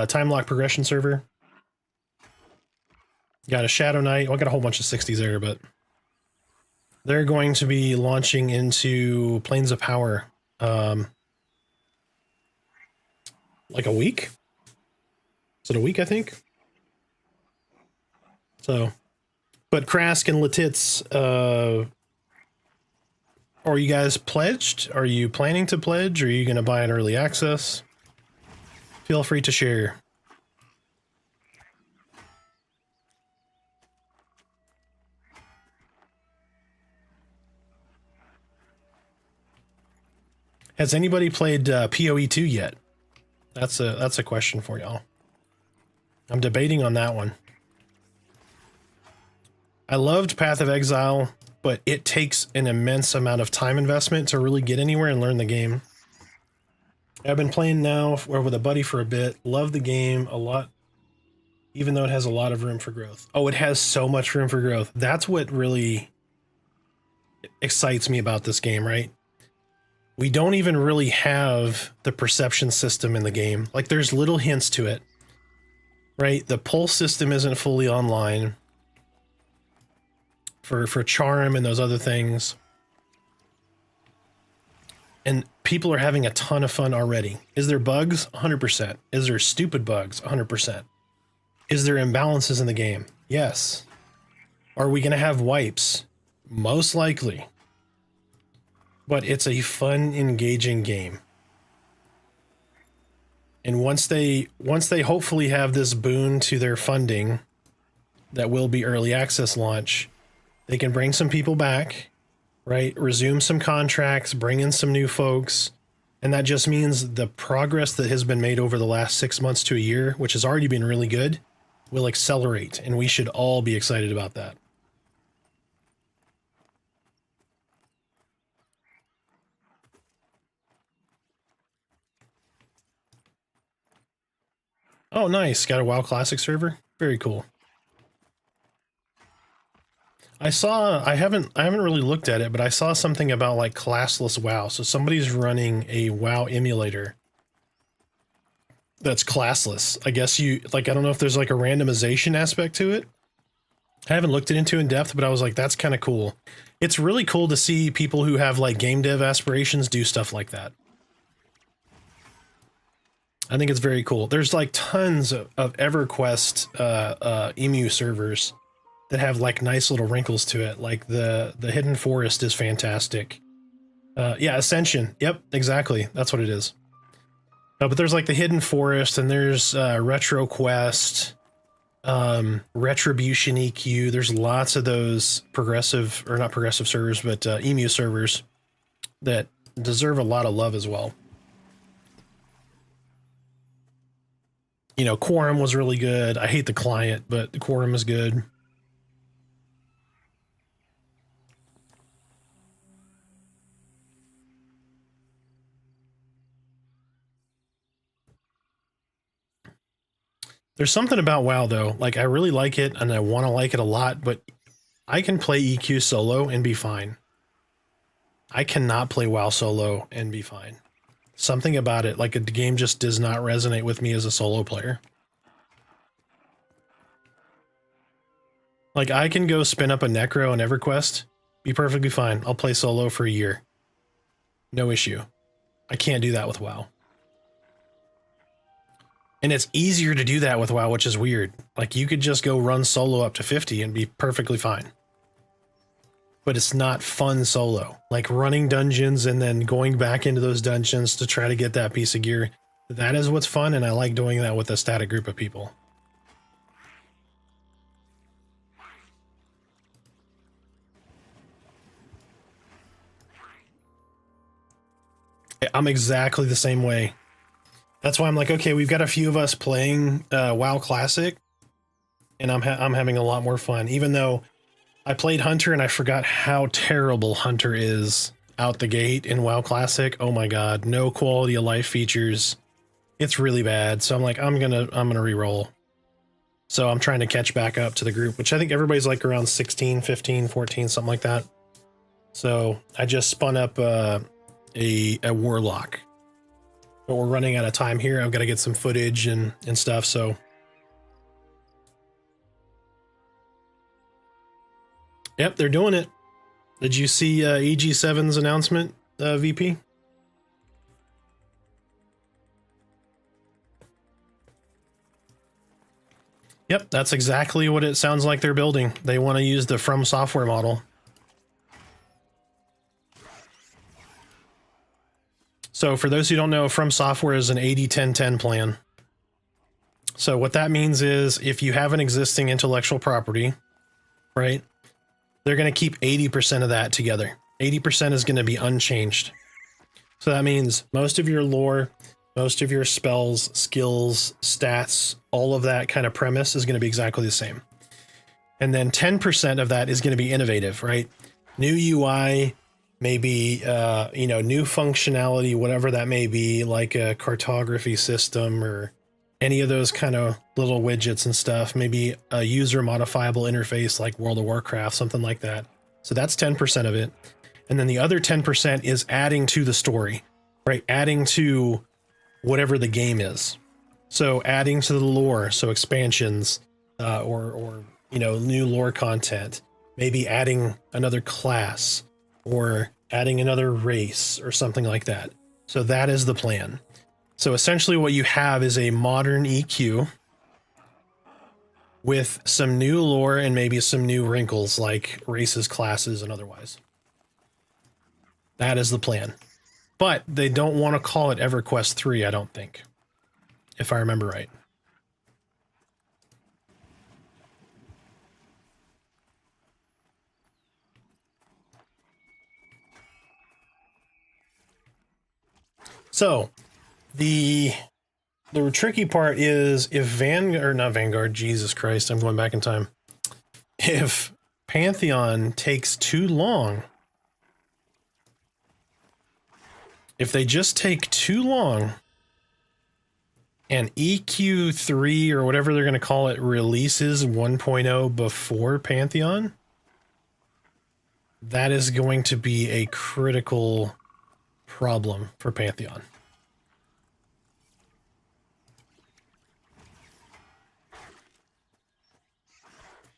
time lock progression server. Got a Shadow Knight. Well, I got a whole bunch of 60s there, but they're going to be launching into Planes of Power like a week. Is it a week, I think? So, but Krask and Latitz, are you guys pledged? Are you planning to pledge? Or are you going to buy an early access? Feel free to share. Has anybody played PoE 2 yet? That's a question for y'all. I'm debating on that one. I loved Path of Exile, but it takes an immense amount of time investment to really get anywhere and learn the game. I've been playing now with a buddy for a bit. Love the game a lot, even though it has a lot of room for growth. Oh, it has so much room for growth. That's what really excites me about this game, right? We don't even really have the perception system in the game. Like, there's little hints to it, right? The pulse system isn't fully online for charm and those other things. And people are having a ton of fun already. Is there bugs? 100%. Is there stupid bugs? 100%. Is there imbalances in the game? Yes. Are we going to have wipes? Most likely. But it's a fun, engaging game. And once they hopefully have this boon to their funding that will be early access launch, they can bring some people back, right? Resume some contracts, bring in some new folks. And that just means the progress that has been made over the last 6 months to a year, which has already been really good, will accelerate. And we should all be excited about that. Oh, nice. Got a WoW Classic server? Very cool. I haven't really looked at it, but I saw something about like classless WoW. So somebody's running a WoW emulator that's classless. I guess I don't know if there's like a randomization aspect to it. I haven't looked into it in depth, but I was like, that's kind of cool. It's really cool to see people who have like game dev aspirations do stuff like that. I think it's very cool. There's like tons of EverQuest EMU servers that have like nice little wrinkles to it. Like the Hidden Forest is fantastic. Yeah, Ascension. Yep, exactly. That's what it is. But there's like the Hidden Forest, and there's Retro Quest, Retribution EQ. There's lots of those progressive, or not progressive servers, but EMU servers that deserve a lot of love as well. You know, Quorum was really good. I hate the client, but the Quorum is good. There's something about WoW though. Like, I really like it and I want to like it a lot, but I can play EQ solo and be fine. I cannot play WoW solo and be fine. Something about it, like the game just does not resonate with me as a solo player. Like, I can go spin up a Necro on EverQuest, be perfectly fine. I'll play solo for a year. No issue. I can't do that with WoW. And it's easier to do that with WoW, which is weird. Like, you could just go run solo up to 50 and be perfectly fine. But it's not fun solo. Like, running dungeons and then going back into those dungeons to try to get that piece of gear. That is what's fun, and I like doing that with a static group of people. I'm exactly the same way. That's why I'm like, okay, we've got a few of us playing WoW Classic, and I'm having a lot more fun. Even though I played Hunter and I forgot how terrible Hunter is out the gate in WoW Classic. Oh my god, no quality of life features. It's really bad. So I'm like, I'm gonna re-roll. So I'm trying to catch back up to the group, which I think everybody's like around 16, 15, 14, something like that. So I just spun up a warlock. But we're running out of time here. I've got to get some footage and stuff, so. Yep, they're doing it. Did you see EG7's announcement, VP? Yep, that's exactly what it sounds like they're building. They want to use the From Software model. So for those who don't know, From Software is an 80-10-10 plan. So what that means is if you have an existing intellectual property, right, they're going to keep 80% of that together. 80% is going to be unchanged. So that means most of your lore, most of your spells, skills, stats, all of that kind of premise is going to be exactly the same. And then 10% of that is going to be innovative, right? New UI, maybe, new functionality, whatever that may be, like a cartography system or any of those kind of little widgets and stuff, maybe a user modifiable interface like World of Warcraft, something like that. So that's 10% of it. And then the other 10% is adding to the story, right? Adding to whatever the game is. So adding to the lore, so expansions, or new lore content, maybe adding another class, or adding another race or something like that. So that is the plan. So essentially what you have is a modern EQ with some new lore and maybe some new wrinkles like races, classes, and otherwise. That is the plan. But they don't want to call it EverQuest 3, I don't think, if I remember right. So the tricky part is if not Vanguard, Jesus Christ, I'm going back in time. If Pantheon takes too long, if they just take too long and EQ3 or whatever they're going to call it releases 1.0 before Pantheon, that is going to be a critical problem for Pantheon.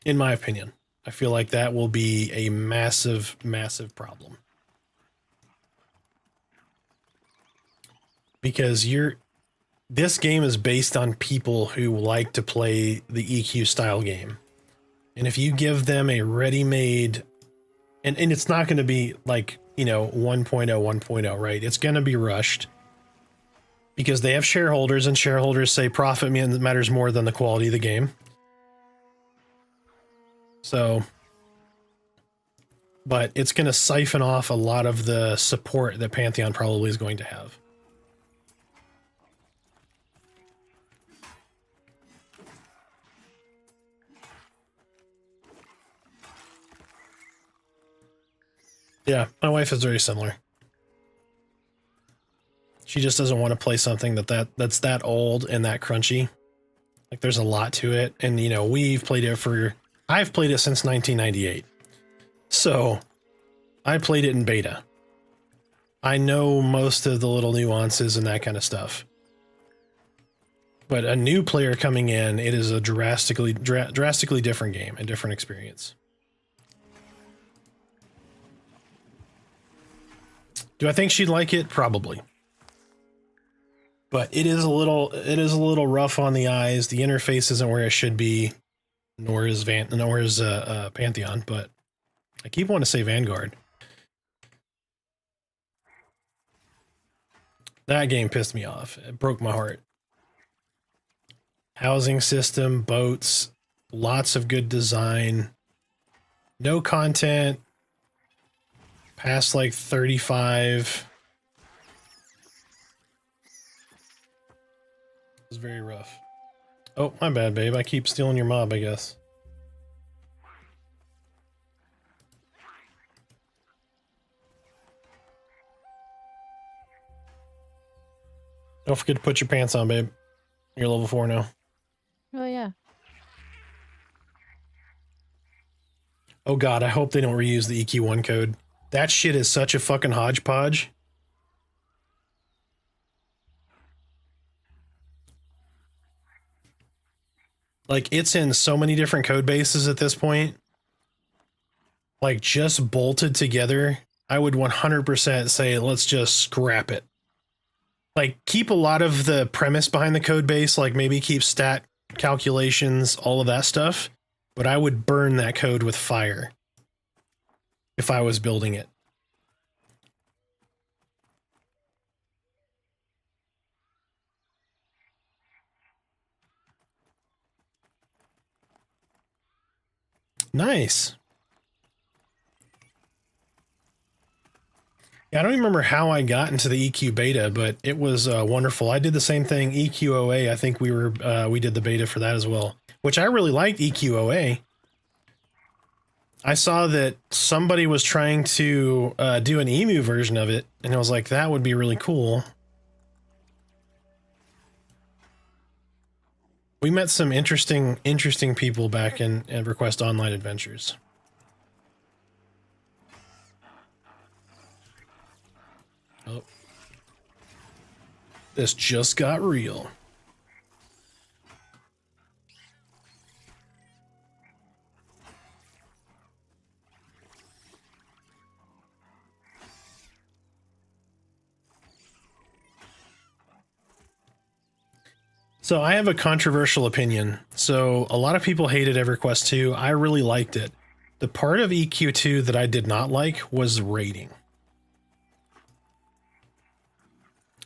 In my opinion, I feel like that will be a massive, massive problem. Because this game is based on people who like to play the EQ style game. And if you give them a ready-made, and it's not going to be like, 1.0, right? It's going to be rushed because they have shareholders, and shareholders say profit matters more than the quality of the game. So, but it's going to siphon off a lot of the support that Pantheon probably is going to have. Yeah, my wife is very similar. She just doesn't want to play something that's that old and that crunchy. Like there's a lot to it, and I've played it since 1998. So, I played it in beta. I know most of the little nuances and that kind of stuff. But a new player coming in, it is a drastically different game, a different experience. Do I think she'd like it? Probably. But it is a little rough on the eyes. The interface isn't where it should be, nor is Pantheon, but I keep wanting to say Vanguard. That game pissed me off. It broke my heart. Housing system, boats, lots of good design. No content past like 35. was very rough. Oh, my bad, babe. I keep stealing your mob, I guess. Don't forget to put your pants on, babe. You're level 4 now. Oh yeah. Oh god, I hope they don't reuse the EQ1 code. That shit is such a fucking hodgepodge. Like, it's in so many different code bases at this point. Like, just bolted together, I would 100% say, let's just scrap it. Like, keep a lot of the premise behind the code base, like maybe keep stat calculations, all of that stuff, but I would burn that code with fire if I was building it. Nice. Yeah, I don't even remember how I got into the EQ beta, but it was wonderful. I did the same thing, EQOA. I think we did the beta for that as well, which I really liked EQOA. I saw that somebody was trying to do an emu version of it, and I was like, that would be really cool. We met some interesting people back in Request Online Adventures. Oh. This just got real. So I have a controversial opinion. So a lot of people hated EverQuest 2. I really liked it. The part of EQ2 that I did not like was raiding.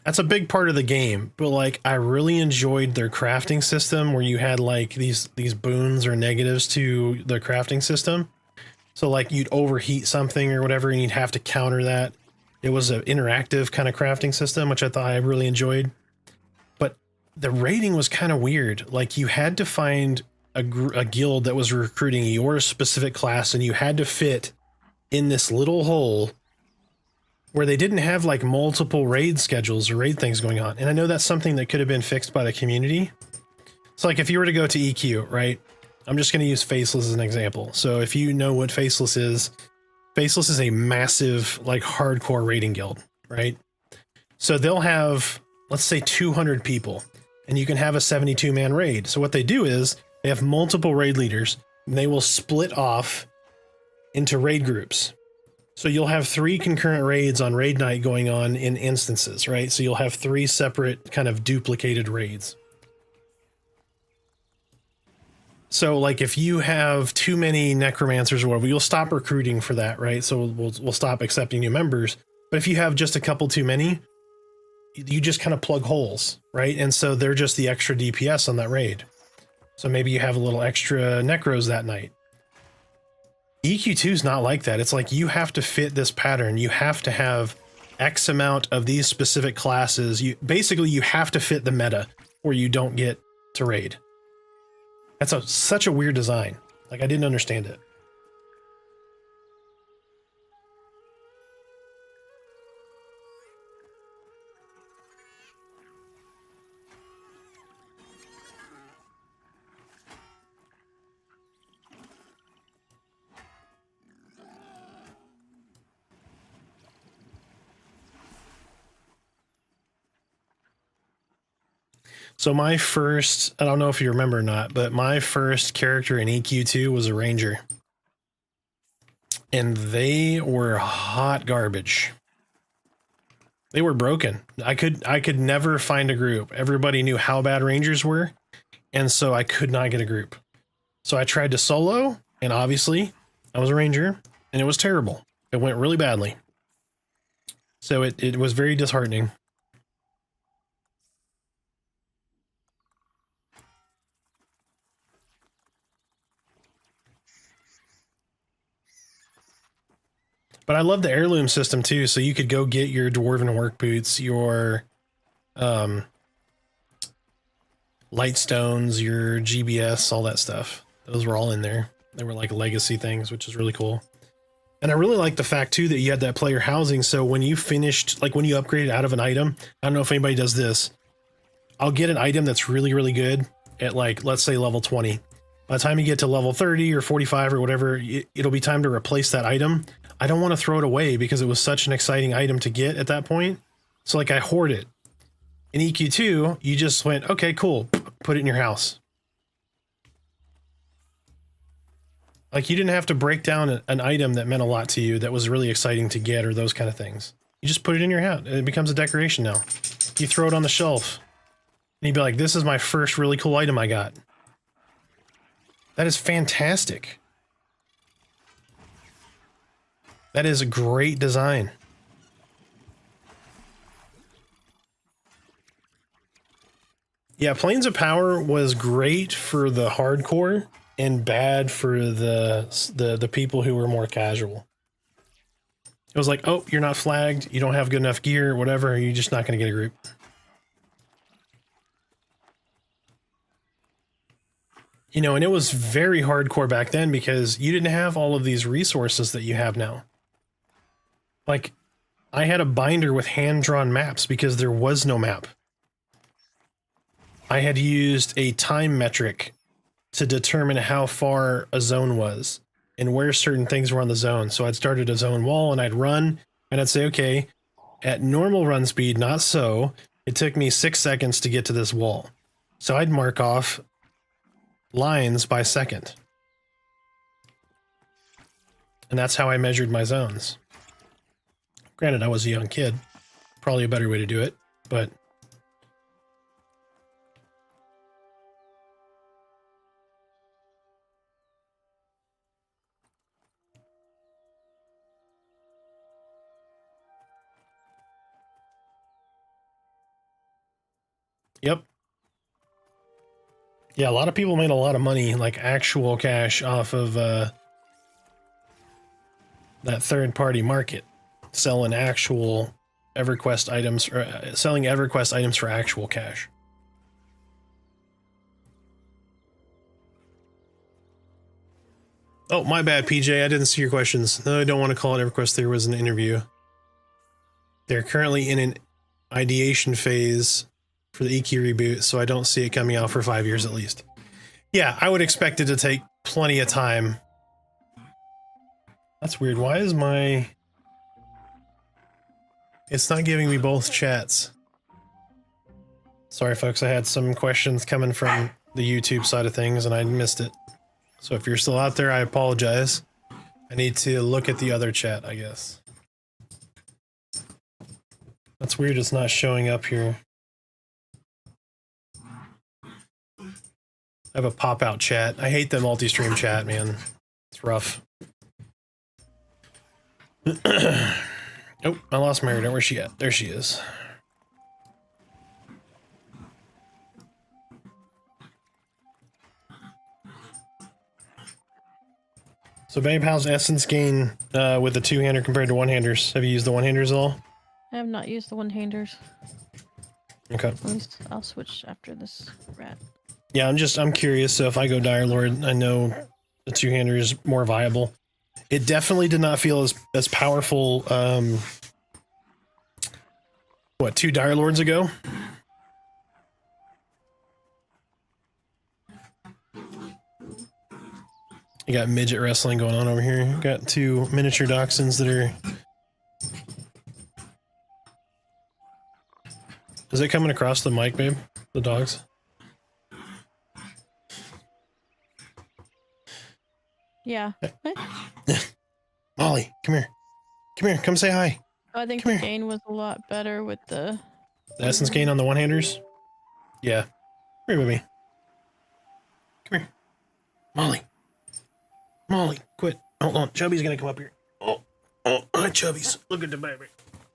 That's a big part of the game, but like I really enjoyed their crafting system where you had like these boons or negatives to the crafting system. So like you'd overheat something or whatever and you'd have to counter that. It was an interactive kind of crafting system, which I thought I really enjoyed. But the raiding was kind of weird. Like you had to find a guild that was recruiting your specific class and you had to fit in this little hole where they didn't have like multiple raid schedules or raid things going on. And I know that's something that could have been fixed by the community. So like if you were to go to EQ, right? I'm just going to use Faceless as an example. So if you know what Faceless is a massive like hardcore raiding guild, right? So they'll have, let's say 200 people and you can have a 72-man raid. So what they do is they have multiple raid leaders and they will split off into raid groups. So you'll have 3 concurrent raids on raid night going on in instances, right? So you'll have 3 separate kind of duplicated raids. So like if you have too many necromancers or whatever, you'll stop recruiting for that, right? So we'll stop accepting new members. But if you have just a couple too many, you just kind of plug holes, right? And so they're just the extra DPS on that raid. So maybe you have a little extra necros that night. EQ2 is not like that. It's like you have to fit this pattern. You have to have X amount of these specific classes. Basically you have to fit the meta or you don't get to raid. That's such a weird design. Like I didn't understand it. So my first, I don't know if you remember or not, but my first character in EQ2 was a ranger. And they were hot garbage. They were broken. I could never find a group. Everybody knew how bad rangers were, and so I could not get a group. So I tried to solo, and obviously I was a ranger, and it was terrible. It went really badly. So it was very disheartening. But I love the heirloom system too, so you could go get your dwarven work boots, your light stones, your GBS, all that stuff. Those were all in there. They were like legacy things, which is really cool. And I really like the fact too that you had that player housing. So when you finished, like when you upgraded out of an item, I don't know if anybody does this. I'll get an item that's really, really good at like, let's say level 20. By the time you get to level 30 or 45 or whatever, it'll be time to replace that item. I don't want to throw it away because it was such an exciting item to get at that point. So like I hoard it. In EQ2, you just went, okay, cool, put it in your house. Like you didn't have to break down an item that meant a lot to you that was really exciting to get or those kind of things. You just put it in your house. It becomes a decoration now. You throw it on the shelf. And you'd be like, this is my first really cool item I got. That is fantastic. That is a great design. Yeah, Planes of Power was great for the hardcore and bad for the people who were more casual. It was like, oh, you're not flagged, you don't have good enough gear, whatever, you're just not going to get a group. You know, and it was very hardcore back then because you didn't have all of these resources that you have now. Like, I had a binder with hand-drawn maps because there was no map. I had used a time metric to determine how far a zone was and where certain things were on the zone. So I'd started a zone wall and I'd run and I'd say, okay, at normal run speed, not so, it took me 6 seconds to get to this wall. So I'd mark off lines by second. And that's how I measured my zones. Granted, I was a young kid. Probably a better way to do it, but... Yep. Yeah, a lot of people made a lot of money, like actual cash, off of that third-party market, selling actual EverQuest items, or selling EverQuest items for actual cash. Oh, my bad, PJ. I didn't see your questions. No, I don't want to call it EverQuest. There was an interview. They're currently in an ideation phase for the EQ reboot, so I don't see it coming out for 5 years at least. Yeah, I would expect it to take plenty of time. That's weird. Why is my... It's not giving me both chats. Sorry, folks. I had some questions coming from the YouTube side of things, and I missed it. So if you're still out there, I apologize. I need to look at the other chat, I guess. That's weird. It's not showing up here. I have a pop-out chat. I hate the multi-stream chat, man. It's rough. Oh, I lost Merida. Where's she at? There she is. So, babe, how's Essence gain with the two-hander compared to one-handers? Have you used the one-handers at all? I have not used the one-handers. Okay. At least I'll switch after this rat. Yeah, I'm curious. So if I go Dire Lord, I know the two-hander is more viable. It definitely did not feel as powerful, what, 2 Dire Lords ago? You got midget wrestling going on over here. You got 2 miniature dachshunds that are... Is it coming across the mic, babe? The dogs? Yeah. Molly, come here. Come here, come say hi. I think Come the here. gain was a lot better with the... The essence gain on the one-handers? Yeah. Come here with me. Come here. Molly. Molly, quit. Hold on. Chubby's gonna come up here. Oh, hi, Chubbies. Look at the baby.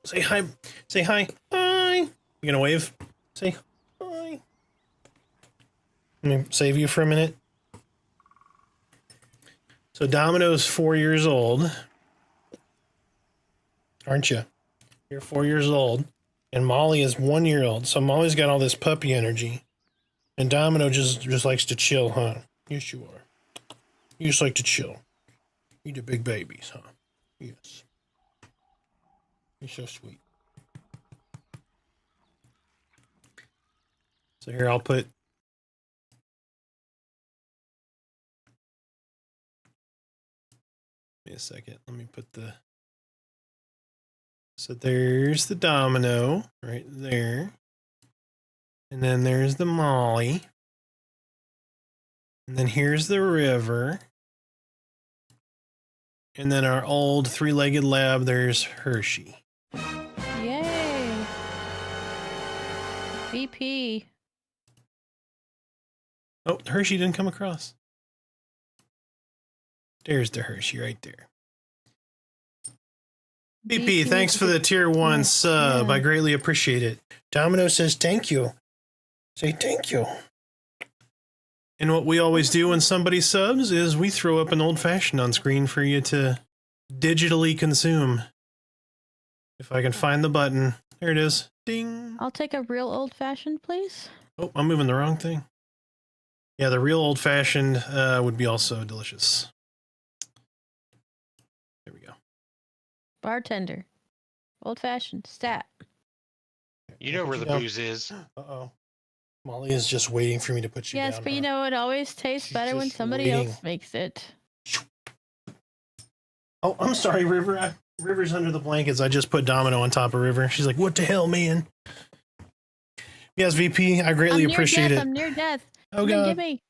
Say hi. Say hi. Hi. You gonna wave? Say hi. Let me save you for a minute. So Domino's 4 years old. Aren't you? You're 4 years old. And Molly is 1 year old. So Molly's got all this puppy energy. And Domino just likes to chill, huh? Yes, you are. You just like to chill. You the big babies, huh? Yes. You're so sweet. So here, I'll put... Wait a second. Let me put the... So there's the Domino right there. And then there's the Molly. And then here's the river. And then our old three-legged lab, there's Hershey. Yay! VP. Oh, Hershey didn't come across. There's the Hershey right there. BP, thanks for the tier 1 sub. I greatly appreciate it. Domino says thank you. Say thank you. And what we always do when somebody subs is we throw up an old-fashioned on screen for you to digitally consume. If I can find the button. There it is. Ding. I'll take a real old-fashioned, please. Oh, I'm moving the wrong thing. Yeah, the real old-fashioned would be also delicious. There we go. Bartender. Old-fashioned. Stat. You know where the booze is. Uh-oh. Molly is just waiting for me to put you down. Yes, but you know, it always tastes She's better when just somebody waiting. else makes it. Oh, I'm sorry, River. River's under the blankets. I just put Domino on top of River. She's like, what the hell, man? Yes, VP, I greatly appreciate it. I'm near death. Oh, Come and God. get me.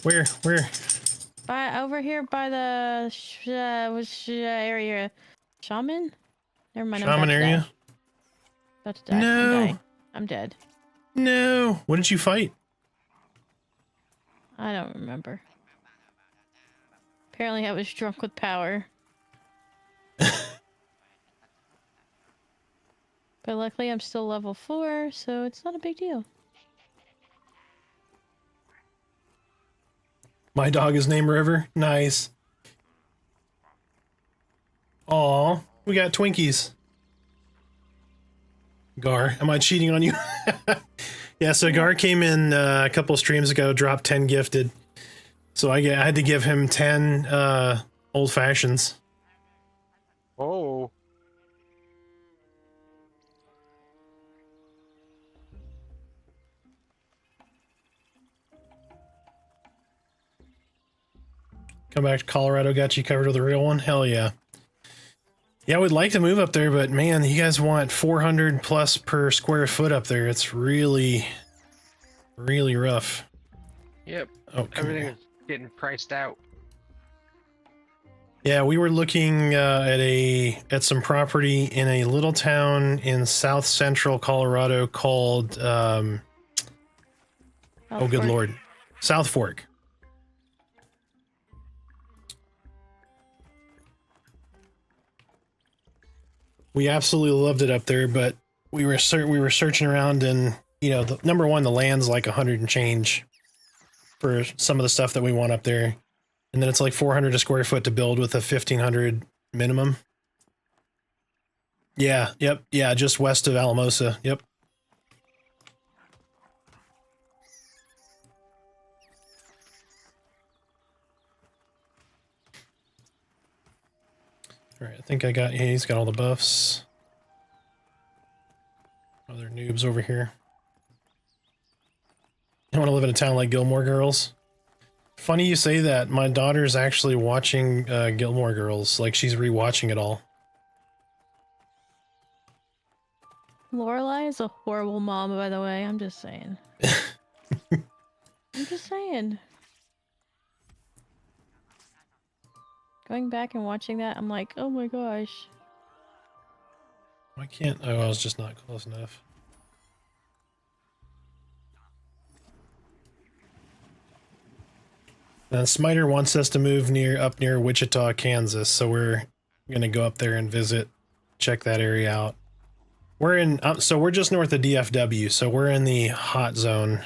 Where? Over here by the which area? Shaman? Never mind. Shaman area? About to die. No. I'm dying. I'm dead. No. What did you fight? I don't remember. Apparently I was drunk with power. But luckily I'm still level 4, so it's not a big deal. My dog is named River. Nice. Aw, we got Twinkies. Gar, am I cheating on you? Yeah, so Gar came in a couple streams ago, dropped 10 gifted. So I had to give him 10 old fashions. Oh. Come back to Colorado, got you covered with a real one? Hell yeah. Yeah, I would like to move up there, but man, you guys want 400 plus per square foot up there. It's really, really rough. Yep. Oh, everything's getting priced out. Yeah, we were looking at some property in a little town in south central Colorado called oh good lord, South Fork. We absolutely loved it up there, but we were searching around, and you know, number one, the land's like 100 and change for some of the stuff that we want up there, and then it's like 400 a square foot to build with a 1,500 minimum. Yeah, yep, yeah, just west of Alamosa. Yep. All right, I think I got. Yeah, he's got all the buffs. Other noobs over here. I want to live in a town like Gilmore Girls. Funny you say that. My daughter's actually watching Gilmore Girls. Like, she's rewatching it all. Lorelai is a horrible mom, by the way. I'm just saying. I'm just saying. Going back and watching that, I'm like, oh my gosh. Why can't... Oh, I was just not close enough. Smiter wants us to move up near Wichita, Kansas, so we're gonna go up there and visit, check that area out. We're in... so we're just north of DFW, so we're in the hot zone.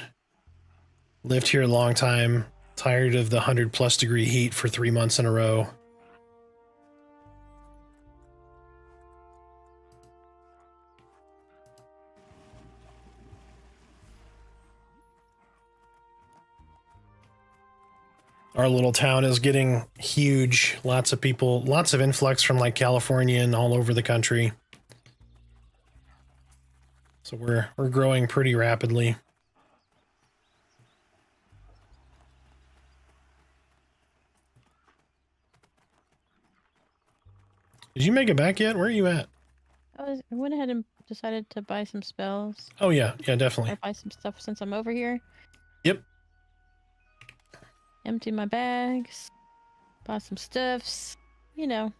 Lived here a long time. Tired of the 100+ degree heat for 3 months in a row. our little town is getting huge. Lots of people, lots of influx from like California and all over the country. So we're growing pretty rapidly. Did you make it back yet? Where are you at? I went ahead and decided to buy some spells. Oh yeah, definitely. Or buy some stuff since I'm over here. Yep. Empty my bags. Buy some stuffs. You know.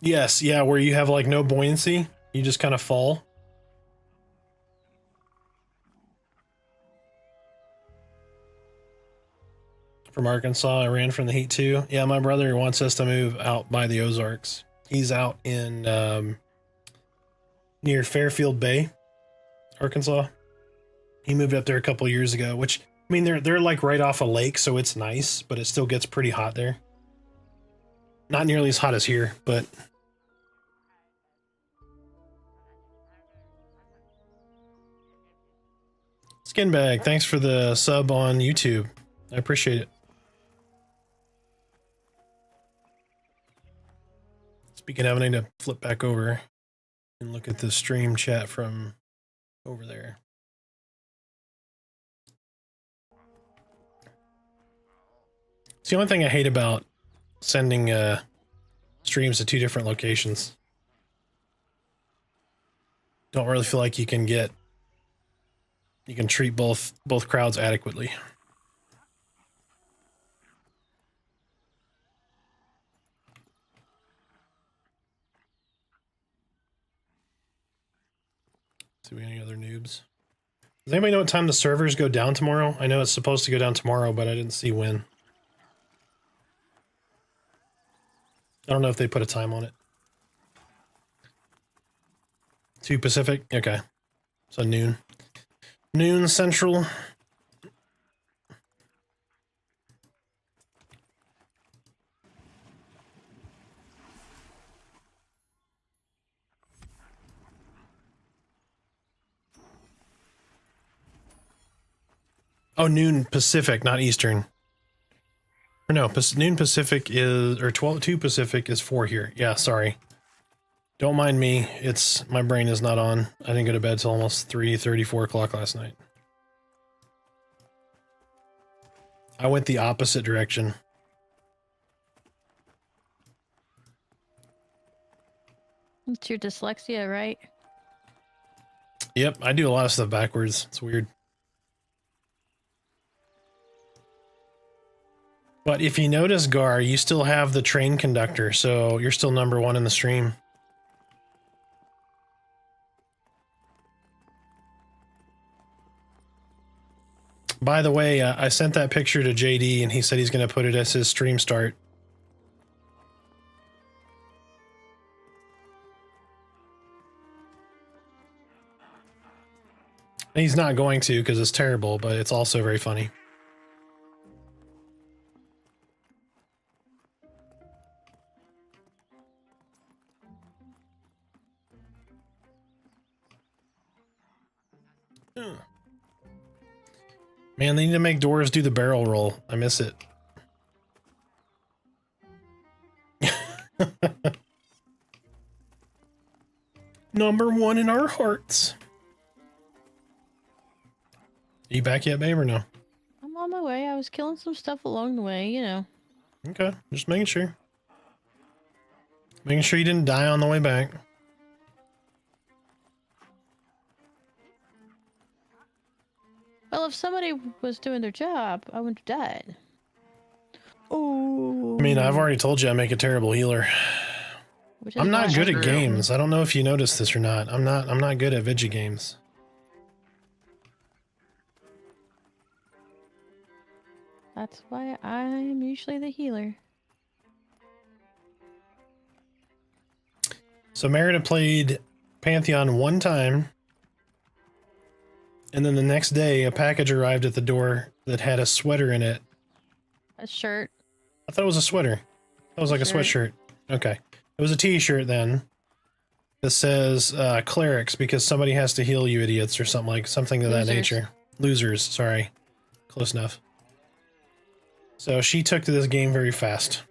Yes, yeah, where you have like no buoyancy, you just kind of fall. From Arkansas, I ran from the heat too. Yeah, my brother wants us to move out by the Ozarks. He's out in near Fairfield Bay, Arkansas. He moved up there a couple years ago, which I mean they're like right off a lake, so it's nice, but it still gets pretty hot there. Not nearly as hot as here, but Skinbag, thanks for the sub on YouTube. I appreciate it. Speaking of, I need to flip back over and look at the stream chat from over there. It's the only thing I hate about sending streams to two different locations. Don't really feel like you can treat both crowds adequately. See we any other noobs? Does anybody know what time the servers go down tomorrow? I know it's supposed to go down tomorrow, but I didn't see when. I don't know if they put a time on it. 2 Pacific? Okay. So noon. Noon Central. Oh, noon Pacific, not Eastern. Or no, noon Pacific is, or 2 Pacific is 4 here. Yeah, sorry. Don't mind me. My brain is not on. I didn't go to bed till almost 3:30, 4 o'clock last night. I went the opposite direction. It's your dyslexia, right? Yep, I do a lot of stuff backwards. It's weird. But if you notice, Gar, you still have the train conductor, so you're still #1 in the stream. By the way, I sent that picture to JD, and he said he's going to put it as his stream start. And he's not going to because it's terrible, but it's also very funny. Man, they need to make Doors do the barrel roll. I miss it. #1 in our hearts. Are you back yet, babe, or no? I'm on my way. I was killing some stuff along the way, you know. Okay, just making sure. Making sure you didn't die on the way back. Well, if somebody was doing their job, I wouldn't have died. Oh. I mean, I've already told you I make a terrible healer. I'm not good at games. I don't know if you noticed this or not. I'm not good at video games. That's why I'm usually the healer. So Merida played Pantheon 1 time. And then the next day, a package arrived at the door that had a sweater in it. A shirt. I thought it was a sweater. That was like a sweatshirt. Okay. It was a t-shirt then. that says clerics because somebody has to heal you idiots or something of that Losers. nature. Losers, sorry. Close enough. So she took to this game very fast.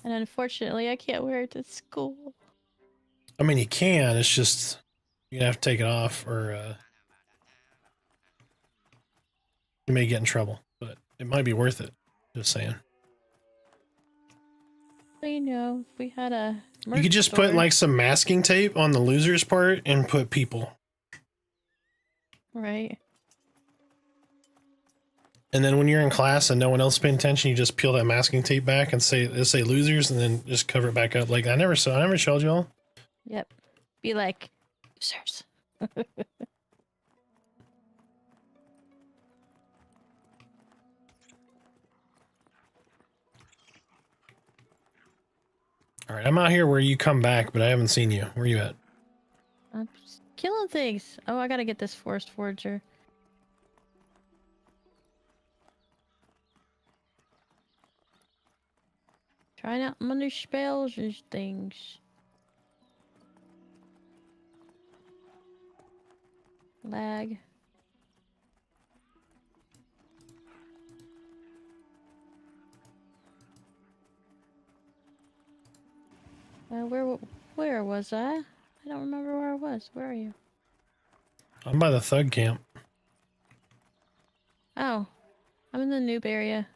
And unfortunately, I can't wear it to school. I mean, you can, it's just you're gonna have to take it off or you may get in trouble, but it might be worth it. Just saying. So, you know, if we had a You could just put like some masking tape on the losers part and put people. right. And then when you're in class and no one else is paying attention, you just peel that masking tape back and say losers and then just cover it back up. Like I never showed y'all. Yep. Be like losers. All right, I'm out here where you come back, but I haven't seen you. Where you at? I'm just killing things. Oh, I gotta get this forest forager. Trying out my new spells and things. Lag. Where was I? I don't remember where I was. Where are you? I'm by the thug camp. Oh, I'm in the noob area.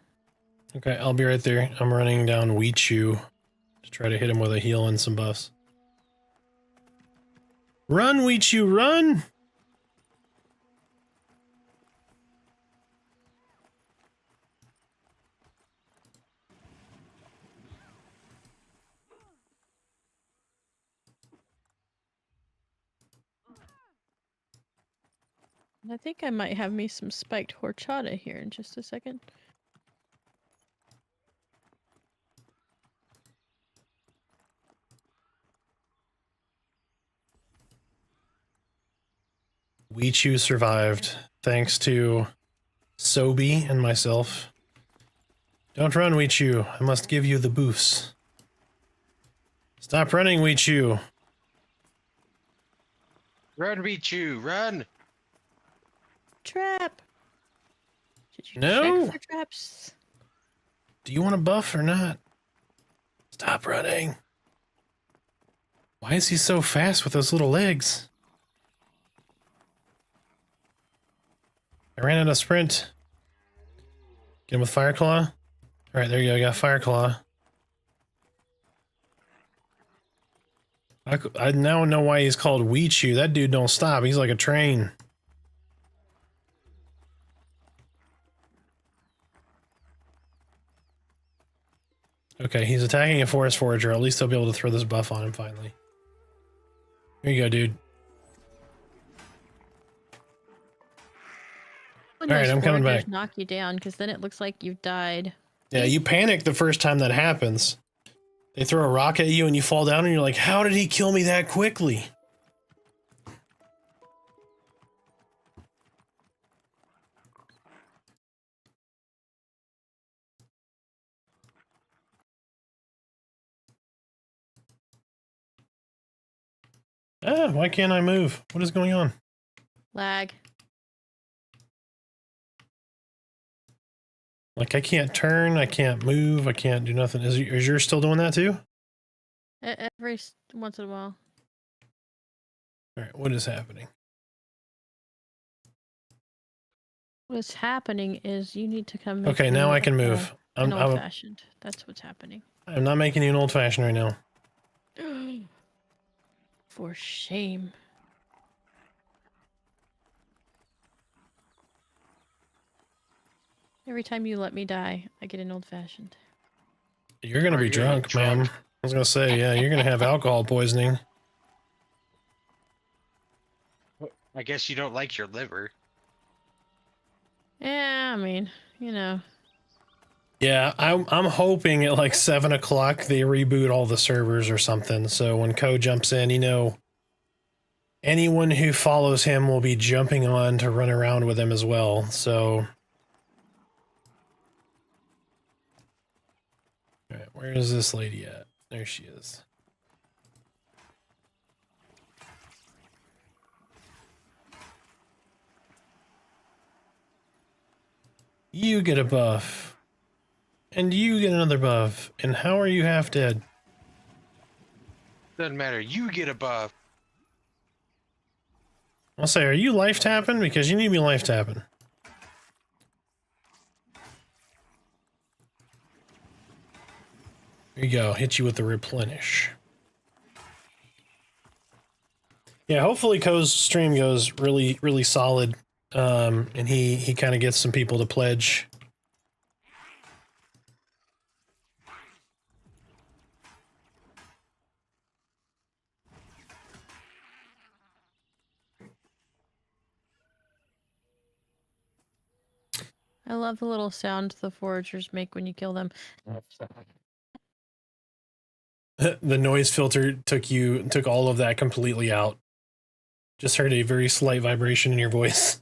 Okay, I'll be right there. I'm running down Weechu to try to hit him with a heal and some buffs. Run, Weechu, run! I think I might have me some spiked horchata here in just a second. Weechu survived, thanks to Sobi and myself. Don't run, Weechu. I must give you the boosts. Stop running, Weechu. Run, Pichu, run! Trap! Did you No. check for traps? Do you want a buff or not? Stop running. Why is he so fast with those little legs? I ran out of sprint. Get him with Fire Claw. Alright, there you go. I got Fire Claw. I now know why he's called Weechu. That dude don't stop. He's like a train. Okay, he's attacking a Forest Forager. At least I'll be able to throw this buff on him finally. Here you go, dude. When All right, those I'm coming foragers back. Knock you down, because then it looks like you've died. Yeah, you panic the first time that happens. They throw a rock at you and you fall down and you're like, how did he kill me that quickly? Ah, why can't I move? What is going on? Lag. Like, I can't turn, I can't move, I can't do nothing. Is yours still doing that too? Every once in a while. Alright, what is happening? What's happening is you need to come. Okay, make now me I can move. an old-fashioned. That's what's happening. I'm not making you an old-fashioned right now. For shame. Every time you let me die, I get an old-fashioned. You're gonna be drunk, ma'am. I was gonna say, yeah, you're gonna have alcohol poisoning. I guess you don't like your liver. Yeah, I mean, you know. Yeah, I'm hoping at like 7 o'clock they reboot all the servers or something. So when Ko jumps in, you know, anyone who follows him will be jumping on to run around with him as well. So Where is this lady at? There she is. You get a buff. And you get another buff. And how are you half dead? Doesn't matter. You get a buff. I'll say, are you life tapping? Because you need to be life tapping. Here you go. Hit you with the replenish. Yeah, hopefully Ko's stream goes really, really solid. And he kind of gets some people to pledge. I love the little sound the foragers make when you kill them. The noise filter took all of that completely out. Just heard a very slight vibration in your voice.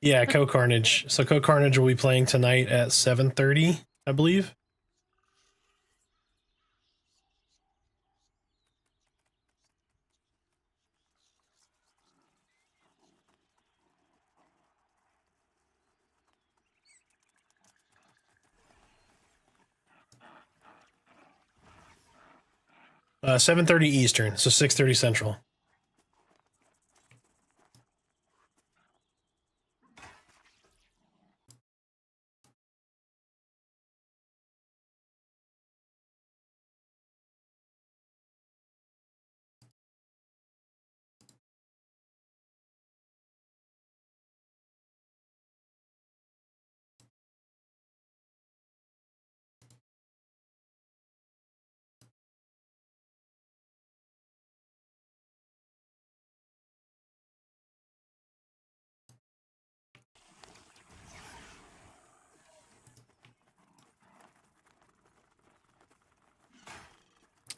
Yeah, Co-Carnage. So Co-Carnage will be playing tonight at 7:30, I believe. Uh, 7:30 Eastern, so 6:30 Central.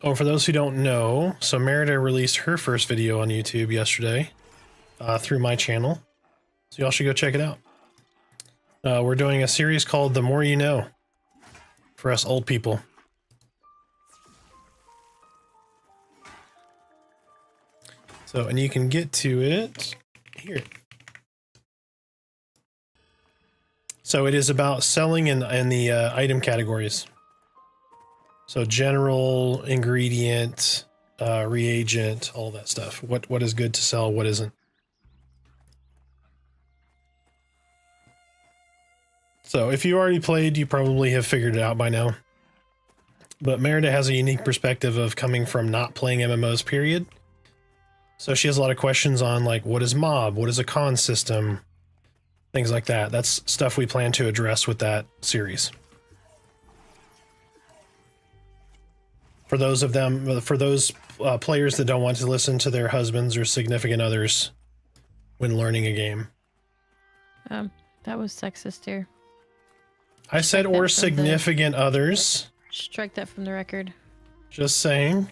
Oh, for those who don't know, so Merida released her first video on YouTube yesterday through my channel. So y'all should go check it out. We're doing a series called The More You Know for us old people. So, and you can get to it here. So it is about selling in the item categories. So general, ingredient, reagent, all that stuff. What is good to sell, what isn't. So if you already played, you probably have figured it out by now. But Merida has a unique perspective of coming from not playing MMOs, period. So she has a lot of questions on like, what is mob? What is a con system? Things like that. That's stuff we plan to address with that series. For those players that don't want to listen to their husbands or significant others when learning a game. That was sexist here. I said or significant others. Strike that from the record. Just saying.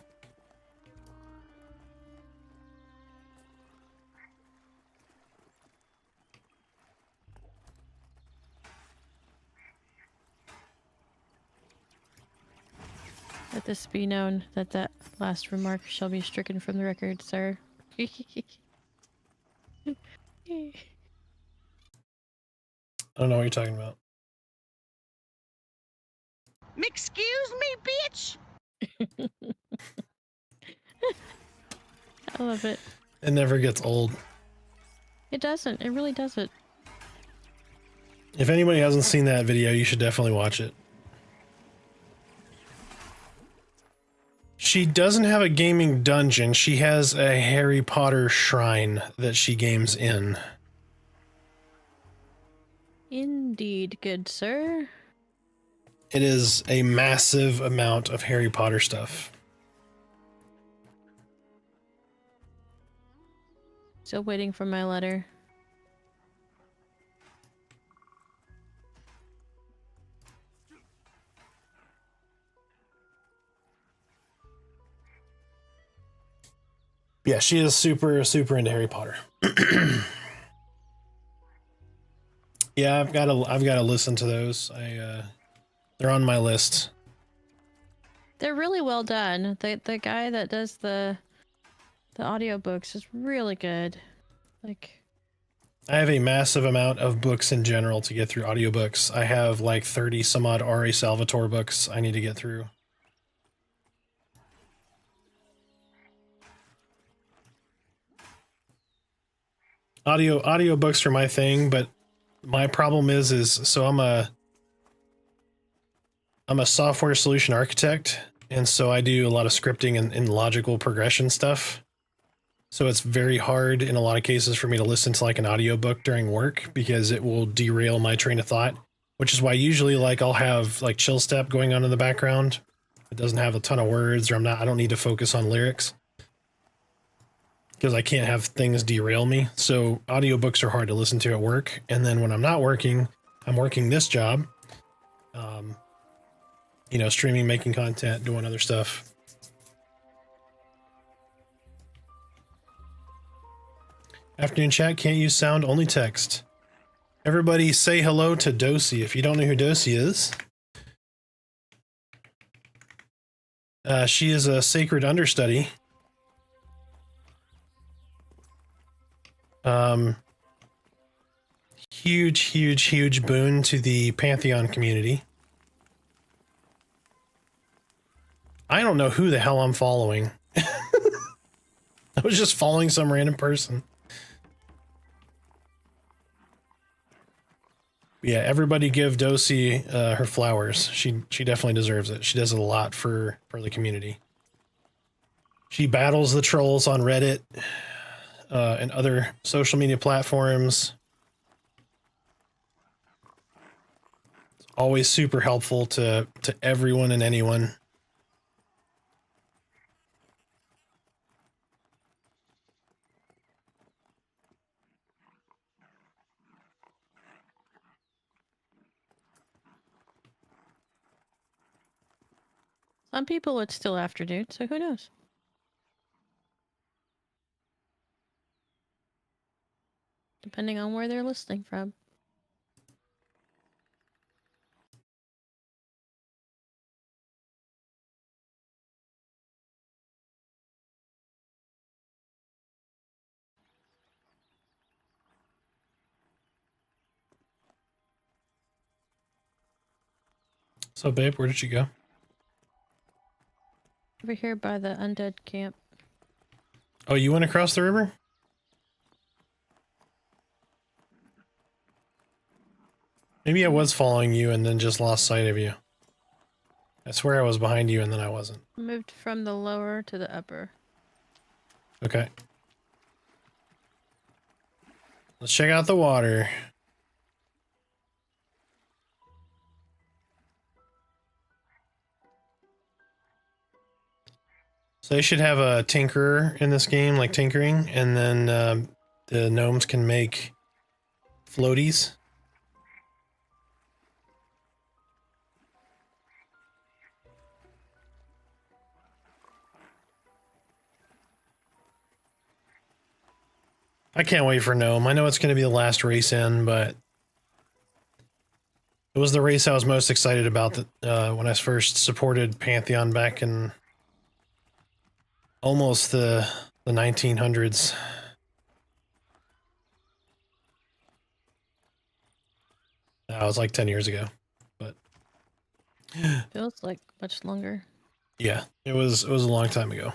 Let this be known that that last remark shall be stricken from the record, sir. I don't know what you're talking about. Excuse me, bitch. I love it. It never gets old. It doesn't. It really doesn't. If anybody hasn't seen that video, you should definitely watch it. She doesn't have a gaming dungeon. She has a Harry Potter shrine that she games in. Indeed, good sir. It is a massive amount of Harry Potter stuff. Still waiting for my letter. Yeah, she is super, super into Harry Potter. Yeah, I've got to listen to those. They're on my list. They're really well done. The guy that does the audiobooks is really good. Like, I have a massive amount of books in general to get through audiobooks. I have like 30 some odd R.A. Salvatore books I need to get through. Audiobooks are my thing, but my problem is so I'm a software solution architect, and so I do a lot of scripting and logical progression stuff. So it's very hard in a lot of cases for me to listen to like an audiobook during work because it will derail my train of thought, which is why usually like I'll have like chill step going on in the background. It doesn't have a ton of words, or I don't need to focus on lyrics because I can't have things derail me. So audiobooks are hard to listen to at work. And then when I'm not working, I'm working this job, you know, streaming, making content, doing other stuff. Afternoon chat, can't use sound, only text. Everybody say hello to Dosi. If you don't know who Dosi is, she is a sacred understudy. Huge boon to the Pantheon community. I don't know who the hell I'm following. I was just following some random person. Yeah, everybody give Dosi her flowers. She definitely deserves it. She does a lot for the community. She battles the trolls on Reddit and other social media platforms. It's always super helpful to everyone and anyone. some people it's still afternoon, so who knows? Depending on where they're listening from. So, babe, where did you go? Over here by the undead camp. Oh, you went across the river? Maybe I was following you and then just lost sight of you. I swear I was behind you and then I wasn't. Moved from the lower to the upper. Okay. Let's check out the water. So they should have a tinkerer in this game, like tinkering, and then the gnomes can make floaties. I can't wait for Gnome. I know it's going to be the last race in, but it was the race I was most excited about when I first supported Pantheon back in almost the 1900s. That was like 10 years ago, but Feels like much longer. yeah, it was a long time ago.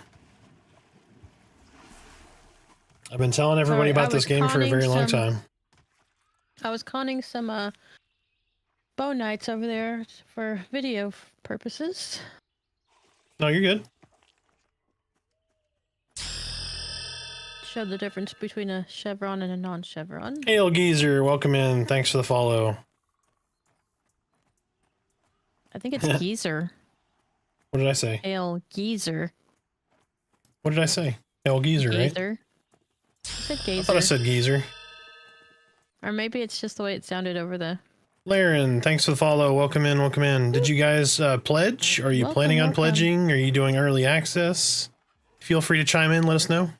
I've been telling everybody about this game for a very long time. I was conning some bow knights over there for video purposes. No, you're good. Show the difference between a chevron and a non-chevron. Hail Geezer, welcome in. Thanks for the follow. I think it's geezer. What did I say? Hail geezer. What did I say? Hail Geezer, right? Geezer. I said I gazer. thought I said Geezer. Or maybe it's just the way it sounded over the... Laren, thanks for the follow. Welcome in, welcome in. Did you guys pledge? Are you planning on pledging? Are you doing early access? Feel free to chime in, let us know.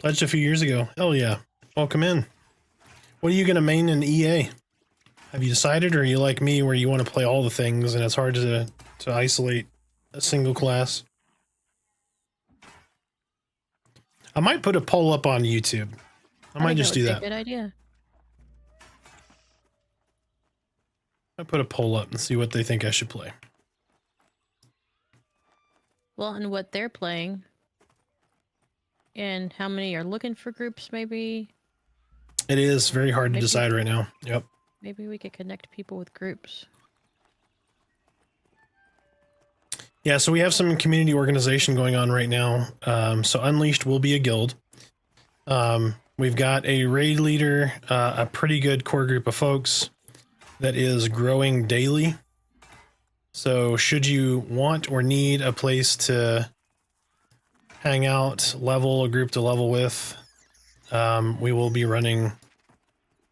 Pledged a few years ago. Hell yeah. Welcome in. What are you going to main in EA? Have you decided, or are you like me where you want to play all the things and it's hard to isolate a single class? I might put a poll up on YouTube. I might just do that. Good idea. I put a poll up and see what they think I should play. Well, and what they're playing. And how many are looking for groups, maybe? It is very hard to decide right now. Yep. Maybe we could connect people with groups. Yeah, so we have some community organization going on right now. So Unleashed will be a guild. We've got a raid leader, a pretty good core group of folks that is growing daily. So should you want or need a place to hang out, level, a group to level with, we will be running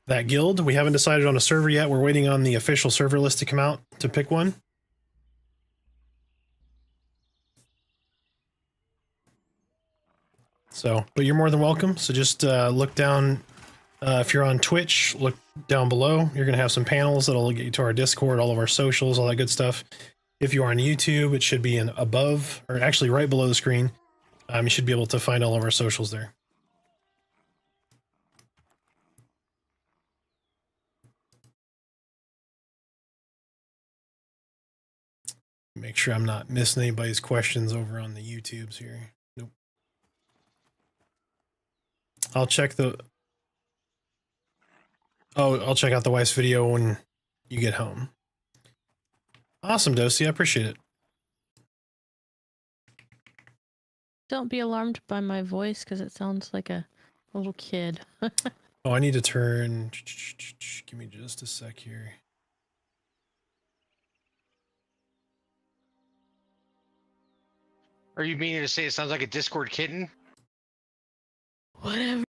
that guild. We haven't decided on a server yet. We're waiting on the official server list to come out to pick one. So, but you're more than welcome. So just look down, if you're on Twitch, look down below. You're going to have some panels that'll get you to our Discord, all of our socials, all that good stuff. If you are on YouTube, it should be in above, or actually right below the screen. You should be able to find all of our socials there. Make sure I'm not missing anybody's questions over on the YouTubes here. Nope. I'll check the... Oh, I'll check out the wife's video when you get home. Awesome, Dosey. I appreciate it. Don't be alarmed by my voice, because it sounds like a little kid. Oh, I need to turn... Give me just a sec here. Are you meaning to say it sounds like a Discord kitten? Whatever.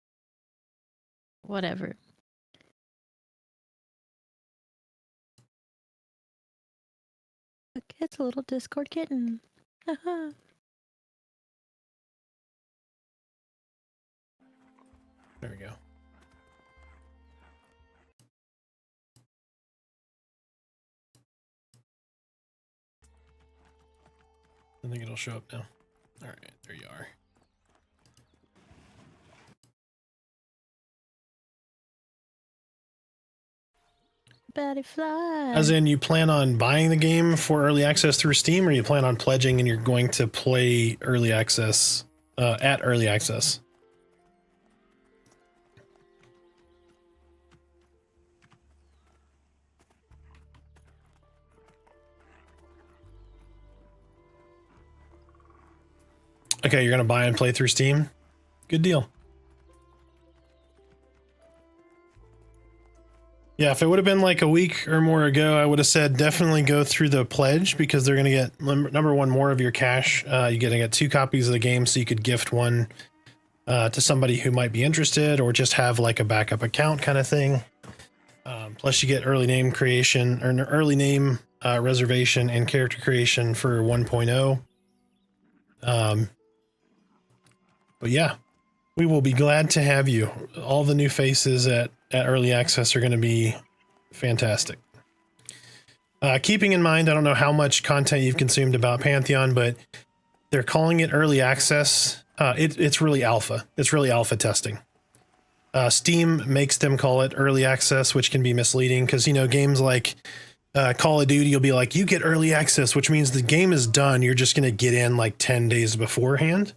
Whatever. Look, it's a little Discord kitten. Haha. There we go. I think it'll show up now. All right, there you are. Betty fly. As in, you plan on buying the game for early access through Steam, or you plan on pledging and you're going to play early access at early access? Okay, you're going to buy and play through Steam? Good deal. Yeah, if it would have been like a week or more ago, I would have said definitely go through the pledge, because they're going to get, number one, more of your cash. You're going to get 2 copies of the game, so you could gift one to somebody who might be interested, or just have like a backup account kind of thing. Plus you get early name creation, or an early name reservation and character creation for 1.0. But yeah, we will be glad to have you. All the new faces at early access are going to be fantastic. Keeping in mind, I don't know how much content you've consumed about Pantheon, but they're calling it early access. It's really alpha. It's really alpha testing. Steam makes them call it early access, which can be misleading, because, you know, games like Call of Duty, you'll be like, you get early access, which means the game is done. You're just going to get in like 10 days beforehand.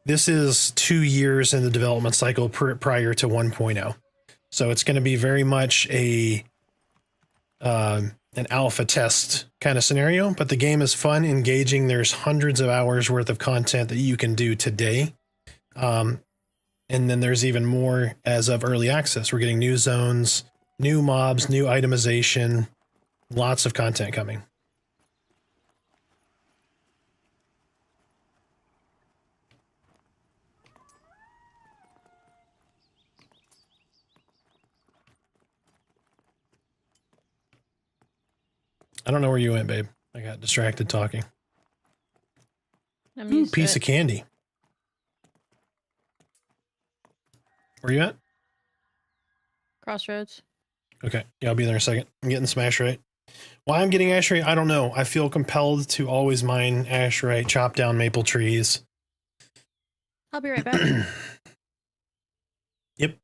This is 2 years in the development cycle prior to 1.0. So it's going to be very much an alpha test kind of scenario, but the game is fun, engaging. There's hundreds of hours worth of content that you can do today. And then there's even more as of early access. We're getting new zones, new mobs, new itemization, lots of content coming. I don't know where you went, babe. I got distracted talking. Ooh, piece of candy. Where you at? Crossroads. Okay. Yeah, I'll be there in a second. I'm getting some Asherite. Why I'm getting Asherite, I don't know. I feel compelled to always mine Asherite, chop down maple trees. I'll be right back. Yep.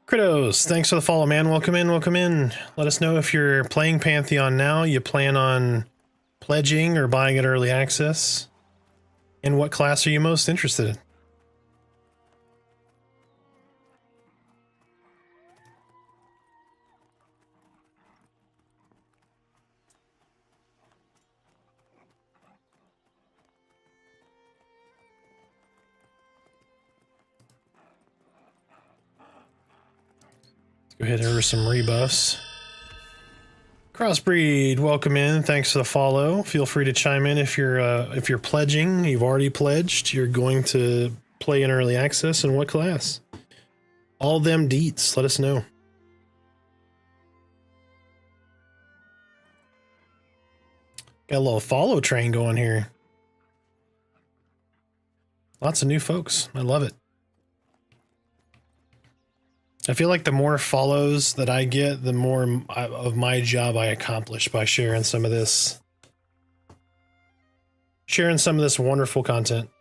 Kratos, thanks for the follow, man. Welcome in, welcome in. Let us know if you're playing Pantheon now, you plan on pledging or buying it early access, and what class are you most interested in? Go ahead over some rebuffs. Crossbreed, welcome in. Thanks for the follow. Feel free to chime in if you're pledging. You've already pledged. You're going to play in early access, and what class? All them deets. Let us know. Got a little follow train going here. Lots of new folks. I love it. I feel like the more follows that I get, the more of my job I accomplish by sharing some of this wonderful content.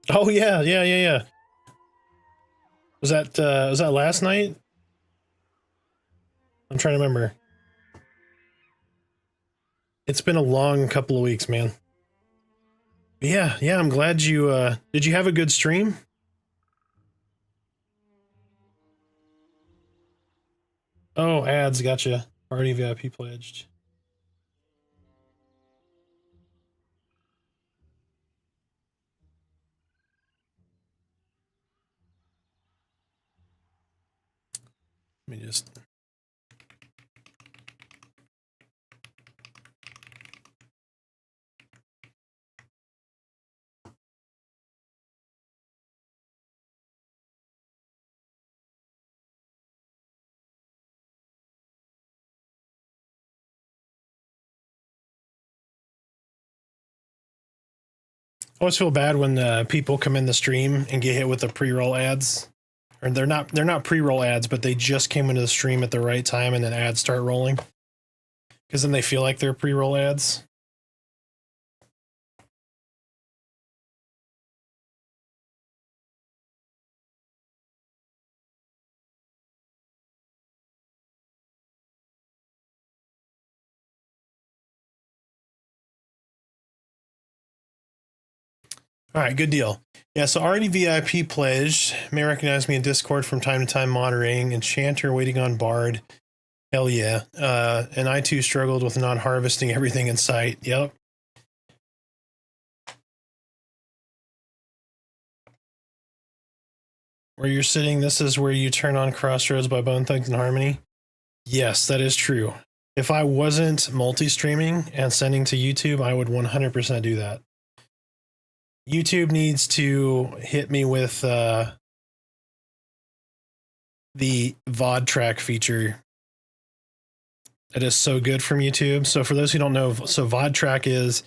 Oh yeah. Was that last night? I'm trying to remember. It's been a long couple of weeks, man. Yeah, I'm glad you did you have a good stream? Oh, ads, gotcha. Already VIP pledged. Let me just... I always feel bad when people come in the stream and get hit with the pre-roll ads. Or they're not pre-roll ads, but they just came into the stream at the right time and then ads start rolling. Because then they feel like they're pre-roll ads. All right, good deal. Yeah, so already VIP pledged. May recognize me in Discord from time to time moderating. Enchanter waiting on Bard. Hell yeah. And I too struggled with not harvesting everything in sight. Yep. Where you're sitting, this is where you turn on Crossroads by Bone Thugs and Harmony. Yes, that is true. If I wasn't multi-streaming and sending to YouTube, I would 100% do that. YouTube needs to hit me with the VOD track feature. It is so good from YouTube. So for those who don't know, so VOD track is,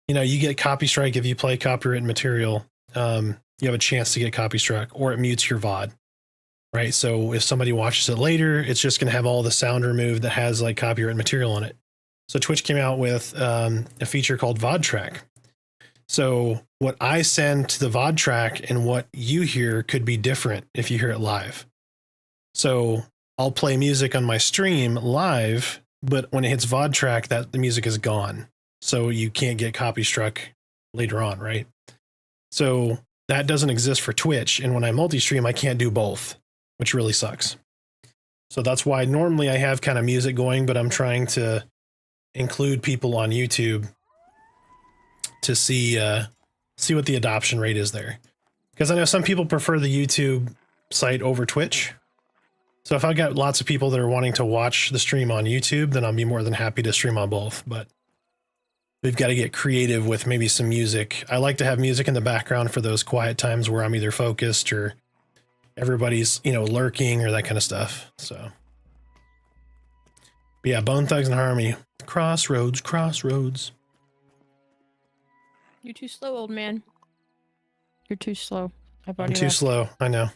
you get copy strike if you play copyrighted material. You have a chance to get copy struck, or it mutes your VOD, right? So if somebody watches it later, it's just going to have all the sound removed that has like copyright material on it. So Twitch came out with a feature called VOD track. So what I send to the VOD track and what you hear could be different if you hear it live. So I'll play music on my stream live, but when it hits VOD track, the music is gone. So you can't get copy struck later on, right? So that doesn't exist for Twitch. And when I multi-stream, I can't do both, which really sucks. So that's why normally I have kind of music going, but I'm trying to include people on YouTube to see what the adoption rate is there. Because I know some people prefer the YouTube site over Twitch. So if I got lots of people that are wanting to watch the stream on YouTube, then I'll be more than happy to stream on both. But we've got to get creative with maybe some music. I like to have music in the background for those quiet times where I'm either focused or everybody's, lurking or that kind of stuff. So But yeah, Bone Thugs and Harmony. Crossroads, crossroads. You're too slow, old man. You're too slow. I've I'm already too left. slow. I know.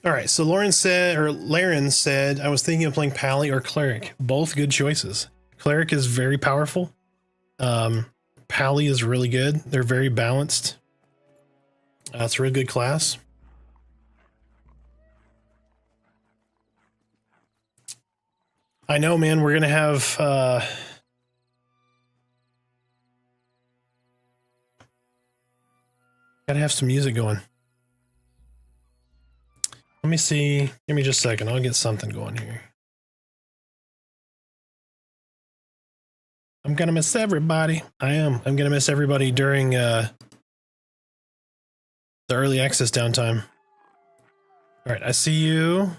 All right, so Laren said, I was thinking of playing Pally or Cleric. Both good choices. Cleric is very powerful. Pally is really good. They're very balanced. It's a really good class. I know, man, we're going to have... gotta have some music going. Let me see. Give me just a second. I'll get something going here. I'm gonna miss everybody. I am. I'm gonna miss everybody during the early access downtime. All right, I see you.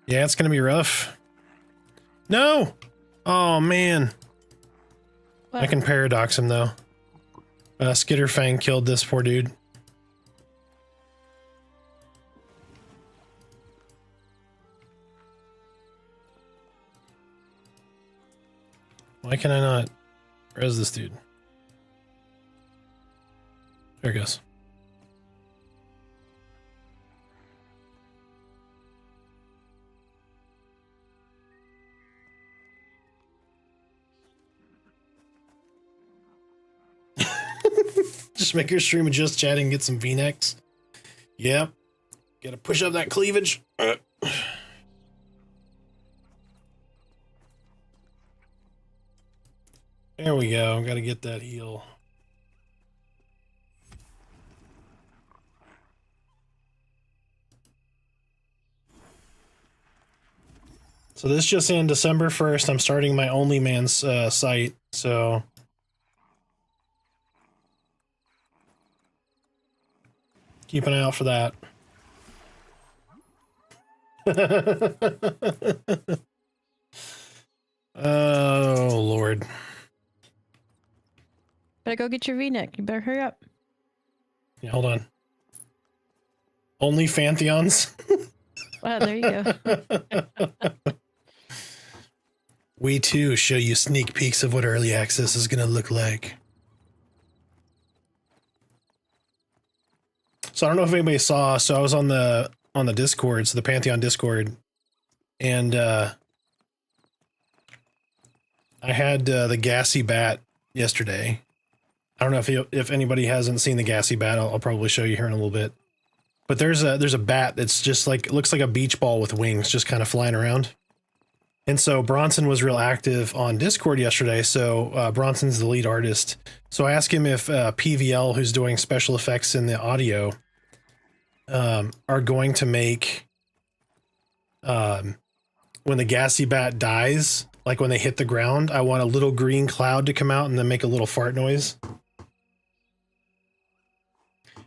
Yeah, it's gonna be rough. No! Oh man. What? I can paradox him though. Skitterfang killed this poor dude. Why can I not res this dude? There he goes. Just make your stream of just chatting and get some V-necks. Yep. Gotta push up that cleavage. There we go. Gotta get that heal. So this just in December 1st, I'm starting my OnlyMans site, so... keep an eye out for that. Oh, Lord. Better go get your V-neck. You better hurry up. Yeah, hold on. Only Pantheons? Wow, there you go. We too show you sneak peeks of what early access is going to look like. So I don't know if anybody saw, so I was on the Discord, so the Pantheon Discord, and I had the gassy bat yesterday. I don't know if anybody hasn't seen the gassy bat. I'll probably show you here in a little bit. But there's a bat that's just like, it looks like a beach ball with wings, just kind of flying around. And so Bronson was real active on Discord yesterday. So Bronson's the lead artist. So I asked him if PVL, who's doing special effects in the audio, are going to make when the gassy bat dies, like when they hit the ground, I want a little green cloud to come out and then make a little fart noise.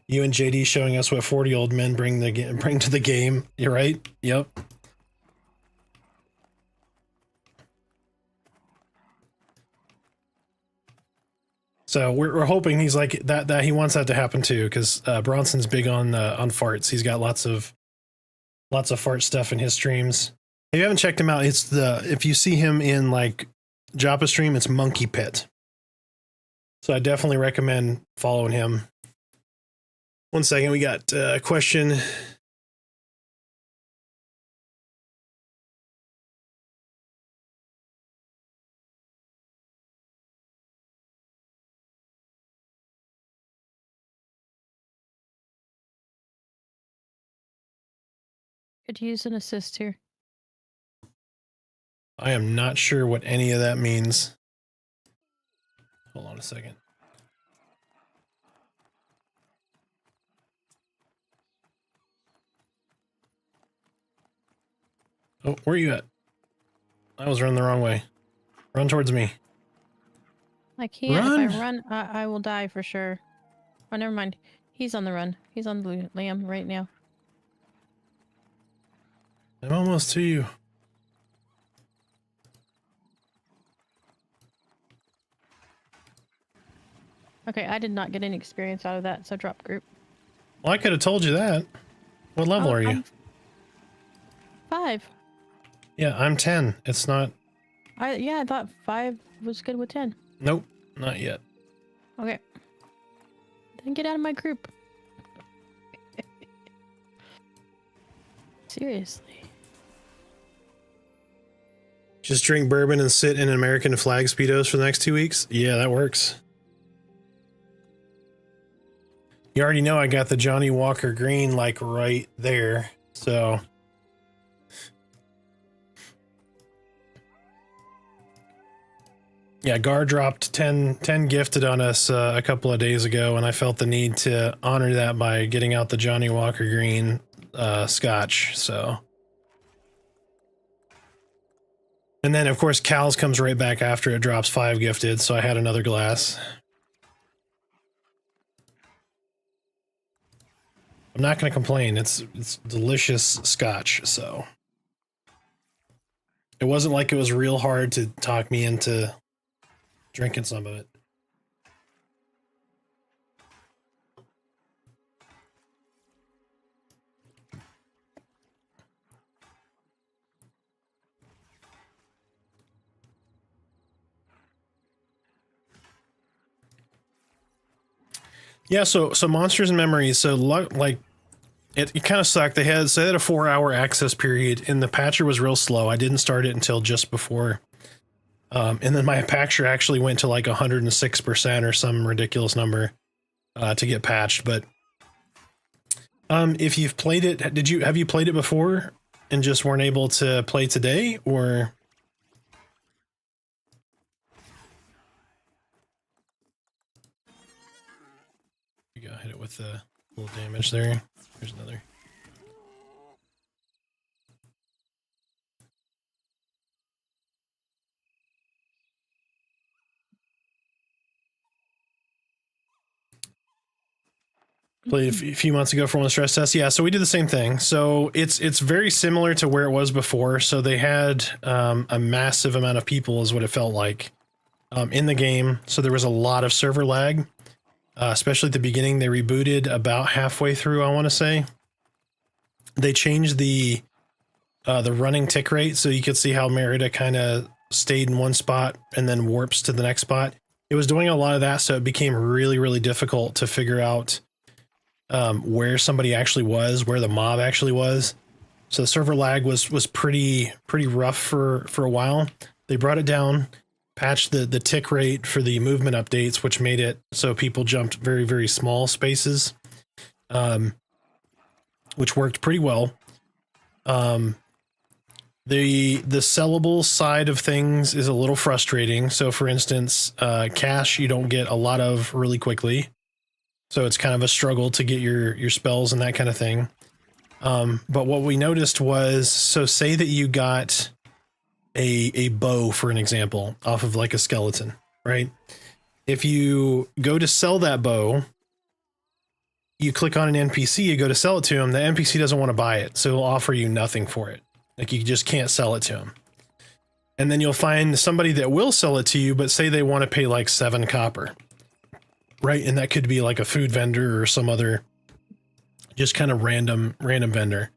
You and JD showing us what 40-year-old men bring to the game. You're right. Yep. So we're hoping he's like that he wants that to happen too, because Bronson's big on farts. He's got lots of fart stuff in his streams. If you haven't checked him out, if you see him in like Joppa stream, it's Monkey Pit. So I definitely recommend following him. One second, we got a question. Could use an assist here. I am not sure what any of that means. Hold on a second. Oh, where are you at? I was running the wrong way. Run towards me. I can't. Run. If I run, I will die for sure. Oh, never mind. He's on the run. He's on the lamb right now. I'm almost to you. Okay, I did not get any experience out of that, so drop group. Well, I could have told you that. What level Oh, are you? I'm 5. Yeah, I'm 10. It's not. I thought 5 was good with 10. Nope, not yet. Okay. Then get out of my group. Seriously. Just drink bourbon and sit in American flag Speedos for the next 2 weeks? Yeah, that works. You already know I got the Johnny Walker Green, like, right there. So... Yeah, Gar dropped 10 gifted on us a couple of days ago, and I felt the need to honor that by getting out the Johnny Walker Green scotch, so... And then, of course, Cal's comes right back after it drops 5 gifted, so I had another glass. I'm not going to complain. It's delicious scotch, so... It wasn't like it was real hard to talk me into drinking some of it. Yeah, so Monsters and Memories, so like it kind of sucked. They had a 4-hour access period, and the patcher was real slow. I didn't start it until just before. And then my patcher actually went to like 106% or some ridiculous number to get patched. But if you've played it, have you played it before and just weren't able to play today, or? You go hit it with a little damage there. Here's another. Played a few months ago for one of the stress tests. Yeah, so we did the same thing. So it's very similar to where it was before. So they had a massive amount of people is what it felt like in the game. So there was a lot of server lag, especially at the beginning. They rebooted about halfway through, I want to say. They changed the running tick rate, so you could see how Merida kind of stayed in one spot and then warps to the next spot. It was doing a lot of that, so it became really, really difficult to figure out where somebody actually was, where the mob actually was. So the server lag was pretty rough for a while. They brought it down, patched the tick rate for the movement updates, which made it so people jumped very, very small spaces, which worked pretty well. The sellable side of things is a little frustrating. So for instance, cash you don't get a lot of really quickly. So it's kind of a struggle to get your spells and that kind of thing. But what we noticed was, so say that you got a bow, for an example, off of like a skeleton, right? If you go to sell that bow, you click on an NPC, you go to sell it to him, the NPC doesn't want to buy it, so he'll offer you nothing for it. Like you just can't sell it to him. And then you'll find somebody that will sell it to you, but say they want to pay like 7 copper. Right, and that could be like a food vendor or some other just kind of random vendor.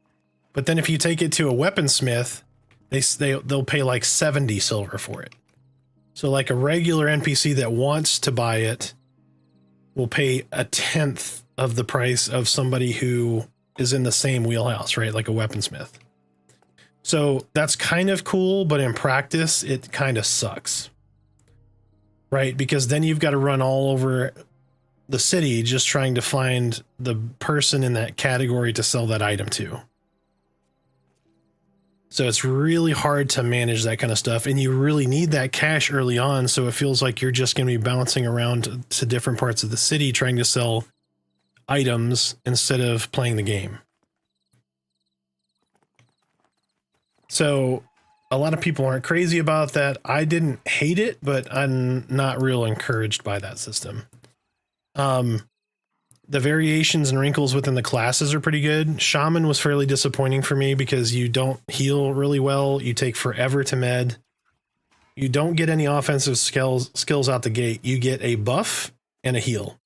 But then if you take it to a weaponsmith, they'll pay like 70 silver for it. So like a regular NPC that wants to buy it will pay 1/10 of the price of somebody who is in the same wheelhouse, right? Like a weaponsmith. So that's kind of cool, but in practice, it kind of sucks. Right? Because then you've got to run all over the city just trying to find the person in that category to sell that item to. So it's really hard to manage that kind of stuff, and you really need that cash early on, so it feels like you're just going to be bouncing around to different parts of the city trying to sell items instead of playing the game. So a lot of people aren't crazy about that. I didn't hate it, but I'm not real encouraged by that system. The variations and wrinkles within the classes are pretty good. Shaman was fairly disappointing for me because you don't heal really well. You take forever to med. You don't get any offensive skills out the gate. You get a buff and a heal.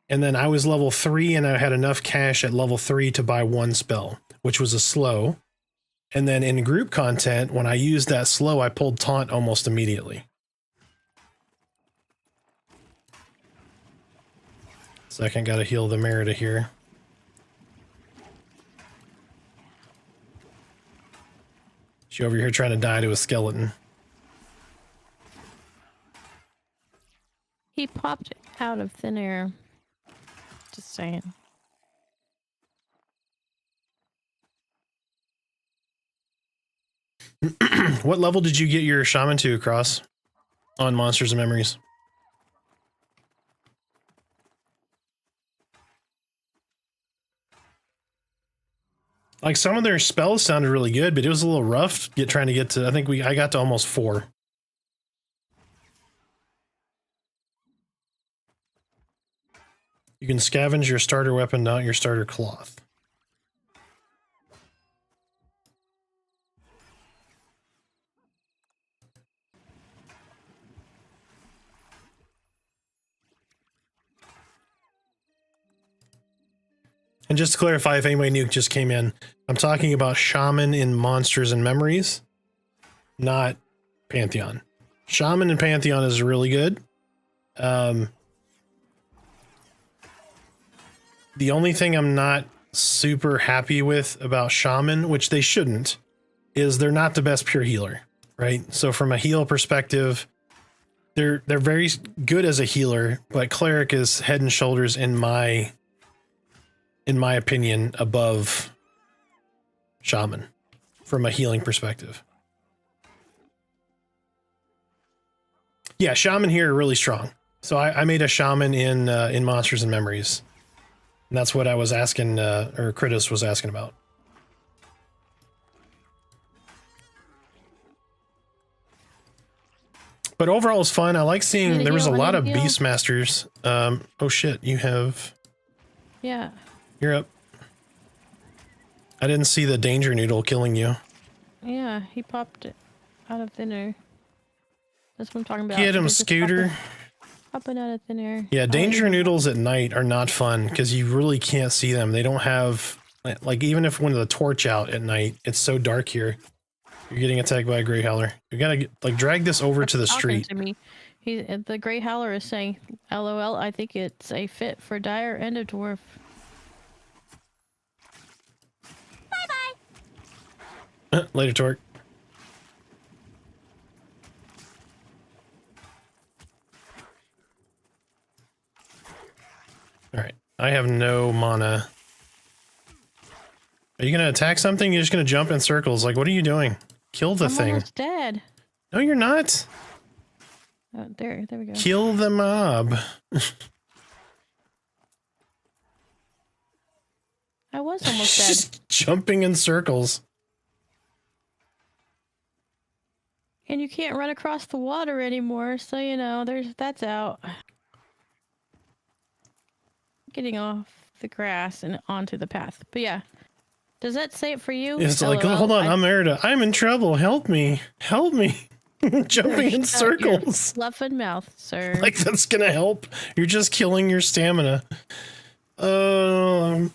And then I was level 3 and I had enough cash at level 3 to buy 1 spell, which was a slow. And then in group content, when I used that slow, I pulled taunt almost immediately. Second, gotta heal the Merida here. She over here trying to die to a skeleton. He popped out of thin air. Just saying. What level did you get your shaman to across on Monsters and Memories? Like some of their spells sounded really good, but it was a little rough trying to get to, I got to almost 4. You can scavenge your starter weapon, not your starter cloth. And just to clarify, if anybody new just came in, I'm talking about Shaman in Monsters and Memories, not Pantheon. Shaman in Pantheon is really good. The only thing I'm not super happy with about Shaman, which they shouldn't, is they're not the best pure healer, right? So from a heal perspective, they're very good as a healer, but Cleric is head and shoulders in my opinion above Shaman from a healing perspective. Yeah, Shaman here are really strong. So I made a Shaman in Monsters and Memories. And that's what I was asking, or Kritos was asking about. But overall, it's fun. I like seeing there was a lot of Beastmasters. Oh shit, you have... Yeah. You're up. I didn't see the danger noodle killing you. Yeah, he popped it out of thin air. That's what I'm talking about. Get him, Scooter. Popping out of thin air. Yeah, danger noodles at night are not fun because you really can't see them. They don't have, like, even if when the torch out at night, it's so dark here. You're getting attacked by a gray howler. You gotta like drag this over to the street. To me. The gray howler is saying, "LOL, I think it's a fit for dire and a dwarf." Later, Torque. Alright, I have no mana. Are you gonna attack something? You're just gonna jump in circles. Like, what are you doing? Kill the thing. I'm almost dead. No, you're not. Oh, there we go. Kill the mob. I was almost dead. Just jumping in circles. And you can't run across the water anymore, so you know, that's out. Getting off the grass and onto the path. But yeah. Does that say it for you? It's like, oh, hold on, I'm Merida. I'm in trouble. Help me. Help me. Jumping in circles. Fluffing mouth, sir. Like that's gonna help. You're just killing your stamina. For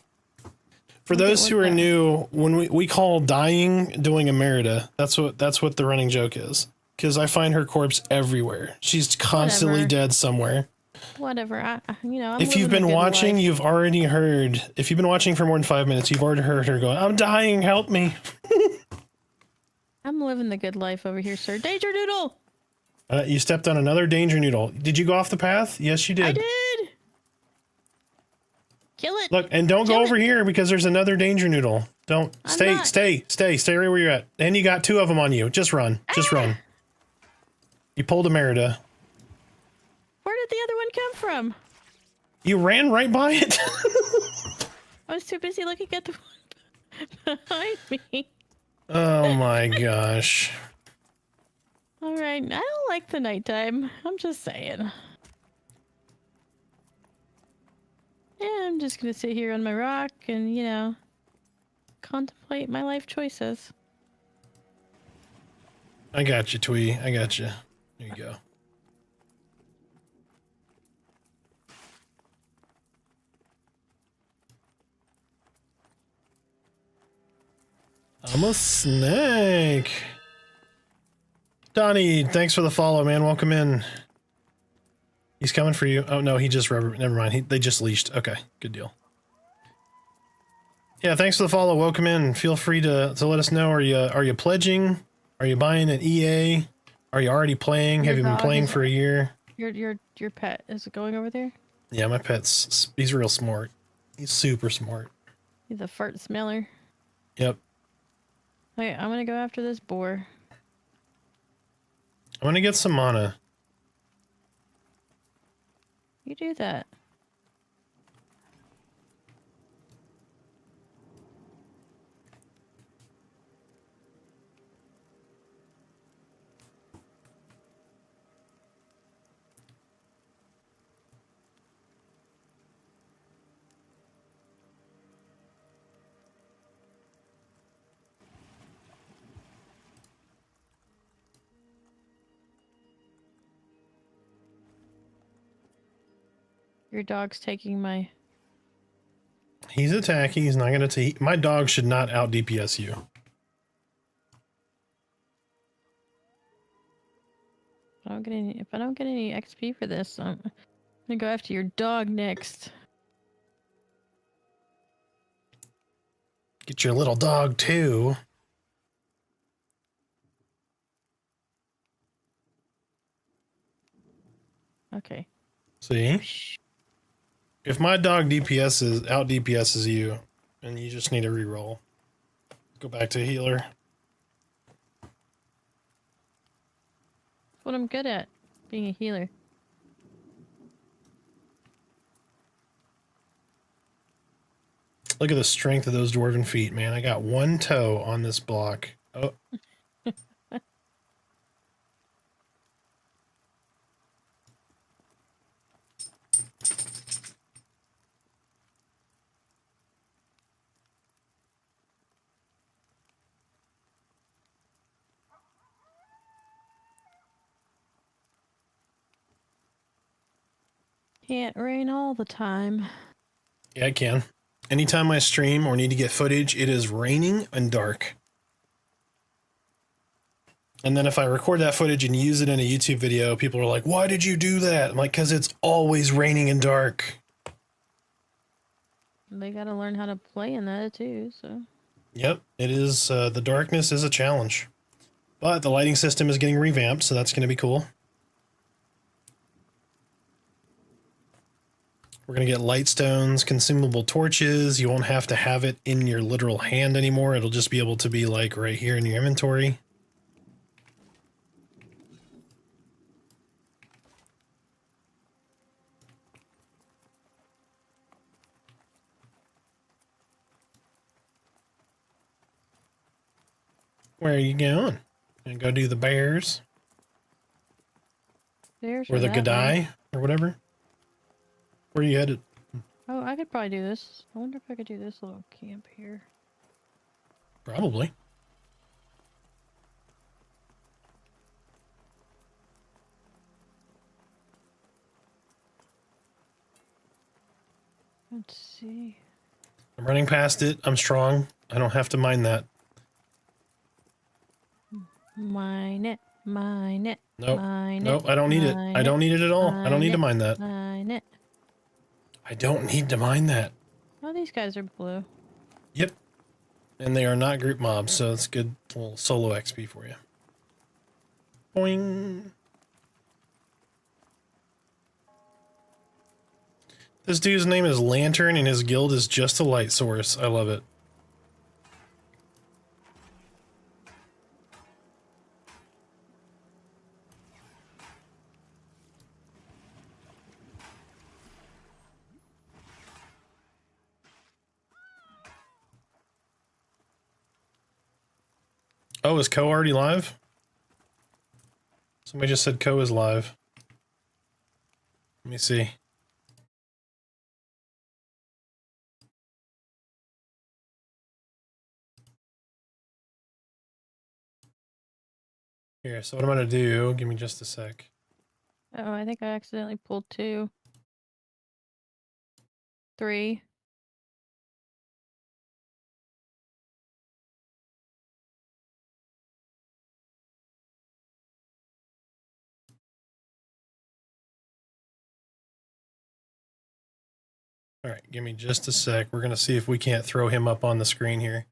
those who are new, when we call dying doing a Merida, that's what the running joke is. Because I find her corpse everywhere. She's constantly dead somewhere. Whatever. I'm if you've been watching, life. You've already heard. If you've been watching for more than 5 minutes, you've already heard her going, "I'm dying. Help me." I'm living the good life over here, sir. Danger noodle. You stepped on another danger noodle. Did you go off the path? Yes, you did. I did. Kill it. Look, and don't go over here because there's another danger noodle. Don't stay right where you're at. And you got 2 of them on you. Just run. Just run. You pulled a Merida. Where did the other one come from? You ran right by it. I was too busy looking at the one behind me. Oh my gosh. All right, I don't like the nighttime. I'm just saying. Yeah, I'm just gonna sit here on my rock and, you know, contemplate my life choices. I got you, Twee. I got you. There you go. I'm a snake. Donnie, thanks for the follow, man. Welcome in. He's coming for you. Oh no, he just never mind. They just leashed. Okay, good deal. Yeah, thanks for the follow. Welcome in. Feel free to let us know. Are you pledging? Are you buying an EA? Are you already playing? Your Have you been dog playing is- for a year? Your pet is it going over there? Yeah, my pet's he's real smart. He's super smart. He's a fart smeller. Yep. Okay, I'm gonna go after this boar. I'm gonna get some mana. You do that. Your dog's taking my... He's attacking. He's not gonna take. My dog should not out DPS you. If I don't get any XP for this, I'm gonna go after your dog next. Get your little dog too. Okay. See? If my dog out DPSs you, and you just need a reroll. Go back to healer. That's what I'm good at, being a healer. Look at the strength of those dwarven feet, man. I got one toe on this block. Oh. Can't rain all the time. Yeah, I can. Anytime I stream or need to get footage, it is raining and dark. And then if I record that footage and use it in a YouTube video, people are like, why did you do that? I'm like, because it's always raining and dark. They gotta learn how to play in that too, so. Yep, it is. The darkness is a challenge. But the lighting system is getting revamped, so that's going to be cool. We're going to get light stones, consumable torches. You won't have to have it in your literal hand anymore. It'll just be able to be like right here in your inventory. Where are you going? Gonna go do the bears? There's Or the that way. Gadai? Or whatever? Where are you headed? Oh, I could probably do this. I wonder if I could do this little camp here. Probably. Let's see. I'm running past it. I'm strong. I don't have to mine that. Mine it. Mine it. Nope. Mine Nope, it. I don't need it. I don't need it at all. I don't need to mine that. Mine it. I don't need to mine that. Oh, these guys are blue. Yep. And they are not group mobs, so it's good little solo XP for you. Boing. This dude's name is Lantern and his guild is Just a Light Source. I love it. Oh, is Co already live? Somebody just said Co is live. Let me see. Here, so what I'm gonna do, give me just a sec. Oh, I think I accidentally pulled 2. 3. All right, give me just a sec. We're going to see if we can't throw him up on the screen here.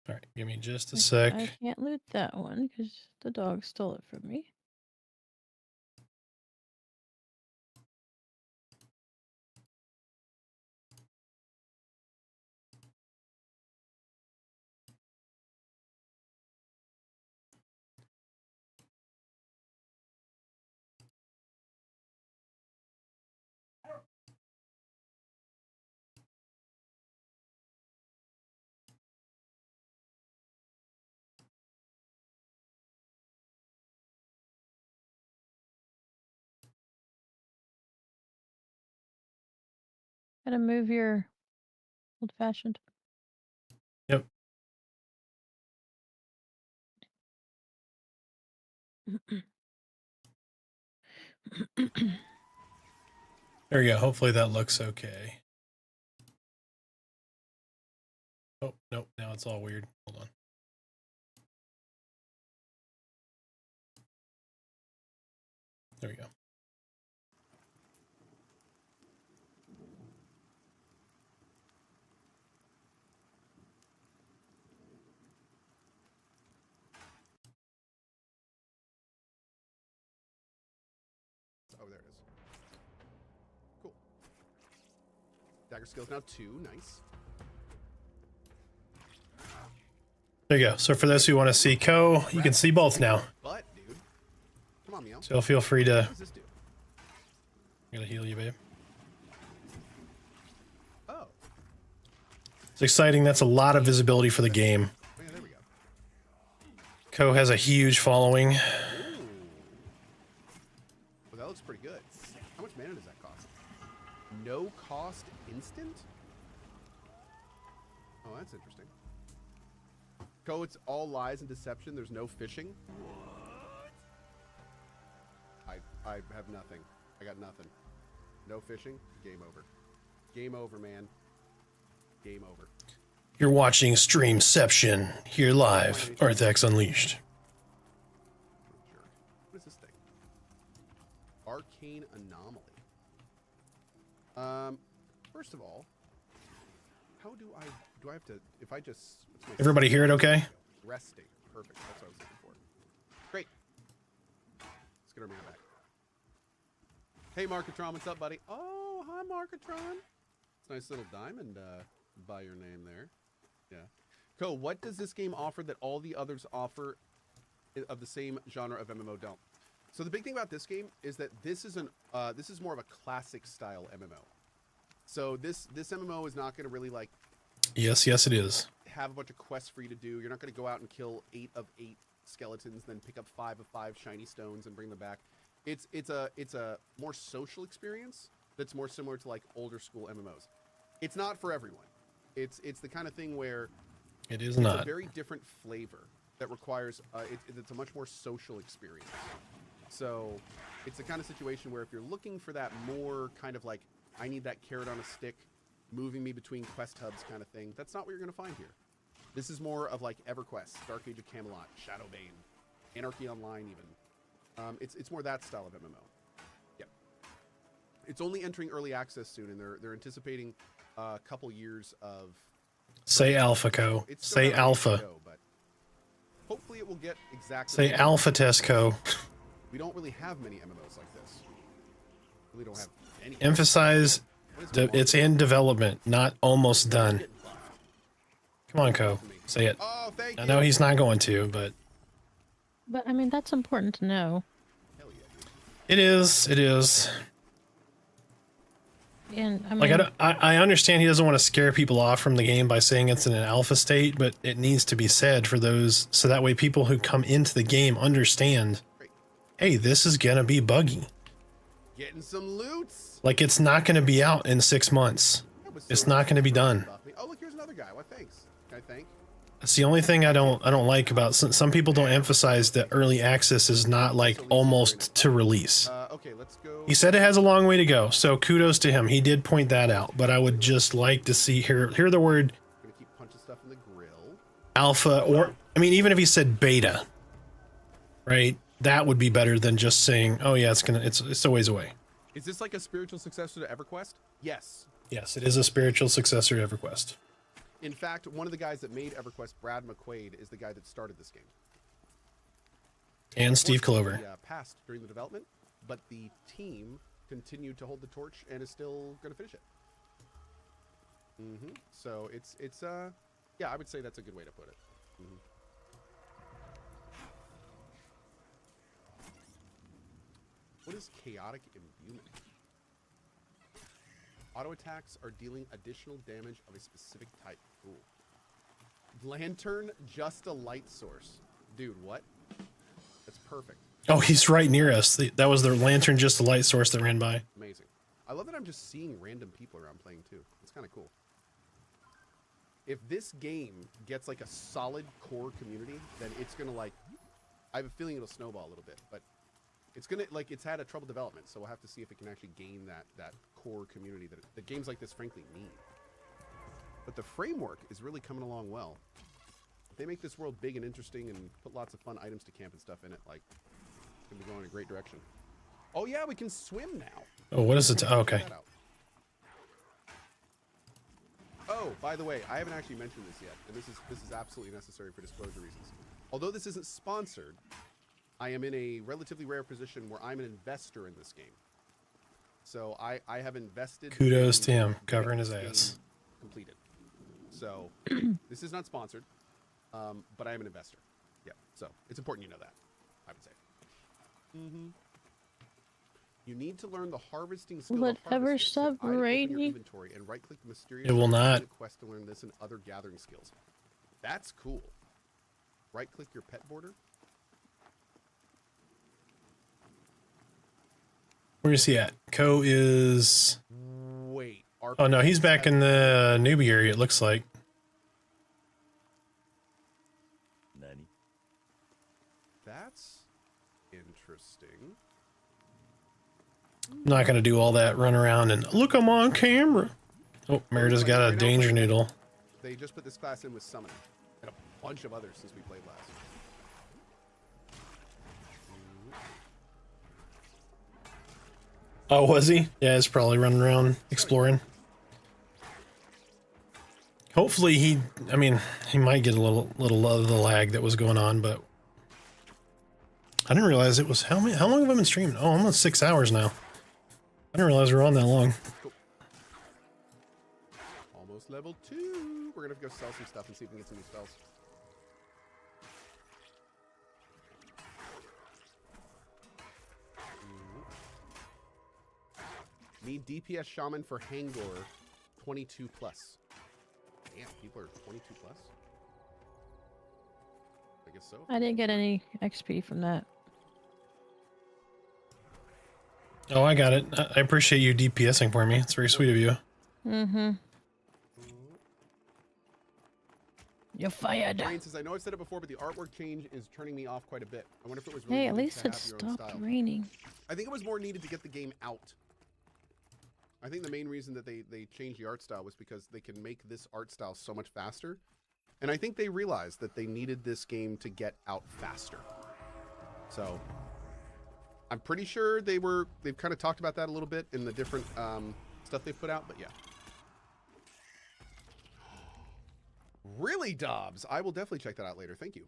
All right, give me just a sec. I can't loot that one because the dog stole it from me. Gotta move your old fashioned. Yep. There we go. Hopefully that looks okay. Oh, nope. Now it's all weird. Hold on. There we go. Oh, there it is. Cool. Dagger skills now 2. Nice. There you go. So for those who want to see Ko, you can see both now. But, dude. Come on, Meow. So feel free to... What does this do? I'm going to heal you, babe. Oh. It's exciting. That's a lot of visibility for the game. Oh, yeah, there we go. Ko has a huge following. Ooh. Well, that looks pretty good. How much mana does that cost? No cost instant? Oh, that's interesting. Ko, it's all lies and deception. There's no fishing. I have nothing. I got nothing. No fishing. Game over. Game over, man. Game over. You're watching Streamception here live. Arthax Unleashed. Jerk. What is this thing? Arcane Anomaly. First of all, how do I have to, if I just... Everybody hear it okay? Resting. Perfect. That's what I was looking for. Great. Let's get our man back. Hey, Markatron, what's up, buddy? Oh, hi, Markatron. It's a nice little diamond by your name there. Yeah. Ko, what does this game offer that all the others offer of the same genre of MMO don't? So the big thing about this game is that this is more of a classic style MMO. So this MMO is not going to really like... Yes, it is. Have a bunch of quests for you to do. You're not going to go out and kill 8 of 8 skeletons, then pick up 5 of 5 shiny stones and bring them back. It's a more social experience that's more similar to like older school MMOs. It's not for everyone. It's the kind of thing where it's not a very different flavor that requires it's a much more social experience. So it's the kind of situation where if you're looking for that more kind of like I need that carrot on a stick, moving me between quest hubs kind of thing, that's not what you're going to find here. This is more of like EverQuest, Dark Age of Camelot, Shadowbane, Anarchy Online even. It's more that style of MMO. Yep. It's only entering early access soon, and they're anticipating a couple years of... Say alpha, Ko. Say alpha. Go, but hopefully it will get exactly... Say alpha test, Ko. We don't really have many MMOs like this. We don't have any. Emphasize it's in development, not almost done. Come on, Ko. Say it. Oh, thank you. I know he's not going to, but... But, I mean, that's important to know. Hell yeah, dude. It is. And, I mean... Like, I understand he doesn't want to scare people off from the game by saying it's in an alpha state, but it needs to be said for those... So that way people who come into the game understand, hey, this is going to be buggy. Getting some loots. Like, it's not going to be out in 6 months. It's not going to be done. Oh, look, here's another guy. What, thanks. think. That's the only thing I don't like about some people don't emphasize that early access is not like almost to release. Okay, let's go. He said it has a long way to go, so kudos to him. He did point that out, but I would just like to hear the word Gonna keep punching stuff in the grill. alpha, or I mean, even if he said beta, right? That would be better than just saying, "Oh yeah, it's a ways away." Is this like a spiritual successor to EverQuest? Yes. Yes, it is a spiritual successor to EverQuest. In fact, one of the guys that made EverQuest, Brad McQuaid, is the guy that started this game. And Steve Clover. He passed during the development, but the team continued to hold the torch and is still going to finish it. So it's yeah, I would say that's a good way to put it. What is chaotic imbuement? Auto attacks are dealing additional damage of a specific type. Cool. Lantern, just a light source. Dude, what? That's perfect. Oh, he's right near us. That was their lantern, just a light source that ran by. Amazing. I love that I'm just seeing random people around playing too. It's kind of cool. If this game gets like a solid core community, then it's gonna like, I have a feeling it'll snowball a little bit, but it's gonna like, it's had a trouble development, so we'll have to see if it can actually gain that core community that games like this frankly need. But the framework is really coming along well. If they make this world big and interesting and put lots of fun items to camp and stuff in it, like, it's gonna be going in a great direction. Oh yeah, we can swim now. Oh, what is it? Oh, okay. Oh, by the way, I haven't actually mentioned this yet, and this is absolutely necessary for disclosure reasons. Although this isn't sponsored, I am in a relatively rare position where I'm an investor in this game. So I have invested. Kudos to him, covering his ass. Completed. So this is not sponsored, but I am an investor. Yeah, so it's important you know that, I would say. You need to learn the harvesting skill. Whatever submarine. Inventory and right-click the mysterious. It will not. Quest to learn this and other gathering skills. That's cool. Right-click your pet border. Where is he at? Ko is. Wait. Oh no, he's back in the newbie area. It looks like. That's interesting. I'm not gonna do all that run around and look, I'm on camera. Oh, Merida's got a danger noodle. They just put this class in with Summoner and a bunch of others since we played last. Oh, was he? Yeah, he's probably running around exploring. Hopefully he might get a little of the lag that was going on, but I didn't realize it was how long have I been streaming? Oh, almost 6 hours now. I didn't realize we were on that long. Cool. Almost level 2. We're gonna go sell some stuff and see if we can get some new spells. Need DPS Shaman for Hangor 22 plus. Damn, people are 22 plus? I guess so. I didn't get any XP from that. Oh, I got it. I appreciate you DPSing for me. It's very sweet of you. You're fired. Ryan says, I know I've said it before, but the artwork change is turning me off quite a bit. I wonder if it was really Hey, at needed least to it have your own stopped style. raining. I think it was more needed to get the game out. I think the main reason that they changed the art style was because they can make this art style so much faster. And I think they realized that they needed this game to get out faster. So I'm pretty sure they've kind of talked about that a little bit in the different stuff they've put out, but yeah. Really, Dobbs? I will definitely check that out later. Thank you.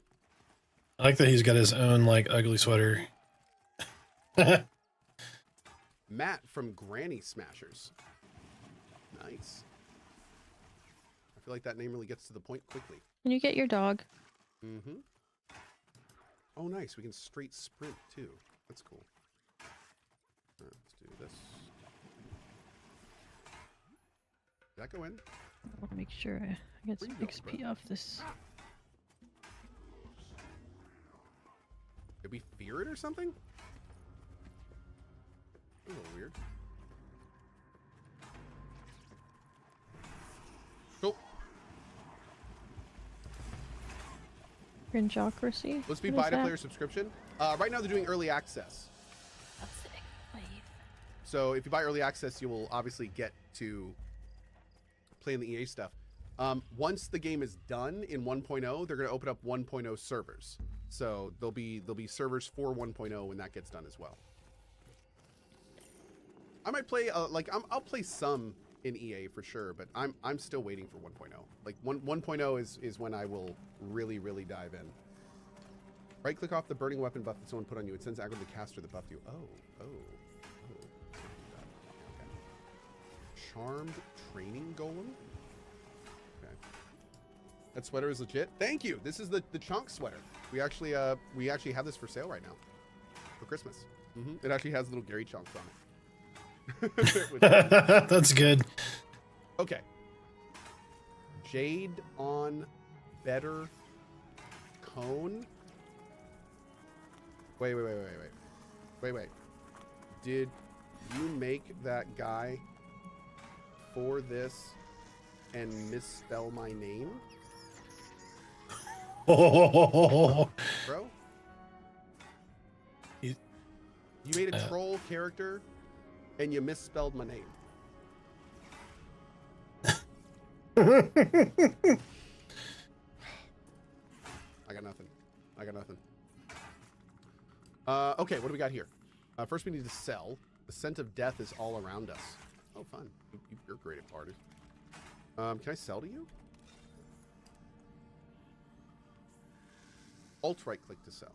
I like that he's got his own like ugly sweater. Matt from Granny Smashers. Nice. I feel like that name really gets to the point quickly. Can you get your dog? Oh, nice. We can straight sprint too. That's cool. All right, let's do this. Did that go in? I'll make sure I get some XP off this. Did we fear it or something? A little weird. Cool. Cringeocracy? Let's be What is buy to that? player subscription. Right now they're doing early access. Oh, sick. Wave. So if you buy early access, you will obviously get to play in the EA stuff. Once the game is done in 1.0, they're going to open up 1.0 servers. So there'll be servers for 1.0 when that gets done as well. I might play I'll play some in EA for sure, but I'm still waiting for 1.0. Like 1.0 is when I will really dive in. Right click off the burning weapon buff that someone put on you. It sends aggro to the caster that buffed you. Oh. Okay. Charmed training golem. Okay. That sweater is legit. Thank you. This is the chunk sweater. We actually have this for sale right now for Christmas. It actually has little Gary chunks on it. That's good. Okay. Jade on better cone. Wait. Did you make that guy for this and misspell my name? Oh, Bro? You made a troll character and you misspelled my name. I got nothing. Okay, what do we got here? First we need to sell. The scent of death is all around us. Oh, fun. You're great at parties. Can I sell to you? Alt right click to sell.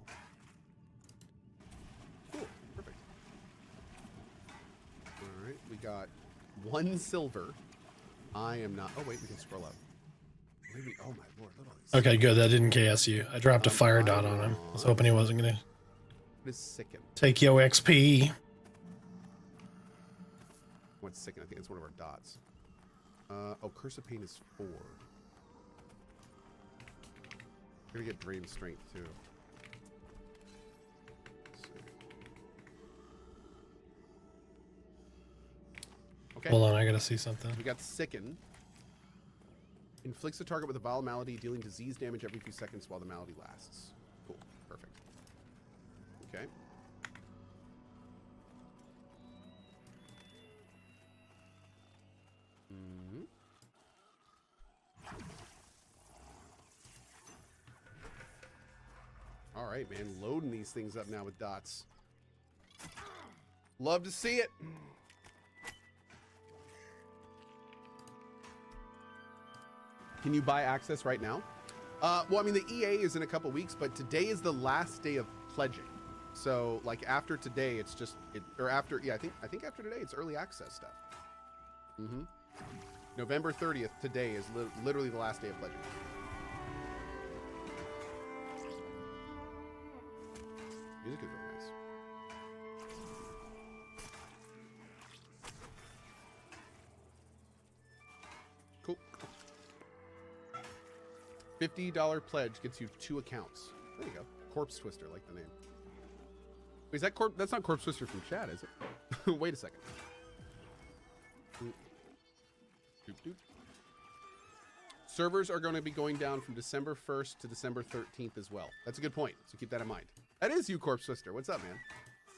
Cool. Perfect. All right, we got 1 silver. I am not. Oh wait, we can scroll up. Maybe. Oh my lord! Look at all these. okay, good. That didn't KS you. I dropped a fire dot on him. I was hoping he wasn't gonna What is sicken? take yo XP. What's sicken? I think it's one of our dots. Oh, Curse of Pain is 4. We're gonna get Drain Strength too. Let's see. Okay. Hold on, I gotta see something. We got Sicken. Inflicts a target with a vile malady, dealing disease damage every few seconds while the malady lasts. Cool. Perfect. Okay. All right, man. Loading these things up now with dots. Love to see it. Can you buy access right now? Well, I mean, the EA is in a couple weeks, but today is the last day of pledging. So, like, after today, it's just, I think after today, it's early access stuff. November 30th, today is literally the last day of pledging. Music is really nice. Cool. $50 pledge gets you 2 accounts. There you go. Corpse Twister, like the name. Wait, is that that's not Corpse Twister from chat, is it? Wait a second. Doop, doop. Servers are going to be going down from December 1st to December 13th as well. That's a good point, so keep that in mind. That is you, Corpse Twister. What's up, man?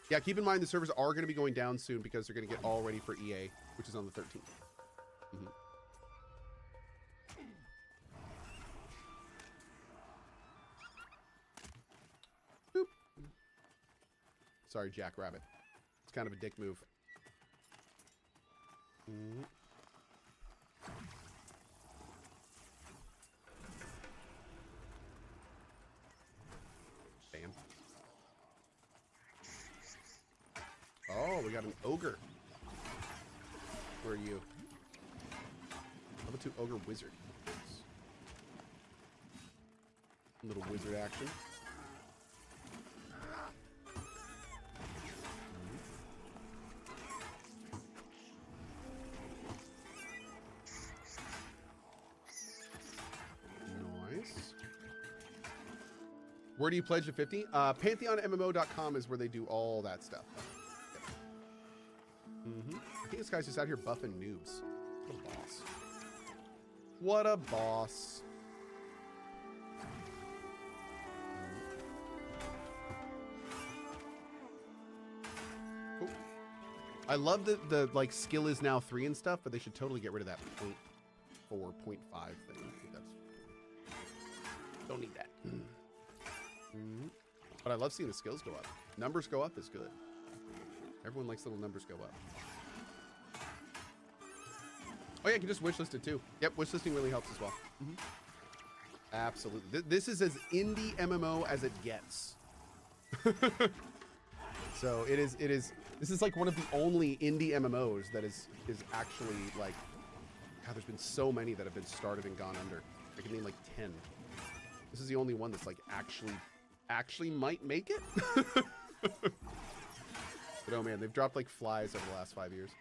Yeah, keep in mind the servers are going to be going down soon because they're going to get all ready for EA, which is on the 13th. Boop. Sorry, Jack Rabbit. It's kind of a dick move. Bam. Oh, we got an ogre. Where are you? Level 2 ogre wizard. Little wizard action. Nice. Where do you pledge to 50? PantheonMMO.com is where they do all that stuff. Yep. I think this guy's just out here buffing noobs. What a boss. What a boss. I love that the like skill is now 3 and stuff, but they should totally get rid of that 0.4, 0.5 thing. I think that's don't need that. But I love seeing the skills go up. Numbers go up is good. Everyone likes little numbers go up. Oh yeah, you can just wishlist it too. Yep, wishlisting really helps as well. Absolutely. This is as indie MMO as it gets. So it is. This is like one of the only indie MMOs that is actually like. God, there's been so many that have been started and gone under. I can name like 10. This is the only one that's like actually might make it. But oh man, they've dropped like flies over the last 5 years.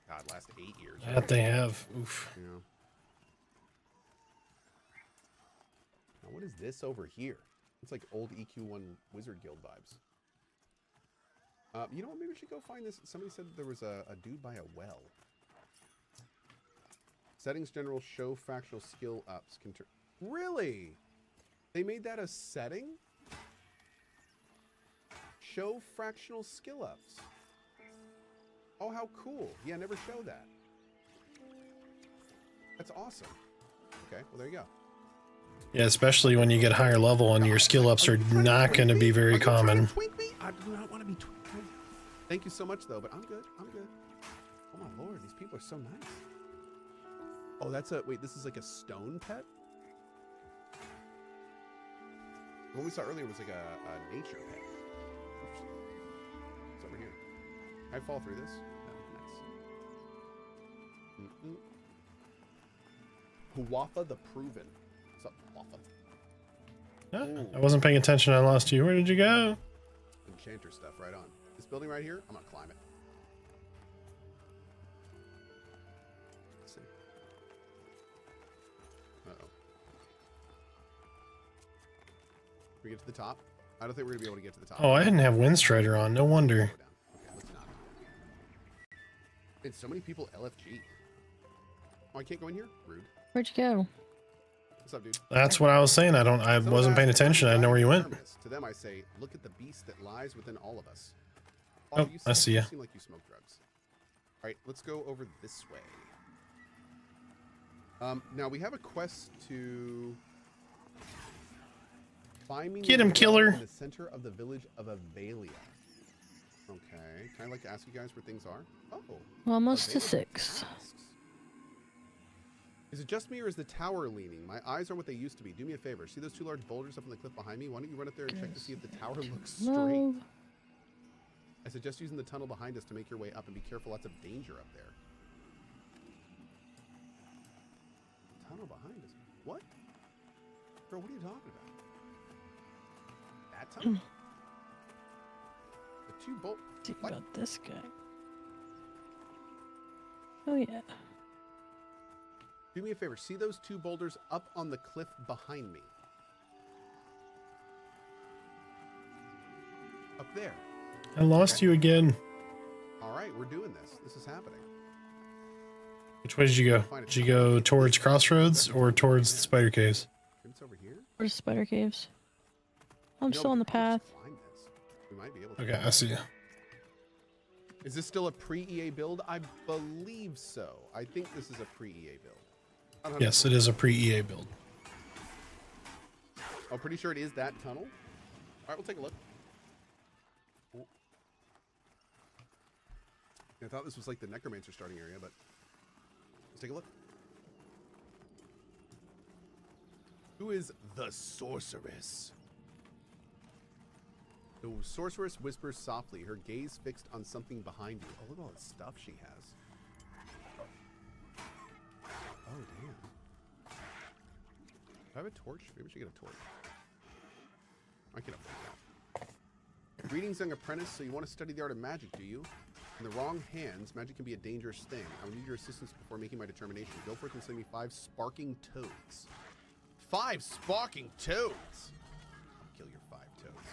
God, last 8 years. That they have. Oof. You know. Now what is this over here? It's like old EQ1 Wizard Guild vibes. You know what? Maybe we should go find this. Somebody said there was a dude by a well. Settings general show fractional skill ups. Really? They made that a setting? Show fractional skill ups. Oh, how cool. Yeah, never show that. That's awesome. Okay, well, there you go. Yeah, especially when you get higher level and your skill ups are not going to be very common. Twink me? I do not want to be twinked. Thank you so much, though, but I'm good. I'm good. Oh, my lord. These people are so nice. Oh, that's a... Wait, this is like a stone pet? The one we saw earlier was like a nature pet. Interesting. It's over here. Can I fall through this? No, nice. Huwafa the Proven. What's up, Huwafa? I wasn't paying attention. I lost you. Where did you go? Enchanter stuff right on. This building right here, I'm gonna climb it. Let's see. Uh-oh. Can we get to the top? I don't think we're gonna be able to get to the top. Oh, I didn't have Windstrider on. No wonder. Okay, let's not. And so many people LFG. Oh, I can't go in here? Rude. Where'd you go? What's up, dude? That's what I was saying. I wasn't paying attention. I didn't know where you went. To them, I say, look at the beast that lies within all of us. Oh, I see ya. You seem like you smoke drugs. All right, let's go over this way. Now we have a quest to find me. Get him, killer. In the center of the village of Avalia. Okay, can I like ask you guys where things are? Oh, Almost to 6. Is it just me or is the tower leaning? My eyes are what they used to be. Do me a favor. See those 2 large boulders up on the cliff behind me? Why don't you run up there and check to see if the tower looks straight? I suggest using the tunnel behind us to make your way up and be careful. Lots of danger up there. Tunnel behind us? What? Bro, what are you talking about? That tunnel? The 2 bolt. Think about this guy. Oh yeah. Do me a favor. See those 2 boulders up on the cliff behind me? Up there. I lost you again. All right, we're doing this. This is happening. Which way did you go? Did you go towards Crossroads or towards the Spider Caves? It's over here. Where's Spider Caves? I'm still on the path. We might be able to. Okay, I see you. Is this still a pre-EA build? I believe so. I think this is a pre-EA build. Yes, it is a pre-EA build. I'm pretty sure it is that tunnel. All right, we'll take a look. I thought this was like the Necromancer starting area, but let's take a look. Who is the Sorceress? The Sorceress whispers softly, her gaze fixed on something behind you. Oh, look at all the stuff she has. Oh, damn. Do I have a torch? Maybe we should get a torch. I can upload that. Greetings, young apprentice. So you want to study the art of magic, do you? In the wrong hands, magic can be a dangerous thing. I will need your assistance before making my determination. Go forth and send me 5 sparking toads. 5 sparking toads! I'll kill your 5 toads.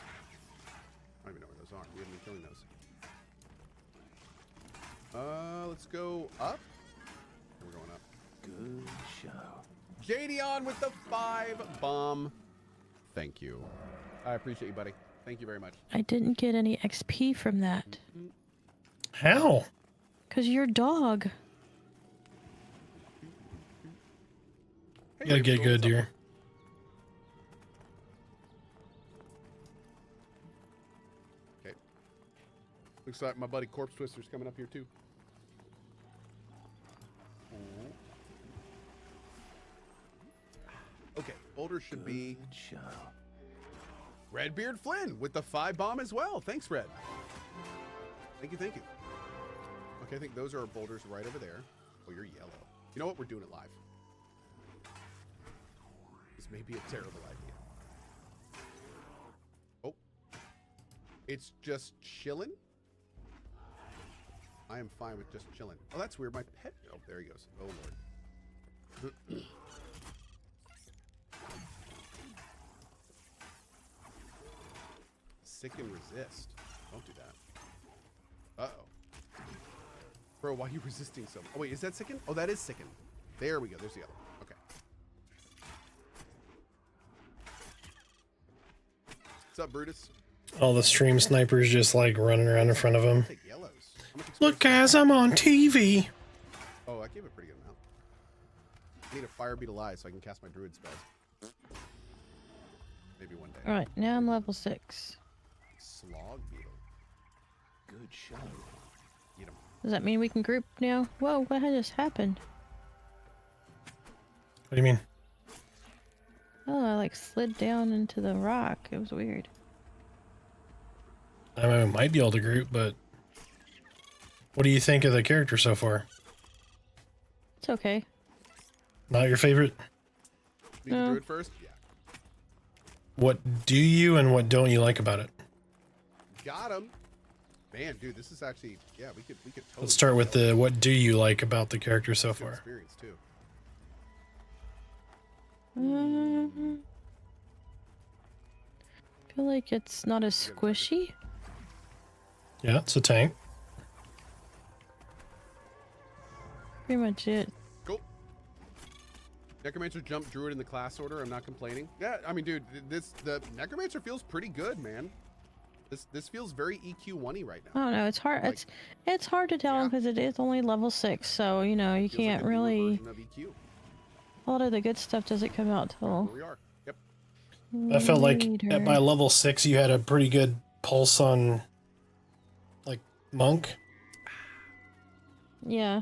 I don't even know where those are. We haven't been killing those. Let's go up. We're going up. Good show. Jadion with the 5 bomb. Thank you. I appreciate you, buddy. Thank you very much. I didn't get any XP from that. How? Cause you're a dog. Hey, You gotta get Rachel, good, what's up? dear. Okay. Looks like my buddy Corpse Twister's coming up here too. Okay, boulder should be Redbeard Flynn with the 5 bomb as well. Thanks, Red. Thank you, thank you. Okay, I think those are our boulders right over there. Oh, you're yellow. You know what? We're doing it live. This may be a terrible idea. Oh. It's just chilling? I am fine with just chilling. Oh, that's weird. My pet. Oh, there he goes. Oh, Lord. Sick and resist. Don't do that. Uh-oh. Bro, why are you resisting so much? Oh, wait, is that sicken? Oh, that is sicken. There we go. There's the other. Okay. What's up, Brutus? All the stream snipers just like running around in front of him. Take yellows. How much Look, experience guys, I'm on TV. Oh, I gave a pretty good amount. I need a fire beat alive so I can cast my druid spells. Maybe one day. All right, now I'm level 6. Slog beetle. Good show. Eat 'em. Does that mean we can group now? Whoa, what had just happened? What do you mean? Oh, I like slid down into the rock. It was weird. I mean, we might be able to group, but what do you think of the character so far? It's okay. Not your favorite? Need the No. druid first? Yeah. What do you and what don't you like about it? Got him. Man, dude, this is actually, yeah, we could totally. Let's start with the what do you like about the character so Good far? experience too. I feel like it's not as squishy. Yeah, it's a tank. Pretty much it. Cool. Necromancer jumped druid in the class order. I'm not complaining. Yeah, I mean, dude, the Necromancer feels pretty good, man. This feels very EQ1-y right now. I don't know. It's hard. Like- It's hard to tell because it is only level 6. So you know you Feels like can't a newer really. version of EQ. A lot of the good stuff doesn't come out Here till we are. Yep. I felt like later. at my level 6 you had a pretty good pulse on like monk. Yeah.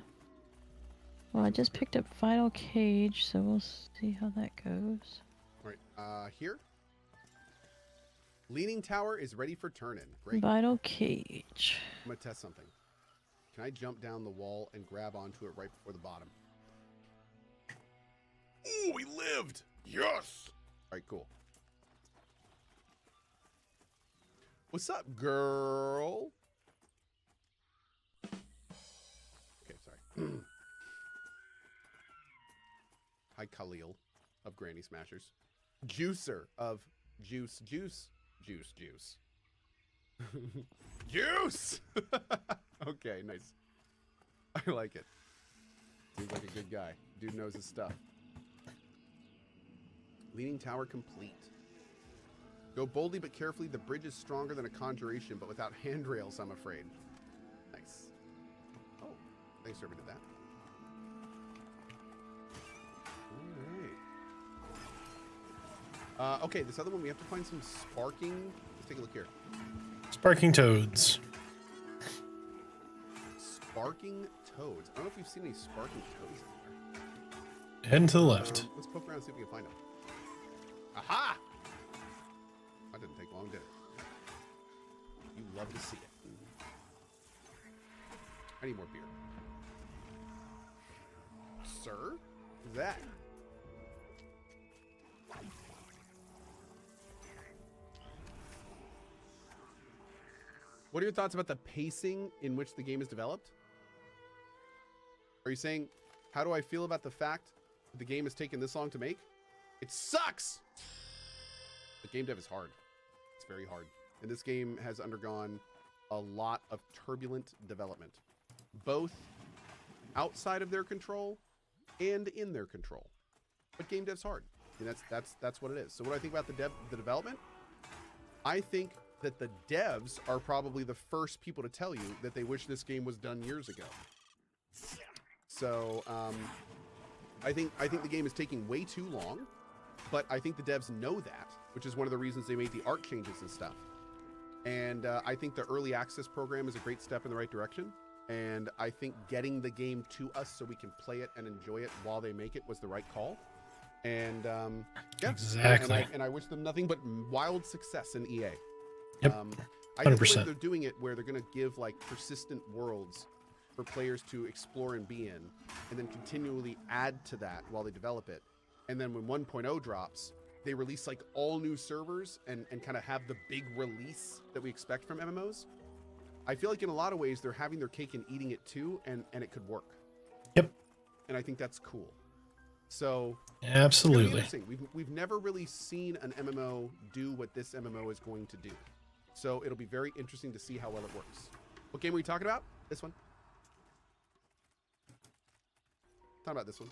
Well, I just picked up Vital Cage, so we'll see how that goes. All right. Here. Leaning Tower is ready for turn-in. Great. Vital Cage. I'm gonna test something. Can I jump down the wall and grab onto it right before the bottom? Ooh, we lived! Yes! Alright, cool. What's up, girl? Okay, sorry. Hi, Khalil of Granny Smashers. Juicer of Juice. Juice. Okay, nice. I like it. Seems like a good guy. Dude knows his stuff. Leaning Tower complete. Go boldly but carefully. The bridge is stronger than a conjuration, but without handrails, I'm afraid. Nice. Oh, thanks for everybody did that. All right. Okay, this other one, we have to find some sparking. Let's take a look here. Sparking toads. Sparking toads. I don't know if we've seen any sparking toads anywhere. Heading to the left. Let's poke around and see if we can find them. Aha! That didn't take long, did it? You love to see it. I need more beer. Sir? Who's that? What are your thoughts about the pacing in which the game is developed? Are you saying, how do I feel about the fact that the game has taken this long to make? It sucks! The game dev is hard. It's very hard. And this game has undergone a lot of turbulent development, both outside of their control and in their control. But game dev's hard. And that's what it is. So what do I think about the development? I think that the devs are probably the first people to tell you that they wish this game was done years ago. So I think the game is taking way too long, but I think the devs know that, which is one of the reasons they made the art changes and stuff. And I think the early access program is a great step in the right direction. And I think getting the game to us so we can play it and enjoy it while they make it was the right call. And yeah, Exactly. and I wish them nothing but wild success in EA. Yep. I think the way 100%. they're doing it, where they're going to give like persistent worlds for players to explore and be in, and then continually add to that while they develop it. And then when 1.0 drops, they release like all new servers and kind of have the big release that we expect from MMOs. I feel like in a lot of ways they're having their cake and eating it too, and it could work. Yep. And I think that's cool. So Absolutely. it's gonna be interesting. We've never really seen an MMO do what this MMO is going to do. So it'll be very interesting to see how well it works. What game are we talking about? This one. Talking about this one.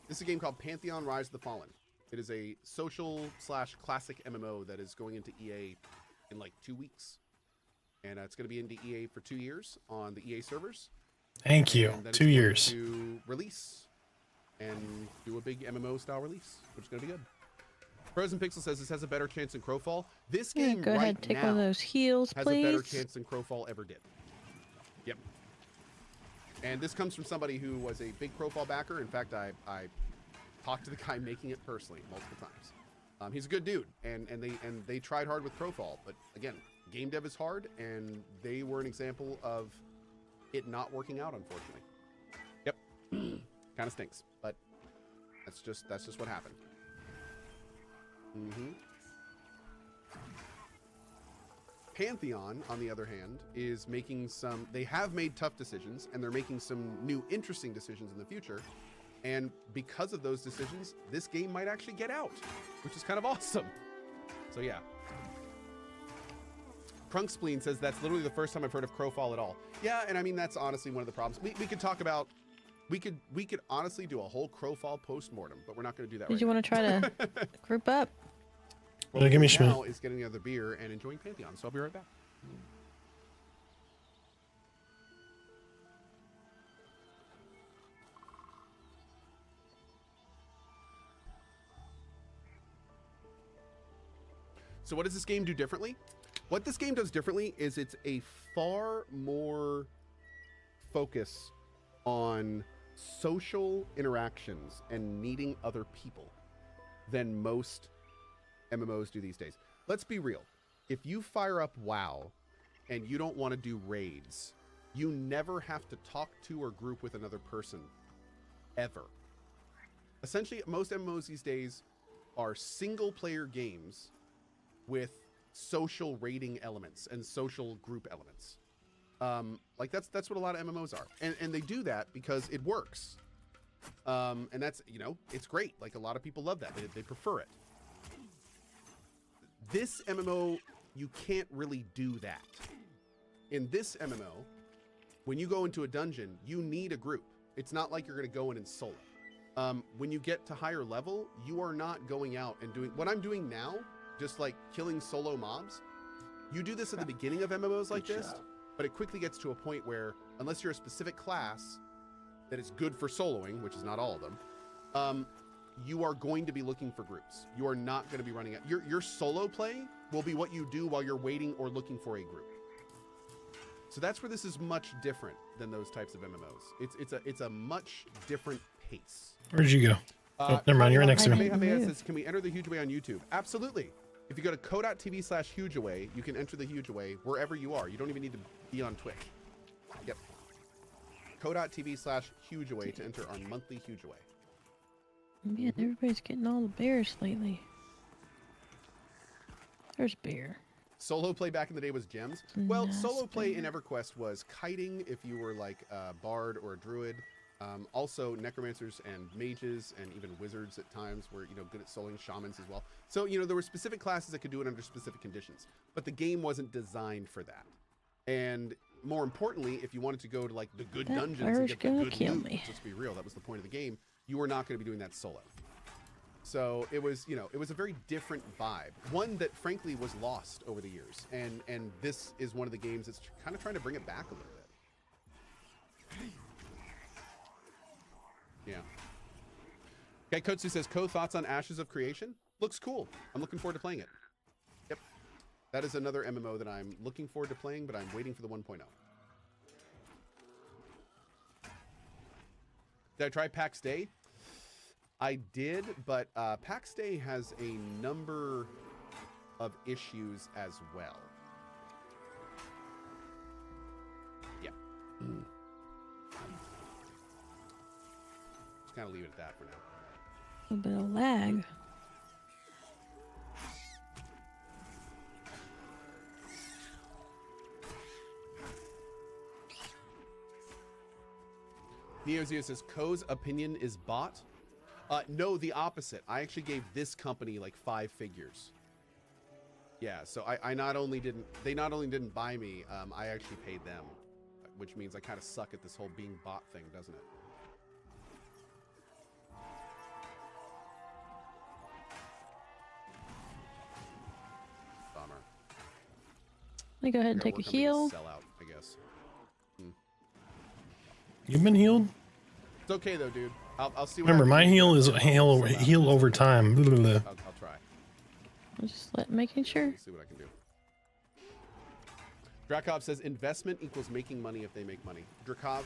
This is a game called Pantheon Rise of the Fallen. It is a social / classic MMO that is going into EA in like 2 weeks. And it's going to be into EA for 2 years on the EA servers. Thank you. And then 2 it's years. going to release and do a big MMO style release, which is going to be good. Frozen Pixel says this has a better chance than Crowfall. This Yeah, game go right ahead, take now one of those heals, has a better please. chance than Crowfall ever did. Yep. And this comes from somebody who was a big Crowfall backer. In fact, I talked to the guy making it personally multiple times. He's a good dude, and they tried hard with Crowfall, but again, game dev is hard, and they were an example of it not working out, unfortunately. Yep. Kind of stinks, but that's just what happened. Pantheon, on the other hand, is making they have made tough decisions, and they're making some new interesting decisions in the future. And because of those decisions, this game might actually get out, which is kind of awesome. So yeah. Crunkspleen says that's literally the first time I've heard of Crowfall at all. Yeah, and I mean, that's honestly one of the problems. We could talk about, we could honestly do a whole Crowfall post-mortem, but we're not going to do that Did right you now. want to try to group up? What Give me we're doing Schmidt. now is getting another beer and enjoying Pantheon, so I'll be right back. So what does this game do differently? What this game does differently is it's a far more focus on social interactions and meeting other people than most MMOs do these days. Let's be real. If you fire up WoW and you don't want to do raids, you never have to talk to or group with another person, ever. Essentially, most MMOs these days are single-player games with social raiding elements and social group elements. Like that's what a lot of MMOs are, and they do that because it works. And that's, you know, it's great. Like a lot of people love that. They prefer it. This MMO, you can't really do that. In this MMO, when you go into a dungeon, you need a group. It's not like you're going to go in and solo. When you get to higher level, you are not going out and doing what I'm doing now, just like killing solo mobs. You do this at the beginning of MMOs like this, but it quickly gets to a point where, unless you're a specific class that is good for soloing, which is not all of them, you are going to be looking for groups. You are not going to be running out. Your solo play will be what you do while you're waiting or looking for a group. So that's where this is much different than those types of MMOs. It's a much different pace. Where'd you go? Oh, never mind. You're right next to me. Kamehameha says, can we enter the Huge Away on YouTube? Absolutely. If you go to ko.tv/hugeaway, you can enter the Huge Away wherever you are. You don't even need to be on Twitch. Yep. ko.tv/hugeaway to enter our monthly Huge Away. Man, everybody's getting all the bears lately. There's beer. Solo play back in the day was gems. Well, solo Nasty. play in EverQuest was kiting if you were like a bard or a druid. Also, necromancers and mages and even wizards at times were, you know, good at soloing, shamans as well. So, you know, there were specific classes that could do it under specific conditions, but the game wasn't designed for that. And more importantly, if you wanted to go to like the good dungeons and get the good loot, let's be real, that was the point of the game. You were not going to be doing that solo. So it was, you know, it was a very different vibe. One that frankly was lost over the years. And this is one of the games that's kind of trying to bring it back a little bit. Yeah. Okay, Kotsu says, thoughts on Ashes of Creation? Looks cool. I'm looking forward to playing it. Yep. That is another MMO that I'm looking forward to playing, but I'm waiting for the 1.0. Did I try PAX Day? I did, but PAX Day has a number of issues as well. Yeah. Just kind of leave it at that for now. A little bit of lag. NeoZeo says, Ko's opinion is bought. No, the opposite. I actually gave this company like 5 figures. Yeah, so I not only didn't buy me, I actually paid them, which means I kind of suck at this whole being bought thing, doesn't it? Bummer. Let me go ahead and take a heal. Sell out, I guess. You've been healed? It's okay though, dude. I'll see what Remember, my happens. heal is heal over time. Blah, blah, blah. I'll try. I'm just making sure. See what I can do. Drakov says investment equals making money if they make money. Drakov,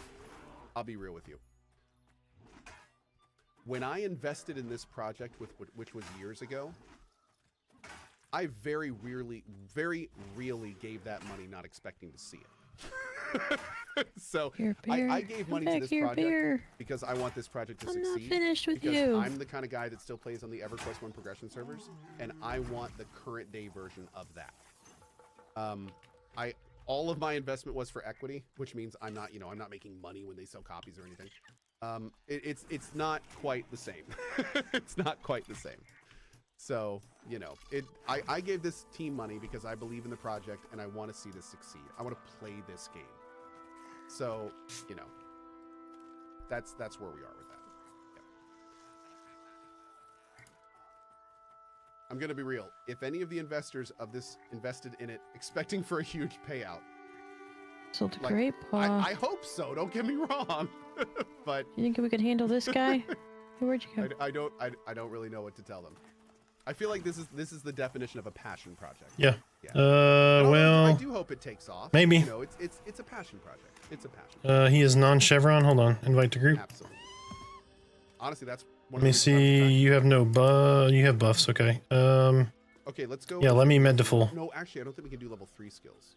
I'll be real with you. When I invested in this project, which was years ago, I very really gave that money not expecting to see it. So I gave money to this project because I want this project to succeed. I'm not finished with because you. I'm the kind of guy that still plays on the EverQuest 1 progression servers, and I want the current day version of that. All of my investment was for equity, which means I'm not making money when they sell copies or anything. It's not quite the same. It's not quite the same. So, you know, I gave this team money because I believe in the project and I want to see this succeed. I want to play this game. So, you know, that's where we are with that. Yeah. I'm going to be real. If any of the investors of this invested in it expecting for a huge payout. Sold a great paw. I hope so. Don't get me wrong. But you think we could handle this guy? Where'd you go? I don't really know what to tell them. I feel like this is the definition of a passion project. Yeah. Well, well, I do hope it takes off. Maybe. You know, it's a passion project. It's a passion. He is non-chevron. Hold on. Invite to group. Absolutely. Honestly, that's one Let me see. You have no you have buffs. Okay. Okay, let's go. Yeah, let me med to full. No, actually, I don't think we can do level 3 skills.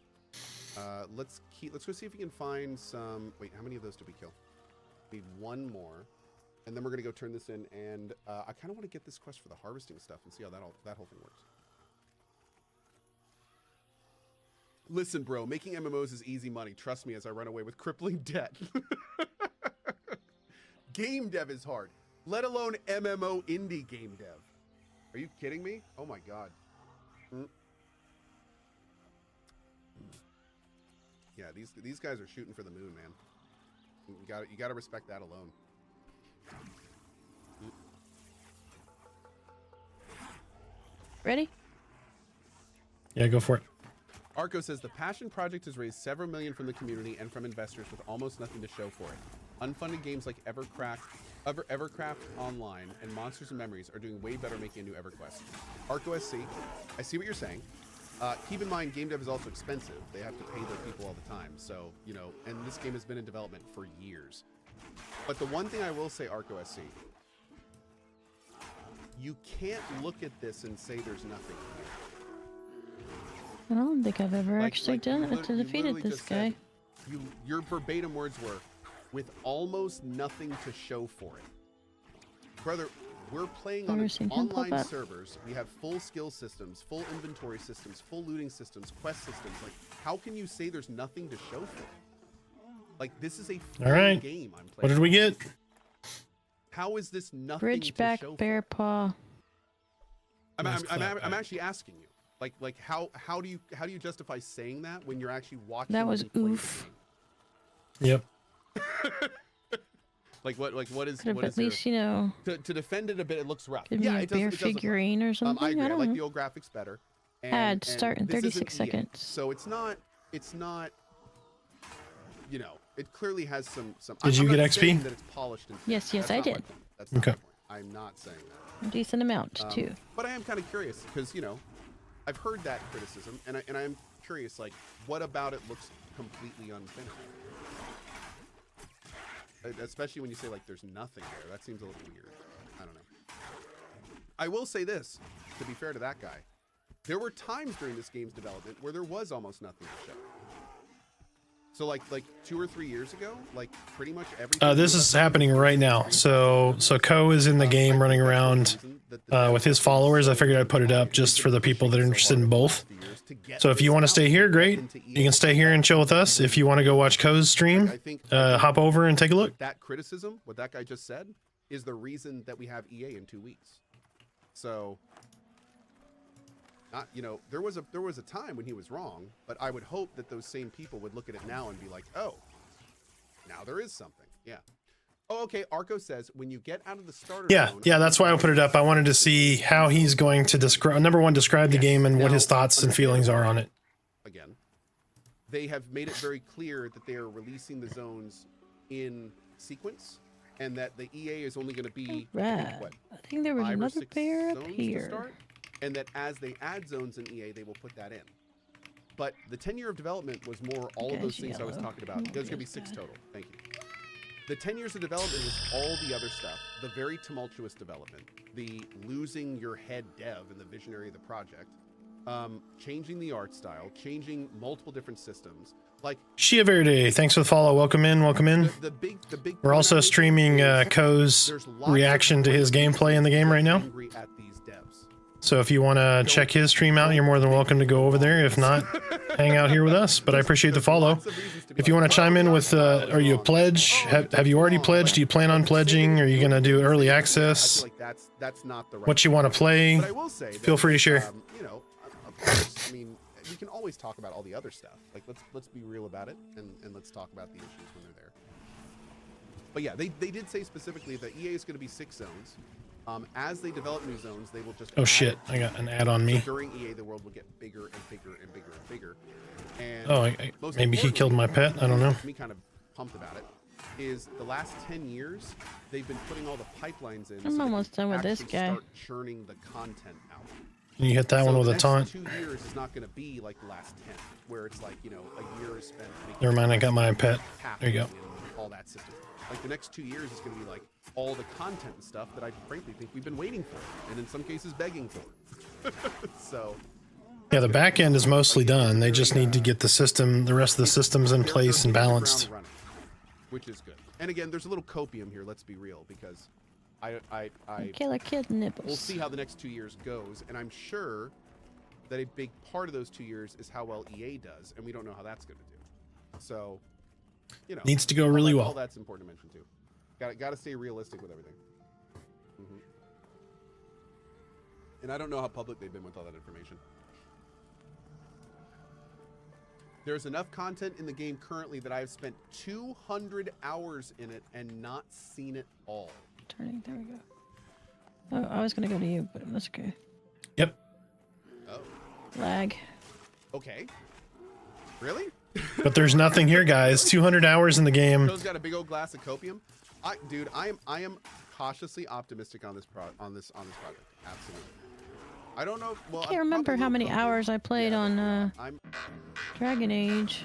Let's go see if we can find some. Wait, how many of those did we kill? We need 1 more. And then we're gonna go turn this in, and I kind of want to get this quest for the harvesting stuff and see how that whole thing works. Listen, bro, making MMOs is easy money. Trust me, as I run away with crippling debt. Game dev is hard, let alone MMO indie game dev. Are you kidding me? Oh my god. Yeah, these guys are shooting for the moon, man. You gotta respect that alone. Ready? Yeah, go for it. Arco says the passion project has raised several million from the community and from investors with almost nothing to show for it. Unfunded games like Evercraft Online and Monsters and Memories are doing way better making a new EverQuest. Arco SC, I see what you're saying. Keep in mind, game dev is also expensive. They have to pay their people all the time. So, you know, and this game has been in development for years. But the one thing I will say, Arco SC, you can't look at this and say there's nothing here. I don't think I've ever actually defeated this guy. Your verbatim words were, with almost nothing to show for it. Brother, we're playing on online servers. We have full skill systems, full inventory systems, full looting systems, quest systems. Like, how can you say there's nothing to show for it? Like, this is a full game I'm playing. What did we get? How is this nothing to Bridgeback show bear paw. I'm actually asking you. Like how do you justify saying that when you're actually watching? That was oof. Yep. Like what is Could have what at is your, least, you know, to defend it a bit? It looks rough. give Yeah, me a it does. bear It does look rough. figurine or something. I agree. I don't like know. the old graphics better. Ad start in this isn't 36 EA, seconds. So it's not. You know, it clearly has some. Did you I'm get not XP? saying that it's polished and Yes, finished. yes, That's I not my did. point. That's not Okay. my point. I'm not saying that. A decent amount too. But I am kind of curious because, you know, I've heard that criticism, and I am curious, like, what about it looks completely unfinished? Especially when you say, like, there's nothing there. That seems a little weird. I don't know. I will say this, to be fair to that guy. There were times during this game's development where there was almost nothing to show. So like 2 or 3 years ago, like pretty much everything. This is happening right now. So Ko is in the game running around with his followers. I figured I'd put it up just for the people that are interested in both. So if you want to stay here, great. You can stay here and chill with us. If you want to go watch Ko's stream, hop over and take a look. That criticism, what that guy just said, is the reason that we have EA in 2 weeks. So, not, you know, there was a time when he was wrong, but I would hope that those same people would look at it now and be like, oh, now there is something. Yeah. Oh, okay. Arco says when you get out of the starter zone, Yeah, that's why I put it up. I wanted to see how he's going to describe, number one, describe the game and what his thoughts and feelings are on it. Again, they have made it very clear that they are releasing the zones in sequence, and that the EA is only going to be, Right. I think there was 5 or another 6 bear up zones to here. start, and that as they add zones in EA, they will put that in. But the 10 year of development was more all of those things I was talking about. There's going to be 6 total. Thank you. The 10 years of development was all the other stuff. The very tumultuous development, the losing your head dev and the visionary of the project, changing the art style, changing multiple different systems. Like Shia Verde, thanks for the follow. Welcome in, welcome in. the big We're also streaming Ko's reaction to his gameplay in the game right now. angry at these devs. So if you want to check his stream out, you're more than welcome to go over there. If not, hang out here with us. But I appreciate the follow. If you want to chime in with, are you a pledge? Have you already pledged? Do you plan on pledging? Are you going to do early access? I feel like that's not the right What you want to play? But I will say that, Feel free to share. You know, of course, I mean, we can always talk about all the other stuff. Like, let's be real about it, and let's talk about the issues when they're there. But yeah, they did say specifically that EA is going to be 6 zones. As they develop new zones, they will just. Oh shit! I got an ad on me. So during EA, the world will get bigger and bigger and bigger and bigger. And Oh, maybe he killed my pet. I don't know. Me kind of pumped about it. Is the last 10 years they've been putting all the pipelines in. I'm so almost done with this actually guy. Start churning the content out. Can you hit that one with a taunt? The next 2 years is not going to be like the last 10, where it's like, you know, a year is spent. Never mind, I got my pet. There you go. All that system. Like the next 2 years is going to be like all the content and stuff that I frankly think we've been waiting for, and in some cases begging for. So. Yeah, the back end is mostly done. They just need to get the system, the rest of the systems in place and balanced. Running, which is good. And again, there's a little copium here. Let's be real, because I Killer kid nipples. we'll see how the next 2 years goes, and I'm sure that a big part of those 2 years is how well EA does, and we don't know how that's going to do. So, you know, Needs to go really well. All that's important to mention too. Got to stay realistic with everything. And I don't know how public they've been with all that information. There's enough content in the game currently that I've spent 200 hours in it and not seen it all. Turning, there we go. Oh, I was gonna go to you, but that's okay. Yep. Oh. Lag. Okay. Really? But there's nothing here, guys. 200 hours in the game. Joe's got a big old glass of copium. Dude, I am cautiously optimistic on this project. Absolutely. I don't know. Well, I can't remember how many hours I played on Dragon Age.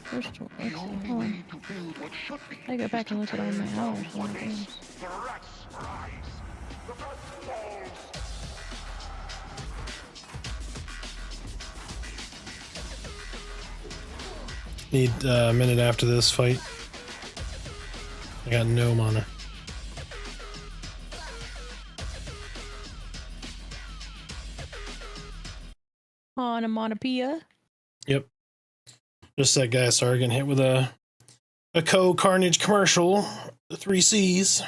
First one. Let's see. Hold on. I go back and look at all my hours on the games. Need a minute after this fight. I got no mana. Onomatopoeia. Yep. Just that guy started getting hit with a Carnage commercial. The 3 C's.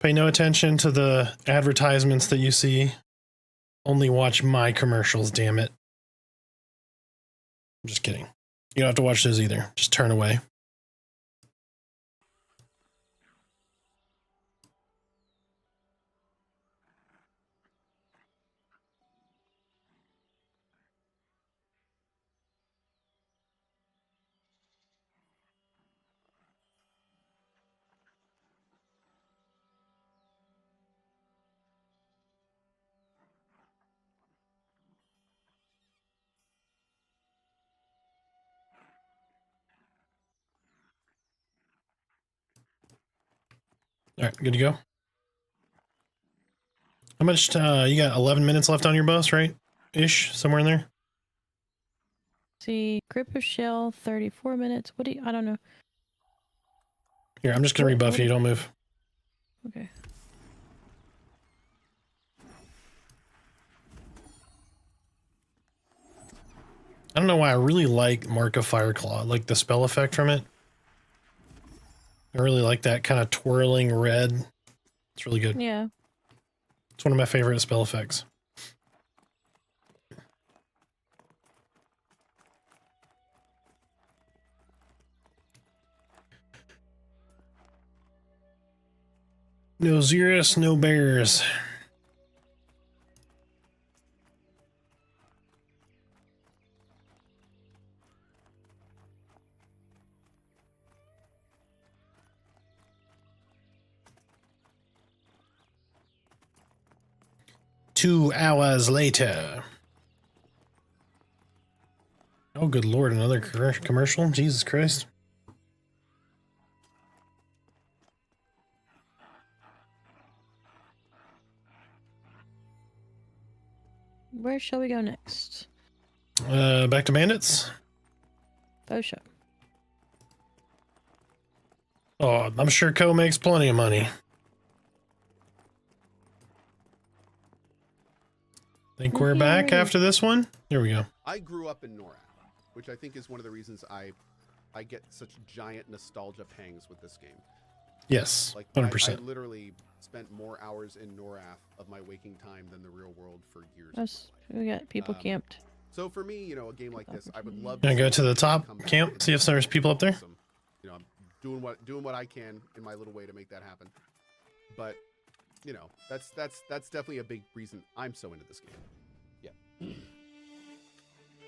Pay no attention to the advertisements that you see. Only watch my commercials, damn it. I'm just kidding. You don't have to watch those either. Just turn away. All right, good to go. How much, you got 11 minutes left on your bus, right? Ish, somewhere in there? See, grip of shell, 34 minutes. What do you, I don't know. Here, I'm just gonna rebuff you, don't move. Okay. I don't know why I really like Mark of Fireclaw, like the spell effect from it. I really like that kind of twirling red. It's really good. Yeah. It's one of my favorite spell effects. No Xerus, no bears. Two hours later. Oh, good lord, another commercial? Jesus Christ. Where shall we go next? Back to bandits? Bow show. Oh, I'm sure Co makes plenty of money. Think we're back after this one? Here we go. I grew up in Norath, which I think is one of the reasons I get such giant nostalgia pangs with this game. Yes, like 100%. I literally spent more hours in Norath of my waking time than the real world for years. Us, we got people camped. So for me, you know, a game like this, I would love. Gonna go to the top camp, see if there's people up there. You know, I'm doing what I can in my little way to make that happen. But you know, that's definitely a big reason I'm so into this game. Yeah.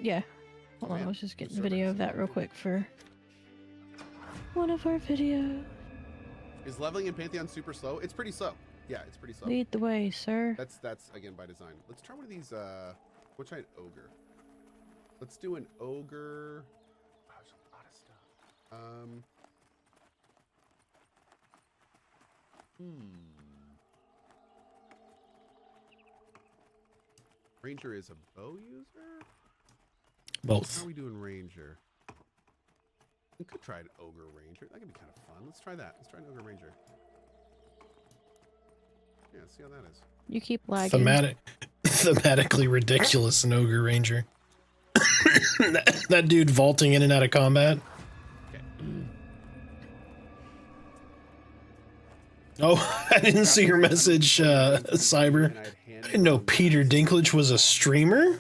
Yeah. Hold on, let's just get a video of that real quick for one of our videos. Is leveling in Pantheon super slow? It's pretty slow. Yeah, it's pretty slow. Lead the way, sir. That's again by design. Let's try one of these. We'll try an ogre. Let's do an ogre. Oh, there's a lot of stuff. Ranger is a bow user? Both. How are we doing Ranger? We could try an ogre Ranger. That could be kind of fun. Let's try that. Let's try an ogre Ranger. Yeah, let's see how that is. You keep lagging. Thematically ridiculous an ogre ranger. that dude vaulting in and out of combat. Okay. Oh, I didn't see your message, Cyber. I didn't know Peter Dinklage was a streamer.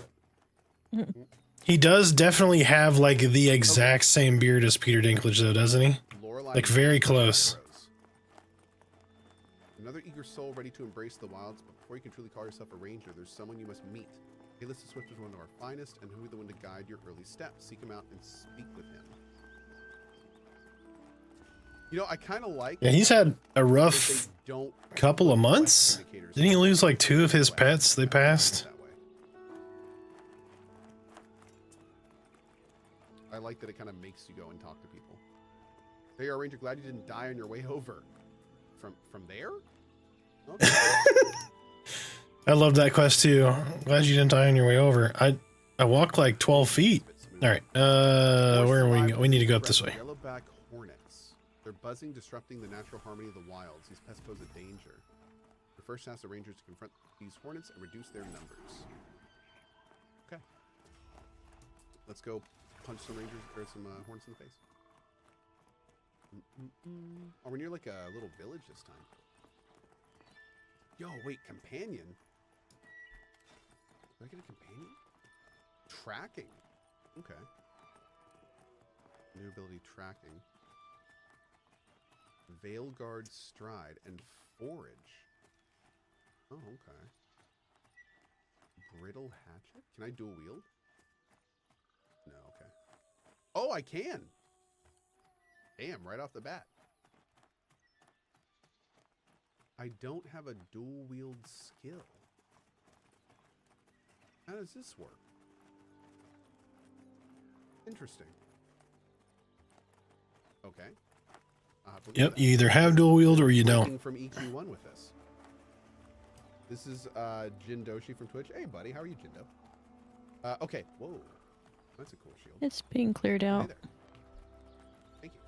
He does definitely have like the exact same beard as Peter Dinklage though, doesn't he? Like very close. Another eager soul ready to embrace the wilds, but before you can truly call yourself a ranger, there's someone you must meet. Kalis the Swift is one of our finest, and he'll be the one to guide your early steps. Seek him out and speak with him. You know, I kind of like. Yeah, he's had a rough couple of months. Didn't he lose like 2 of his pets? They passed. I like that it kind of makes you go and talk to people. Hey, our ranger, glad you didn't die on your way over. From there? Okay. I love that quest too. Glad you didn't die on your way over. I walked like 12 feet. All right, where are we? We need to go up this way. Yellowback hornets. They're buzzing, disrupting the natural harmony of the wilds. These pests pose a danger. The first task the rangers to confront these hornets and reduce their numbers. Okay. Let's go punch some rangers or some hornets in the face. Oh, we're near like a little village this time. Yo, wait, companion? Did I get a companion? Tracking. Okay. New ability tracking. Veil guard stride and forage. Oh, okay. Brittle hatchet? Can I dual wield? No, okay. Oh, I can! Damn, right off the bat. I don't have a dual wield skill. How does this work? Interesting. Okay. Yep, you either have dual wield or you don't. From EQ1 with this. This is Jindoshi from Twitch. Hey, buddy, how are you, Jindo? Okay. Whoa, that's a cool shield. It's being cleared out. Hey there. Thank you.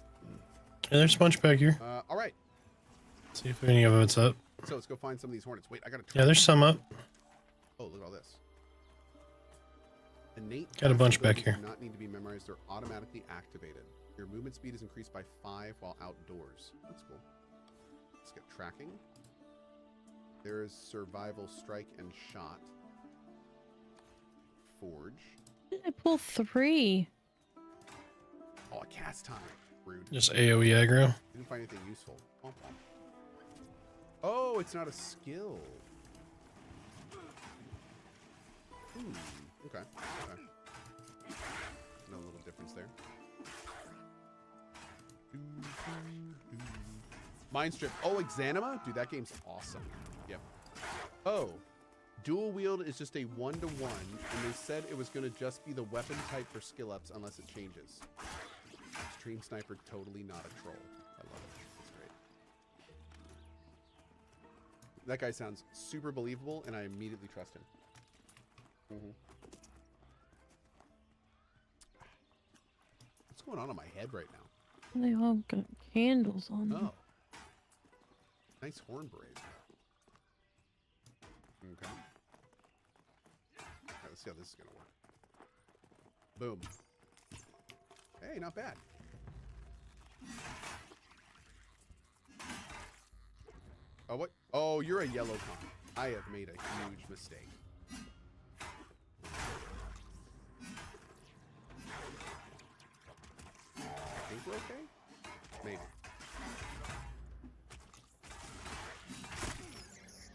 Yeah, there's a bunch back here. All right. See if any of it's up. So let's go find some of these hornets. Wait, I gotta. Yeah, there's some up. Oh, look at all this. Innate Got a bunch back here. Do not need to be memorized. They're automatically activated. Your movement speed is increased by 5 while outdoors. That's cool. Let's get tracking. There is survival, strike, and shot. Forge. I pull 3. Oh, a cast time. Rude. Just AoE aggro. Didn't find anything useful. Oh, it's not a skill. Okay. Okay. No little difference there. Mind Strip. Oh, Exanima? Dude, that game's awesome. Yep. Oh. Dual wield is just a 1-to-1, and they said it was going to just be the weapon type for skill ups unless it changes. Stream Sniper, totally not a troll. I love it. It's great. That guy sounds super believable, and I immediately trust him. What's going on my head right now? They all got candles on them. Oh. Nice horn berets. Okay. Alright, let's see how this is gonna work. Boom. Hey, not bad. Oh, what? Oh, you're a yellow con. I have made a huge mistake. I think we're okay? Maybe.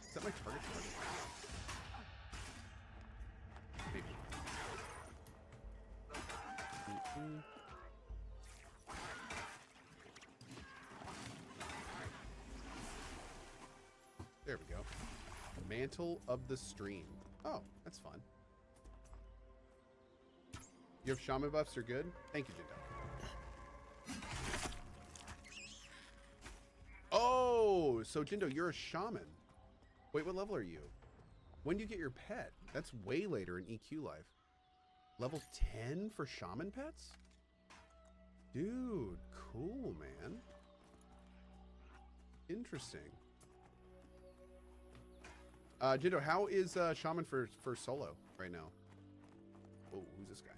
Is that my target? Maybe. There we go. Mantle of the Stream. Oh, that's fun. You have shaman buffs, you're good? Thank you, Jindo. Oh, so Jindo, you're a shaman. Wait, what level are you? When do you get your pet? That's way later in EQ life. Level 10 for shaman pets? Dude, cool, man. Interesting. Jindo, how is shaman for solo right now? Oh, who's this guy?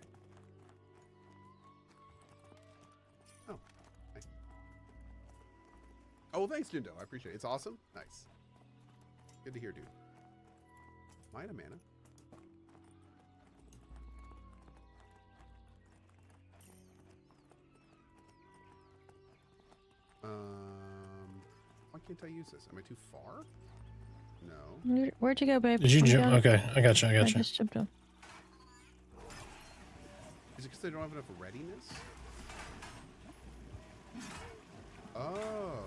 Oh, hi. Oh, thanks, Jindo. I appreciate it. It's awesome. Nice. Good to hear, dude. Mida mana. Why can't I use this? Am I too far? No. Where'd you go, babe? Did you Where'd jump? go? Okay, I got you. I got I you. just jumped up. Is it because they don't have enough readiness? Oh.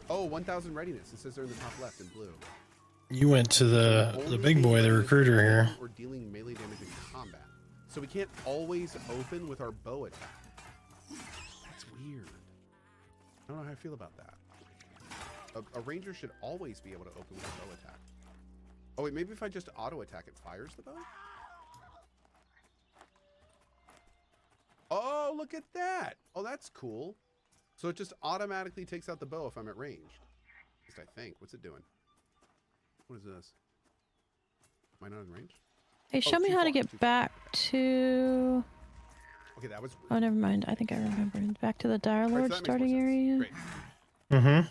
Oh, 1,000 readiness. It says they're in the top left in blue. You went to the big boy, the recruiter here. Or dealing melee damage in combat. So we can't always open with our bow attack. That's weird. I don't know how I feel about that. A ranger should always be able to open with a bow attack. Oh wait, maybe if I just auto attack, it fires the bow? Oh, look at that. Oh, that's cool. So it just automatically takes out the bow if I'm at range. At least I think. What's it doing? What is this? Am I not in range? Hey, show me how to get back to... Okay, that was... Oh, never mind. I think I remember. Back to the Dire Lord starting area. Great. Mm-hmm.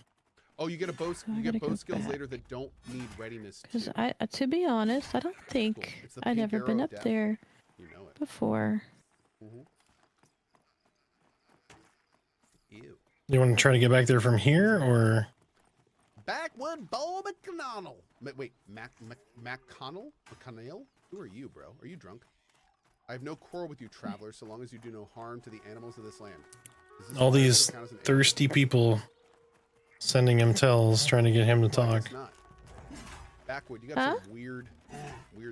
Oh, you get a bow. You get bow skills later that don't need readiness. Because to be honest, I don't think I'd ever been up there You know it. before. Ew. You want to try to get back there from here, or? Backwood Bo McConnell. Wait, McConnell? McConnell? Who are you, bro? Are you drunk? I have no quarrel with you, traveler, so long as you do no harm to the animals of this land. All these thirsty people sending him tells, trying to get him to talk. Backwood, you got some weird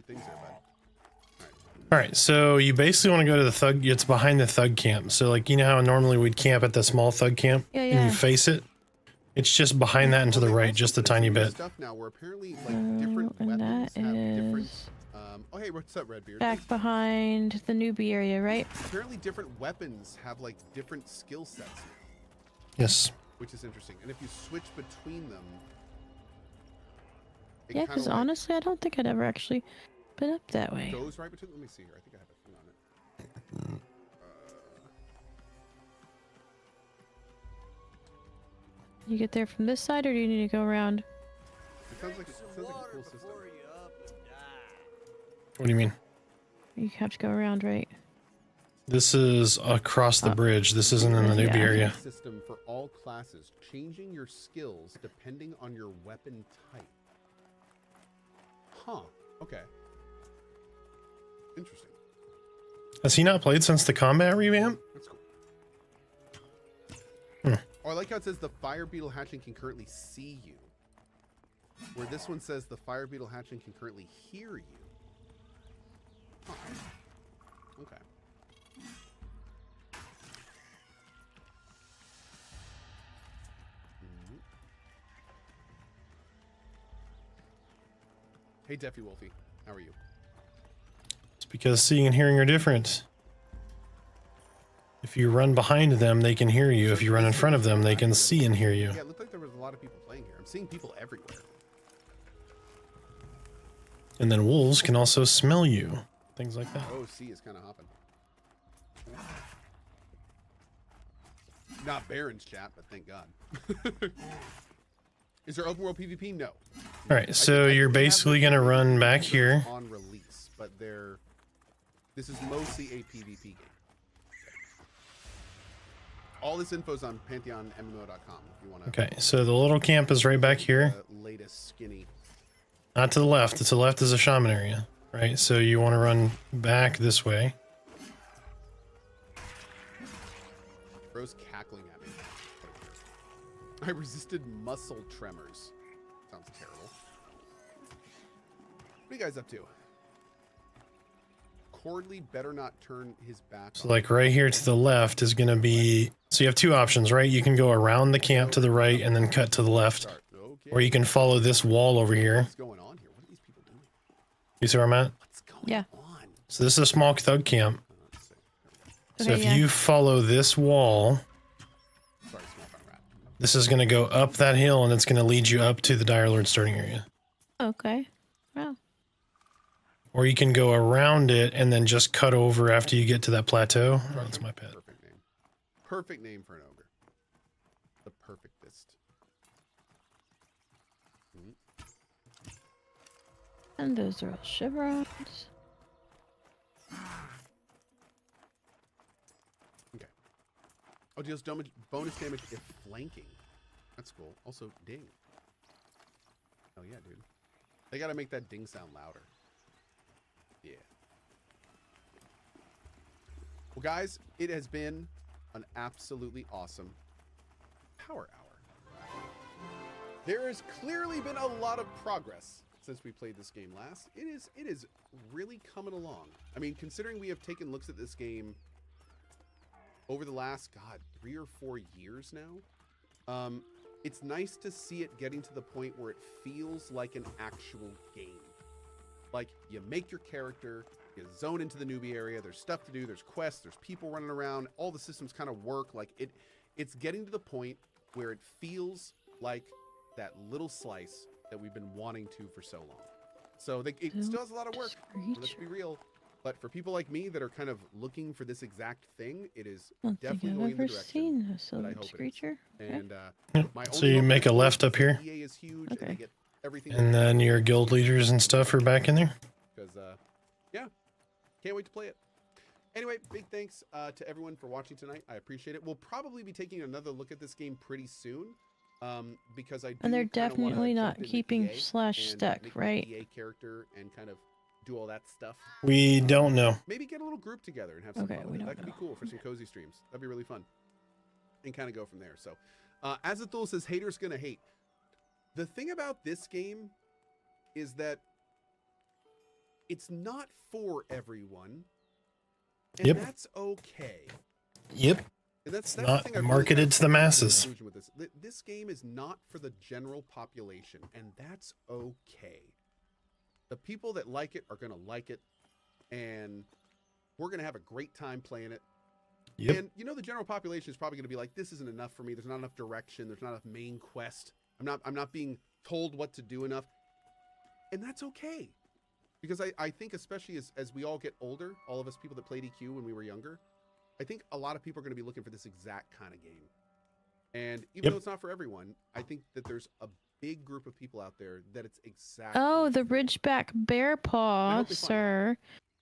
things there, bud. All right, so you basically want to go to the thug. It's behind the thug camp. So, like, you know how normally we'd camp at the small thug camp, and you face it. It's just behind that and to the right, just a tiny bit. Stuff now where apparently like different weapons have different. Oh hey, what's up, Redbeard? Back behind the newbie area, right? Apparently, different weapons have like different skill sets. Yes. Which is interesting, and if you switch between them. Yeah, because honestly, I don't think I'd ever actually been up that way. Goes right between. Let me see here. I think I have a thing on it. You get there from this side, or do you need to go around? It sounds like a cool system. What do you mean? You have to go around, right? This is across the bridge. This isn't in the newbie area. System for all classes, changing your skills depending on your weapon type. Huh. Okay. Interesting. Has he not played since the combat revamp? That's cool. Oh, I like how it says the fire beetle hatching can currently see you. Where this one says the fire beetle hatching can currently hear you. Huh. Okay. Hey, Deafy Wolfie. How are you? It's because seeing and hearing are different. If you run behind them, they can hear you. If you run in front of them, they can see and hear you. Yeah, it looked like there was a lot of people playing here. I'm seeing people everywhere. And then wolves can also smell you. Things like that. Oh, C is kind of hopping. Not Baron's chat, but thank God. Is there open world PvP? No. All right, so you're basically going to run back here. On release, but this is mostly a PvP game. All this info's on pantheonmmo.com if you want to. Okay, so the little camp is right back here. Latest skinny. Not to the left. To the left is a shaman area, right? So you want to run back this way. Bro's cackling at me. I resisted muscle tremors. Sounds terrible. What are you guys up to? Cordley better not turn his back. So like right here to the left is going to be, so you have two options, right? You can go around the camp to the right and then cut to the left. Or you can follow this wall over here. What's going on here? What are these people doing? You see where I'm at? What's going Yeah. on? So this is a small thug camp. So Okay, if yeah. you follow this wall, Sorry, small fire rat. this is going to go up that hill and it's going to lead you up to the Dire Lord starting area. Okay. Wow. Or you can go around it and then just cut over after you get to that plateau. Oh, that's my pet. Perfect name. Perfect name for an ogre. The perfectest. And those are all chevrons. Okay. Oh, deals bonus damage if flanking. That's cool. Also, ding. Oh yeah, dude. They gotta make that ding sound louder. Yeah. Well, guys, it has been an absolutely awesome Power Hour. There has clearly been a lot of progress since we played this game last. It is really coming along. I mean, considering we have taken looks at this game over the last, 3 or 4 years now, it's nice to see it getting to the point where it feels like an actual game. Like, you make your character, you zone into the newbie area, there's stuff to do, there's quests, there's people running around, all the systems kind of work. Like, it's getting to the point where it feels like that little slice that we've been wanting to for so long. So it still has a lot of work, let's be real. But for people like me that are kind of looking for this exact thing, it is definitely going in the direction a silver creature. And So you make a left up here. EA is huge, Okay. and they get everything. And then your guild leaders and stuff are back in there. Because yeah, can't wait to play it. Anyway, big thanks to everyone for watching tonight. I appreciate it. We'll probably be taking another look at this game pretty soon, because I do And they're kinda wanna definitely jump not into keeping EA slash and, stuck, make my right? EA character and kind of do all that stuff. We don't know. Maybe get a little group together and have some Okay, fun we with it. don't That could be know. cool for some cozy streams. That'd be really fun. And kind of go from there. So, Azathul says, haters gonna hate. The thing about this game is that it's not for everyone. And Yep. that's okay. Yep. And that's Not the thing I've really marketed gotta to the come masses. conclusion with this. This game is not for the general population, and that's okay. The people that like it are going to like it, and we're going to have a great time playing it. Yep. And the general population is probably going to be like, this isn't enough for me. There's not enough direction. There's not enough main quest. I'm not being told what to do enough. And that's okay. Because I think especially as we all get older, all of us people that played EQ when we were younger, I think a lot of people are going to be looking for this exact kind of game. And even though it's not for everyone, I think that there's a big group of people out there that it's exactly. Oh, the Ridgeback Bear Paw, hope they find sir,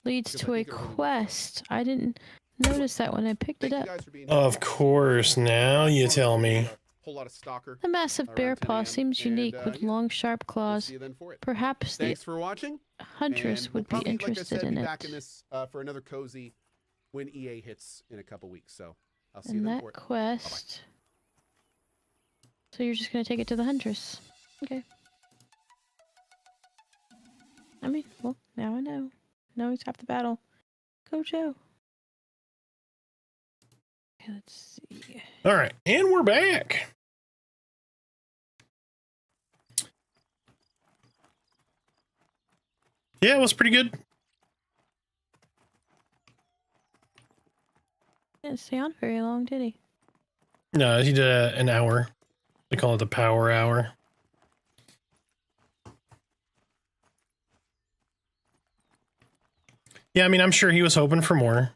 leads Because I to a think it'll really work out. quest. I didn't notice that when I picked it Thank up. you guys for being Of course, now you tell me. A whole lot of stalker. The massive around bear 10 paw a.m. seems And, unique with yeah, long, sharp We'll claws. see you then for it. Perhaps the Thanks for watching. huntress And we'll would be probably, like I interested said, in be it. back in this for another cozy when EA hits in a couple weeks. So I'll see you And then that for it. quest. So you're just gonna take it to the huntress. Okay. I mean, well, now I know. Now he's half the battle. Go Joe. Okay, let's see. All right, and we're back. Yeah, it was pretty good. Didn't stay on very long, did he? No, he did an hour. They call it the power hour. Yeah, I mean, I'm sure he was hoping for more.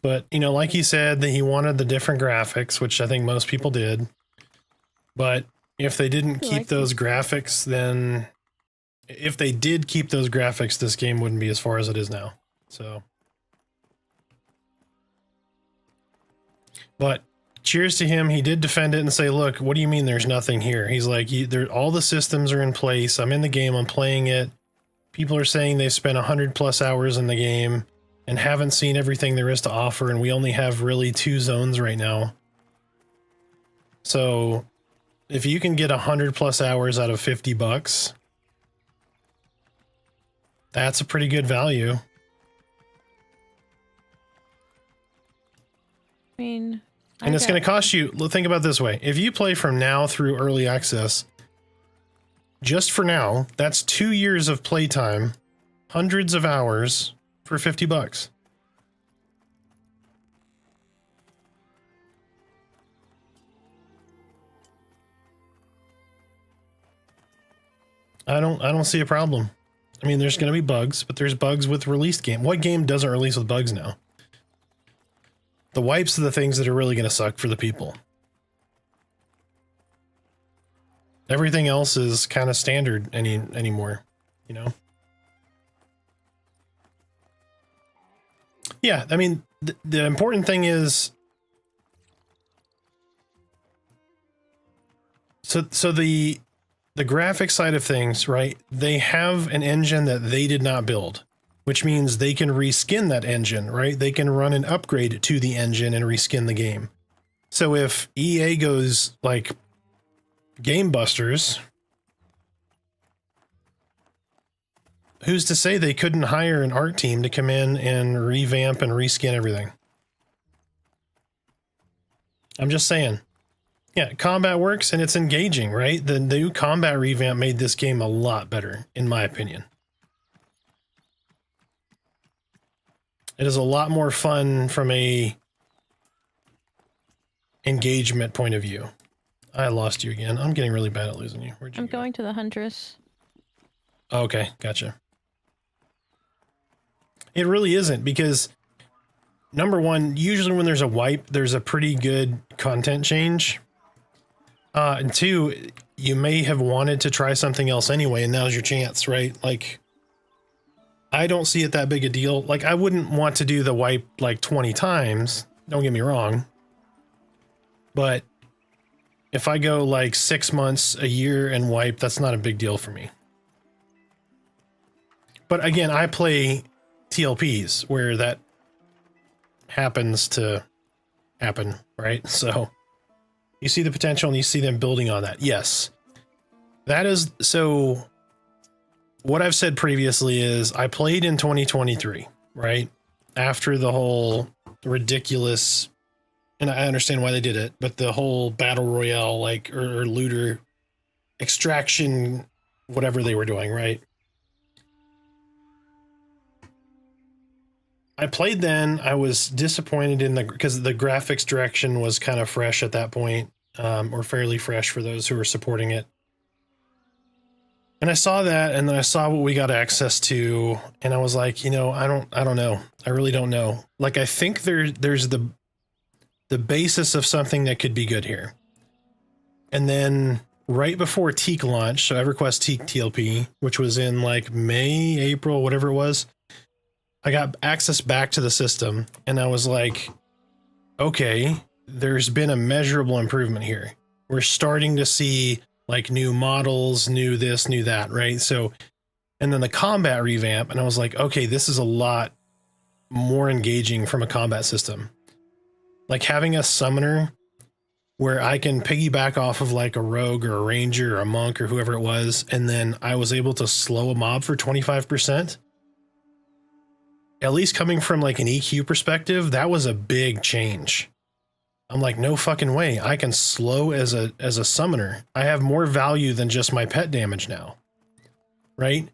But, like he said, that he wanted the different graphics, which I think most people did. But if they didn't I keep like those graphics, then if they did keep those graphics, this game wouldn't be as far as it is now. So, but cheers to him. He did defend it and say, look, what do you mean there's nothing here? He's like, all the systems are in place. I'm in the game. I'm playing it. People are saying they've spent 100+ hours in the game and haven't seen everything there is to offer. And we only have really 2 zones right now. So if you can get 100+ hours out of $50, that's a pretty good value. I mean, And it's going to cost you, think about it this way. If you play from now through early access, just for now, that's 2 years of playtime, hundreds of hours for $50. I don't see a problem. I mean, there's going to be bugs, but there's bugs with released game. What game doesn't release with bugs now? The wipes are the things that are really going to suck for the people. Everything else is kind of standard anymore, Yeah, I mean, the important thing is, so the graphic side of things, right? They have an engine that they did not build, which means they can reskin that engine, right? They can run an upgrade to the engine and reskin the game. So if EA goes like Game Busters, who's to say they couldn't hire an art team to come in and revamp and reskin everything? I'm just saying. Yeah, combat works and it's engaging, right? The new combat revamp made this game a lot better, in my opinion. It is a lot more fun from a engagement point of view. I lost you again. I'm getting really bad at losing you. Where'd you I'm go? going to the huntress. Okay, gotcha. It really isn't, because number one, usually when there's a wipe, there's a pretty good content change. And 2, you may have wanted to try something else anyway, and now's your chance, right? Like, I don't see it that big a deal. Like, I wouldn't want to do the wipe like 20 times. Don't get me wrong. But if I go like 6 months, a year and wipe, that's not a big deal for me. But again, I play TLPs where that happens to happen, right? So you see the potential and you see them building on that. Yes. That is, so what I've said previously is I played in 2023, right? After the whole ridiculous, and I understand why they did it, but the whole battle royale, like, or looter extraction, whatever they were doing, right? I played then. I was disappointed in because the graphics direction was kind of fresh at that point, or fairly fresh for those who were supporting it. And I saw that, and then I saw what we got access to, and I was like, you know, I don't know. I really don't know. Like, I think there's the basis of something that could be good here. And then right before Teak launch, so EverQuest Teak TLP, which was in like May, April, whatever it was, I got access back to the system, and I was like, okay, there's been a measurable improvement here. We're starting to see like new models, new this, new that, right? So, and then the combat revamp, and I was like, okay, this is a lot more engaging from a combat system. Like having a summoner where I can piggyback off of like a rogue or a ranger or a monk or whoever it was, and then I was able to slow a mob for 25%. At least coming from like an EQ perspective, that was a big change. I'm like, no fucking way. I can slow as a summoner. I have more value than just my pet damage now. Right?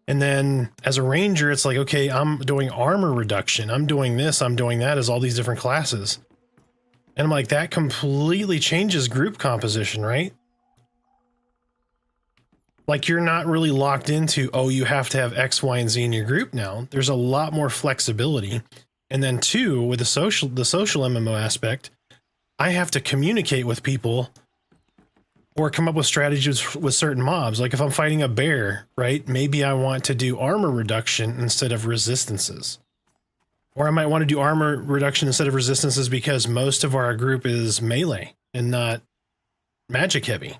And then as a ranger, it's like, okay, I'm doing armor reduction. I'm doing this, I'm doing that as all these different classes. And I'm like, that completely changes group composition, right? Like, you're not really locked into, oh, you have to have X, Y, and Z in your group now. There's a lot more flexibility. And then two, with the social MMO aspect, I have to communicate with people or come up with strategies with certain mobs. Like if I'm fighting a bear, right? Maybe I want to do armor reduction instead of resistances. Or I might want to do armor reduction instead of resistances because most of our group is melee and not magic heavy.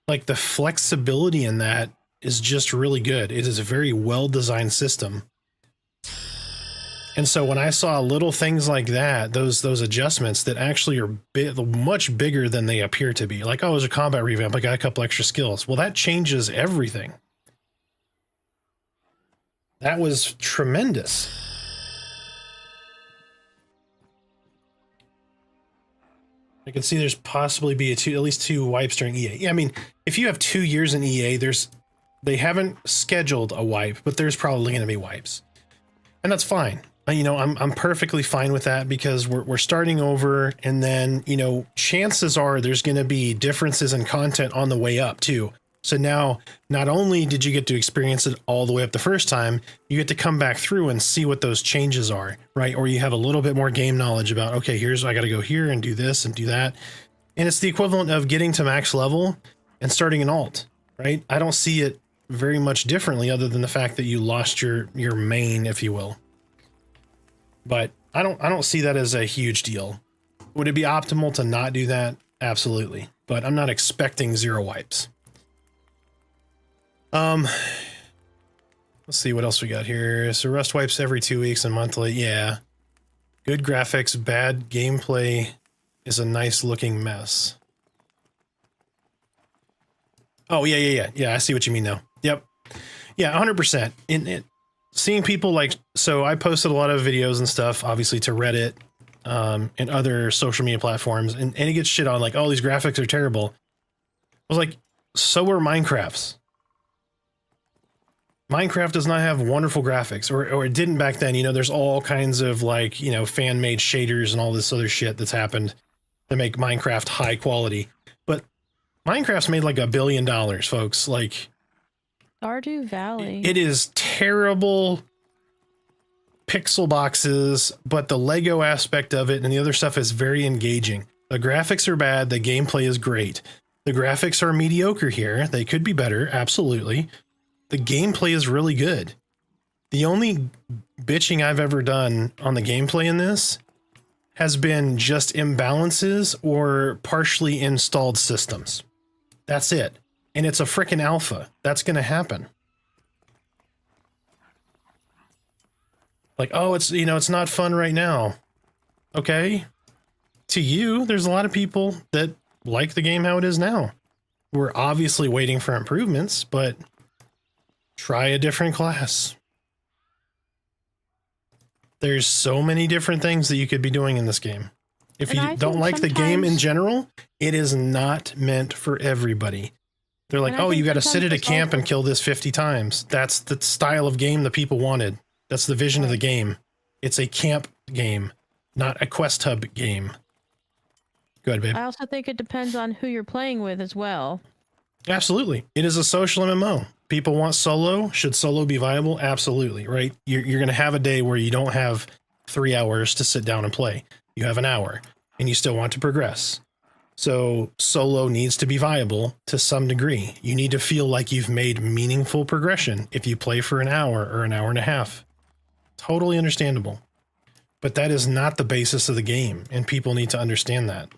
Like the flexibility in that is just really good. It is a very well-designed system. And so when I saw little things like that, those adjustments that actually are much bigger than they appear to be, like, oh, it was a combat revamp, I got a couple extra skills. Well, that changes everything. That was tremendous. I can see there's possibly be at least two wipes during EA. Yeah, I mean, if you have 2 years in EA, they haven't scheduled a wipe, but there's probably going to be wipes. And that's fine. You know, I'm perfectly fine with that because we're starting over, and then, you know, chances are there's going to be differences in content on the way up too. So now, not only did you get to experience it all the way up the first time, you get to come back through and see what those changes are, right? Or you have a little bit more game knowledge about, okay, I got to go here and do this and do that. And it's the equivalent of getting to max level and starting an alt, right? I don't see it very much differently other than the fact that you lost your main, if you will. But I don't see that as a huge deal. Would it be optimal to not do that? Absolutely. But I'm not expecting 0 wipes. Let's see what else we got here. So rust wipes every 2 weeks and monthly. Yeah. Good graphics, bad gameplay is a nice looking mess. Oh, yeah. I see what you mean now. Yep. Yeah, 100%. Seeing people like, so I posted a lot of videos and stuff, obviously to Reddit and other social media platforms, and it gets shit on like, oh, these graphics are terrible. I was like, so are Minecraft's. Minecraft does not have wonderful graphics, or it didn't back then. You know, there's all kinds of like, you know, fan-made shaders and all this other shit that's happened to make Minecraft high quality. But Minecraft's made like $1 billion, folks. Like, Stardew Valley. It is terrible pixel boxes, but the Lego aspect of it and the other stuff is very engaging. The graphics are bad. The gameplay is great. The graphics are mediocre here. They could be better. Absolutely. The gameplay is really good. The only bitching I've ever done on the gameplay in this has been just imbalances or partially installed systems. That's it. And it's a frickin' alpha. That's going to happen. Like, oh, it's, you know, it's not fun right now. Okay. To you, there's a lot of people that like the game how it is now. We're obviously waiting for improvements, but try a different class. There's so many different things that you could be doing in this game. If And you I don't think like the game in sometimes- general, it is not meant for everybody. They're like, And I oh, you think got to sit sometimes at a it's camp also- and kill this 50 times. That's the style of game the people wanted. That's the vision of the game. It's a camp game, not a quest hub game. Go ahead, babe. I also think it depends on who you're playing with as well. Absolutely. It is a social MMO. People want solo. Should solo be viable? Absolutely, right? You're going to have a day where you don't have 3 hours to sit down and play. You have an hour, and you still want to progress. So solo needs to be viable to some degree. You need to feel like you've made meaningful progression if you play for an hour or an hour and a half. Totally understandable. But that is not the basis of the game, and people need to understand that.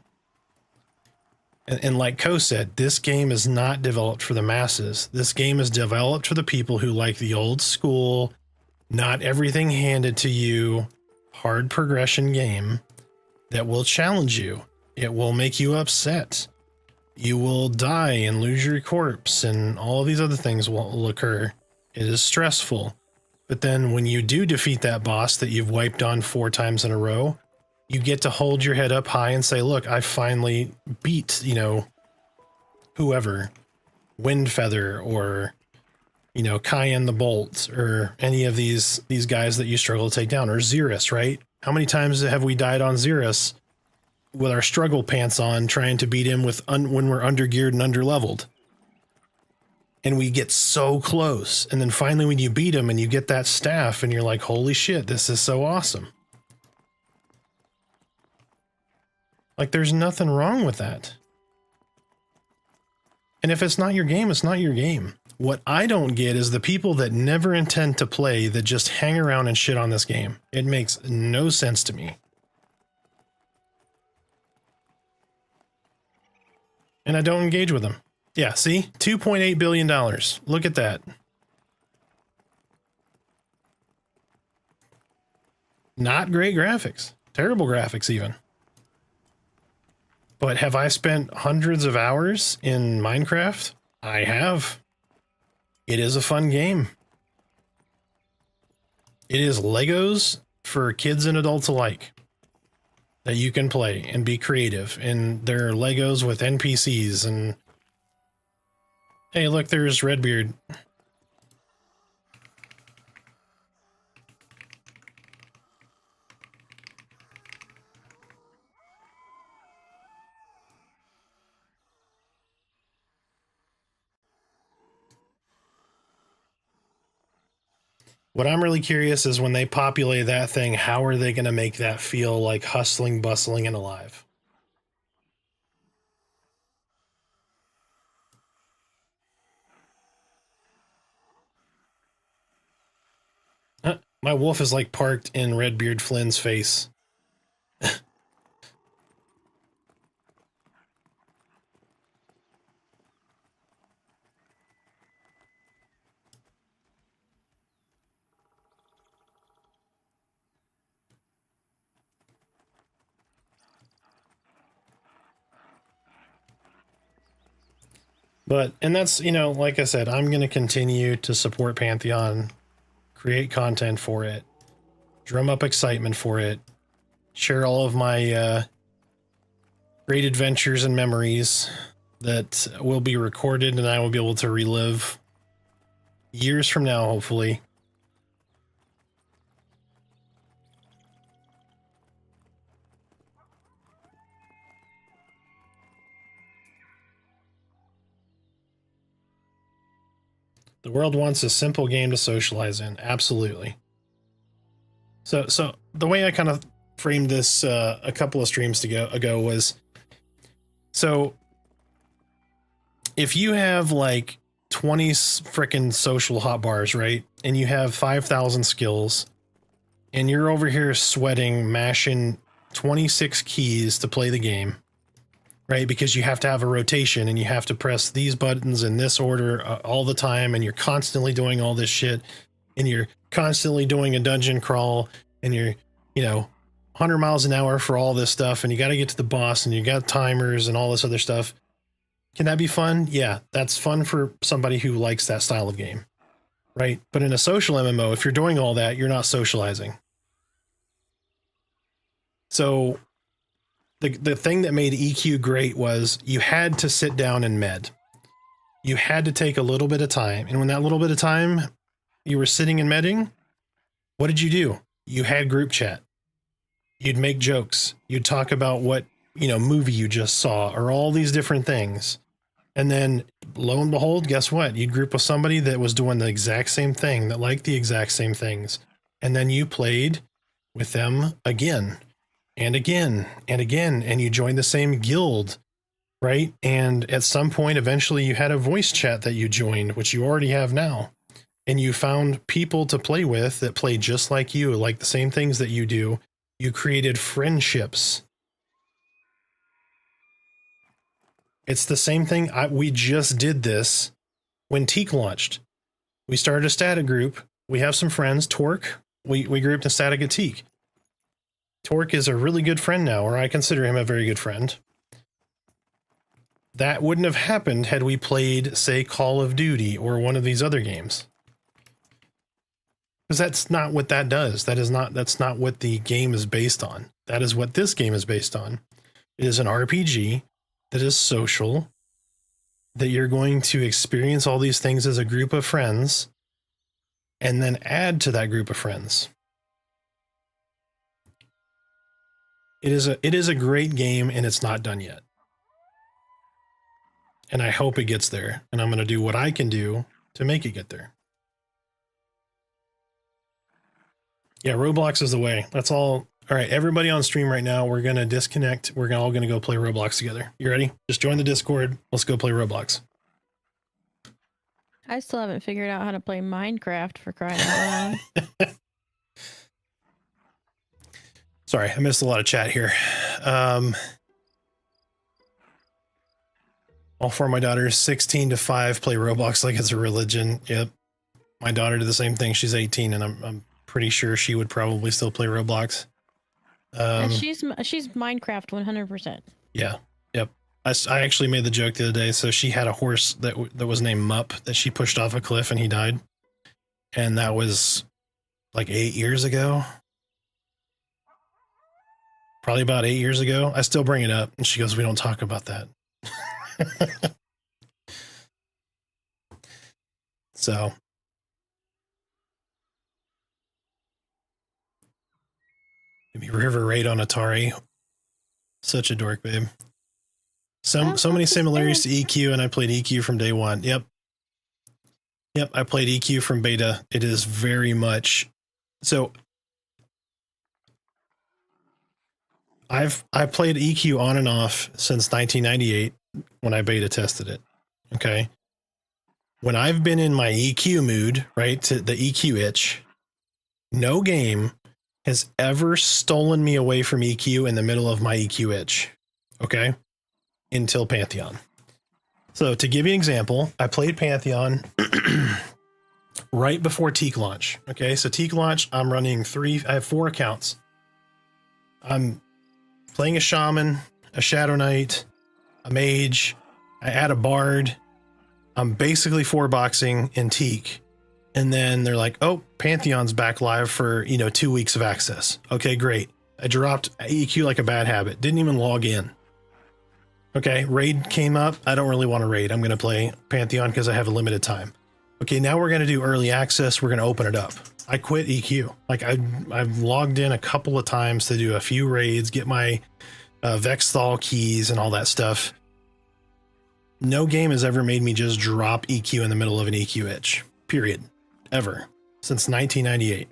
And like Ko said, this game is not developed for the masses. This game is developed for the people who like the old school, not everything handed to you, hard progression game that will challenge you. It will make you upset. You will die and lose your corpse, and all of these other things will occur. It is stressful. But then when you do defeat that boss that you've wiped on 4 times in a row, you get to hold your head up high and say, look, I finally beat, you know, whoever, Windfeather or, you know, Cayenne the Bolt or any of these guys that you struggle to take down, or Xerus, right? How many times have we died on Xerus with our struggle pants on trying to beat him with when we're undergeared and underleveled? And we get so close. And then finally when you beat him and you get that staff and you're like, holy shit, this is so awesome. Like, there's nothing wrong with that. And if it's not your game, it's not your game. What I don't get is the people that never intend to play that just hang around and shit on this game. It makes no sense to me. And I don't engage with them. Yeah, see? $2.8 billion. Look at that. Not great graphics. Terrible graphics, even. But have I spent hundreds of hours in Minecraft? I have. It is a fun game. It is Legos for kids and adults alike that you can play and be creative. And there are Legos with NPCs and... Hey, look, there's Redbeard. What I'm really curious is when they populate that thing, how are they going to make that feel like hustling, bustling, and alive? My wolf is like parked in Redbeard Flynn's face. But, and that's, you know, like I said, I'm going to continue to support Pantheon, create content for it, drum up excitement for it, share all of my great adventures and memories that will be recorded and I will be able to relive years from now, hopefully. The world wants a simple game to socialize in. Absolutely. So the way I kind of framed this a couple of streams ago was, so if you have like 20 frickin' social hotbars, right? And you have 5,000 skills, and you're over here sweating, mashing 26 keys to play the game, right? Because you have to have a rotation and you have to press these buttons in this order all the time, and you're constantly doing all this shit, and you're constantly doing a dungeon crawl, and you're, 100 miles an hour for all this stuff, and you got to get to the boss, and you got timers and all this other stuff. Can that be fun? Yeah, that's fun for somebody who likes that style of game, right? But in a social MMO, if you're doing all that, you're not socializing. So the thing that made EQ great was you had to sit down and med. You had to take a little bit of time. And when that little bit of time you were sitting and medding, what did you do? You had group chat. You'd make jokes. You'd talk about what, movie you just saw or all these different things. And then lo and behold, guess what? You'd group with somebody that was doing the exact same thing, that liked the exact same things. And then you played with them again and again and again, and you joined the same guild, right? And at some point, eventually you had a voice chat that you joined, which you already have now. And you found people to play with that play just like you, like the same things that you do. You created friendships. It's the same thing. We just did this when Teak launched. We started a static group. We have some friends. Torque, we grouped in static at Teak. Torque is a really good friend now, or I consider him a very good friend. That wouldn't have happened had we played, say, Call of Duty or one of these other games. Because that's not what that does. That's not what the game is based on. That is what this game is based on. It is an RPG that is social, that you're going to experience all these things as a group of friends, and then add to that group of friends. It is a great game, and it's not done yet. And I hope it gets there, and I'm going to do what I can do to make it get there. Yeah, Roblox is the way. That's all. All right, everybody on stream right now, we're going to disconnect. We're all going to go play Roblox together. You ready? Just join the Discord. Let's go play Roblox. I still haven't figured out how to play Minecraft, for crying out loud. Sorry, I missed a lot of chat here. All four of my daughters, 16 to 5, play Roblox like it's a religion. Yep. My daughter did the same thing. She's 18, and I'm pretty sure she would probably still play Roblox. And she's Minecraft 100%. Yeah. Yep. I actually made the joke the other day. So she had a horse that was named Mupp that she pushed off a cliff and he died. And that was like 8 years ago. Probably about 8 years ago. I still bring it up. And she goes, we don't talk about that. So. Maybe River Raid on Atari. Such a dork, babe. So many similarities to EQ, and I played EQ from day one. Yep, I played EQ from beta. It is very much so. I played EQ on and off since 1998 when I beta tested it. Okay. When I've been in my EQ mood, right, to the EQ itch, no game has ever stolen me away from EQ in the middle of my EQ itch. Okay. Until Pantheon. So to give you an example, I played Pantheon right before Teak launch. Okay. So Teak launch, I'm running I have 4 accounts. I'm playing a shaman, a shadow knight, a mage. I add a bard. I'm basically 4-boxing in Teak. And then they're like, oh, Pantheon's back live for, 2 weeks of access. Okay, great. I dropped EQ like a bad habit. Didn't even log in. Okay, raid came up. I don't really want to raid. I'm going to play Pantheon because I have a limited time. Okay, now we're going to do early access. We're going to open it up. I quit EQ. Like I've logged in a couple of times to do a few raids, get my Vexthal keys and all that stuff. No game has ever made me just drop EQ in the middle of an EQ itch. Period. Ever. Since 1998.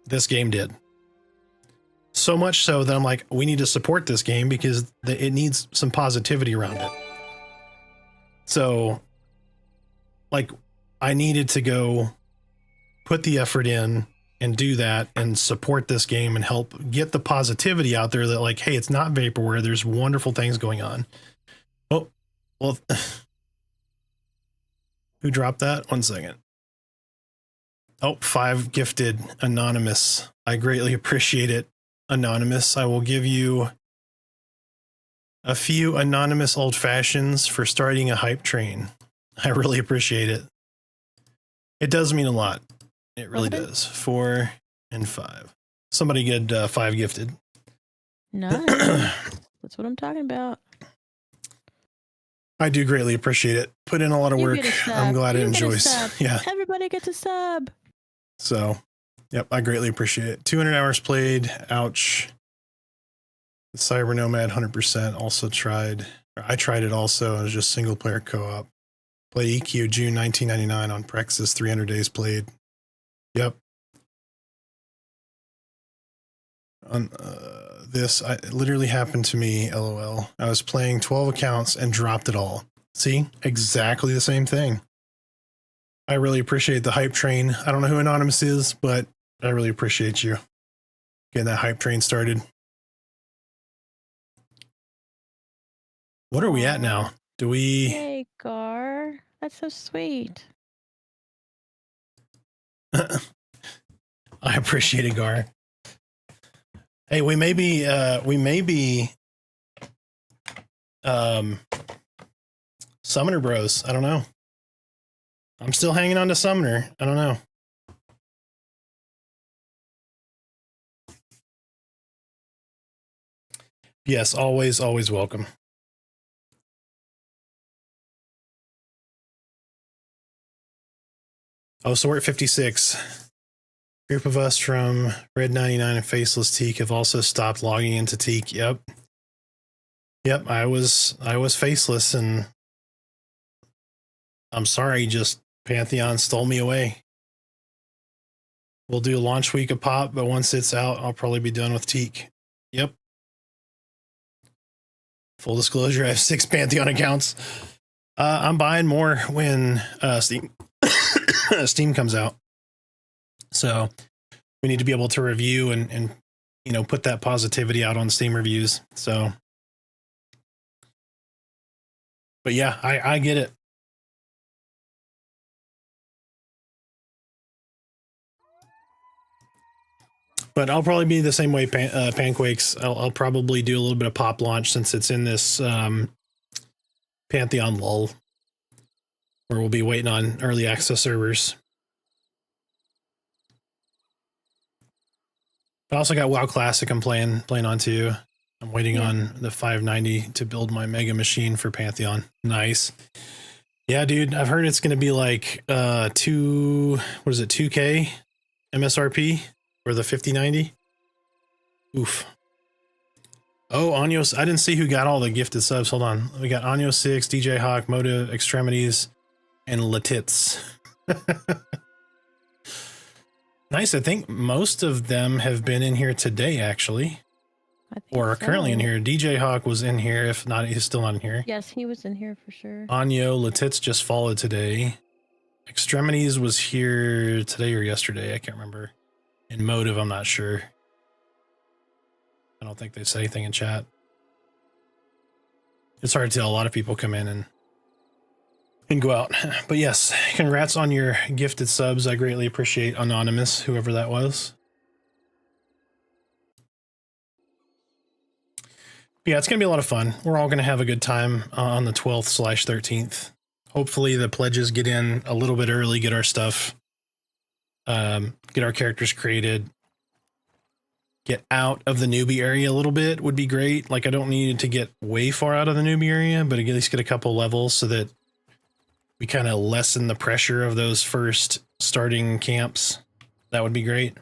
This game did. So much so that I'm like, we need to support this game because it needs some positivity around it. So like I needed to go put the effort in and do that and support this game and help get the positivity out there that like, hey, it's not vaporware. There's wonderful things going on. Oh, well, who dropped that? 1 second. Oh, 5 gifted anonymous. I greatly appreciate it. Anonymous. I will give you a few anonymous old fashions for starting a hype train. I really appreciate it. It does mean a lot. It really does. 4 and 5. Somebody get 5 gifted. Nice. That's what I'm talking about. I do greatly appreciate it. Put in a lot of You work. get a sub. I'm glad it You get a enjoys. sub. Yeah. Everybody gets a sub. So, yep, I greatly appreciate it. 200 hours played. Ouch. Cyber Nomad 100% also tried. I tried it also. It was just single player co-op. Played EQ June 1999 on Prexis. 300 days played. Yep. On this, it literally happened to me. LOL. I was playing 12 accounts and dropped it all. See, exactly the same thing. I really appreciate the hype train. I don't know who Anonymous is, but I really appreciate you getting that hype train started. What are we at now? Do we... Hey, Gar. That's so sweet. I appreciate it, Gar. Hey, we may be Summoner Bros. I don't know. I'm still hanging on to Summoner. I don't know. Yes, always, always welcome. Oh, so we're at 56. Group of us from Red 99 and Faceless Teak have also stopped logging into Teak. Yep. Yep, I was faceless and I'm sorry, just Pantheon stole me away. We'll do a launch week of Pop, but once it's out, I'll probably be done with Teak. Yep. Full disclosure, I have 6 Pantheon accounts. I'm buying more when Steam Steam comes out. So we need to be able to review and you know, put that positivity out on Steam reviews. So, but yeah, I get it. But I'll probably be the same way, Panquakes. I'll probably do a little bit of Pop launch since it's in this Pantheon lull, where we'll be waiting on early access servers. I also got WoW Classic I'm playing on too. I'm waiting on the 590 to build my mega machine for Pantheon. Nice. Yeah, dude, I've heard it's going to be like 2K MSRP for the 5090. Oof. Oh, Anyo, I didn't see who got all the gifted subs. Hold on. We got Anyo 6, DJ Hawk, Motive, Extremities, and Latits. Nice. I think most of them have been in here today, actually. Or are currently in here. DJ Hawk was in here. If not, he's still not in here. Yes, he was in here for sure. Anyo, Latits just followed today. Extremities was here today or yesterday. I can't remember. And Motive, I'm not sure. I don't think they said anything in chat. It's hard to tell. A lot of people come in and go out. But yes, congrats on your gifted subs. I greatly appreciate Anonymous, whoever that was. But yeah, it's going to be a lot of fun. We're all going to have a good time on the 12th/13th. Hopefully the pledges get in a little bit early, get our stuff, get our characters created, get out of the newbie area a little bit would be great. Like I don't need to get way far out of the newbie area, but at least get a couple levels so that we kind of lessen the pressure of those first starting camps. That would be great.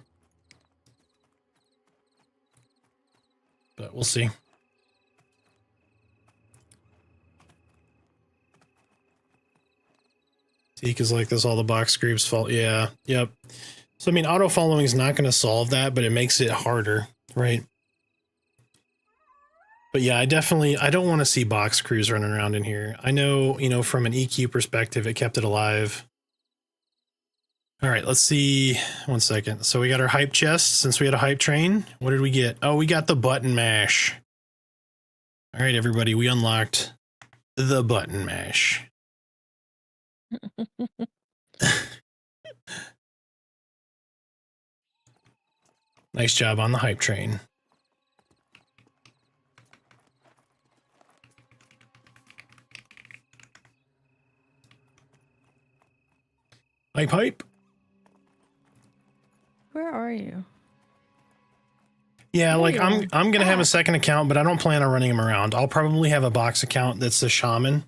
But we'll see. Teak is like this, all the box groups fault. Yeah, yep. So, I mean, auto following is not going to solve that, but it makes it harder, right? But yeah, I don't want to see box crews running around in here. I know, you know, from an EQ perspective, it kept it alive. All right, let's see. 1 second. So we got our hype chest. Since we had a hype train, what did we get? Oh, we got the button mash. All right, everybody, we unlocked the button mash. Nice job on the hype train. Hype. Where are you? Yeah, There like you I'm are. gonna have a second account, but I don't plan on running them around. I'll probably have a box account that's a shaman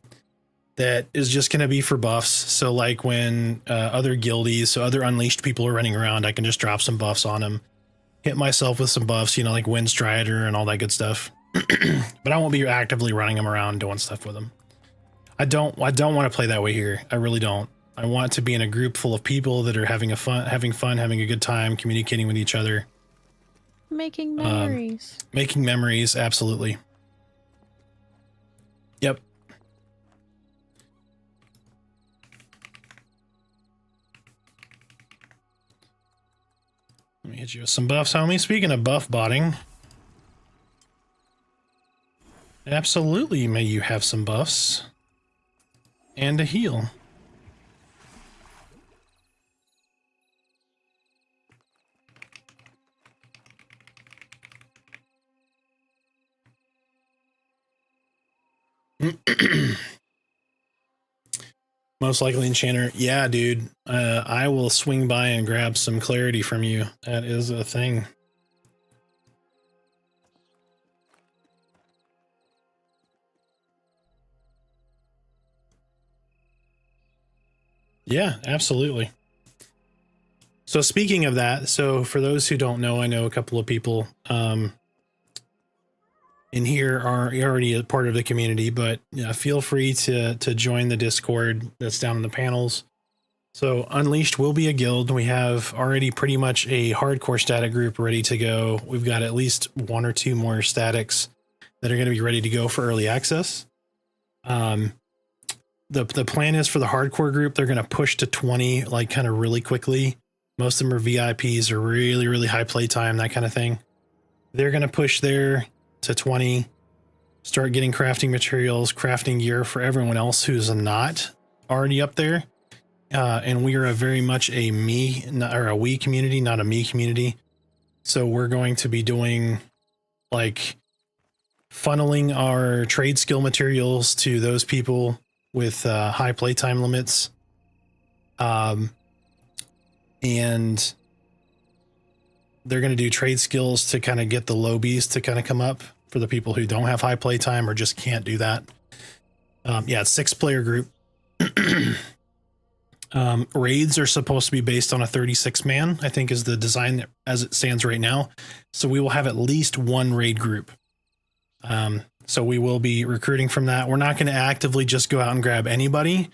that is just gonna be for buffs. So like when other guildies, so other unleashed people are running around, I can just drop some buffs on them, hit myself with some buffs, you know, like Wind Strider and all that good stuff. But I won't be actively running them around doing stuff with them. I don't want to play that way here. I really don't. I want to be in a group full of people that are having fun, having a good time, communicating with each other. Making memories. Making memories, absolutely. Yep. Let me hit you with some buffs, homie. Speaking of buff botting, absolutely may you have some buffs and a heal. Most likely enchanter. Yeah, dude. I will swing by and grab some clarity from you. That is a thing. Yeah, absolutely. So speaking of that, so for those who don't know, I know a couple of people in here are already a part of the community, but feel free to join the Discord that's down in the panels. So Unleashed will be a guild. We have already pretty much a hardcore static group ready to go. We've got at least 1 or 2 more statics that are going to be ready to go for early access. The plan is for the hardcore group, they're going to push to 20, like kind of really quickly. Most of them are VIPs or really, really high playtime, that kind of thing. They're going to push there to 20, start getting crafting materials, crafting gear for everyone else who's not already up there. And we are very much a we community, not a me community. So we're going to be doing like funneling our trade skill materials to those people with high playtime limits. And they're going to do trade skills to kind of get the lobies to kind of come up for the people who don't have high playtime or just can't do that. Yeah, it's 6-player group. Raids are supposed to be based on a 36-man, I think is the design as it stands right now. So we will have at least 1 raid group. So we will be recruiting from that. We're not going to actively just go out and grab anybody.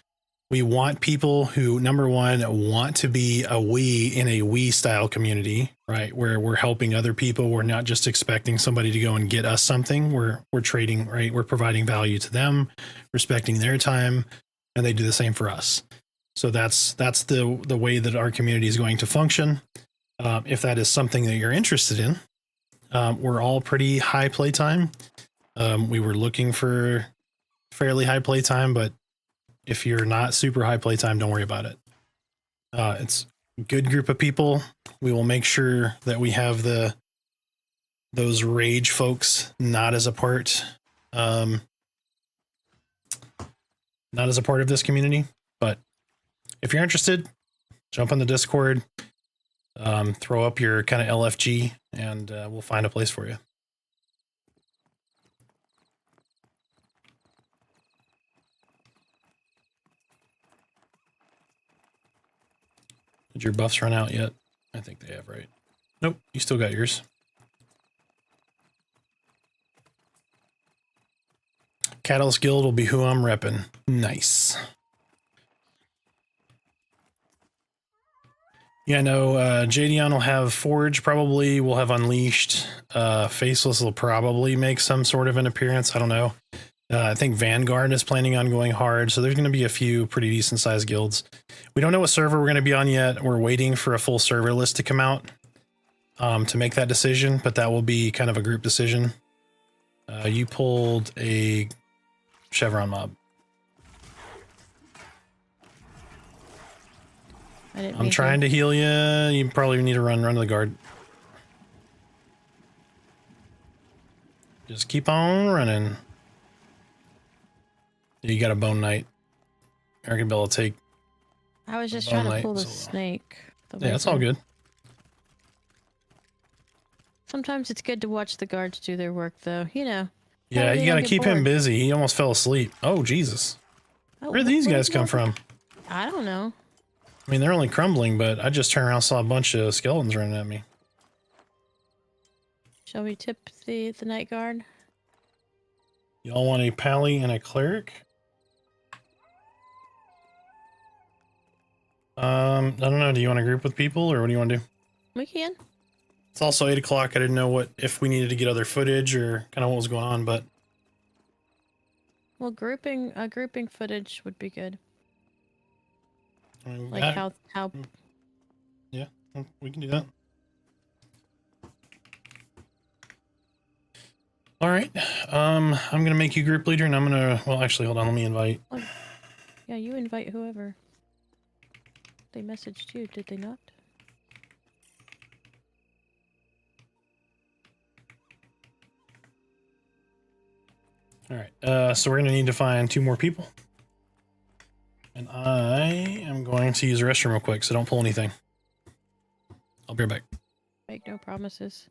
We want people who, number one, want to be a we in a we style community, right? Where we're helping other people. We're not just expecting somebody to go and get us something. We're trading, right? We're providing value to them, respecting their time, and they do the same for us. So that's the way that our community is going to function. If that is something that you're interested in, we're all pretty high playtime. We were looking for fairly high playtime, but if you're not super high playtime, don't worry about it. It's a good group of people. We will make sure that we have those rage folks not as a part of this community. But if you're interested, jump on the Discord, throw up your kind of LFG, and we'll find a place for you. Did your buffs run out yet? I think they have, right? Nope, you still got yours. Catalyst Guild will be who I'm repping. Nice. Yeah, no, Jadion will have Forge probably. We'll have Unleashed. Faceless will probably make some sort of an appearance. I don't know. I think Vanguard is planning on going hard, so there's going to be a few pretty decent sized guilds. We don't know what server we're going to be on yet. We're waiting for a full server list to come out to make that decision, but that will be kind of a group decision. You pulled a Chevron mob. I'm trying to heal you. You probably need to run to the guard. Just keep on running. You got a Bone Knight. Arkabil will take. I was just trying to pull the snake. Yeah, it's all good. Sometimes it's good to watch the guards do their work, though. You know. Yeah, you gotta keep him busy. He almost fell asleep. Oh, Jesus. Oh, where did these guys come from? I don't know. I mean, they're only crumbling, but I just turned around and saw a bunch of skeletons running at me. Shall we tip the night guard? Y'all want a pally and a cleric? I don't know. Do you want to group with people, or what do you want to do? We can. It's also 8 o'clock. I didn't know if we needed to get other footage or kind of what was going on, but. Well, grouping footage would be good. I mean, like how. Yeah, we can do that. All right. I'm gonna make you group leader, and I'm gonna. Well, actually, hold on. Let me invite. Yeah, you invite whoever. They messaged you, did they not? All right. So we're gonna need to find 2 more people, and I am going to use the restroom real quick. So don't pull anything. I'll be right back. Make no promises.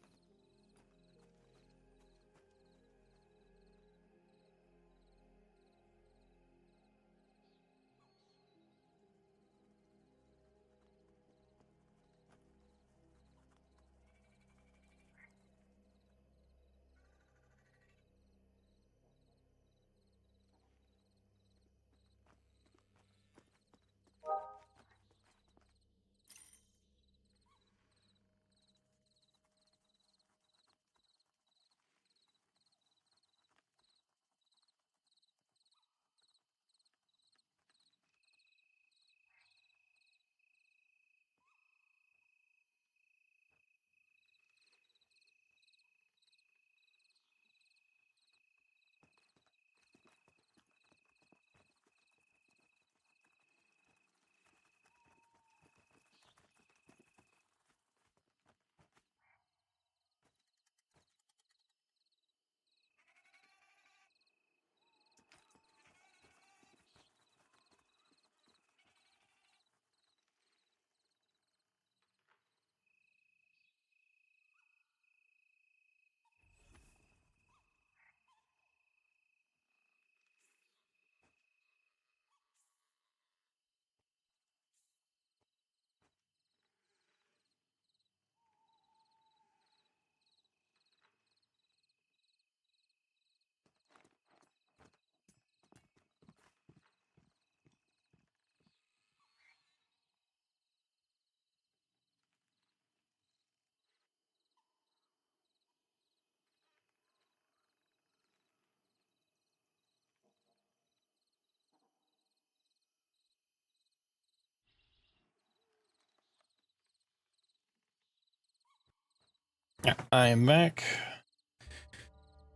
Yeah, I am back.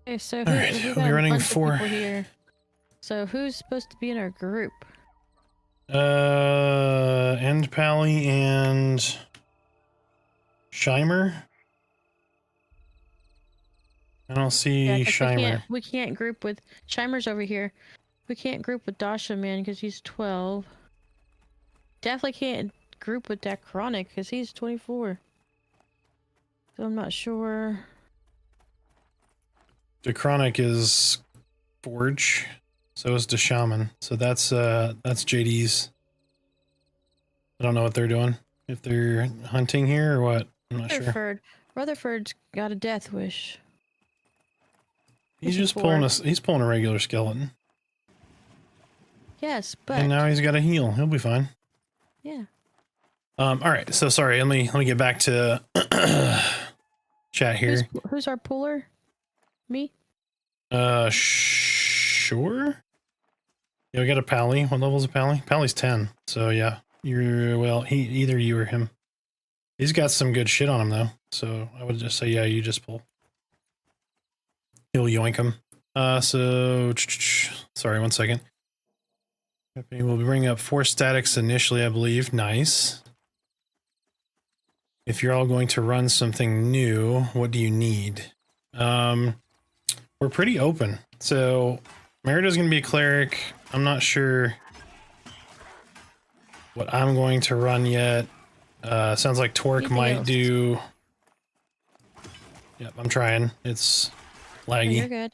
Okay, so All right, we we'll got be a running bunch of for. people here. So who's supposed to be in our group? End Pally and Shimer. I don't see Shimer. We can't group with Shimer's over here. We can't group with Dasha Man because he's 12. Definitely can't group with that Chronic because he's 24. So I'm not sure. The Chronic is Forge, so is the Shaman. So that's JD's. I don't know what they're doing. If they're hunting here or what, I'm not sure. Rutherford's got a death wish. He's just pulling he's pulling a regular skeleton. Yes, but and now he's got a heal. He'll be fine. Yeah. All right. So sorry. Let me get back to chat here. Who's our pooler? Me? Sure. Yeah, we got a Pally. What level's a Pally? Pally's 10. So yeah, you're well. Either you or him. He's got some good shit on him though. So I would just say yeah, you just pull. He'll yoink him. So sorry, 1 second. We'll bring up 4 statics initially, I believe. Nice. If you're all going to run something new, what do you need? We're pretty open. So Merida's going to be a cleric. I'm not sure what I'm going to run yet. Sounds like Torque might do. Yep, I'm trying. It's laggy. You're good.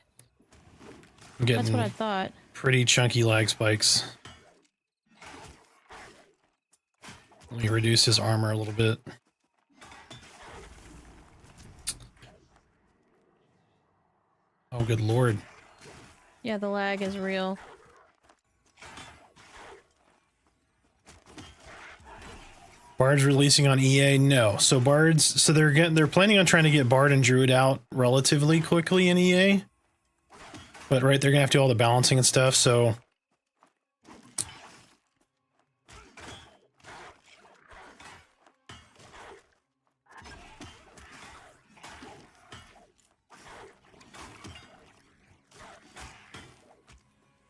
I'm getting That's what I thought. pretty chunky lag spikes. Let me reduce his armor a little bit. Oh, good lord. Yeah, the lag is real. Bard's releasing on EA? No. So Bard's, so they're planning on trying to get Bard and Druid out relatively quickly in EA. But right, they're gonna have to do all the balancing and stuff, so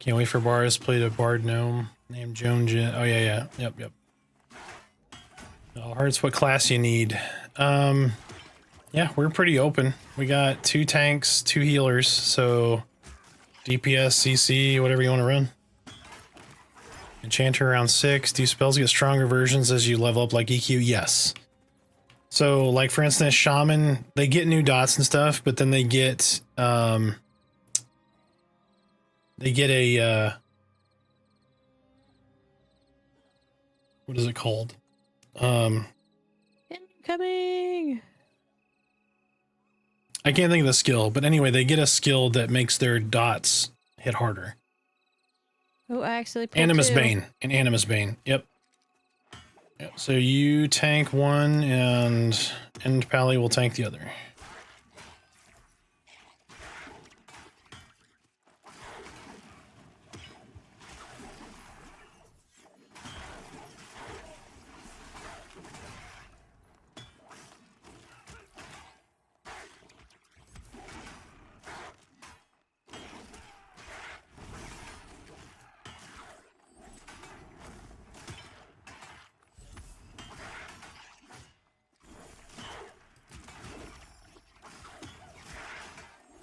can't wait for Bars. Played a Bard gnome named Joan Jen. Oh yeah. Yep. Oh, Hearts, what class you need? Yeah, we're pretty open. We got 2 tanks, 2 healers, so DPS, CC, whatever you want to run. Enchanter around 6. Do spells get stronger versions as you level up like EQ? Yes. So, like for instance, Shaman, they get new dots and stuff, but then they get a what is it called? Incoming. I can't think of the skill, but anyway, they get a skill that makes their dots hit harder. Oh, I actually pulled Animus 2. Bane. An Animus Bane. Yep. So you tank one, and Pally will tank the other.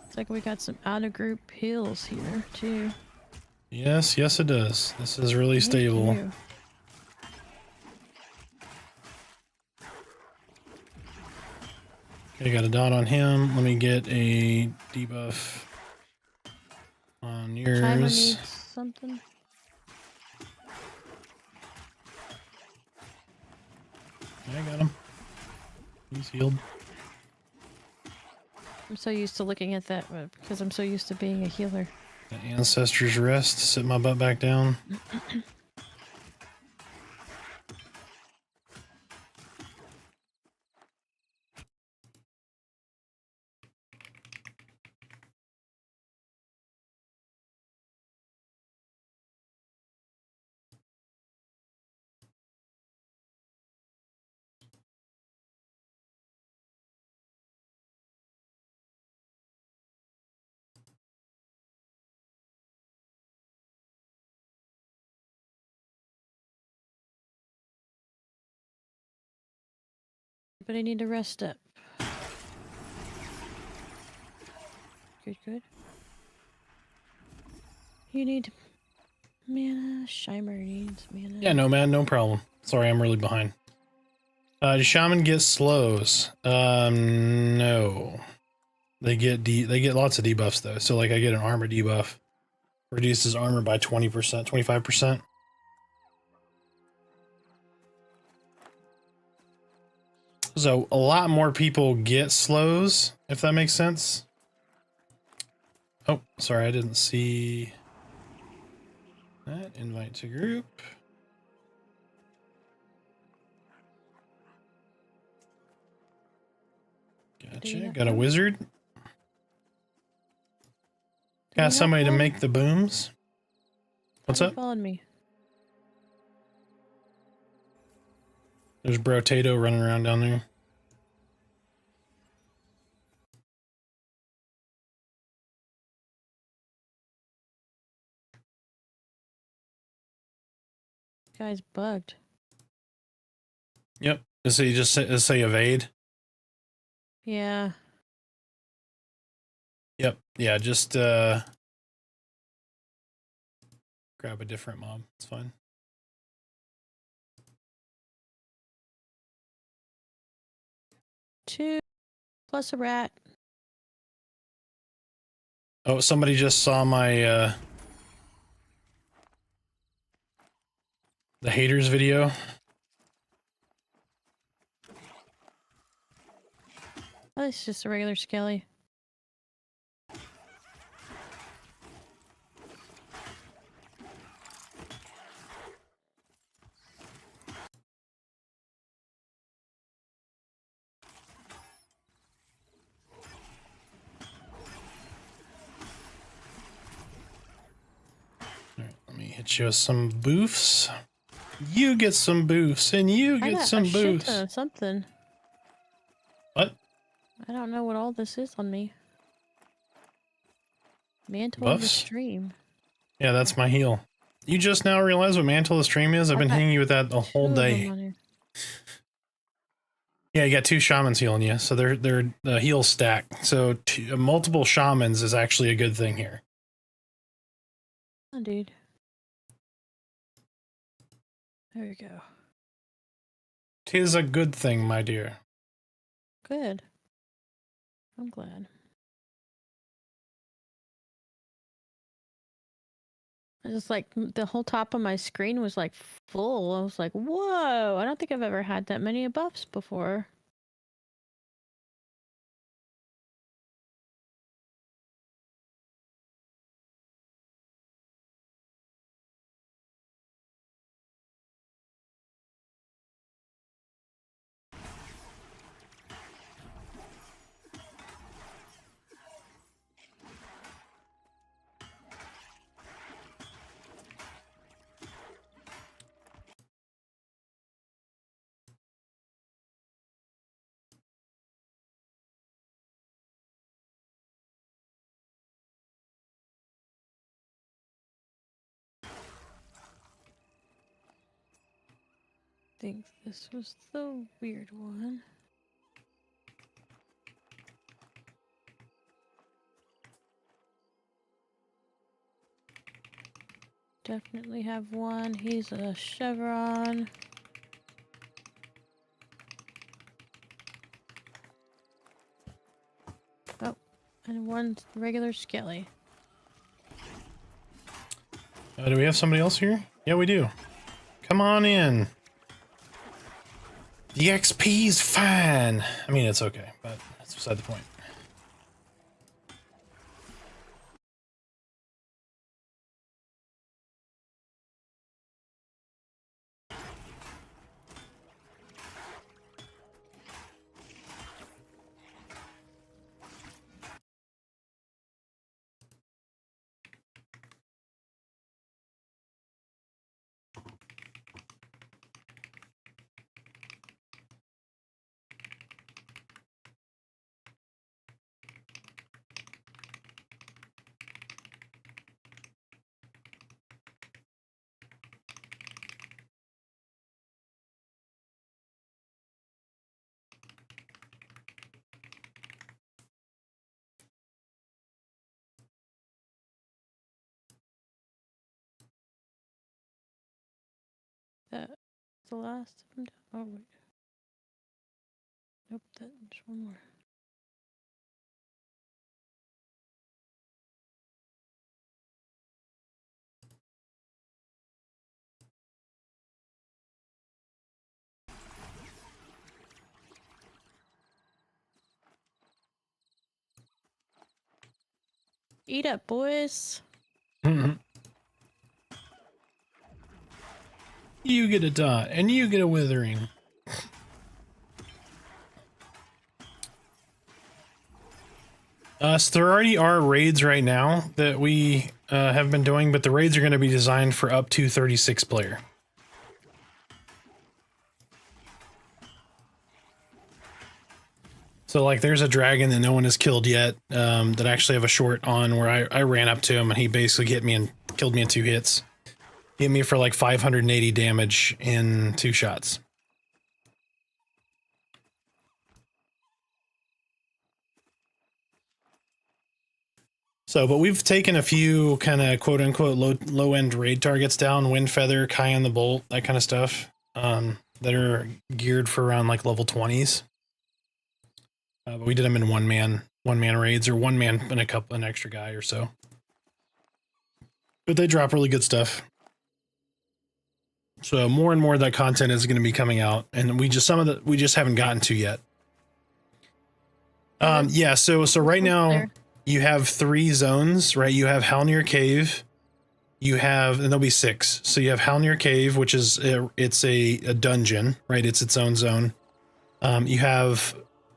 It's like we got some out-of-group heals here, too. Yes, it does. This is really stable. Thank you. Okay, got a dot on him. Let me get a debuff on yours. Timer needs something. Yeah, I got him. He's healed. I'm so used to looking at that because I'm so used to being a healer. Got Ancestor's Rest. Sit my butt back down. But I need to rest up. Good. You need mana. Shimer needs mana. Yeah, no man, no problem. Sorry, I'm really behind. Do Shaman get slows? No. They get lots of debuffs though. So like I get an armor debuff. Reduces armor by 20%, 25%. So a lot more people get slows, if that makes sense. Oh, sorry, I didn't see that. Invite to group. Gotcha. Got a wizard. Do you Got have somebody to one? make the booms. What's You up? followed me. There's Brotato running around down there. Guy's bugged. Yep. So you just say evade. Yeah. Yep. Yeah. Just grab a different mob. It's fine. Two plus a rat. Oh, somebody just saw my the haters video. Oh, it's just a regular skelly. All right, let me hit you with some boofs. You get some boofs, and you I get got some a shit boofs. ton of something. What? I don't know what all this is on me. Mantle of the Buffs? stream. Yeah, that's my heal. You just now realize what Mantle of Stream is? I've been got hitting you with that the whole Two of them day. on here. Yeah, you got 2 shamans healing you, so they're the heal stack. So multiple shamans is actually a good thing here. Oh, dude. There we go. 'Tis a good thing, my dear. Good. I'm glad. I just like the whole top of my screen was like full. I was like, whoa, I don't think I've ever had that many buffs before. I think this was the weird one. Definitely have one. He's a chevron. Oh, and one regular skelly. Do we have somebody else here? Yeah, we do. Come on in. The XP's fine. I mean, it's okay, but that's beside the point. That's the last of them. Oh, wait. Nope, there's one more. Eat up, boys. You get a dot, and you get a withering. So there already are raids right now that we have been doing, but the raids are going to be designed for up to 36 player. So like there's a dragon that no one has killed yet that I actually have a short on where I ran up to him and he basically hit me and killed me in 2 hits. Hit me for like 580 damage in 2 shots. So, but we've taken a few kind of quote unquote low end raid targets down, Wind Feather, Kai and the Bolt, that kind of stuff, that are geared for around like level 20s. But we did them in one man raids, or one man and an extra guy or so. But they drop really good stuff. So more and more of that content is going to be coming out, and we just haven't gotten to yet. Yeah. So right now you have 3 zones, right? You have Halnir Cave. You have, and there'll be 6. So you have Halnir Cave, which is it's a dungeon, right? It's its own zone. You have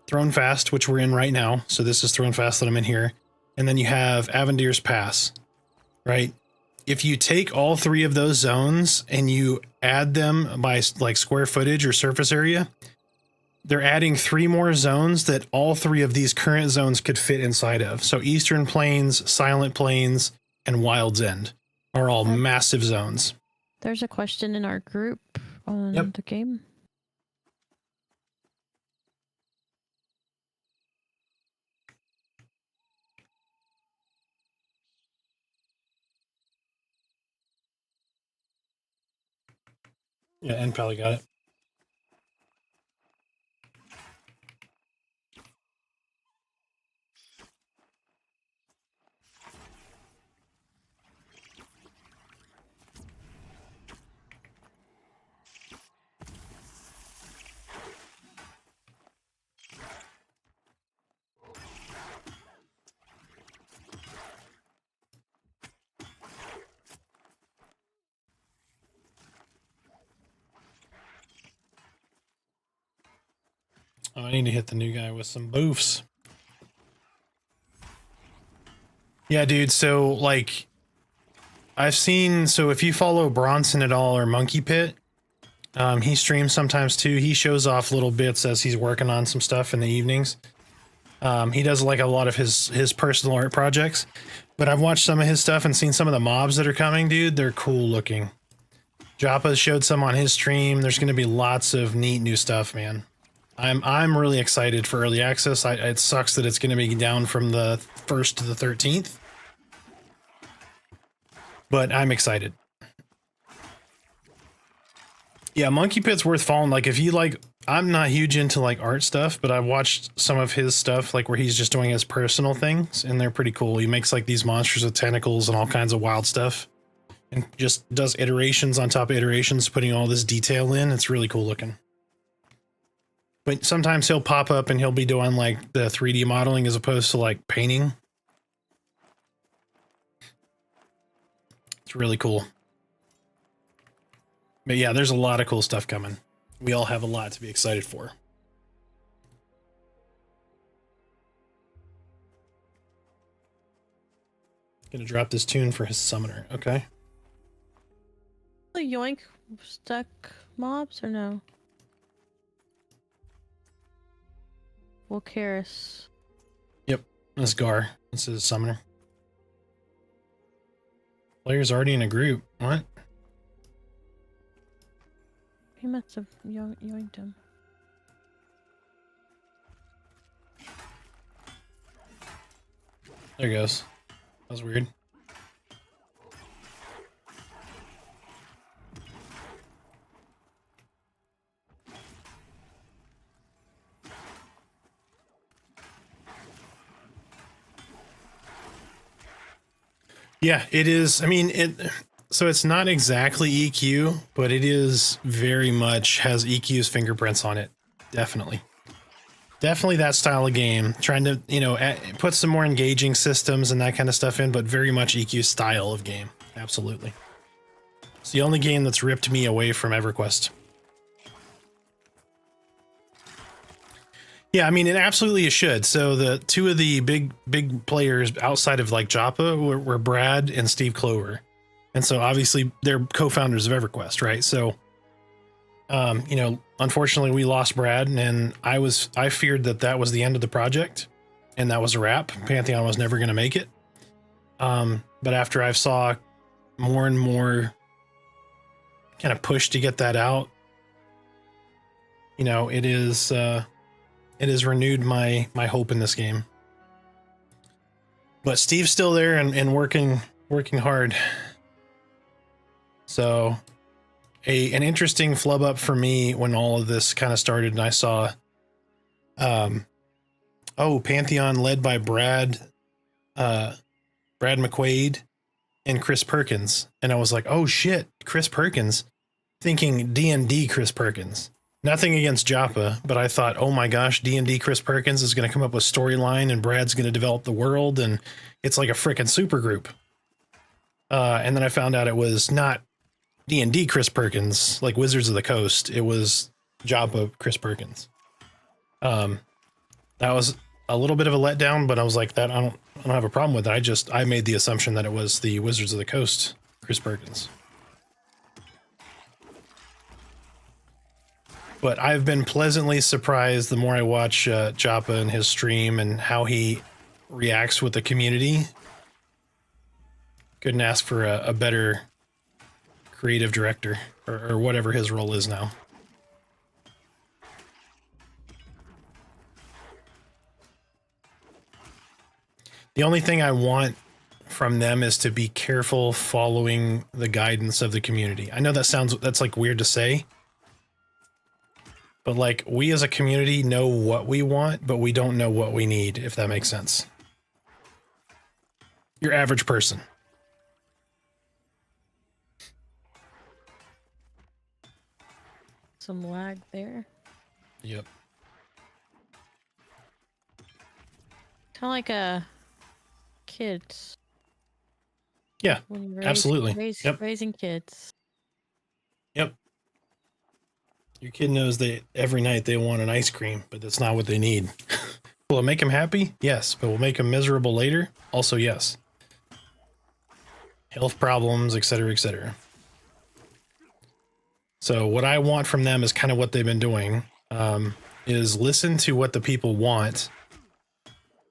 Thronefast, which we're in right now. So this is Thronefast that I'm in here. And then you have Avendir's Pass, right? If you take all 3 of those zones and you add them by like square footage or surface area, they're adding 3 more zones that all 3 of these current zones could fit inside of. So Eastern Plains, Silent Plains, and Wild's End are all massive zones. There's a question in our group on the game. Yeah, and probably got it. Oh, I need to hit the new guy with some boofs. Yeah, dude. So like I've seen, so if you follow Bronson at all or Monkey Pit, he streams sometimes too. He shows off little bits as he's working on some stuff in the evenings. He does like a lot of his personal art projects, but I've watched some of his stuff and seen some of the mobs that are coming, dude. They're cool looking. Joppa showed some on his stream. There's going to be lots of neat new stuff, man. I'm really excited for early access. It sucks that it's going to be down from the 1st to the 13th, but I'm excited. Yeah, Monkey Pit's worth following. Like if you like, I'm not huge into like art stuff, but I've watched some of his stuff, like where he's just doing his personal things, and they're pretty cool. He makes like these monsters with tentacles and all kinds of wild stuff, and just does iterations on top of iterations, putting all this detail in. It's really cool looking. But sometimes he'll pop up and he'll be doing like the 3D modeling as opposed to like painting. It's really cool. But yeah, there's a lot of cool stuff coming. We all have a lot to be excited for. Gonna drop this tune for his summoner. Okay. The yoink stuck mobs or no? Volcaris. Yep, that's Gar. This is a summoner. Player's already in a group. What? He must have yoinked him. There he goes. That was weird. Yeah, it is. I mean, so it's not exactly EQ, but it is very much has EQ's fingerprints on it. Definitely. Definitely that style of game. Trying to, you know, put some more engaging systems and that kind of stuff in, but very much EQ style of game. Absolutely. It's the only game that's ripped me away from EverQuest. Yeah, I mean, it absolutely it should. So the two of the big players outside of like Joppa were Brad and Steve Clover. And so obviously they're co-founders of EverQuest, right? So, you know, unfortunately we lost Brad, and I feared that was the end of the project and that was a wrap. Pantheon was never going to make it. But after I saw more and more kind of push to get that out, you know, it has renewed my hope in this game. But Steve's still there and working hard. So an interesting flub up for me when all of this kind of started, and I saw Pantheon led by Brad McQuaid and Chris Perkins. And I was like, oh shit, Chris Perkins, thinking D&D Chris Perkins. Nothing against Joppa, but I thought, oh my gosh, D&D Chris Perkins is going to come up with storyline and Brad's going to develop the world, and it's like a freaking super group. And then I found out it was not D&D Chris Perkins, like Wizards of the Coast. It was Joppa Chris Perkins. That was a little bit of a letdown, but I was like, that I don't have a problem with it. I made the assumption that it was the Wizards of the Coast Chris Perkins. But I've been pleasantly surprised the more I watch Joppa and his stream and how he reacts with the community. Couldn't ask for a better creative director or whatever his role is now. The only thing I want from them is to be careful following the guidance of the community. I know that's like weird to say. But like, we as a community know what we want, but we don't know what we need, if that makes sense. Your average person. Some lag there. Yep. Kind of like a kids. Yeah, When you absolutely. Yep. Raising kids. Yep. Your kid knows that every night they want an ice cream, but that's not what they need. Will it make them happy? Yes. But will it make them miserable later? Also, yes. Health problems, etc., etc. So what I want from them is kind of what they've been doing, is listen to what the people want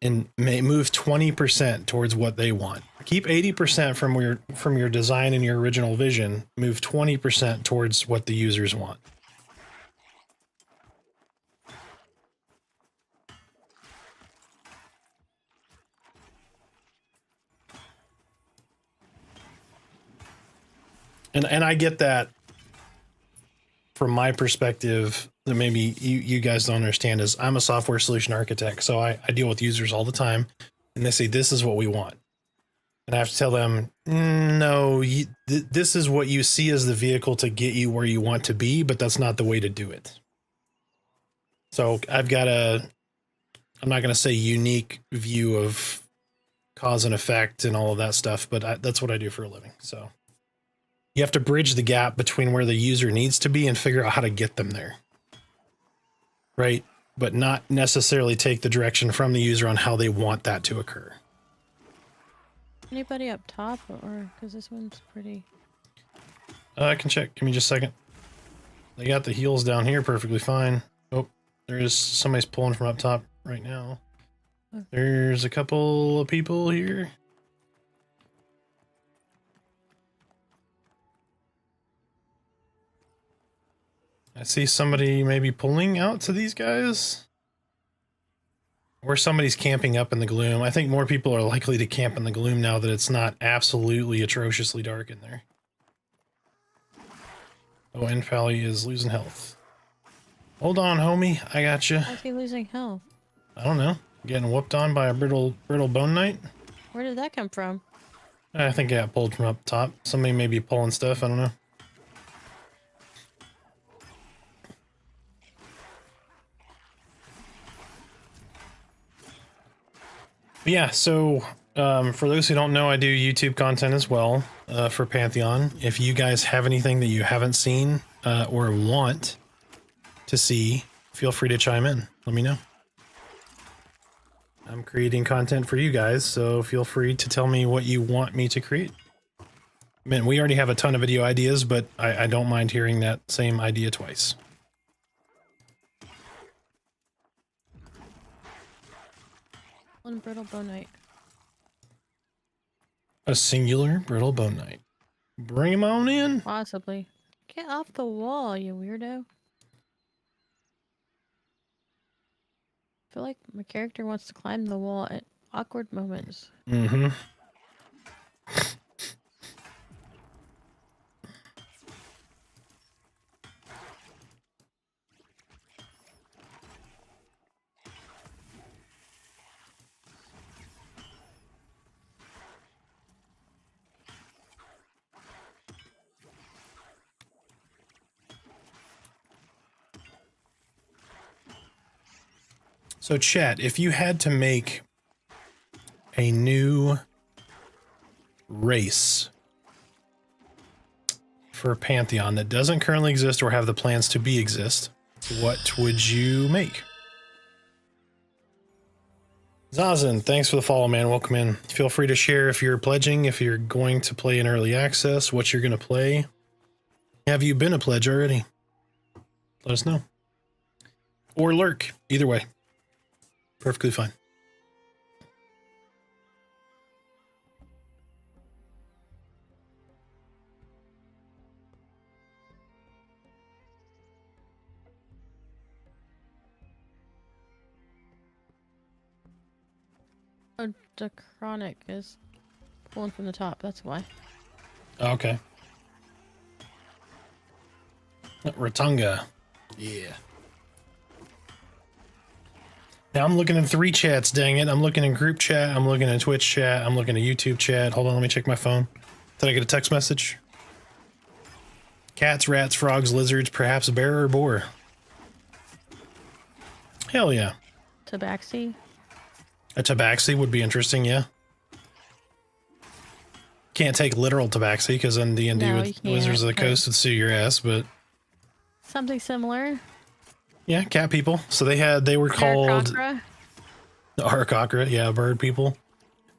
and move 20% towards what they want. Keep 80% from your design and your original vision. Move 20% towards what the users want. And I get that from my perspective that maybe you guys don't understand is I'm a software solution architect. So I deal with users all the time and they say, this is what we want. And I have to tell them, no, this is what you see as the vehicle to get you where you want to be, but that's not the way to do it. So I've got I'm not going to say unique view of cause and effect and all of that stuff, but that's what I do for a living. So you have to bridge the gap between where the user needs to be and figure out how to get them there. Right? But not necessarily take the direction from the user on how they want that to occur. Anybody up top, or because this one's pretty... I can check. Give me just a second. They got the heels down here perfectly fine. Oh, somebody's pulling from up top right now. There's a couple of people here. I see somebody maybe pulling out to these guys. Or somebody's camping up in the gloom. I think more people are likely to camp in the gloom now that it's not absolutely atrociously dark in there. Oh, and Pally is losing health. Hold on, homie. I got you. How's he losing health? I don't know. Getting whooped on by a brittle bone knight? Where did that come from? I think I got pulled from up top. Somebody may be pulling stuff. I don't know. Yeah, so for those who don't know, I do YouTube content as well for Pantheon. If you guys have anything that you haven't seen or want to see, feel free to chime in. Let me know. I'm creating content for you guys, so feel free to tell me what you want me to create. I mean, we already have a ton of video ideas, but I don't mind hearing that same idea twice. One brittle bonite. A singular brittle bone knight. Bring him on in. Possibly. Get off the wall, you weirdo. I feel like my character wants to climb the wall at awkward moments. Mm-hmm. So chat, if you had to make a new race for Pantheon that doesn't currently exist or have the plans to exist, what would you make? Zazen, thanks for the follow, man. Welcome in. Feel free to share if you're pledging, if you're going to play in early access, what you're going to play. Have you been a pledge already? Let us know. Or lurk, either way. Perfectly fine. Oh, the chronic is pulling from the top, that's why. Okay. Rotunga. Yeah. Now I'm looking in 3 chats, dang it. I'm looking in group chat, I'm looking in Twitch chat, I'm looking at YouTube chat. Hold on, let me check my phone. Did I get a text message? Cats, rats, frogs, lizards, perhaps a bear or boar. Hell yeah. Tabaxi. A tabaxi would be interesting, yeah. Can't take literal tabaxi because then D&D No, with you can't, Wizards of the but- Coast would sue your ass, but Something similar. yeah, cat people. So they were called Aarakocra. the Aarakocra, yeah, bird people.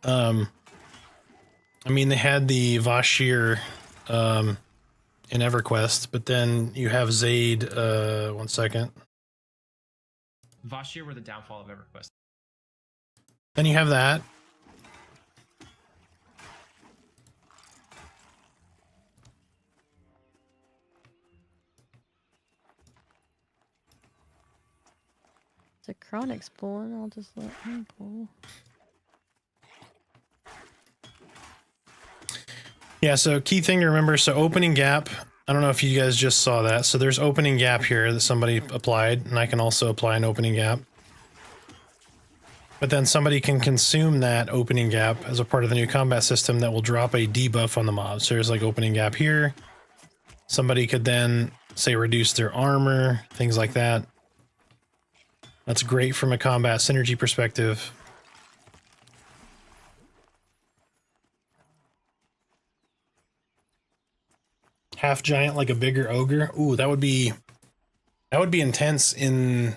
I mean, they had the Vashir in EverQuest, but then you have Zaid, 1 second. Vashir were the downfall of EverQuest. Then you have that. The chronic's pulling, I'll just let him pull. Yeah, so key thing to remember, so opening gap, I don't know if you guys just saw that. So there's opening gap here that somebody applied, and I can also apply an opening gap. But then somebody can consume that opening gap as a part of the new combat system that will drop a debuff on the mob. So there's like opening gap here. Somebody could then, say, reduce their armor, things like that. That's great from a combat synergy perspective. Half giant like a bigger ogre. Ooh, that would be intense in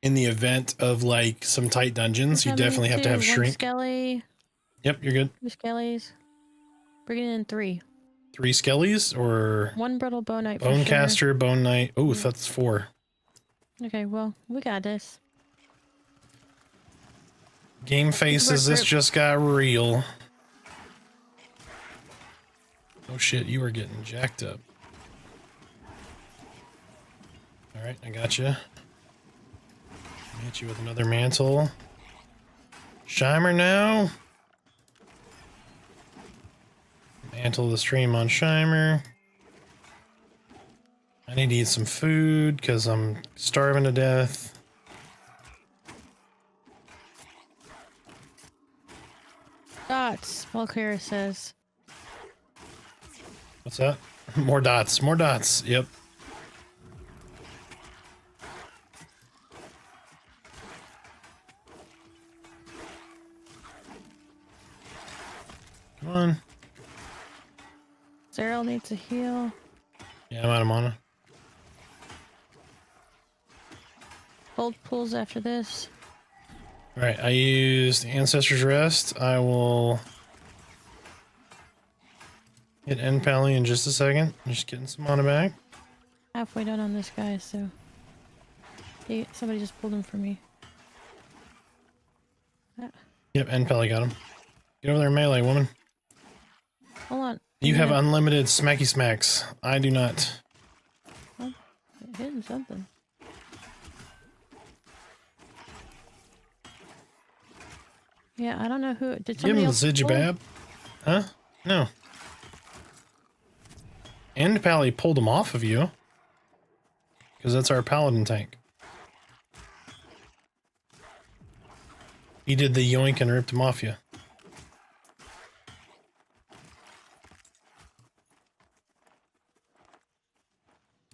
the event of like some tight dungeons. You definitely have to have shrink. Skelly. Yep, you're good. 2 skellies. Bring it in 3. 3 skellies or 1 brittle bonite. bonecaster, bone knight. Oh, that's 4. Okay, well, we got this. Game faces, this just got real. Oh shit, you are getting jacked up. Alright, I got you. Hit you with another mantle. Shimer now. Mantle the stream on Shimer. I need to eat some food because I'm starving to death. Dots, Valkyria says. What's that? More dots, more dots. Yep. Come on. Zeril needs a heal. Yeah, I'm out of mana. Bold pulls after this. All right, I used Ancestor's Rest. I will hit End Pally in just a second. I'm just getting some mana back. Halfway done on this guy, so somebody just pulled him for me. Yep, End Pally got him. Get over there, melee woman. Hold on. You have unlimited smacky smacks. I do not. Oh, hitting something. Yeah, I don't know who. Did Give somebody him else the pull? Zidjabab. Huh? No. End Pally pulled him off of you. Because that's our paladin tank. He did the yoink and ripped him off you.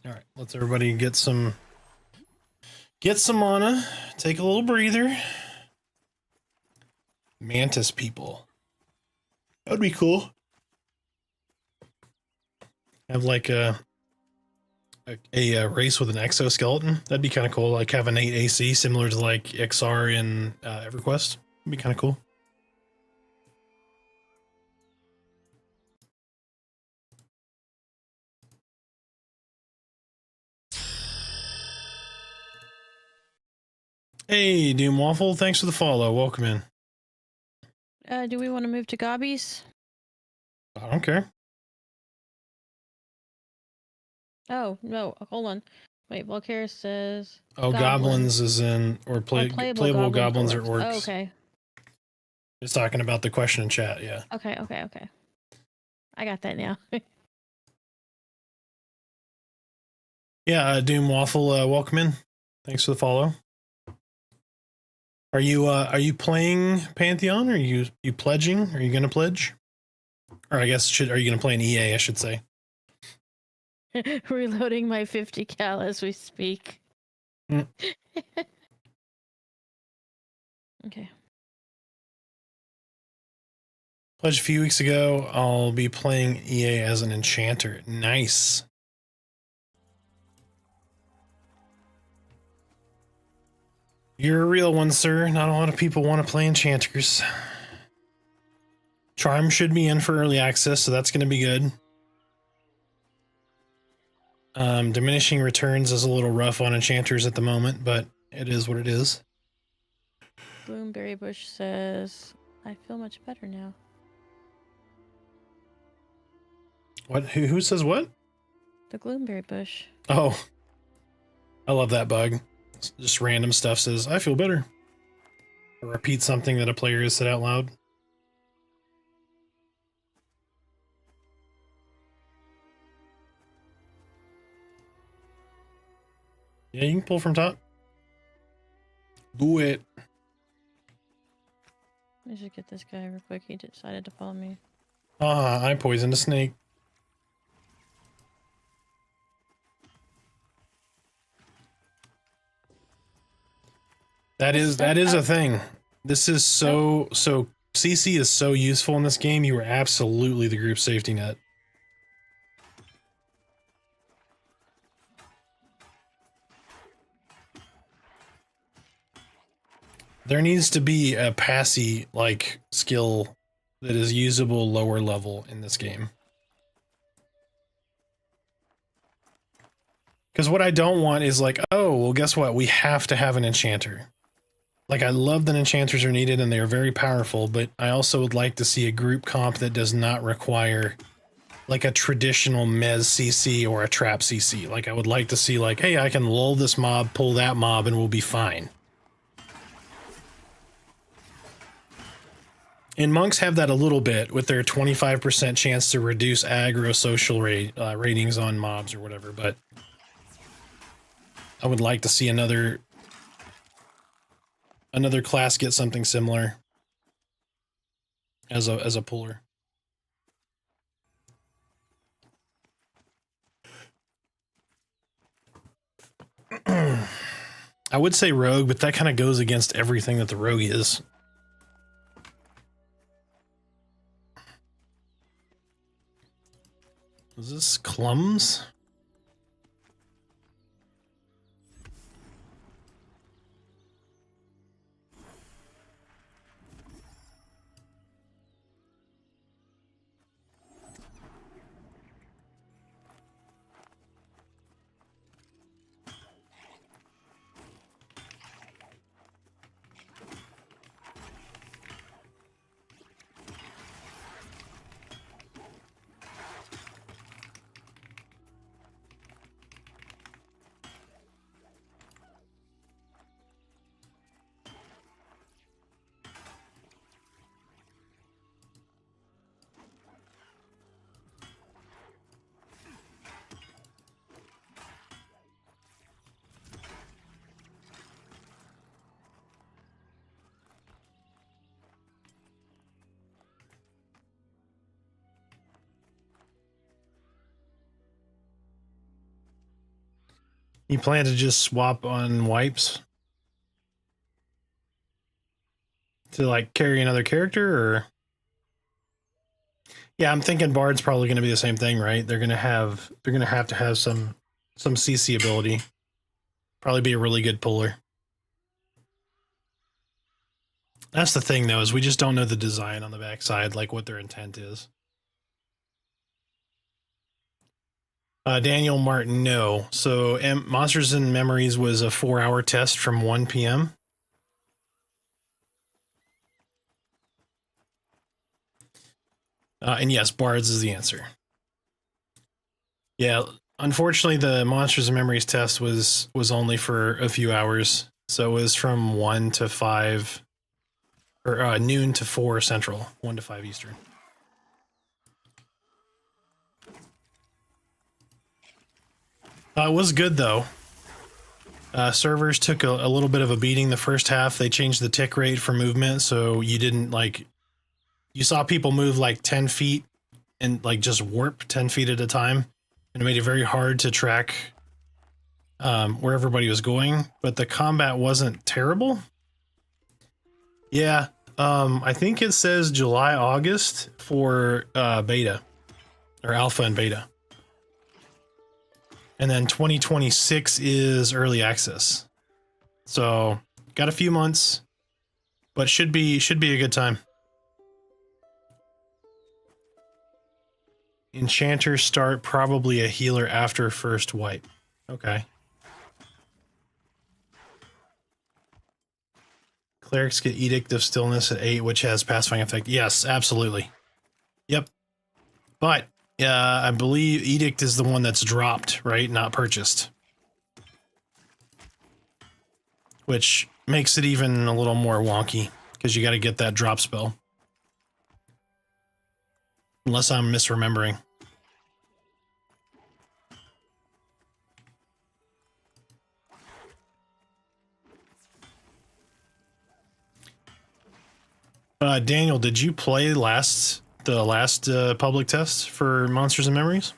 Alright, let's everybody get some mana. Take a little breather. Mantis people. That'd be cool. Have like a race with an exoskeleton. That'd be kind of cool. Like have an 8 AC similar to like XR in EverQuest. That'd be kind of cool. Hey, Doom Waffle, thanks for the follow. Welcome in. Do we want to move to Gobbies? I don't care. Oh, no, hold on. Wait, Volcare says... Oh, goblins is in, or playable goblins or orcs. Oh, okay. Just talking about the question in chat, yeah. Okay. I got that now. Yeah, Doom Waffle, welcome in. Thanks for the follow. Are you playing Pantheon? Or are you pledging? Are you gonna pledge? Or I guess are you gonna play an EA? I should say. Reloading my 50 cal as we speak. Mm. Okay. Pledged a few weeks ago. I'll be playing EA as an enchanter. Nice. You're a real one, sir. Not a lot of people want to play enchanters. Charm should be in for early access, so that's going to be good. Diminishing returns is a little rough on enchanters at the moment, but it is what it is. Bloomberry Bush says, I feel much better now. What? Who says what? The Gloomberry Bush. Oh. I love that bug. Just random stuff says, I feel better. Or repeat something that a player has said out loud. Yeah, you can pull from top. Do it. Let me just get this guy real quick. He decided to follow me. Ah, I poisoned a snake. That is a thing. This is so CC is so useful in this game. You are absolutely the group safety net. There needs to be a passy like skill that is usable lower level in this game. Because what I don't want is like, oh, well, guess what? We have to have an enchanter. Like, I love that enchanters are needed and they are very powerful, but I also would like to see a group comp that does not require like a traditional Mez CC or a trap CC. Like, I would like to see like, hey, I can lull this mob, pull that mob, and we'll be fine. And monks have that a little bit with their 25% chance to reduce aggro social ratings on mobs or whatever, but I would like to see another class get something similar as a puller. I would say rogue, but that kind of goes against everything that the rogue is. Is this Clums? You plan to just swap on wipes to like carry another character, or? Yeah, I'm thinking Bard's probably going to be the same thing, right? They're going to have to have some CC ability. Probably be a really good puller. That's the thing, though, is we just don't know the design on the backside, like what their intent is. Daniel Martin, no. So Monsters and Memories was a 4-hour test from 1 p.m. And yes, Bards is the answer. Yeah, unfortunately, the Monsters and Memories test was only for a few hours. So it was from 1 to 5, or noon to 4 Central, 1 to 5 Eastern. It was good, though. Servers took a little bit of a beating the first half. They changed the tick rate for movement, so you didn't, like... You saw people move, like, 10 feet and, like, just warp 10 feet at a time. And it made it very hard to track where everybody was going. But the combat wasn't terrible. Yeah, I think it says July, August for beta. Or alpha and beta. And then 2026 is early access. So, got a few months, but should be a good time. Enchanters start probably a healer after first wipe. Okay. Clerics get Edict of Stillness at 8, which has pacifying effect. Yes, absolutely. Yep. But I believe Edict is the one that's dropped, right? Not purchased. Which makes it even a little more wonky, because you got to get that drop spell. Unless I'm misremembering. Daniel, did you play the last public test for Monsters and Memories?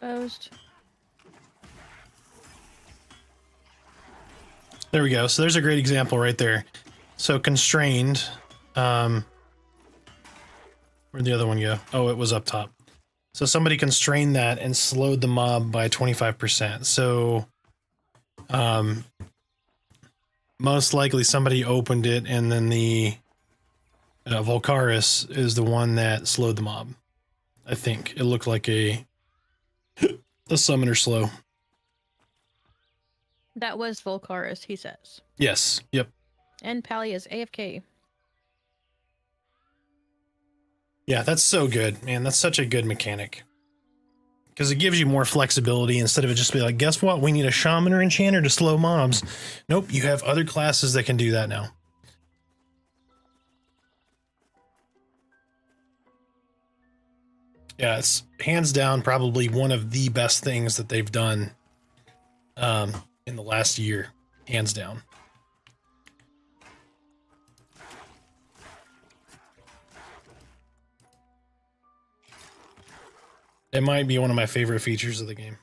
Opposed. There we go. So there's a great example right there. So constrained. Where'd the other one go? Oh, it was up top. So somebody constrained that and slowed the mob by 25%. So most likely somebody opened it, and then the Volcaris is the one that slowed the mob. I think it looked like a summoner slow. That was Volcaris, he says. Yes. Yep. And Pally is AFK. Yeah, that's so good, man. That's such a good mechanic. Because it gives you more flexibility instead of it just be like, guess what? We need a shaman or enchanter to slow mobs. Nope, you have other classes that can do that now. Yeah, it's hands down probably one of the best things that they've done in the last year. Hands down. It might be one of my favorite features of the game.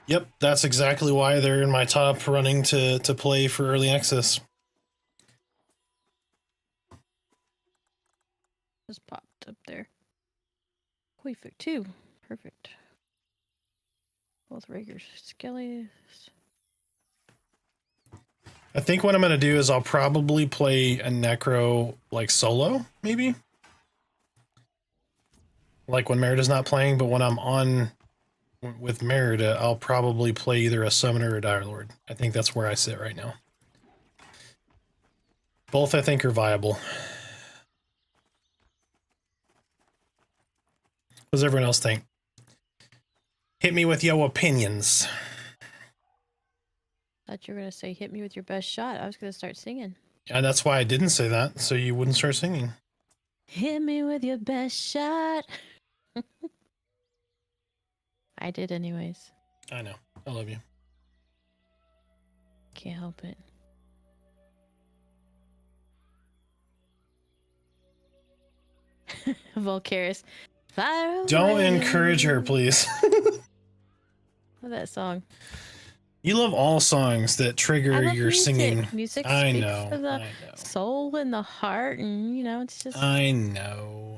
Yep, that's exactly why they're in my top running to play for early access. Just popped up there. Queefic 2. Perfect. Both Rager's Skellies. I think what I'm going to do is I'll probably play a Necro, like, solo, maybe? Like when Merida's not playing, but when I'm on with Merida, I'll probably play either a Summoner or a Dire Lord. I think that's where I sit right now. Both, I think, are viable. What does everyone else think? Hit me with your opinions. Thought you were gonna say hit me with your best shot. I was gonna start singing. And that's why I didn't say that, so you wouldn't start singing. Hit me with your best shot. I did anyways. I know. I love you. Can't help it. Volcaris. Fire Don't away. encourage her, please. Love that song. You love all songs that I trigger love your music. singing. Music I speaks know. to the I know. soul and the heart, and you know, it's just I know.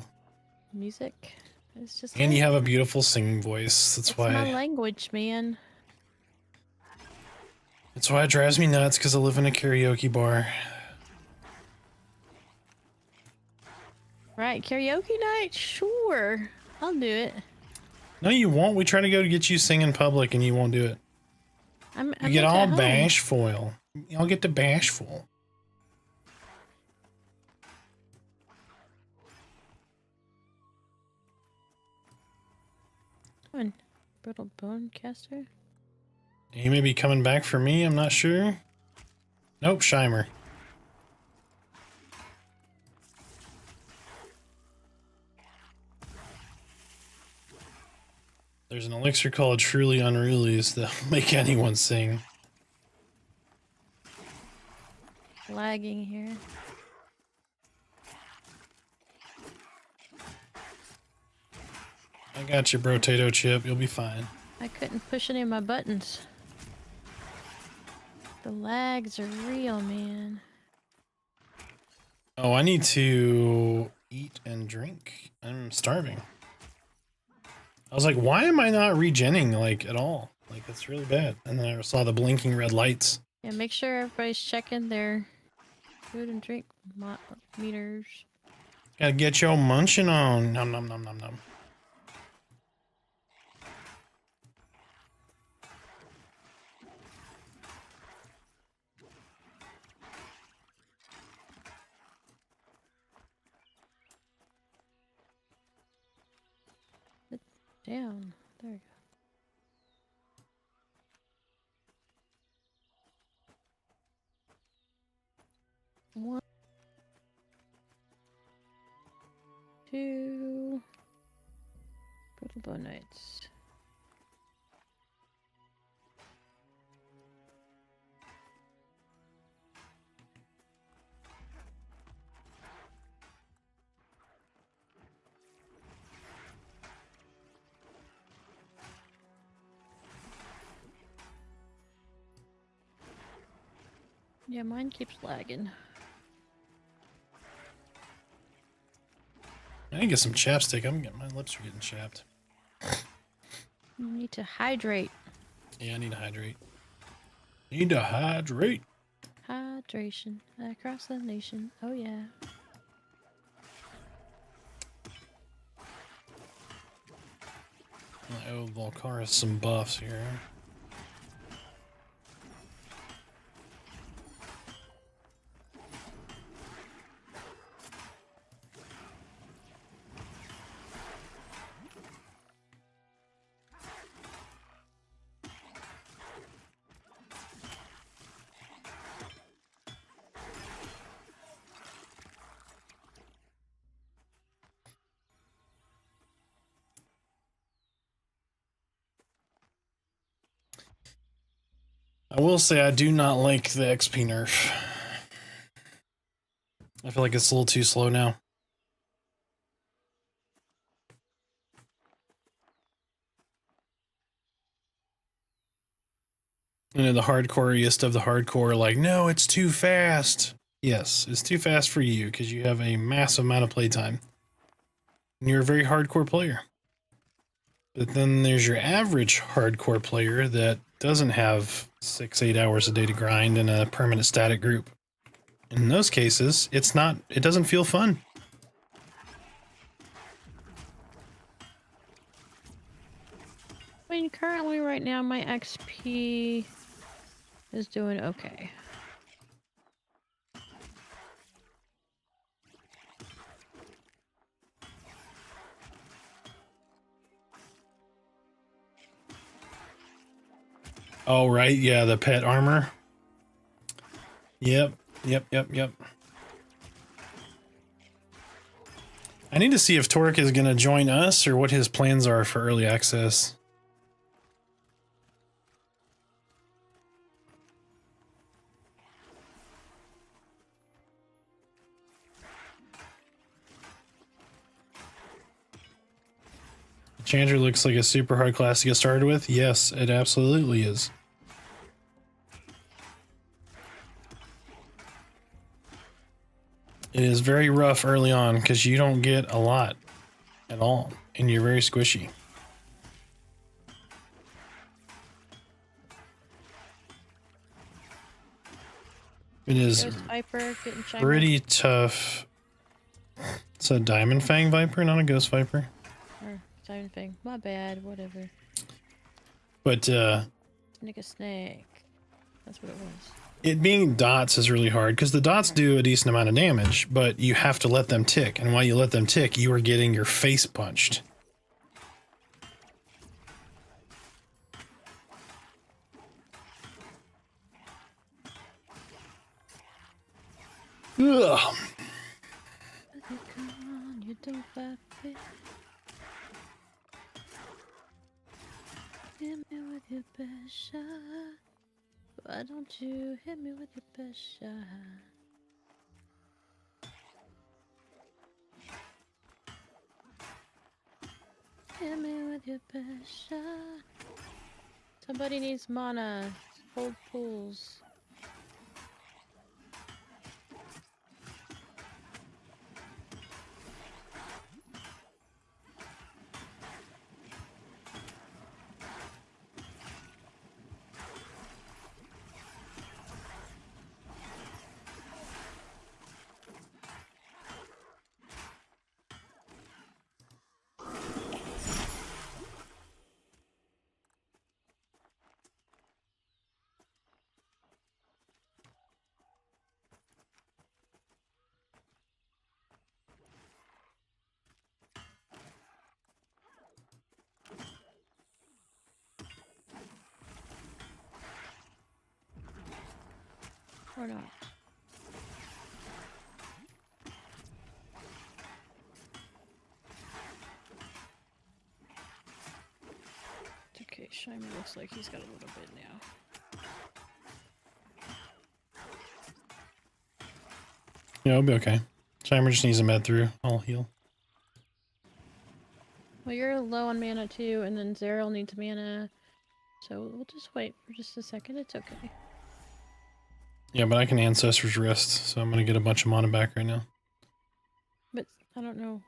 music. It's just And like, you have a beautiful singing voice. That's it's my why. language, man. That's why it drives me nuts, because I live in a karaoke bar. Right, karaoke night? Sure. I'll do it. No, you won't. We try to go to get you sing in public, and you won't do it. I'm You get like all at home. bashful. Y'all get to bashful. Come on, brittle bone caster. You may be coming back for me, I'm not sure. Nope, Shimer. There's an elixir called Truly Unrulies that'll make anyone sing. Lagging here. I got you, Brotato Chip. You'll be fine. I couldn't push any of my buttons. The lags are real, man. Oh, I need to eat and drink. I'm starving. I was like, why am I not regenning, like, at all? Like, that's really bad. And then I saw the blinking red lights. Yeah, make sure everybody's checking their food and drink meters. Gotta get your munching on. Nom nom nom nom nom. Down. There we go. One, two, brittle bone knights. Yeah, mine keeps lagging. I can get some chapstick. My lips are getting chapped. You need to hydrate. Yeah, I need to hydrate. Need to hydrate. Hydration across the nation. Oh yeah. I owe Volcaris some buffs here. I will say I do not like the XP nerf. I feel like it's a little too slow now. You know, the hardcoreiest of the hardcore, like, no, it's too fast. Yes, it's too fast for you because you have a massive amount of playtime. And you're a very hardcore player. But then there's your average hardcore player that doesn't have 6-8 hours a day to grind in a permanent static group. In those cases, it doesn't feel fun. I mean, currently right now my XP is doing okay. Oh, right. Yeah, the pet armor. Yep. I need to see if Torque is going to join us or what his plans are for early access. Chandra looks like a super hard class to get started with. Yes, it absolutely is. It is very rough early on because you don't get a lot at all, and you're very squishy. It is Viper getting pretty tough. It's a Diamond Fang Viper, not a Ghost Viper. Or Diamond Fang. My bad, whatever. But Snake. That's what it was. it being dots is really hard because the dots do a decent amount of damage, but you have to let them tick. And while you let them tick, you are getting your face punched. Ugh. You don't fight it. Hit me with your best shot. Why don't you hit me with your best shot? Hit me with your best shot. Somebody needs mana. Hold pools. Or not. It's okay, Shimey looks like he's got a little bit now. Yeah, it'll be okay. Chimer just needs a med through. I'll heal. Well, you're low on mana too, and then Zeril needs mana. So we'll just wait for just a second. It's okay. Yeah, but I can Ancestor's Rest, so I'm gonna get a bunch of mana back right now. But I don't know.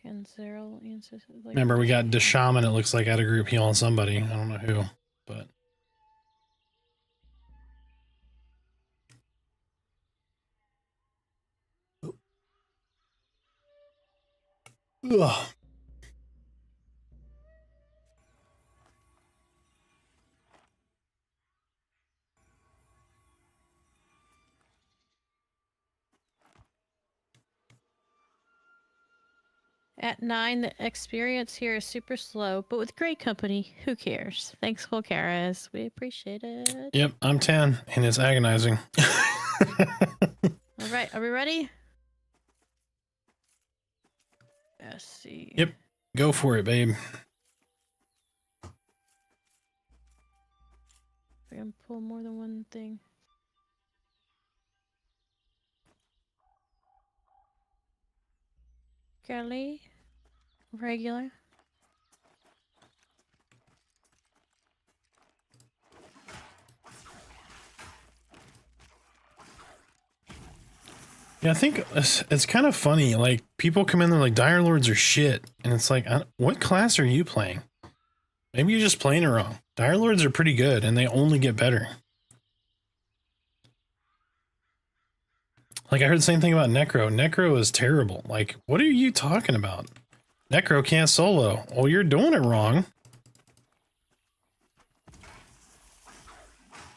Can Zeril answer? Like, Remember, we got the Shaman, it looks like, out of group healing somebody. I don't know who, but... Ugh. At 9, the experience here is super slow, but with great company, who cares? Thanks, Volcaris. We appreciate it. Yep, I'm 10, and it's agonizing. All right, are we ready? Let's see. Yep, go for it, babe. I can pull more than one thing. Kelly, regular. Yeah, I think it's kind of funny. Like, people come in there like, Dire Lords are shit. And it's like, what class are you playing? Maybe you're just playing it wrong. Dire Lords are pretty good, and they only get better. Like, I heard the same thing about Necro. Necro is terrible. Like, what are you talking about? Necro can't solo. Well, you're doing it wrong.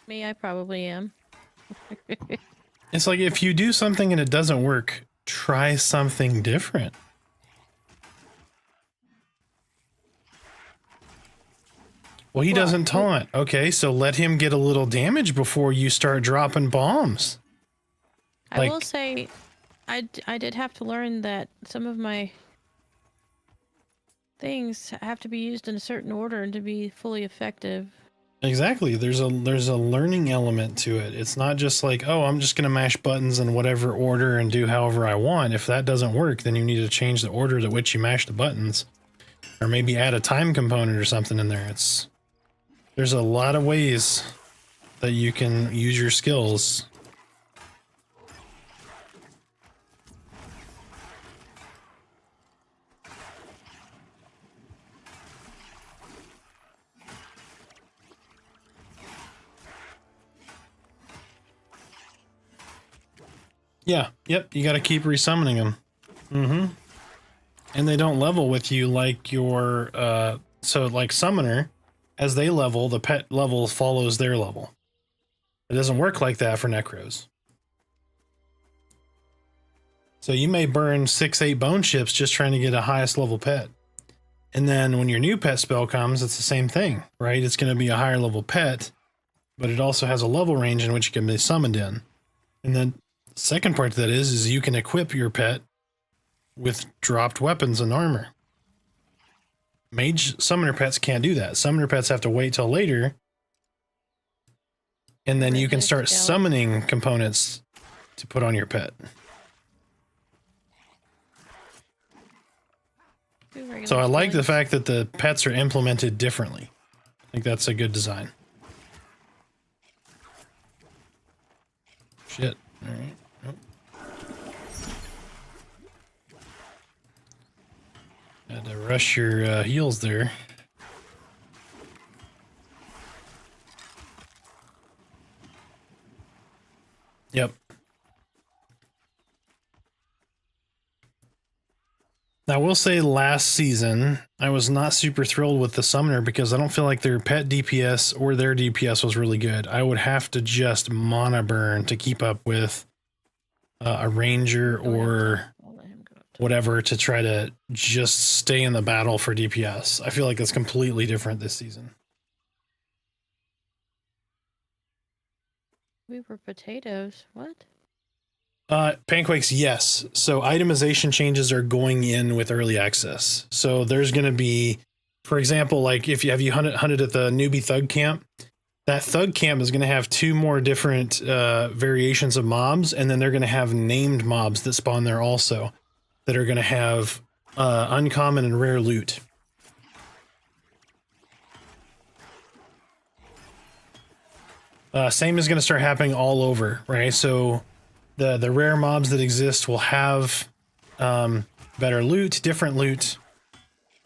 Me, I probably am. It's like, if you do something and it doesn't work, try something different. Well, he doesn't taunt. Okay, so let him get a little damage before you start dropping bombs. I will say, I did have to learn that some of my things have to be used in a certain order and to be fully effective. Exactly. There's a learning element to it. It's not just like, oh, I'm just going to mash buttons in whatever order and do however I want. If that doesn't work, then you need to change the order at which you mash the buttons, or maybe add a time component or something in there. There's a lot of ways that you can use your skills. Yeah, yep, you got to keep resummoning them. Mm-hmm. And they don't level with you like your, so like Summoner, as they level, the pet level follows their level. It doesn't work like that for Necros. So you may burn 6-8 bone chips just trying to get a highest level pet. And then when your new pet spell comes, it's the same thing, right? It's going to be a higher level pet, but it also has a level range in which it can be summoned in. And then second part to that is you can equip your pet with dropped weapons and armor. Mage summoner pets can't do that. Summoner pets have to wait till later, and then you can start summoning components to put on your pet. So I like the fact that the pets are implemented differently. I think that's a good design. Shit. All right. Had to rush your heals there. Yep. Now, I will say last season, I was not super thrilled with the Summoner because I don't feel like their pet DPS or their DPS was really good. I would have to just mana burn to keep up with a Ranger or whatever to try to just stay in the battle for DPS. I feel like it's completely different this season. We were potatoes. What? Pancakes, yes. So itemization changes are going in with early access. So there's going to be, for example, like if you hunted at the newbie thug camp, that thug camp is going to have 2 more different variations of mobs, and then they're going to have named mobs that spawn there also, that are going to have uncommon and rare loot. Same is going to start happening all over, right? So the rare mobs that exist will have better loot, different loot.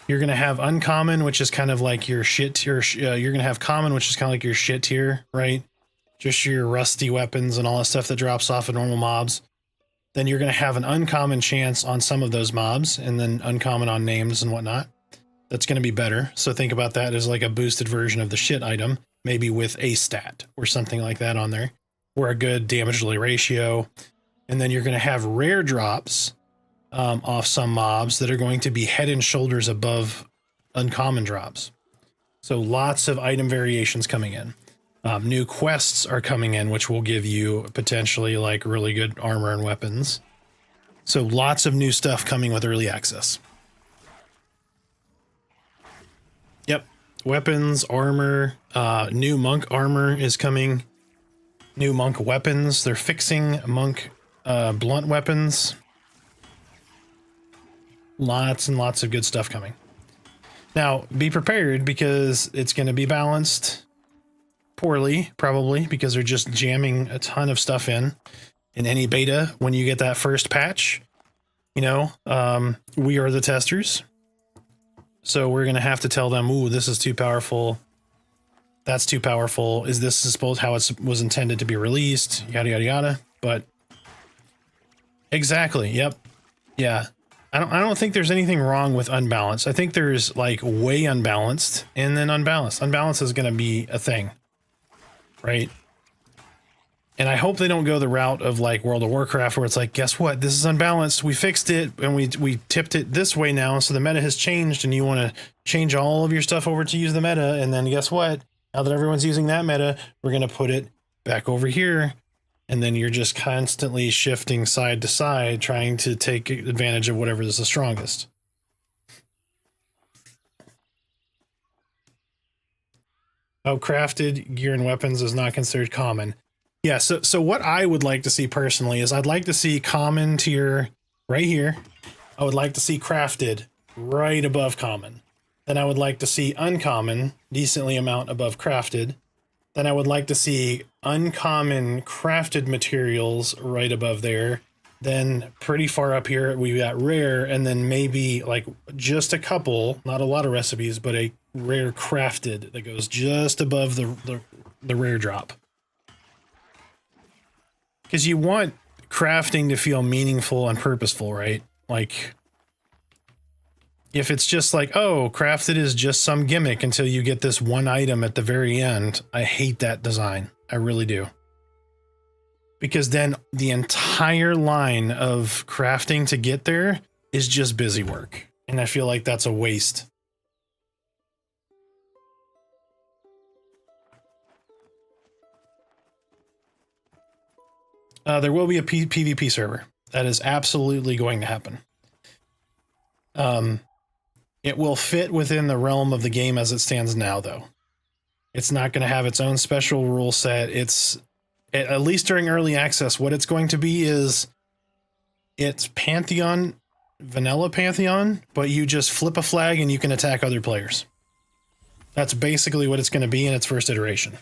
You're going to have uncommon, which is kind of like your shit tier. You're going to have common, which is kind of like your shit tier, right? Just your rusty weapons and all that stuff that drops off of normal mobs. Then you're going to have an uncommon chance on some of those mobs, and then uncommon on names and whatnot. That's going to be better. So think about that as like a boosted version of the shit item, maybe with a stat or something like that on there, or a good damage delay ratio. And then you're going to have rare drops off some mobs that are going to be head and shoulders above uncommon drops. So lots of item variations coming in. New quests are coming in, which will give you potentially like really good armor and weapons. So lots of new stuff coming with early access. Yep. weapons, armor, new monk armor is coming. New monk weapons. They're fixing monk blunt weapons. Lots and lots of good stuff coming. Now, be prepared because it's going to be balanced poorly, probably, because they're just jamming a ton of stuff in any beta. When you get that first patch, you know, we are the testers. So we're going to have to tell them, ooh, this is too powerful. That's too powerful. Is this supposed how it was intended to be released? Yada, yada, yada. But exactly. Yep. Yeah. I don't think there's anything wrong with unbalanced. I think there's like way unbalanced and then unbalanced. Unbalanced is going to be a thing, right? And I hope they don't go the route of like World of Warcraft where it's like, guess what? This is unbalanced. We fixed it and we tipped it this way now. So the meta has changed and you want to change all of your stuff over to use the meta. And then guess what? Now that everyone's using that meta, we're going to put it back over here. And then you're just constantly shifting side to side, trying to take advantage of whatever is the strongest. Oh, crafted gear and weapons is not considered common. Yeah, so what I would like to see personally is I'd like to see common tier right here. I would like to see crafted right above common. Then I would like to see uncommon, decently amount above crafted. Then I would like to see uncommon crafted materials right above there. Then pretty far up here, we got rare, and then maybe like just a couple, not a lot of recipes, but a rare crafted that goes just above the rare drop. Because you want crafting to feel meaningful and purposeful, right? Like, if it's just like, oh, crafted is just some gimmick until you get this one item at the very end, I hate that design. I really do. Because then the entire line of crafting to get there is just busy work. And I feel like that's a waste. There will be a PvP server. That is absolutely going to happen. It will fit within the realm of the game as it stands now, though. It's not going to have its own special rule set. It's, at least during early access, what it's going to be is it's Pantheon, vanilla Pantheon, but you just flip a flag and you can attack other players. That's basically what it's going to be in its first iteration.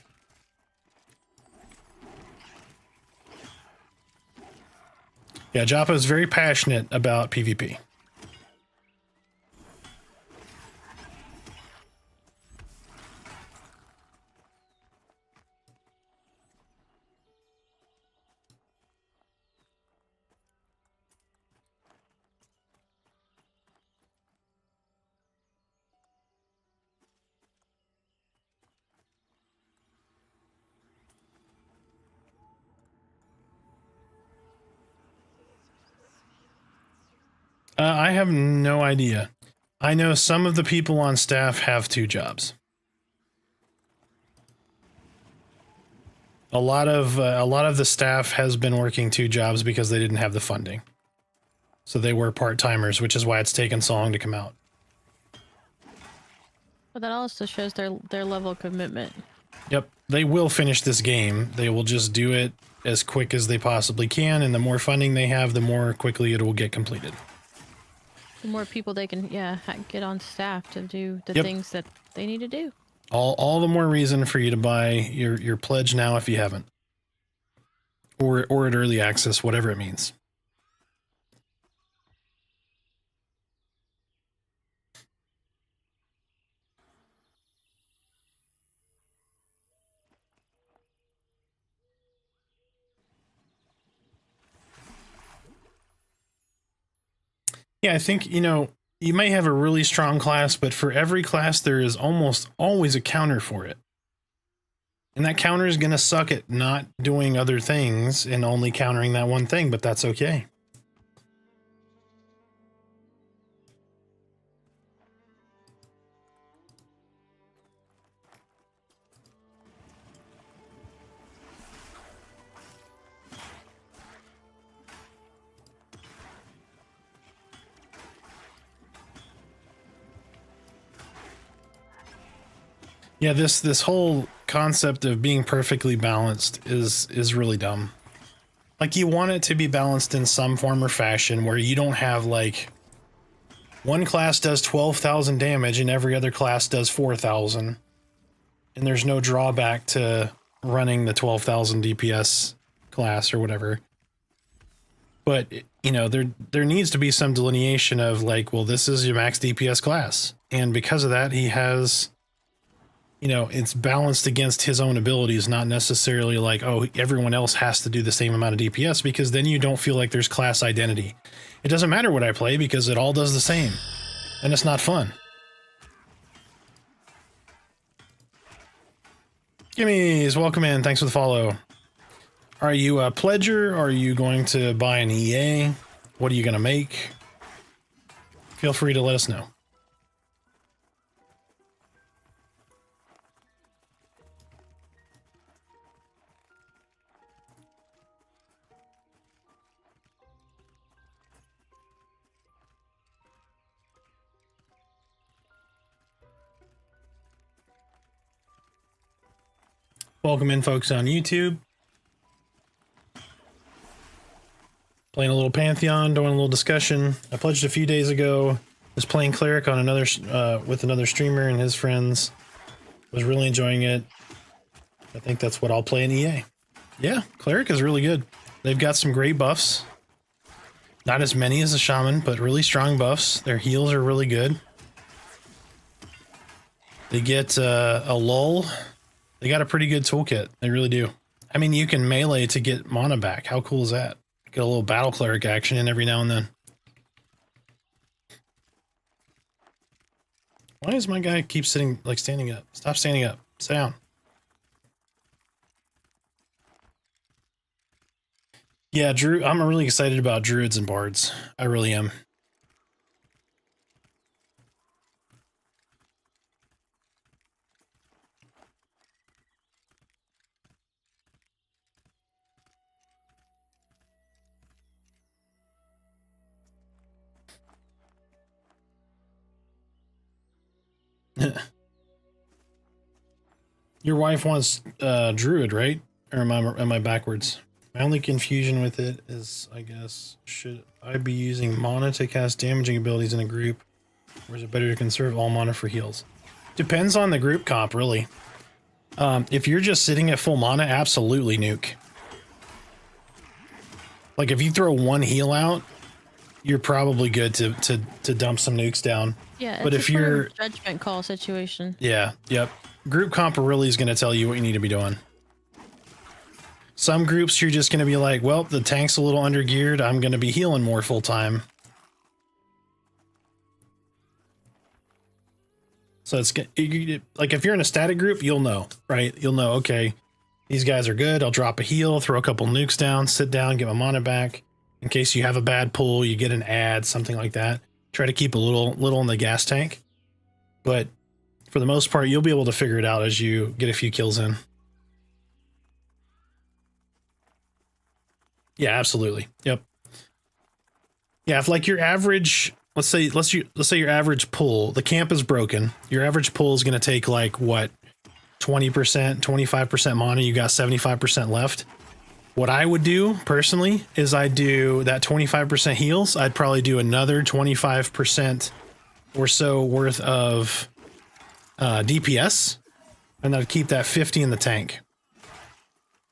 Yeah, Joppa is very passionate about PvP. I have no idea. I know some of the people on staff have 2 jobs. A lot of the staff has been working 2 jobs because they didn't have the funding. So they were part-timers, which is why it's taken so long to come out. But that also shows their level of commitment. Yep, they will finish this game. They will just do it as quick as they possibly can, and the more funding they have, the more quickly it will get completed. The more people they can, get on staff to do the Yep. things that they need to do. All the more reason for you to buy your pledge now if you haven't. Or at early access, whatever it means. Yeah, I think, you know, you may have a really strong class, but for every class, there is almost always a counter for it. And that counter is going to suck at not doing other things and only countering that one thing, but that's okay. Yeah, this whole concept of being perfectly balanced is really dumb. Like, you want it to be balanced in some form or fashion where you don't have, like, one class does 12,000 damage and every other class does 4,000. And there's no drawback to running the 12,000 DPS class or whatever. But, you know, there needs to be some delineation of, like, well, this is your max DPS class. And because of that, he has... You know, it's balanced against his own abilities, not necessarily like, oh, everyone else has to do the same amount of DPS, because then you don't feel like there's class identity. It doesn't matter what I play because it all does the same, and it's not fun. Gimmies, welcome in. Thanks for the follow. Are you a pledger? Are you going to buy an EA? What are you going to make? Feel free to let us know. Welcome in, folks on YouTube. Playing a little Pantheon, doing a little discussion. I pledged a few days ago. Was playing Cleric on another with another streamer and his friends. Was really enjoying it. I think that's what I'll play in EA. Yeah, Cleric is really good. They've got some great buffs. Not as many as a Shaman, but really strong buffs. Their heals are really good. They get a lull. They got a pretty good toolkit. They really do. I mean, you can melee to get mana back. How cool is that? Get a little battle cleric action in every now and then. Why does my guy keep sitting, like standing up? Stop standing up. Sit down. Yeah, Drew, I'm really excited about druids and bards. I really am. Your wife wants druid, right? Or am I backwards? My only confusion with it is, I guess, should I be using mana to cast damaging abilities in a group, or is it better to conserve all mana for heals? Depends on the group comp, really. If you're just sitting at full mana, absolutely nuke. Like, if you throw one heal out, you're probably good to dump some nukes down. Yeah, but it's if a sort you're of judgment call situation. Yeah, yep. Group comp really is going to tell you what you need to be doing. Some groups you're just going to be like, well, the tank's a little under geared. I'm going to be healing more full time. So it's like, if you're in a static group, you'll know, right? You'll know, okay, these guys are good. I'll drop a heal, throw a couple nukes down, sit down, get my mana back. In case you have a bad pull, you get an ad, something like that. Try to keep a little in the gas tank. But for the most part, you'll be able to figure it out as you get a few kills in. Yeah, absolutely. Yep. Yeah, if like your average, let's say your average pull, the camp is broken. Your average pull is going to take like what, 20%, 25% mana. You got 75% left. What I would do personally is I'd do that 25% heals. I'd probably do another 25% or so worth of DPS, and I'd keep that 50 in the tank.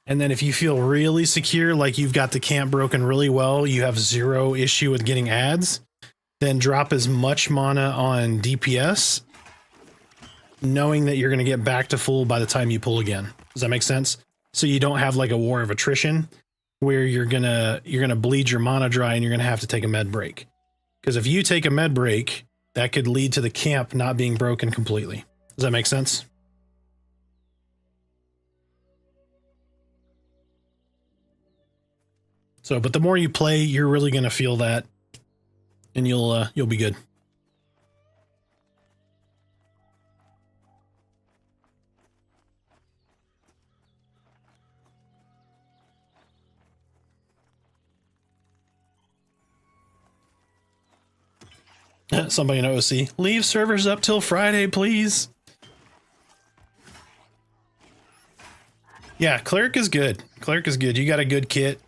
And then if you feel really secure, like you've got the camp broken really well, you have zero issue with getting ads, then drop as much mana on DPS, knowing that you're going to get back to full by the time you pull again. Does that make sense? So you don't have like a war of attrition where you're gonna bleed your mana dry and you're gonna have to take a med break. Because if you take a med break, that could lead to the camp not being broken completely. Does that make sense? So, but the more you play, you're really gonna feel that, and you'll be good. Somebody in OC, leave servers up till Friday, please. Yeah, cleric is good. Cleric is good. You got a good kit.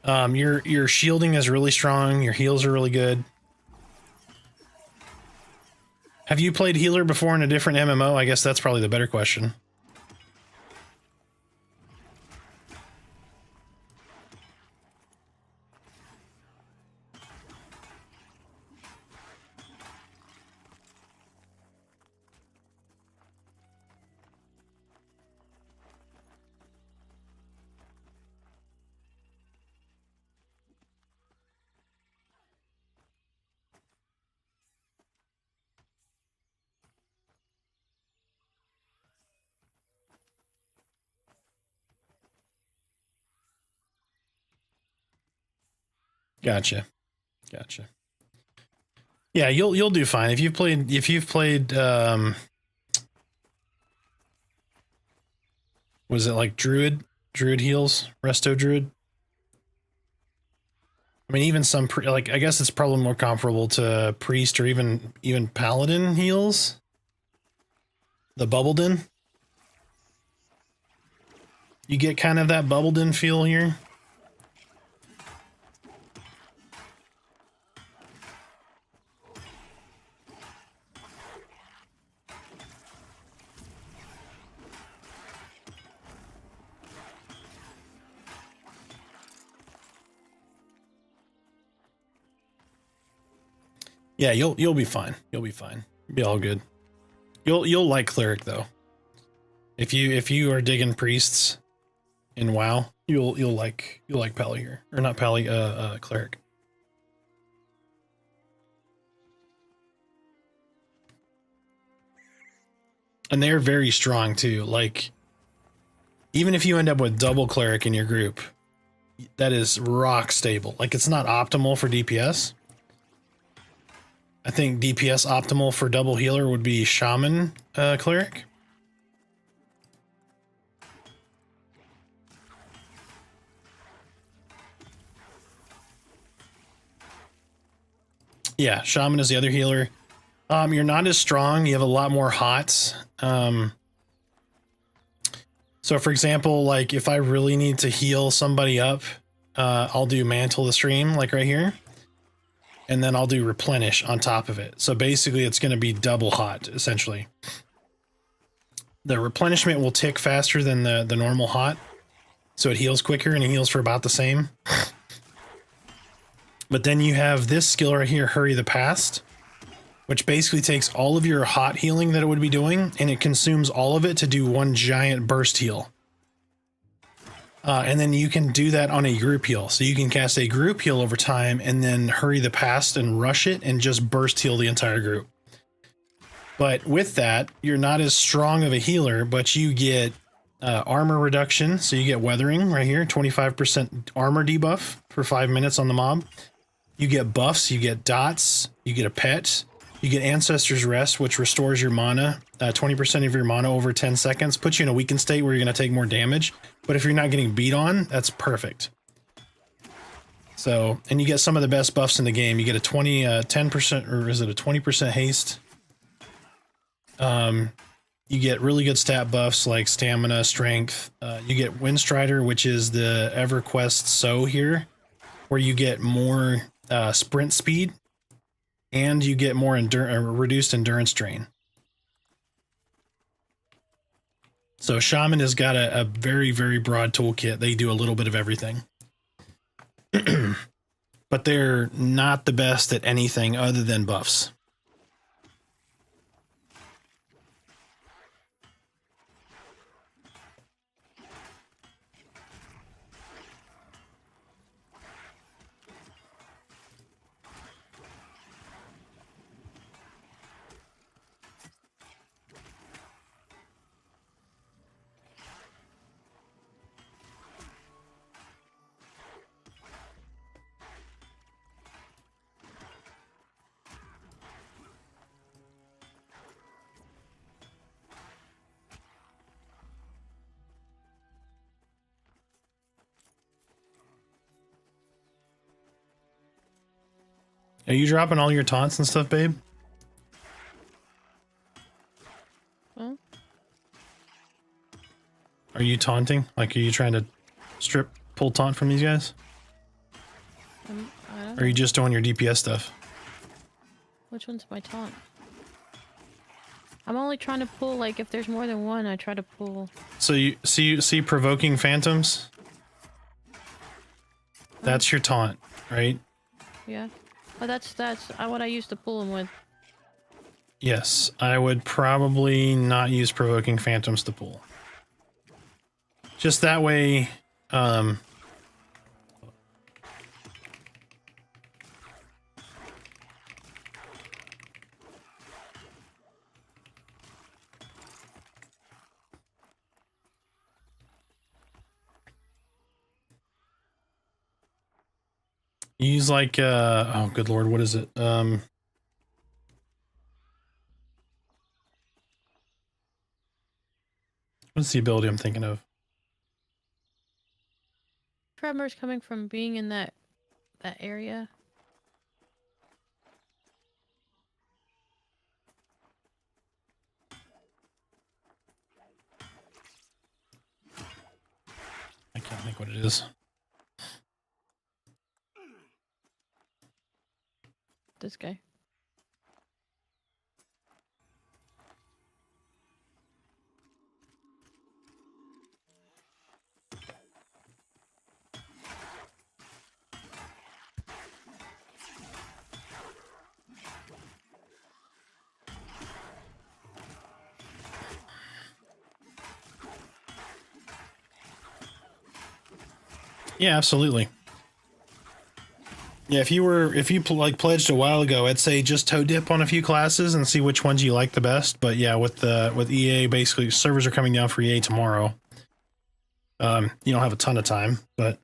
Your shielding is really strong. Your heals are really good. Have you played healer before in a different MMO? I guess that's probably the better question. Gotcha. Gotcha. Yeah, you'll do fine. If you've played was it like Druid heals, Resto Druid? I mean, even some like I guess it's probably more comparable to Priest or even Paladin heals. The Bubbledin. You get kind of that Bubbledin feel here. Yeah, you'll be fine. You'll be fine. Be all good. You'll like cleric though. If you are digging priests in WoW, you'll like Pally here. Or not Pally, cleric. And they're very strong too. Like even if you end up with double cleric in your group, that is rock stable. Like it's not optimal for DPS. I think DPS optimal for double healer would be shaman cleric. Yeah, shaman is the other healer. You're not as strong. You have a lot more hots. So for example, like if I really need to heal somebody up, I'll do mantle the stream like right here. And then I'll do replenish on top of it. So basically it's going to be double hot essentially. The replenishment will tick faster than the normal hot. So it heals quicker and it heals for about the same. But then you have this skill right here, Hurry the Past, which basically takes all of your hot healing that it would be doing and it consumes all of it to do one giant burst heal. And then you can do that on a group heal. So you can cast a group heal over time and then Hurry the Past and rush it and just burst heal the entire group. But with that, you're not as strong of a healer, but you get armor reduction. So you get weathering right here, 25% armor debuff for 5 minutes on the mob. You get buffs, you get dots, you get a pet, you get Ancestor's Rest, which restores your mana, 20% of your mana over 10 seconds, puts you in a weakened state where you're going to take more damage. But if you're not getting beat on, that's perfect. So, and you get some of the best buffs in the game. You get a 10%, or is it a 20% haste? You get really good stat buffs like stamina, strength. You get Windstrider, which is the EverQuest So here, where you get more sprint speed, and you get more reduced endurance drain. So Shaman has got a very, very broad toolkit. They do a little bit of everything. But they're not the best at anything other than buffs. Are you dropping all your taunts and stuff, babe? Well, Are you taunting? Like, are you trying to pull taunt from these guys? I don't Or are you know. just doing your DPS stuff? Which one's my taunt? I'm only trying to pull, like, if there's more than one, I try to pull. So you see provoking phantoms? That's your taunt, right? Yeah. Oh, that's what I used to pull them with. Yes, I would probably not use provoking phantoms to pull. Just that way, use like, oh good lord, what is it? What's the ability I'm thinking of? Tremors coming from being in that area. I can't think what it is. This guy. Yeah, absolutely. Yeah, if you pledged a while ago, I'd say just toe dip on a few classes and see which ones you like the best. But yeah, with EA, basically servers are coming down for EA tomorrow. You don't have a ton of time, but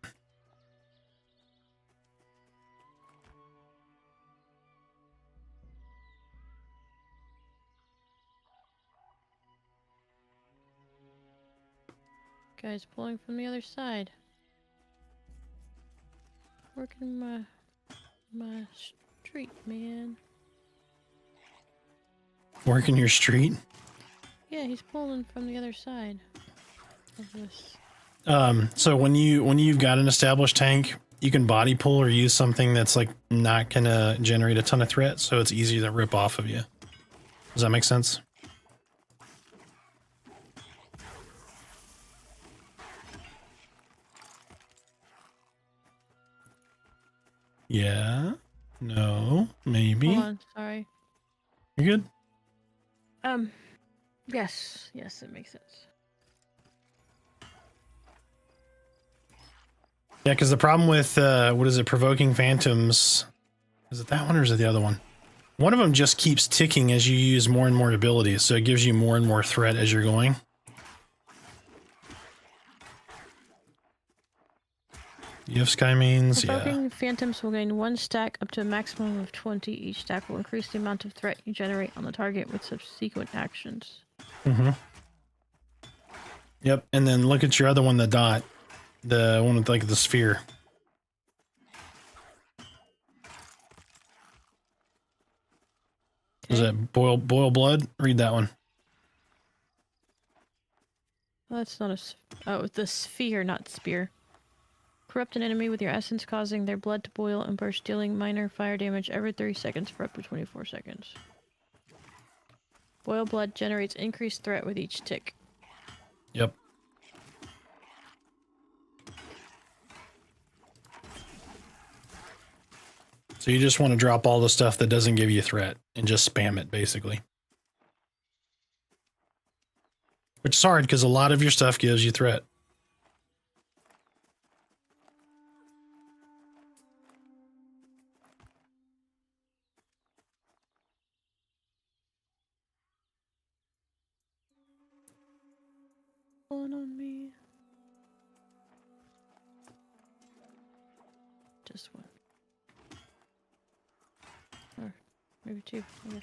Guy's pulling from the other side. Working my street, man. working your street. Yeah, he's pulling from the other side of this. So when you've got an established tank, you can body pull or use something that's like not gonna generate a ton of threat, so it's easier to rip off of you. Does that make sense? Yeah. No. Maybe. Hold on, sorry. You're good. Yes, it makes sense. Yeah, because the problem with what is it, provoking phantoms? Is it that one or is it the other one? One of them just keeps ticking as you use more and more abilities, so it gives you more and more threat as you're going. You have sky mains, yeah. Provoking phantoms will gain 1 stack up to a maximum of 20. Each stack will increase the amount of threat you generate on the target with subsequent actions. Mm-hmm. Yep, and then look at your other one, the dot. The one with like the sphere. Is it boil blood? Read that one. Oh, that's not oh, the sphere, not spear. Corrupt an enemy with your essence, causing their blood to boil and burst, dealing minor fire damage every 30 seconds for up to 24 seconds. Boil blood generates increased threat with each tick. Yep. So you just want to drop all the stuff that doesn't give you threat and just spam it, basically. Which is hard because a lot of your stuff gives you threat. Pulling on me. Just one. Or maybe 2, I guess.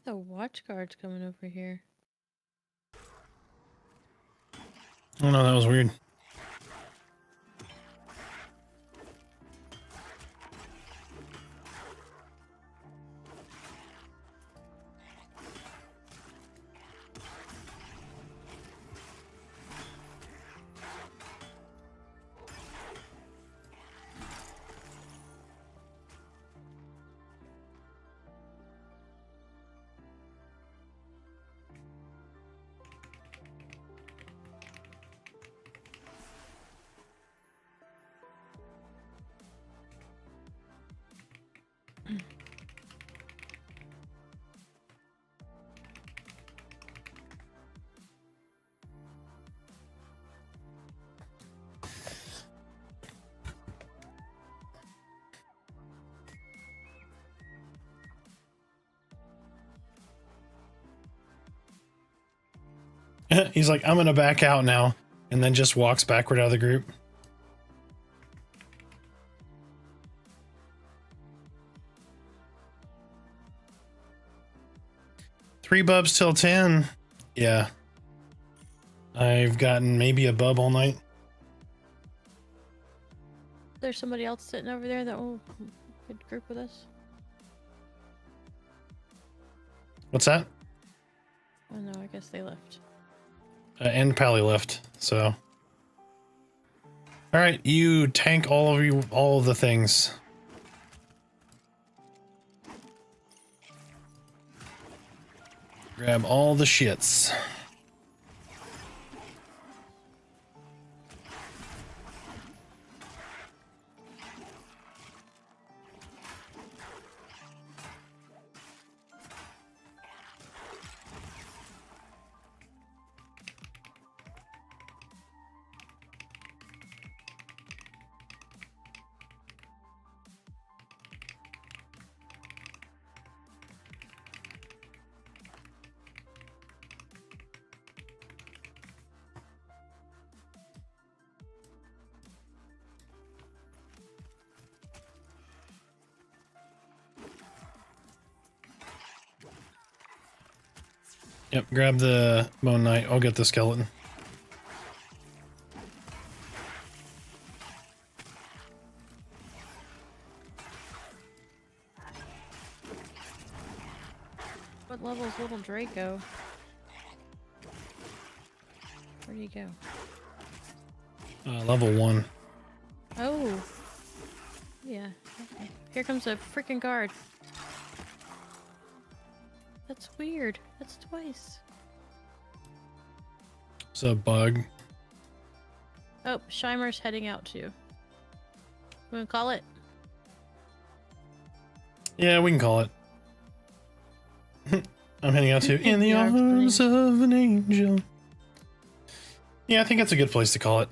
The watch guard's coming over here. Oh no, that was weird. He's like, I'm gonna back out now, and then just walks backward out of the group. Three bubs till 10. Yeah. I've gotten maybe a bub all night. There's somebody else sitting over there that will could group with us. What's that? Oh no, I guess they left. And Pally left, so. All right, you tank all of the things. Grab all the shits. Yep, grab the Bone Knight. I'll get the skeleton. What level is little Draco? Where'd he go? Level 1. Oh. Yeah. Okay. Here comes a freaking guard. That's weird. That's twice. It's a bug. Oh, Shimer's heading out too. We gonna call it? Yeah, we can call it. I'm heading out to In the Yeah, Arms of an Angel. Yeah, I think that's a good place to call it.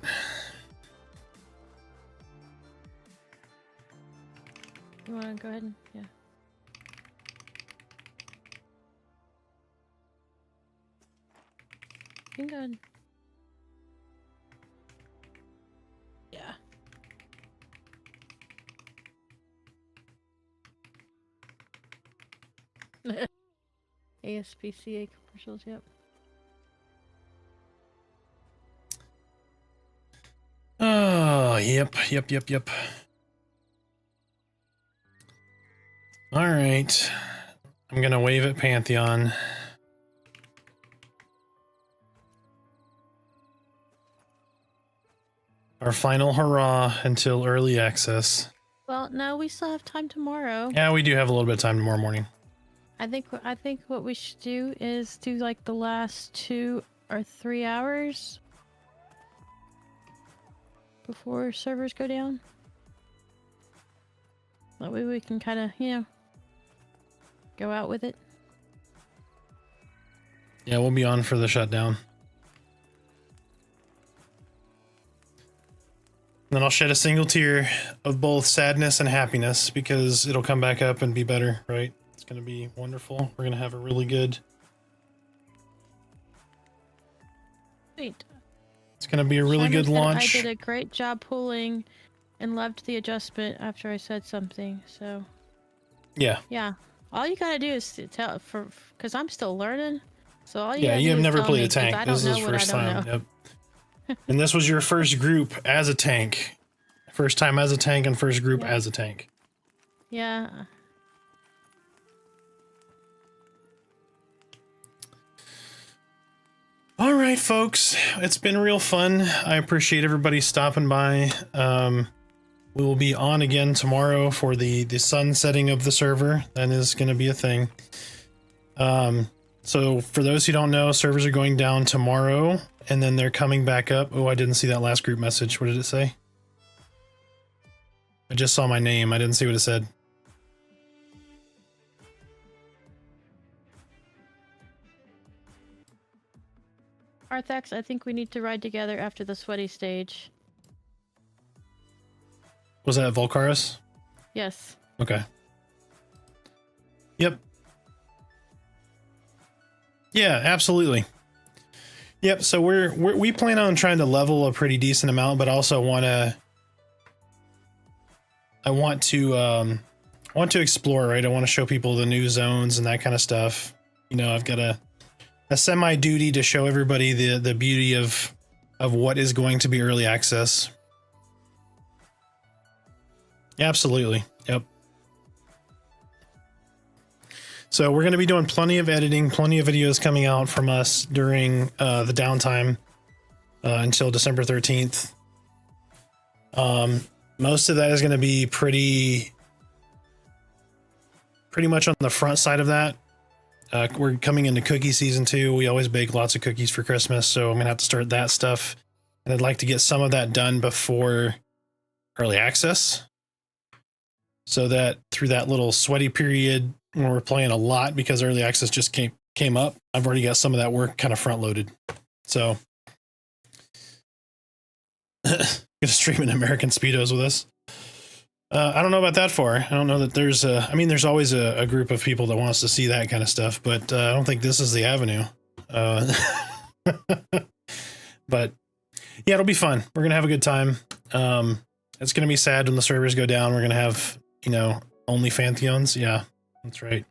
You wanna go ahead and yeah. You can go ahead. Yeah. ASPCA commercials, yep. Oh, yep. All right. I'm gonna wave at Pantheon. Our final hurrah until early access. Well, no, we still have time tomorrow. Yeah, we do have a little bit of time tomorrow morning. I think what we should do is do like the last 2 or 3 hours before servers go down. That way we can kind of, go out with it. Yeah, we'll be on for the shutdown. Then I'll shed a single tear of both sadness and happiness because it'll come back up and be better, right? It's going to be wonderful. We're going to have a really good... Sweet. It's going to be a really good launch. I did a great job pulling and loved the adjustment after I said something, so... Yeah. Yeah, All you gotta do is tell because I'm still learning. So all you Yeah, gotta you do have is never tell played me, a 'cause tank. I This don't is know his what first I don't time. know. Yep. And this was your first group as a tank. First time as a tank and first group Yeah. as a tank. Yeah. All right, folks. It's been real fun. I appreciate everybody stopping by. We will be on again tomorrow for the sun setting of the server. That is going to be a thing. So for those who don't know, servers are going down tomorrow, and then they're coming back up. Oh, I didn't see that last group message. What did it say? I just saw my name. I didn't see what it said. Arthax, I think we need to ride together after the sweaty stage. Was that Volcaris? Yes. Okay. Yep. Yeah, absolutely. Yep. So we plan on trying to level a pretty decent amount, but also I want to explore, right? I want to show people the new zones and that kind of stuff. You know, I've got a semi duty to show everybody the beauty of what is going to be early access. Absolutely. Yep. So we're going to be doing plenty of editing, plenty of videos coming out from us during the downtime until December 13th. Most of that is going to be pretty much on the front side of that. We're coming into cookie season too. We always bake lots of cookies for Christmas, so I'm going to have to start that stuff. And I'd like to get some of that done before early access, so that through that little sweaty period when we're playing a lot, because early access just came up, I've already got some of that work kind of front loaded. So gonna stream in American Speedos with us. I don't know about that far. I don't know that there's I mean, there's always a group of people that wants to see that kind of stuff, but I don't think this is the avenue. But yeah, it'll be fun. We're going to have a good time. It's going to be sad when the servers go down. We're going to have, you know, only Pantheons. Yeah, that's right.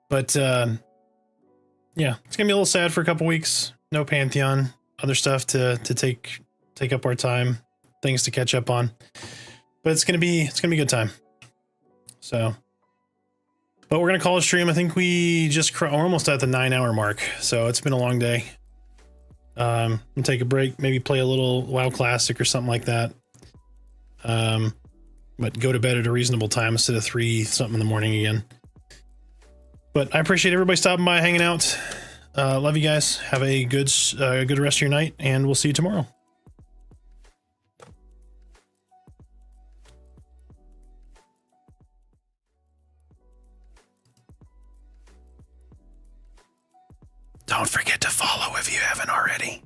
But yeah, it's going to be a little sad for a couple weeks. No Pantheon, other stuff to take up our time, things to catch up on. But it's going to be a good time. So, but we're going to call it stream. I think we're almost at the 9-hour mark. So it's been a long day. We'll take a break, maybe play a little WoW Classic or something like that. But go to bed at a reasonable time instead of 3 something in the morning again. But I appreciate everybody stopping by, hanging out. Love you guys. Have a good rest of your night, and we'll see you tomorrow. Don't forget to follow if you haven't already.